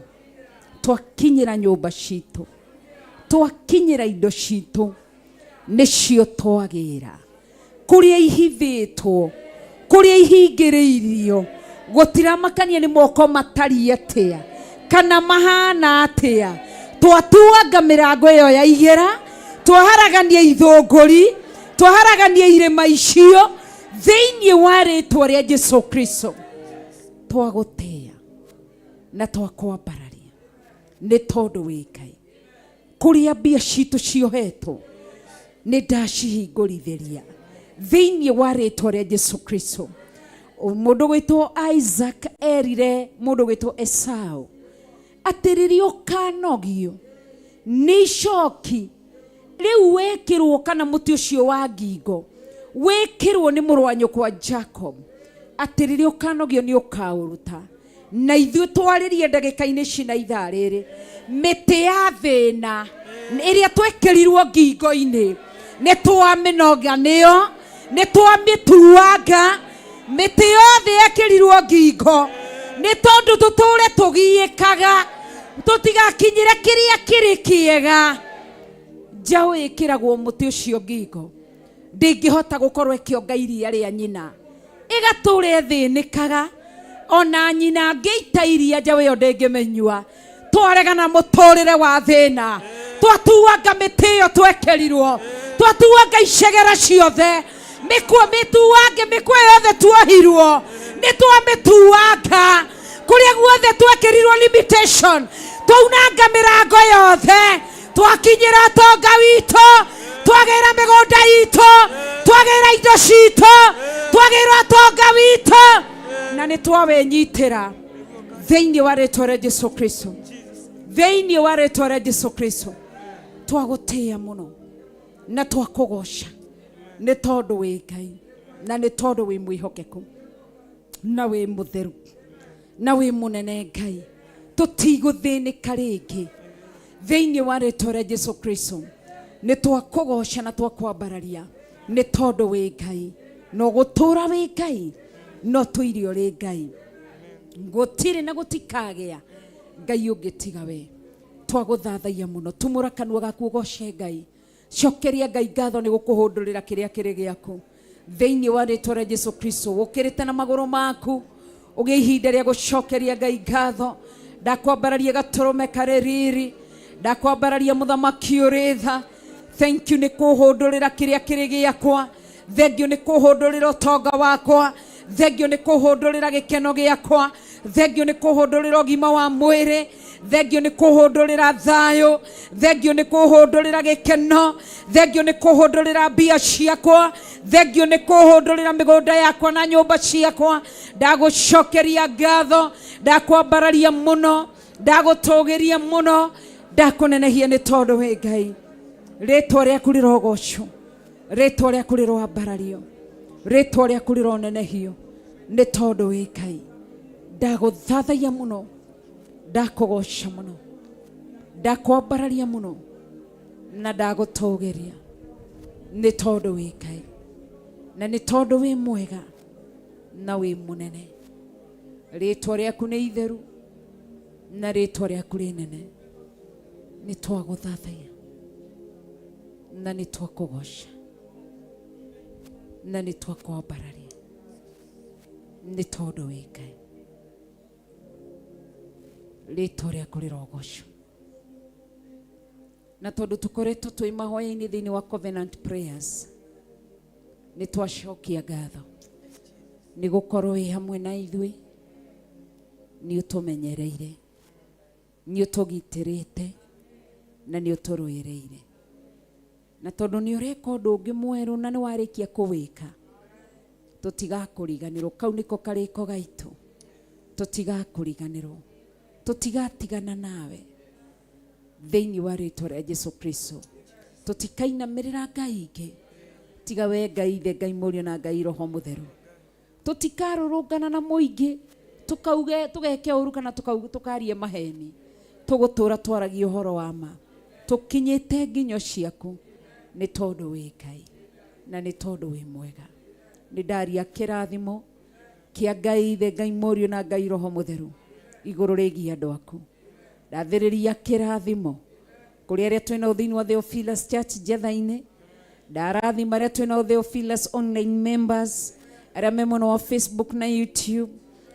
twakinyira nyumba citu twakinyira indo citu nicio twagira kuria ihithitwo kuria ihingiriirio gutiramakania ni moko matari atia kana mahana atia twatuanga mirango iyo ya igera twaharagania ithunguri twaharagania irima icio thiini wa ritwa ria Jesu Kristo twagutia na twakwambararia ni tondu wi Ngai kuria mbia citu ciohetwo ni ndacihingũrithiria thiini wa ritwa ria Jesu Kristo. Mundu gwitwo Isaac erire mundu gwitwo Esau atiririo kanogio ni coki riu wekirwo kana muti ucio wa ngingo wekirwo ni mũrũ wa nyũkwa Jacob atiririo kanogio ni ukauruta na ithuĩ twaririe ndagĩka-inĩ cina ithaa rĩrĩ mĩtĩ ya thĩna ĩrĩa twekĩrirwo ngingo-inĩ nĩ twamĩnoga nĩyo nĩ twamĩtuanga mĩtĩ yothe yekĩrirwo ngingo nĩ tondũ tũtũre tũgiĩkaga tũtigakinyire kĩrĩa kĩrĩ kĩega njaũ ĩkĩragwo mũtĩ ũcio ngingo ndĩngĩhota gũkorwo ĩkĩonga iria rĩa nyina ĩgatũra ĩthĩnĩkaga ona nyina ngĩita iria njaũ ĩyo ndĩngĩmenyua twaregana mũtũrĩre wa thĩna twatuanga mĩtĩ ĩyo twekĩrirwo twatuanga icegera ciothe mĩkwa yothe tuohirwo nĩ twamĩtuanga kũrĩa guothe twekĩrirwo limitation twaunanga mĩrango yothe twakinyĩra tonga witũ twagĩra mĩgũnda itũ twagĩra indo citũ twagĩra tonga witũ na nĩ twawĩnyitĩra thĩinĩ wa rĩtwa rĩa Jesu Kristo thĩinĩ wa rĩtwa rĩa Jesu Kristo twagũtĩĩa mũno na twakũgoca nĩ tondũ wĩ Ngai na nĩ tondũ wĩ mwĩhokeku na wĩ mũtheru na wĩ mũnene Ngai tũtigũthĩnĩka rĩngĩ thĩinĩ wa rĩtwa rĩa Jesu Kristo nĩ twakũgoca na twakwambararia nĩ tondũ wĩ Ngai no gũtũra wĩ Ngai no tũirio rĩ Ngai gũtirĩ na gũtikagĩa Ngai ũngĩ tiga we twagũthathaia mũno tumũra kanua gaku ũgoce Ngai cokeria Ngai ngatho nĩ gũkũhũndũrĩra kĩrĩa kĩrĩ gĩaku thĩinĩ wa rĩtwa rĩa Jesu Kristo ũkĩrĩte na magũrũ maku ũgĩe ihinda rĩa gũcokeria Ngai ngatho ndakwambararia gatũrũme karĩ riri ndakwambararia mũthamaki ũrĩ tha thank you nĩ kũhũndũrĩra kĩrĩa kĩrĩ gĩakwa thengio nĩ kũhũndũrĩra ũtonga wakwa thengio nĩ kũhũndũrĩra gĩkeno gĩakwa thengio nĩ kũhũndũrĩra ũgima wa mwĩrĩ thengio nĩ kũhũndũrĩra thayũ thengio nĩ kũhũndũrĩra gĩkeno thengio nĩ kũhũndũrĩra mbia ciakwa thengio nĩ kũhũndũrĩra mĩgũnda yakwa na nyũmba ciakwa ndagũcokeria ngatho ndakwambararia mũno ndagũtũgĩria mũno ndakũnenehia nĩ tondũ wĩ Ngai rĩtwa rĩaku rĩrogocwo rĩtwa rĩaku rĩroambarario rĩtwa rĩaku rĩronenehio nĩ tondũ wĩ Ngai ndagũthathaia mũno ndakũgoca mũno ndakwambararia mũno na ndagũtũgĩria nĩ tondũ wĩ Ngai na nĩ tondũ wĩ mwega na wĩ mũnene rĩtwa rĩaku nĩ itheru na rĩtwa rĩaku rĩ nene nĩ twagũthathaia na nĩ twakũgoca na nĩ twakwambararia nĩ tondũ wĩ Ngai rĩtwa rĩaku rĩrogocwo na tondũ tũkoretwo twĩ mahoya-inĩ thĩinĩ wa covenant prayers nĩ twacokia ngatho nĩ gũkorwo wĩ hamwe na ithuĩ nĩ ũtũmenyereire nĩ ũtũgitĩrĩte na nĩ ũtũrũĩrĩire na tondũ nĩ ũreka ũndũ ũngĩ mwerũ na nĩ warĩkia kũwĩka tutigakuriganirwo. Kau niko kariko gaitu, tutigakuriganirwo, tutigatigana nawe thiini wa ritwa ria Jesu Kristo. Tutikainamirira Ngai ingi tiga we Ngai Ithe, Ngai Murio na Ngai Roho Mutheru. Tutikarurungana na muingi tukauge tugeke uru kana tukarie maheni. Tugutura twaragia uhoro wa ma, tukinyite nginyo ciaku ni tondu wi Ngai na ni tondu wi mwega. Ni ndaria kirathimo kia Ngai Ithe, Ngai Murio na Ngai Roho Mutheru iguru rigi andu aku. Ndathiriria kirathimo kuri aria twina thiini wa Theophilus Church Jethaine. Ndarathima aria twina Theophilus online members, aria me mwena wa Facebook na YouTube,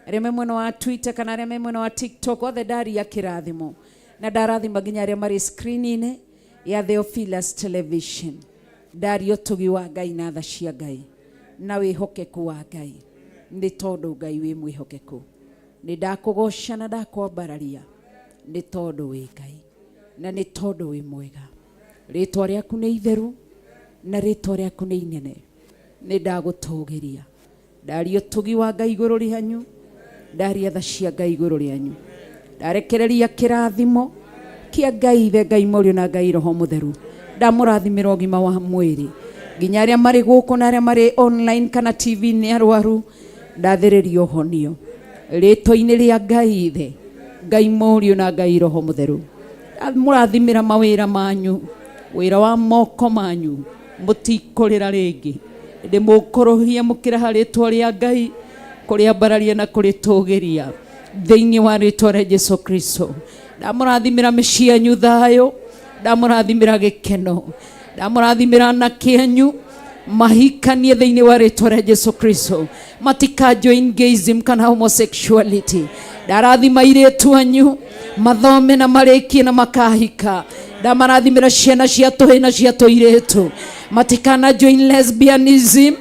aria me mwena wa Twitter kana aria me mwena wa TikTok. Othe ndaria kirathimo na ndarathima nginya aria mari screen-ini ya Theophilus Television. Ndaria utugi wa Ngai na tha cia Ngai na wihokeku wa Ngai ni tondu Ngai wi mwihokeku. Ni ndakugoca na ndakwambararia ni tondu wi Ngai na ni tondu wi mwega. Ritwa riaku ni itheru na ritwa riaku ni inene. Ni ndagutugiria, ndaria utugi wa Ngai iguru rianyu, ndaria tha cia Ngai iguru rianyu, ndarekereria kirathimo kia Ngai Ithe, Ngai Murio na Ngai Roho Mutheru. Ndamurathimira ugima wa mwiri nginya aria mari guku na aria mari online kana TV ni arwaru. Ndathiriria uhonio ritwa-ini ria Ngai Ithe, Ngai Murio na Ngai Roho Mutheru. Murathimira mawira manyu, wira wa moko manyu mutikurira ringi. Ndi mukorohia mukira hari ritwa ria Ngai kuria mbararia na kuritugiria thiini wa ritwa ria Jesu Kristo. Ndamurathimira micii yanyu thayo, ndamurathimira gikeno, ndamurathimira anake anyu mahikanie thiini wa ritwa ria Jesu Kristo, matika join gayism kana homosexuality. Ndarathima iritu anyu mathome na mariki na makahika. Ndamarathimira ciana cia tuhi na cia tuiritu matikana join lesbianism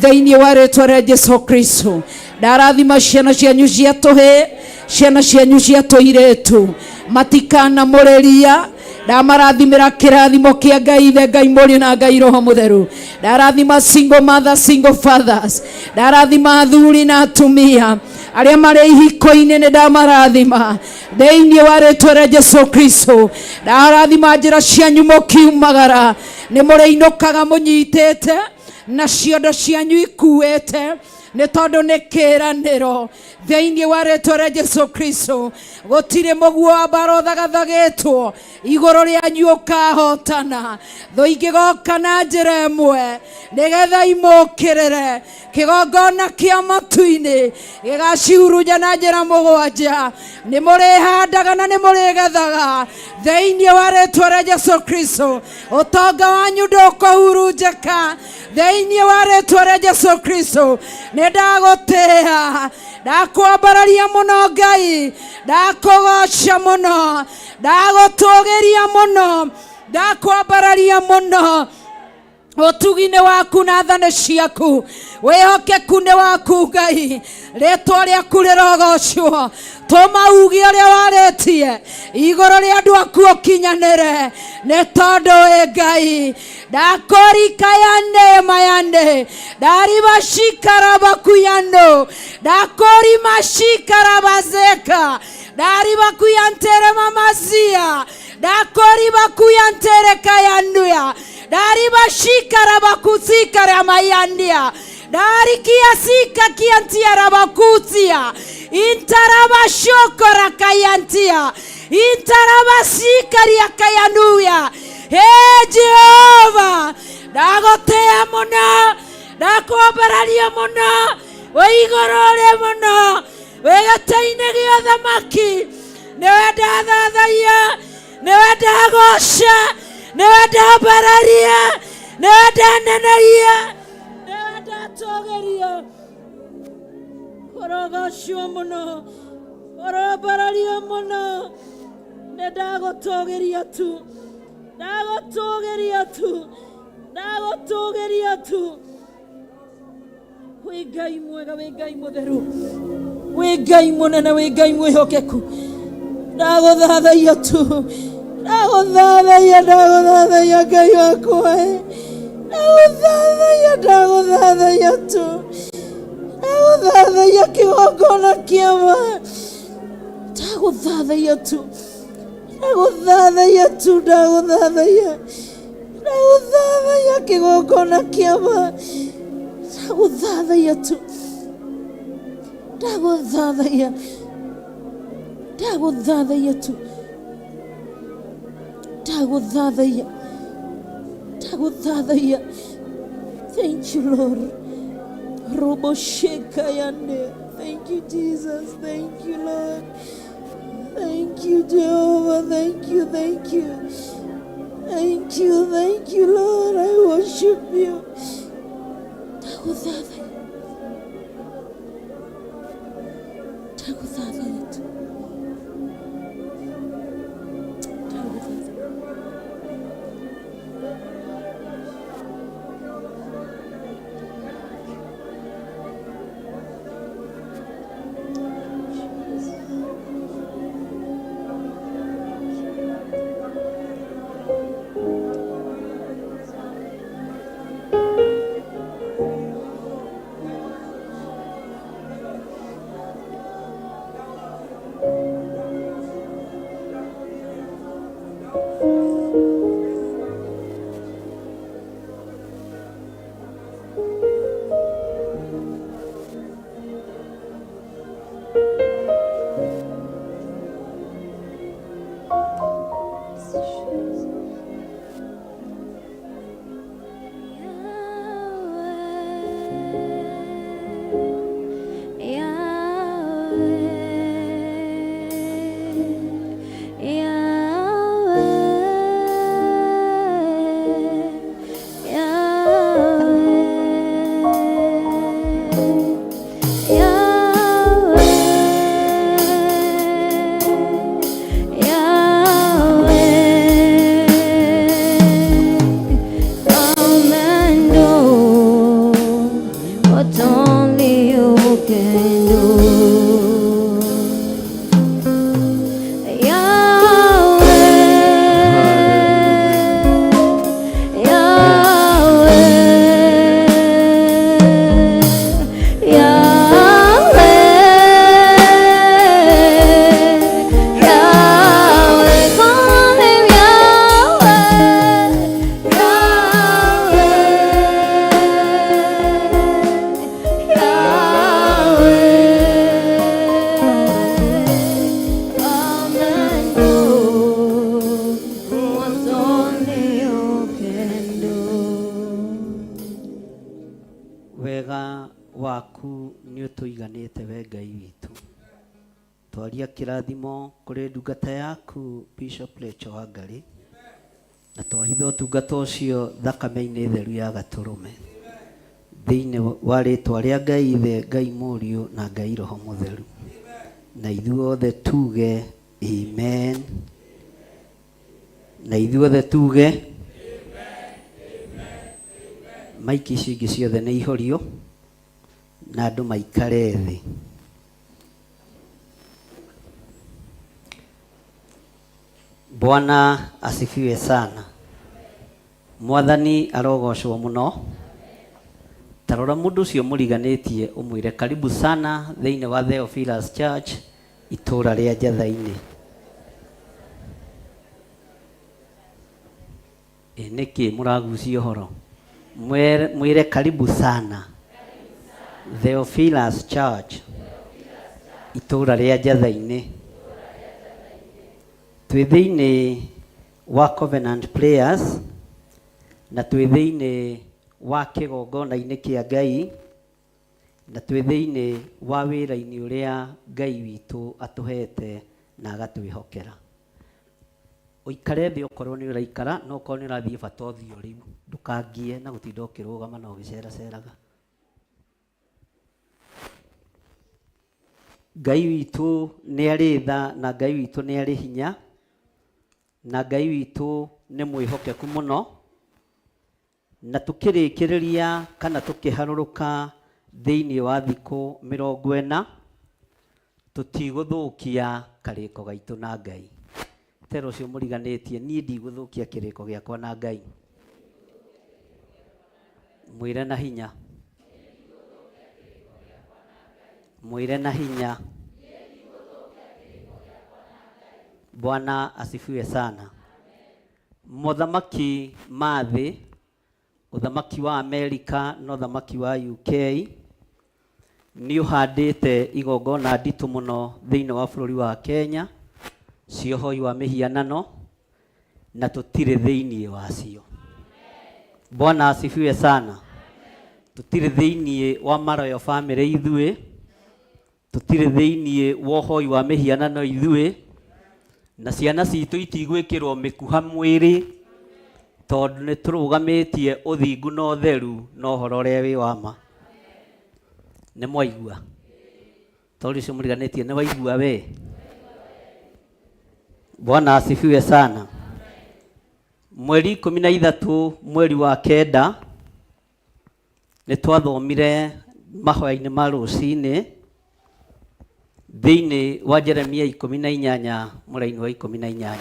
thiini wa ritwa ria Jesu Kristo. Ndarathima ciana cianyu cia tuhi, ciana cianyu cia tuiritu matikana mureria. Ndamarathimira kirathimo kia Ngai Ithe, Ngai Murio na Ngai Roho Mutheru. Ndarathima single mothers, single fathers. Ndarathima athuri na atumia aria mari ihiko-ini. Ni ndamarathima thiini wa ritwa ria Jesu Kristo. Ndarathima njira cianyu mukiumagara, ni muriinukaga munyitite na ciondo cianyu ikuite ni tondu ni kiraniro thiini wa ritwa ria Jesu Kristo. Gutire muguo wa mbara uthagathagetwo iguru rianyu ukahotana. Tho ingigoka na njira imwe nigetha imukirire kigongona kia matu-ini gigacihuruja na njira mugwanja. Ni murihandaga na ni murigethaga thiini wa ritwa ria Jesu Kristo. Utonga wanyu ndukuhurunjika thiini wa ritwa ria Jesu Kristo. Ni ndagutia, ndakwambararia muno Ngai, ndakugoca muno, ndagutugiria muno, ndakwambararia muno. Utugine waku na thane ciaku, wihokeku ni waku Ngai. Ritwa riaku rirogocwo, tuma uge uria waritie iguru ria andu aku ukinyanire ni tondu wi Ngai. Ndakorikayane mayande daribashikara bakuyando, ndakorimashikara bazeka daribakuyantere mamazia, dakoribakuyantere kayanduya, daribashikara bakuzikara mayandia, darikiasika kiantia bakuzia, intarabashokora kayantia, intarabasikaria kayanduya. Hey Jehova, dagotea mona, dakwambararia mona, weigorore mona, wegataine gia thamaki, newenda thathaia, newenda gosha, newenda bararia, newenda neneria, newenda togeria. Orogoshua mona, orobararia mona, nedagotogeria tu. Ndagotogeria tu. We Ngai mwega, we Ngai mutheru, we Ngai munene, we Ngai mwihokeku. Ndaguthathaia tu, ndaguthathaia Ngai wakwa, ndaguthathaia tu. ndagũthathaiya kĩgongona kĩama, ndagũthathaiya tu, ndagũthathaiya tu, ndagũthathaiya kĩgongona kĩama, ndagũthathaiya tu, ndagũthathaiya tu, ndagũthathaiya. Thank you, Lord. Robo sheka yande. Thank you, Jesus. Thank you, Lord. Thank you, Jehovah. Thank you, thank you. Thank you, thank you, Lord. I worship you. Ndagũthathaiya. Ndagũthathaiya tu. Twaria kirathimo kuri ndungata yaku Bishop Rachel Wangari, na twahitha ũtungata ũcio thakame-inĩ theru ya Gatũrũme thĩinĩ wa rĩtwa rĩa Ngai Ithe, Ngai Mũriũ na Ngai Roho Mũtheru, na ithuothe tuge amen, na ithuothe tuge maiki icio ingĩ ciothe nĩ ihorio na andũ maikare thĩ. Bwana asifiwe sana. Mwathani arogocwo muno. Tarora mundu ucio muriganitie umwire karibu sana thĩinĩ wa Theophilus Church itura ria Njatha-inĩ. Niki muragucia horo. Mwire karibu sana Theophilus Church itura ria Njatha-inĩ. Twĩ thĩinĩ wa covenant prayers na twĩ thĩinĩ wa kĩgongona-inĩ kĩa Ngai, na twĩ thĩinĩ wa wĩra-inĩ ũrĩa Ngai witũ atũhete na agatwĩhokera. Ũikare thĩ okorwo nĩ ũraikara, no okorwo nĩ ũrathiĩ bata ũthiũ rĩu, ndũkangie na gũtinda ũkĩrũgama na ũgĩceraceraga. Ngai witũ nĩ arĩ tha na Ngai witũ nĩ arĩ hinya, na Ngai witũ nĩ mwĩhokeku mũno, na tũkĩrĩkĩrĩria kana tũkĩharũrũka thĩinĩ wa thikũ 40 tũtigũthũkia karĩko gaitũ na Ngai. Tero ũcio mũriganĩtie, niĩ ndigũthũkia kĩrĩko gĩakwa na Ngai. Mwĩre na hinya. Mwire na hinya. Bwana asifiwe sana. Muthamaki mathi, uthamaki wa Amerika no uthamaki wa UK ni uhandite igongona nditu muno thiini wa bururi wa Kenya, ciohoi wa mihianano, na tutire thiini wacio. Bwana asifiwe sana. Tutire thiini wa maroyo family ithue, tutire thiini wa uhoi wa mihianano ithue, na ciana citu itigwikirwo mikuha mwiri tondu ni turugamitie uthingu na utheru na uhoro uria wi wama. Ni mwaigua? Tondu icio muriganitie ni waigua we? Bwana asifiwe sana. Mweri 13 mweri wa kenda ni twathomire mahoya-ini ma rucini thiini wa Jeremia 18 muraini wa 18,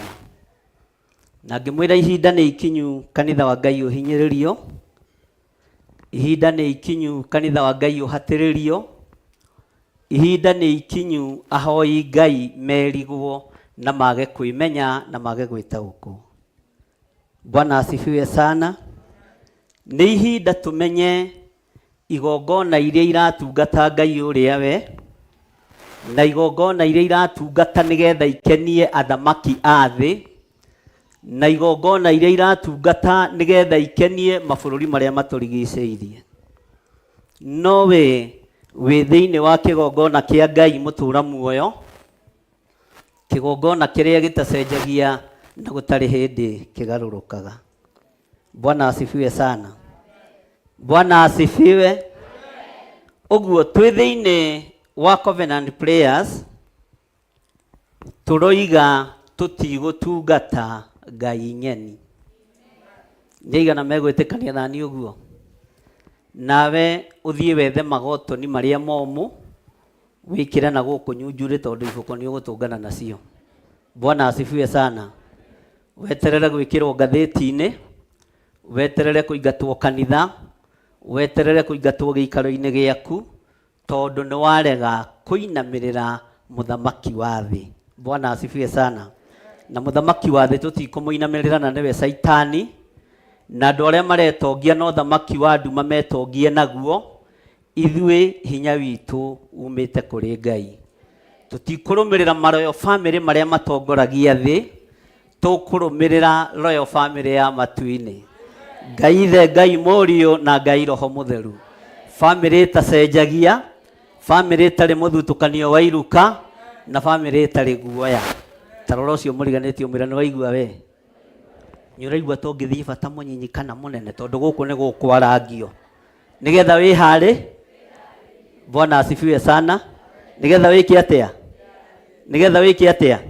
na ngimwira ihinda ni ikinyu kanitha wa Ngai uhinyiririo, ihinda ni ikinyu kanitha wa Ngai uhatiririo, ihinda ni ikinyu ahoi Ngai merigwo na mage kwimenya na mage gwitaũkwo. Bwana asifiwe sana. Ni ihinda tumenye igongona iria iratungata Ngai uria we, na igongona iria iratungata nigetha ikenie athamaki a thi, na igongona iria iratungata nigetha ikenie mabururi maria maturigicĩirie. No we thiini wa kigongona kia Ngai mutura muoyo, kigongona kiria gitacenjagia na gutari hindi kigarurukaga. Bwana asifiwe sana. Bwana asifiwe. Uguo twi thiini wa covenant prayers turoiga tutigutungata Ngai nyeni. Ndigana megwitikania nani uguo? Nawe uthie wethe magotoni maria momu wikire na guku nyunjure tondu ibuko ni ugutungana nacio. Bwana asifiwe sana. Weterere gwikirwo ngathĩti-inĩ, weterere kũingatwo kanitha, weterere kũingatwo gĩikaro-inĩ gĩaku tondu ni warega kuinamirira muthamaki wa thi. Bwana asifiwe sana. Na muthamaki wa thi tutikumuinamirira na niwe Saitani, na andu aria maretongia no thamaki wa nduma metongie naguo, ithue hinya witu umite kuri Ngai. Tutikurumirira maroyo family maria matongoragia thi, tukurumirira royal family ya Matu-ini. Ngai the Ngai Morio na Ngai Roho Mutheru. Family tacenjagia, family tari muthutukanio wa iruka, na family tari guoya. Tarora ucio muriganitio mwira ni waigua we? Nyuraigua to ngithii bata munyinyi kana munene tondu guku ni gukwarangio. Nigetha wi hari? Bwana asifiwe sana. Nigetha wiki atia? Nigetha wiki atia?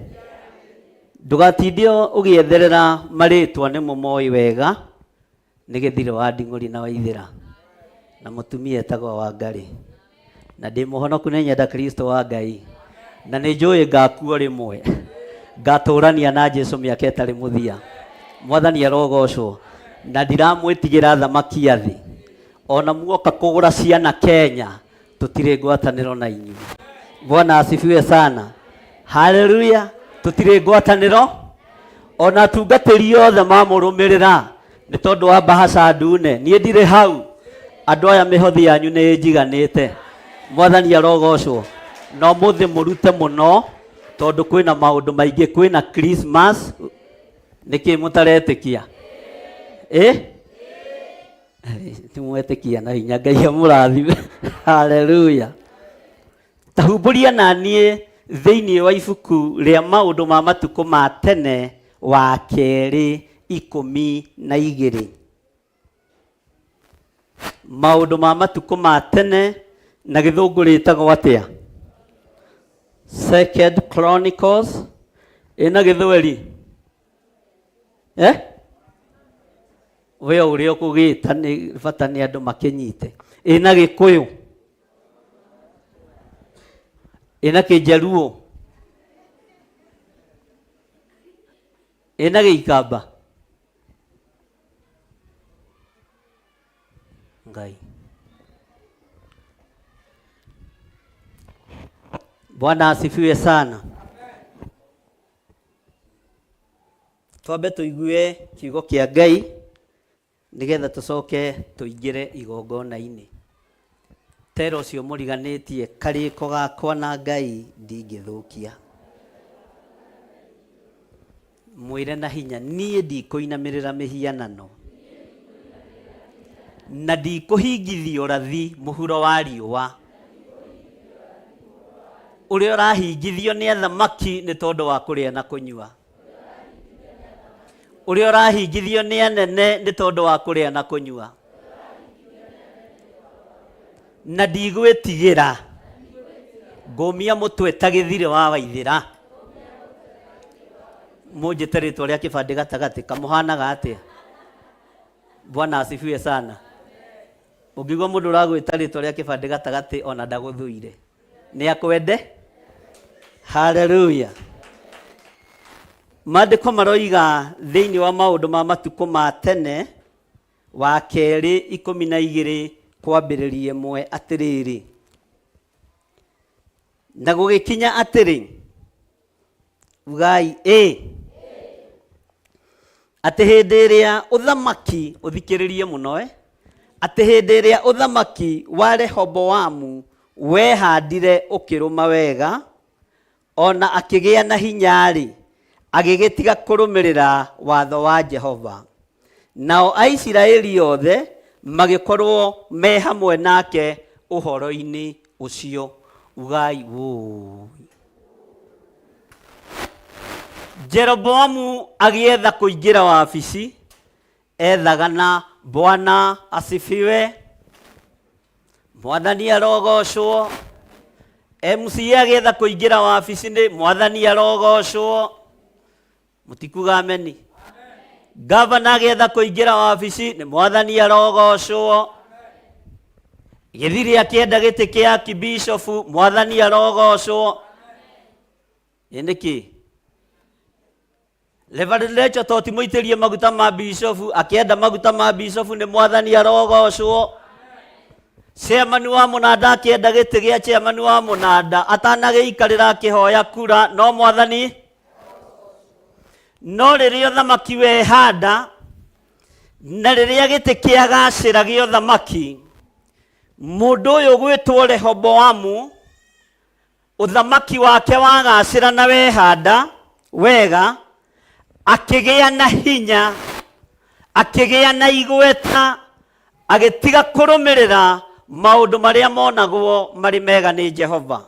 Ndugatindio ugietherera maritwa ni mumoi wega, nigethire wa nding'uri na waithira na mutumia etagwo Wangari, na ndi muhonoku ni nyenda Kristo wa Ngai, na ni njui ngakua rimwe ngaturania na Jesu miaka itari muthia. Mwathani arogocwo. Na ndiramwitigira thamaki a thi, ona muoka kugura ciana Kenya tutire ngwataniro na inyu. Bwana asifiwe sana. Haleluya. Tutire ngwataniro, ona tungatiri othe mamurumirira ni tondu wa bahasha ndune. Nie ndire hau, andu aya mihothi yanyu ni njiganite. Mwathani arogocwo. No muthi murute muno tondu kwina maundu maingi, kwina Christmas. Niki mutaretikia? Timwetikia na hinya. Ngai amurathime. Haleluya. Tahumburia na nie thiini wa ibuku ria maundu ma matuko ma tene wa keri 12. Maundu ma matuko ma tene na githungu ritagwo atia? Second Chronicles. Ina githweri we uri ukugita ni bata ni andu makinyite. Ina Gikuyu, ina Kijaruo, ina Gikamba. Ngai Bwana asifiwe sana. Twambe tuigue kiugo kĩa Ngai nigetha tucoke tuingire igongona-inĩ. Tero ũcio mũriganĩtie karĩko gakwa na Ngai ndingĩthũkia. Mwĩre na hinya, niĩ ndikũinamĩrĩra mĩhianano na ndikũhingithia ũrathi mũhuro wa riũa ũrĩa ũrahingithio nĩ athamaki nĩ tondũ wa kũrĩa na kũnyua, ũrĩa ũrahingithio nĩ anene nĩ tondũ wa kũrĩa na kũnyua, na ndigwĩtigĩra ngũmia mũtwe ta gĩthirĩ wa Waithĩra. Mũnjĩte rĩtwa rĩa kĩbandĩ gatagatĩ kamũhanaga atĩa? Bwana asifiwe sana. Ũngĩigua mũndũ ũragwĩta rĩtwa rĩa kĩbandĩ gatagatĩ ona ndagũthũire, nĩ akwende? Haleluya. Maandĩko maroiga thĩinĩ wa maũndũ ma matukũ ma tene wa kerĩ 12 kwambĩrĩria 1 atĩrĩrĩ, na gũgĩkinya atĩrĩ, ugai atĩ hĩndĩ ĩrĩa ũthamaki, ũthikĩrĩrie mũno atĩ hĩndĩ ĩrĩa ũthamaki wa Rehoboamu wehandire ũkĩrũma wega, ona akĩgĩa na hinya-rĩ, agĩgĩtiga kũrũmĩrĩra watho wa Jehova. Nao Aisiraeli othe magĩkorwo me hamwe nake ũhoro-inĩ ũcio. Ugai wũi. Jeroboamu agĩetha kũingĩra wabici, ethaga na Bwana asifiwe, Mwathani arogocwo. MCA agĩetha kũingĩra wabici-inĩ, Mwathani arogocwo. Mũtikuga ameni? Gavana agĩetha kũingĩra wabici, nĩ Mwathani arogocwo. Gĩthiri akĩenda gĩtĩ kĩa kibishofu, Mwathani arogocwo. Nĩkĩ? Reverend Lecho toti mũitĩrie maguta ma bishofu, akĩenda maguta ma bishofu, nĩ Mwathani arogocwo. Chairman wa mũnanda akĩenda gĩtĩ gĩa chairman wa mũnanda, atanagĩikarĩra akĩhoya kura, no Mwathani. No rĩrĩa ũthamaki wehanda na rĩrĩa gĩtĩ kĩagacĩra gĩa ũthamaki, mũndũ ũyũ gwĩtwo Rehoboamu, ũthamaki wake wagacĩra na wehanda wega, akĩgĩa na hinya, akĩgĩa na igweta, agĩtiga kũrũmĩrĩra maũndũ marĩa monagwo marĩ mega nĩ Jehova,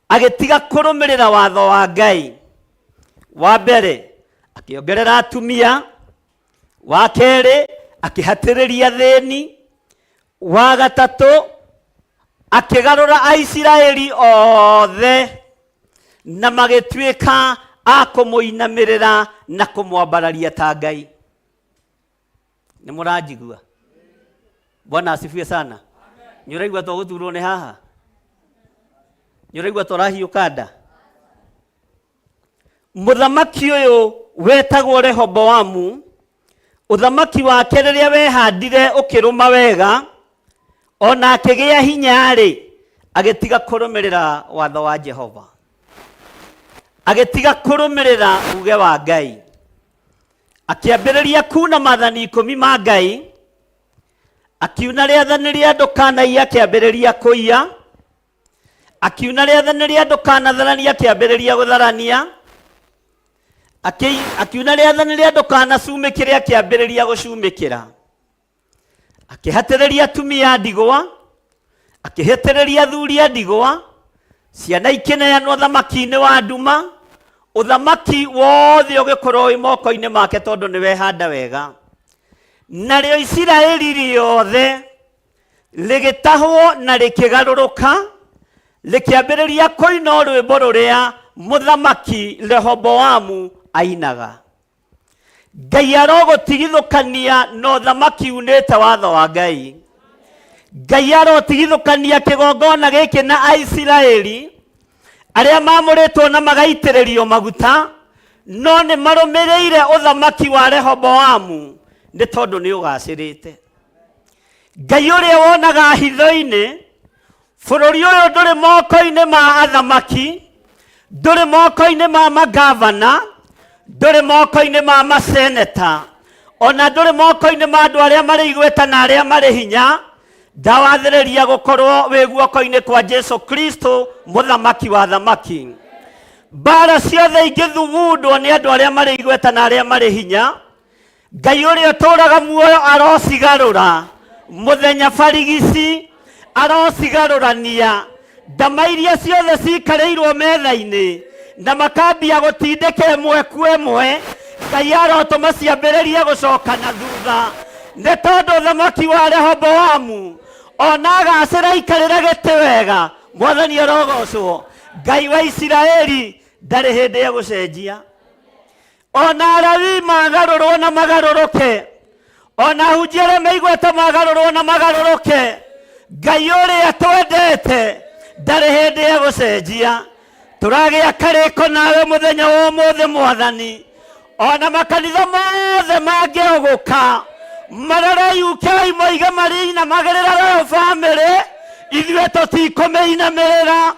agĩtiga kũrũmĩrĩra watho wa Ngai. Wa mbere akĩongerera atumia, wa kerĩ akĩhatĩrĩria thĩni, wa gatatũ akĩgarũra Aisiraeli othe na magĩtuĩka a kũmũinamĩrĩra na kũmwambararia ta Ngai. Nĩ mũranjigua? Bwana asifiwe sana. Nyũraigua tũgũturwo nĩ haha? Nyũraigua tũrahiũka nda? Mũthamaki ũyũ wetagwo Rehoboamu, ũthamaki wake rĩrĩa wehandire ũkĩrũma wega, ona akĩgĩa hinya-rĩ, agĩtiga kũrũmĩrĩra watho wa Jehova, agĩtiga kũrũmĩrĩra uge wa Ngai, akĩambĩrĩria kuna maathani 10 ma Ngai, akiuna rĩathani rĩa ndũkanaiya, akĩambĩrĩria kũiya, akiuna rĩathani rĩa ndũkanatharania, akĩambĩrĩria gũtharania, akiuna rĩathani rĩa ndũkanacumĩkĩre, akĩambĩrĩria gũcumĩkĩra, akĩhatĩrĩria atumia a ndigwa, akĩhatĩrĩria athuri a ndigwa, ciana ikĩneanwo ũthamaki-inĩ wa nduma, ũthamaki wothe ũgĩkorwo wĩ moko-inĩ make tondũ nĩ wehanda wega. Narĩo Isiraeli rĩothe rĩgĩtahwo na rĩkĩgarũrũka, rĩkĩambĩrĩria kũina rwĩmbo rũrĩa mũthamaki Rehoboamu ainaga. Ngai arogũtigithũkania na ũthamaki unĩte watho wa Ngai. Ngai arotigithũkania kĩgongona gĩkĩ na Aisiraeli arĩa mamũrĩtwo na magaitĩrĩrio maguta, no nĩ marũmĩrĩire ũthamaki wa Rehoboamu nĩ tondũ nĩ ũgacĩrĩte. Ngai ũrĩa wonaga hitho-inĩ, Bũrũri ũyũ ndũrĩ moko-inĩ ma athamaki, ndũrĩ moko-inĩ ma magavana, ndũrĩ moko-inĩ ma maseneta, ona ndũrĩ moko-inĩ ma andũ arĩa marĩ igweta na arĩa marĩ hinya. Ndawathĩrĩria gũkorwo wĩ guoko-inĩ kwa Jesu Kristo, mũthamaki wa thamaki. Mbara ciothe ingĩthugundwo nĩ andũ arĩa marĩ igweta na arĩa marĩ hinya, Ngai ũrĩa ũtũũraga muoyo arocigarũra mũthenya barigici, arocigarũrania ndama iria ciothe cikarĩirwo metha-inĩ na makambia gũtindĩka ĩmwe kwa ĩmwe. Ngai arotũma ciambĩrĩrie gũcoka na thutha, nĩ tondũ thamaki wa Rehoboamu ona agacĩra aikarĩre gĩtĩ wega. Mwathani arogocwo. Ngai wa Isiraeli ndarĩ hĩndĩ ya gũcenjia. Ona Alawii magarũrwo na magarũrũke, ona ahunjia arĩa meigweta magarũrwo na magarũrũke, Ngai ũrĩa twendete ndarĩ hĩndĩ ya gũcenjia. Tũragĩa karĩko nawe mũthenya wa ũmũthĩ Mwathani. Ona makanitha mothe mangĩũgũka marore UK moige marinamagĩrĩra Royal Family, ithuĩ tũtikũmĩinamĩrĩra.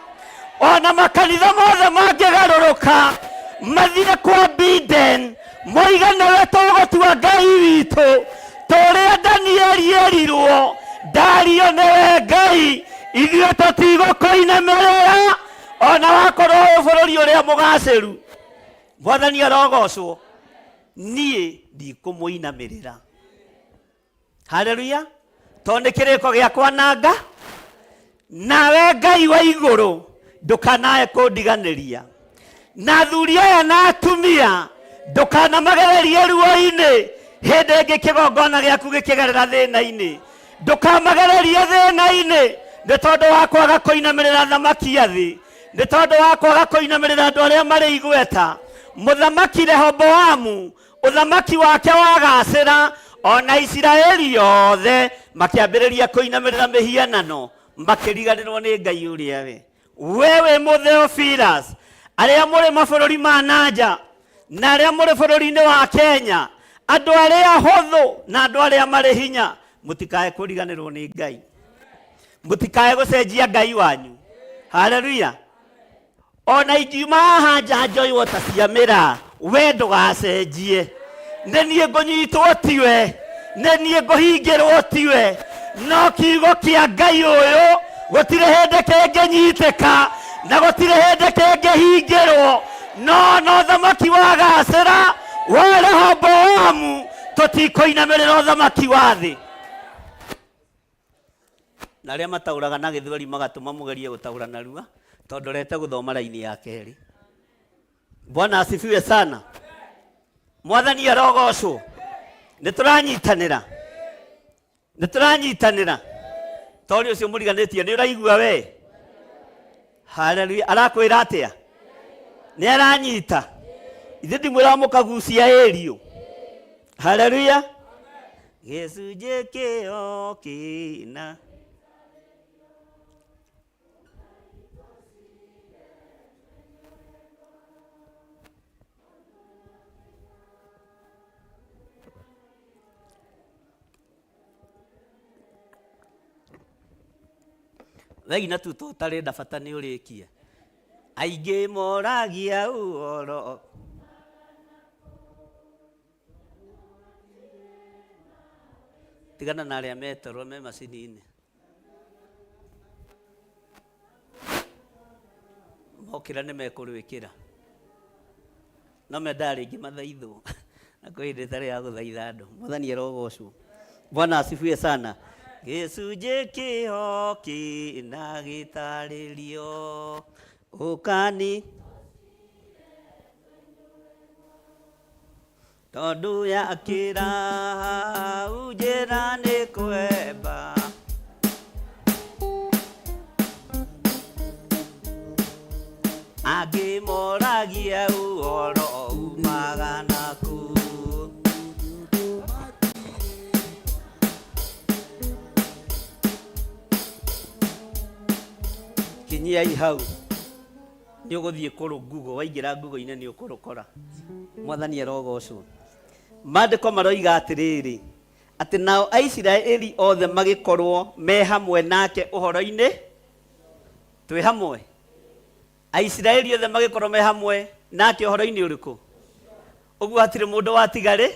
Ona makanitha mothe mangĩgarũrũka mathiĩ kwa Biden moige nĩwe tũgũtua Ngai witũ, tũrĩa Danieli erirwo ndario nĩwe Ngai, ithuĩ tũtigũkũinamĩrĩra. Ona wakorwo ũyũ bũrũri ũrĩa mũgacĩru, Mwathani arogocwo, niĩ ndikũmũinamĩrĩra. Haleluya. Tondũ nĩ kĩrĩko gĩakwa na Nga, nawe Ngai wa igũrũ ndũkanae kũndiganĩria. Na athuri aya na atumia ndũkanamagererie ruo-inĩ hĩndĩ ĩngĩ kĩgongona gĩaku gĩkĩgerera thĩna-inĩ. Ndũkamagererie thĩna-inĩ nĩ tondũ wa kwaga kũinamĩrĩra thamaki a thĩ, nĩ tondũ wa kwaga kũinamĩrĩra andũ arĩa marĩ igweta. Mũthamaki Rehoboamu, ũthamaki wake wagacĩra, ona Isiraeli yothe makĩambĩrĩria kũinamĩrĩra mĩhianano, makĩriganĩrwo nĩ Ngai ũrĩa we. Wewe Mũtheophilus, arĩa mũrĩ mabũrũri ma nanja na arĩa mũrĩ bũrũri-inĩ wa Kenya, andũ arĩa ahũthũ na andũ arĩa marĩ hinya, mũtikae kũriganĩrwo nĩ Ngai, mũtikae gũcenjia Ngai wanyu. Haleluya. Ona ingiuma haha nja njoywo ta ciamĩra, we ndũgacenjie. Nĩ niĩ ngũnyitwo tiwe, nĩ niĩ ngũhingĩrwo tiwe, no kiugo kĩa Ngai ũyũ gũtirĩ hĩndĩ kĩngĩnyitĩka na gũtirĩ hĩndĩ kĩngĩhingĩrwo. No thamaki wagacĩra wa Rehoboamu, tũtikũinamĩrĩra thamaki wa thĩ. Na arĩa mataũraga na gĩthweri magatũma mũgerie gũtaũra narua, tondũ rete gũthoma raini ya kerĩ. Bwana asifiwe sana. Mwathani arogocwo. Nĩtũranyitanĩra, nĩtũranyitanĩra. Tondũ ũcio mũriganĩtie nĩ ũraigua we. Haleluya. Arakwĩra atĩa? Nĩ aranyita. Ithe ndimwĩra mũkagucia Eliũ. Haleluya. Gĩcunjĩ kĩo kĩna Wegi na tu tũtarĩ nda bata nĩ ũrĩkia. Aingĩ moragia ũhoro. Tigana na arĩa metorwo me macini-inĩ. Mokĩra nĩ mekũrwĩkĩra. No menda rĩngĩ mathaithwo. Na kwa hĩndĩ ĩtarĩ ya gũthaitha andũ. Mwathani arogocwo. Bwana asifiwe sana. Gĩcunjĩ kĩho kĩna gĩtarĩrio ũkani tondũ yakĩra hau njĩra nĩ kwemba angĩ moragia ũhoro umaga naku. Kinyiai hau nĩ ũgũthiĩ kũrũ Google, waingĩra Google-inĩ nĩ ũkũrũkora. Mwathani arogocwo. Maandĩko maroiga atĩrĩrĩ, atĩ nao Aisiraeli othe magĩkorwo me hamwe nake ũhoro-inĩ Twi hamwe. Aisiraeli othe magikorwo me hamwe nake horo-ini uriku. Uguo hatire mundu watigari.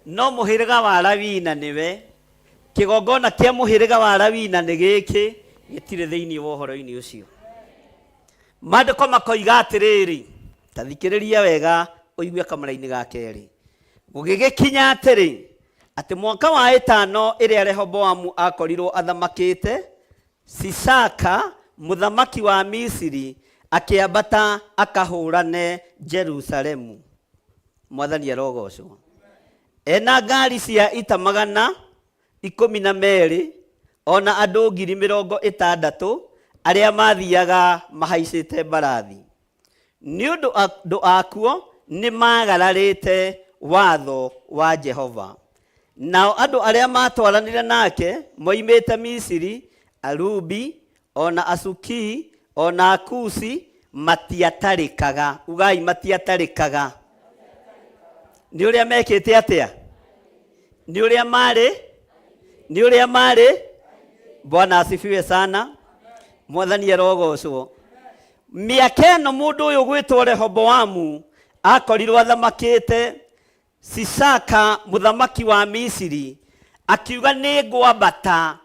No muhiriga wa Lawina niwe. Kigongona kia muhiriga wa Lawina ni giki gitire thiini wa horo-ini ucio. Maandiko makoiga atiriri, tathikiriria wega uigue kamara-ini ga keri. Gugigikinya atiri ati mwaka wa 5 iria Rehoboamu akorirwo athamakite, Sisaka muthamaki wa Misiri akiambata akahurane Jerusalemu. Mwathani arogocwo. Ena ngari cia ita 112 ona andu 60,000 aria mathiaga mahaicite mbarathi. Ni undu andu akuo ni magararite watho wa Jehova. Nao andu aria matwaranire nake moimite Misiri, Arubi, ona Asuki, ona Akusi matiatarikaga. Ugai matiatarikaga. Ni uria mekite atia? Ni uria mari? Bwana asifiwe sana. Mwathani arogocwo. Miaka ĩno mundu uyu gwitwo Rehoboamu akorirwo athamakite, Sisaka muthamaki wa Misiri akiuga ni ngwambata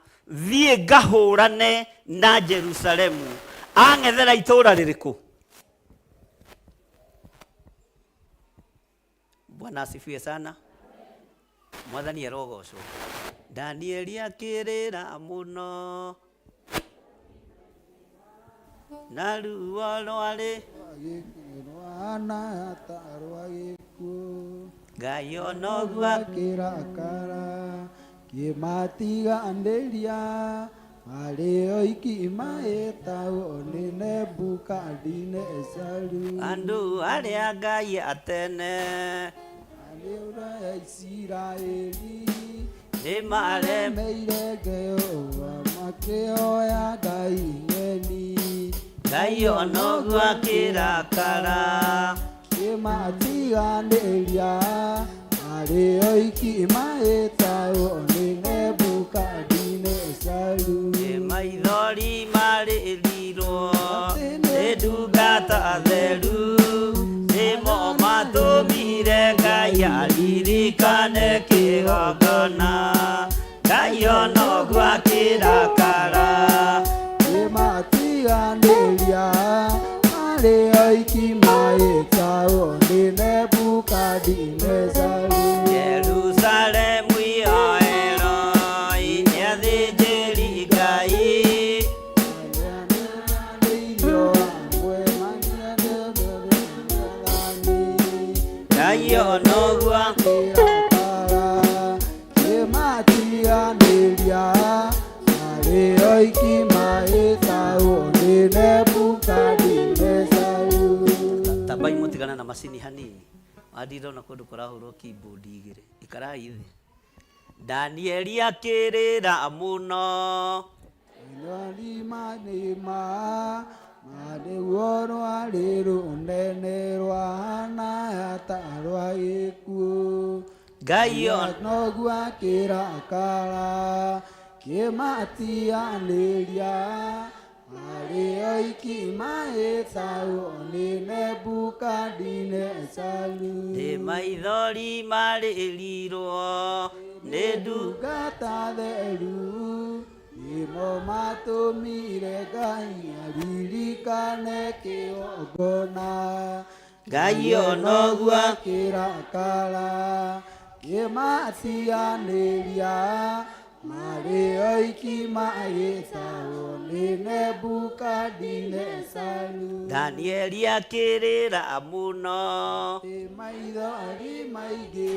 thie ngahurane na Jerusalemu. Ang'ethera itura ririku? Bwana asifiwe sana. Mwathani arogocwo. Danieli akirira muno na ruo rwari rwana tarwa giku Ngai onogua kirakara kimatiga anderia ari oiki maetao ni Nebukadnezaru andu aria Ngai atene ari ura Isiraeli ni maremeire Jehova makioya Ngai ngeni Ngai onogua kirakara kimatiganĩria arĩ oiki maĩtao nĩ Nebukadnezaru maithori marĩrirwo nĩ ndungata theru nĩmo matũmire Ngai aririkane kĩgongona Ngai onogua kirakara kimatiganĩria arĩ oiki maĩtao nĩ Nebukadnezaru Jerusalemu yoeroi nĩathĩnjĩri Ngai Ngai onogua kimatiganĩria arĩ oiki maĩtao nĩ Nebukadnezaru. Tabai mutigana na masini hanini. Adiro na kundu kurahurwo keyboard igire. Ikarai thi. Danieli akirira muno. Nĩma marĩguo rwarĩ rũnene rwahana ta rwa gĩkuũ. Ngai noguo akĩrakara kĩmatiganĩria arĩ oiki maĩtao nĩ Nebukadnezaru maithori marĩrirwo nĩ ndungata theru nĩmo matũmire Ngai aririkane kĩgongona Ngai onoguo akĩrakara kĩmatiganĩria marĩ oiki magĩtao nĩ Nebukadnezaru Danieli akĩrĩra muno maithori maingĩ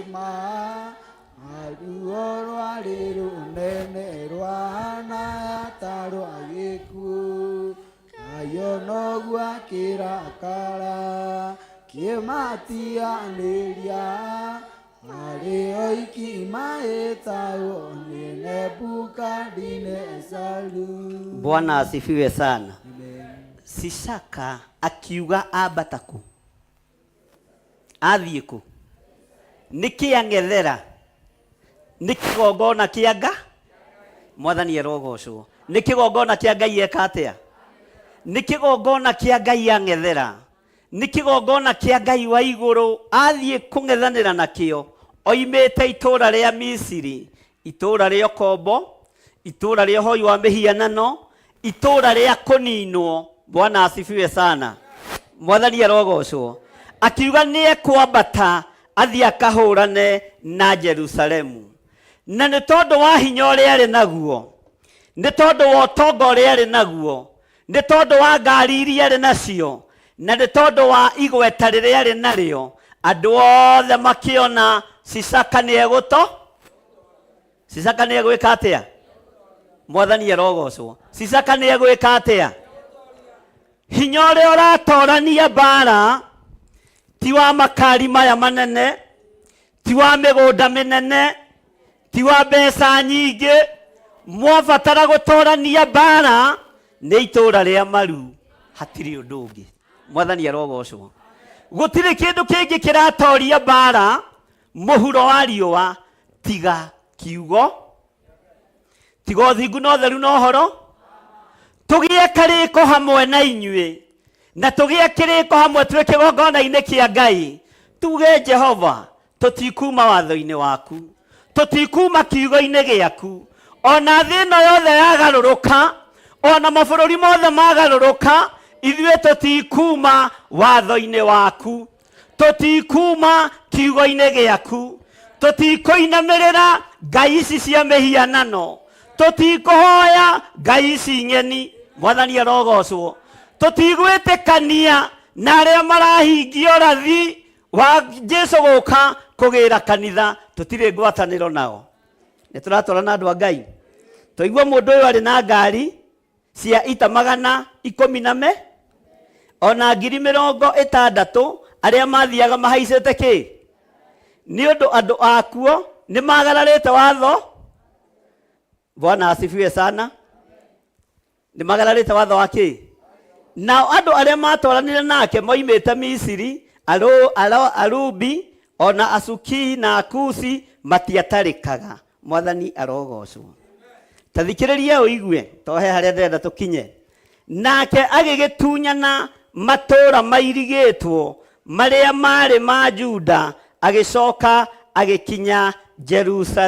ruo rwarĩ rũnene rwahana ta rwa gĩkuũ Ngai onoguo akĩrakara kĩmatiganĩria arĩ oiki maĩtao nĩ Nebukadnezaru. Bwana asifiwe sana. Sisaka akiuga ambata ku athiĩ ku nĩkĩ ang'ethera nĩ kĩgongona kĩa Ngai Mwathani arogocwo nĩ kĩgongona kĩa Ngai eka atĩa nĩ kĩgongona kĩa Ngai ang'ethera, nĩ kĩgongona kĩa Ngai wa igũrũ athiĩ kũng'ethanĩra nakĩo oimĩte itũũra rĩa Misiri, itũũra rĩa ũkombo, itũũra rĩa ũhoi wa mĩhianano, itũũra rĩa kũninwo. Bwana asifiwe sana. Mwathani arogocwo. Akiuga nĩ ekwambata athiĩ akahũrane na Jerusalemu. Na nĩ tondũ wa hinya ũrĩa arĩ naguo, nĩ tondũ wa ũtonga ũrĩa arĩ naguo, nĩ tondũ wa ngari iria arĩ nacio, na nĩ tondũ wa igweta rĩrĩa arĩ narĩo, andũ othe makĩona Sisaka nĩ egũto. Sisaka nĩ egwĩka atĩa? Mwathani arogocwo. Sisaka nĩ egwĩka atĩa? Hinya ũrĩa ũratorania mbara ti wa makari maya manene, ti wa mĩgũnda mĩnene, ti wa mbeca nyingĩ. Mwabatara gũtorania mbara nĩ itũũra rĩa maru, hatirĩ ũndũ ũngĩ. Mwathani arogocwo. Gũtirĩ kĩndũ kĩngĩ kĩratoria mbara mũhuro wa riũa tiga kiugo, tiga ũthingu na ũtheru na ũhoro. Tũgĩe kĩrĩko hamwe na inyuĩ, na tũgĩe kĩrĩko hamwe twĩ kĩgongona-inĩ kĩa Ngai. Tuge Jehova, tũtikuma watho-inĩ waku, tũtikuma kiugo-inĩ gĩaku. Ona thĩ ĩno yothe yagarũrũka, ona mabũrũri mothe magarũrũka, ithuĩ tũtikuma watho-inĩ waku, tũtikuma kiugo-inĩ gĩaku, tũtikũinamĩrĩra ngai ici cia mĩhianano, tũtikũhoya ngai ici ng'eni. Mwathani arogocwo. Tũtigwĩtĩkania na arĩa marahingia ũrathi wa Jesũ gũka kũgĩra kanitha, tũtirĩ ngwatanĩro nao. Nĩ tũratwara na andũ a Ngai. Tũigua mũndũ ũyũ arĩ na ngari cia ita 110 ona 60,000 arĩa mathiaga mahaicĩte kĩ? Nĩ ũndũ andũ akuo nĩ magararĩte watho. Bwana asifiwe sana. Nĩ magararĩte watho wa kĩ? Nao andũ arĩa matwaranire nake moimĩte Misiri, Arubi, ona Asuki na Akusi matiatarĩkaga. Mwathani arogocwo. Tathikĩrĩria ũigue, tohe harĩa ndĩrenda tũkinye. Nake agĩgĩtunyana matũũra mairigĩtwo marĩa marĩ ma Juda, agĩcoka agĩkinya Jerusalemu.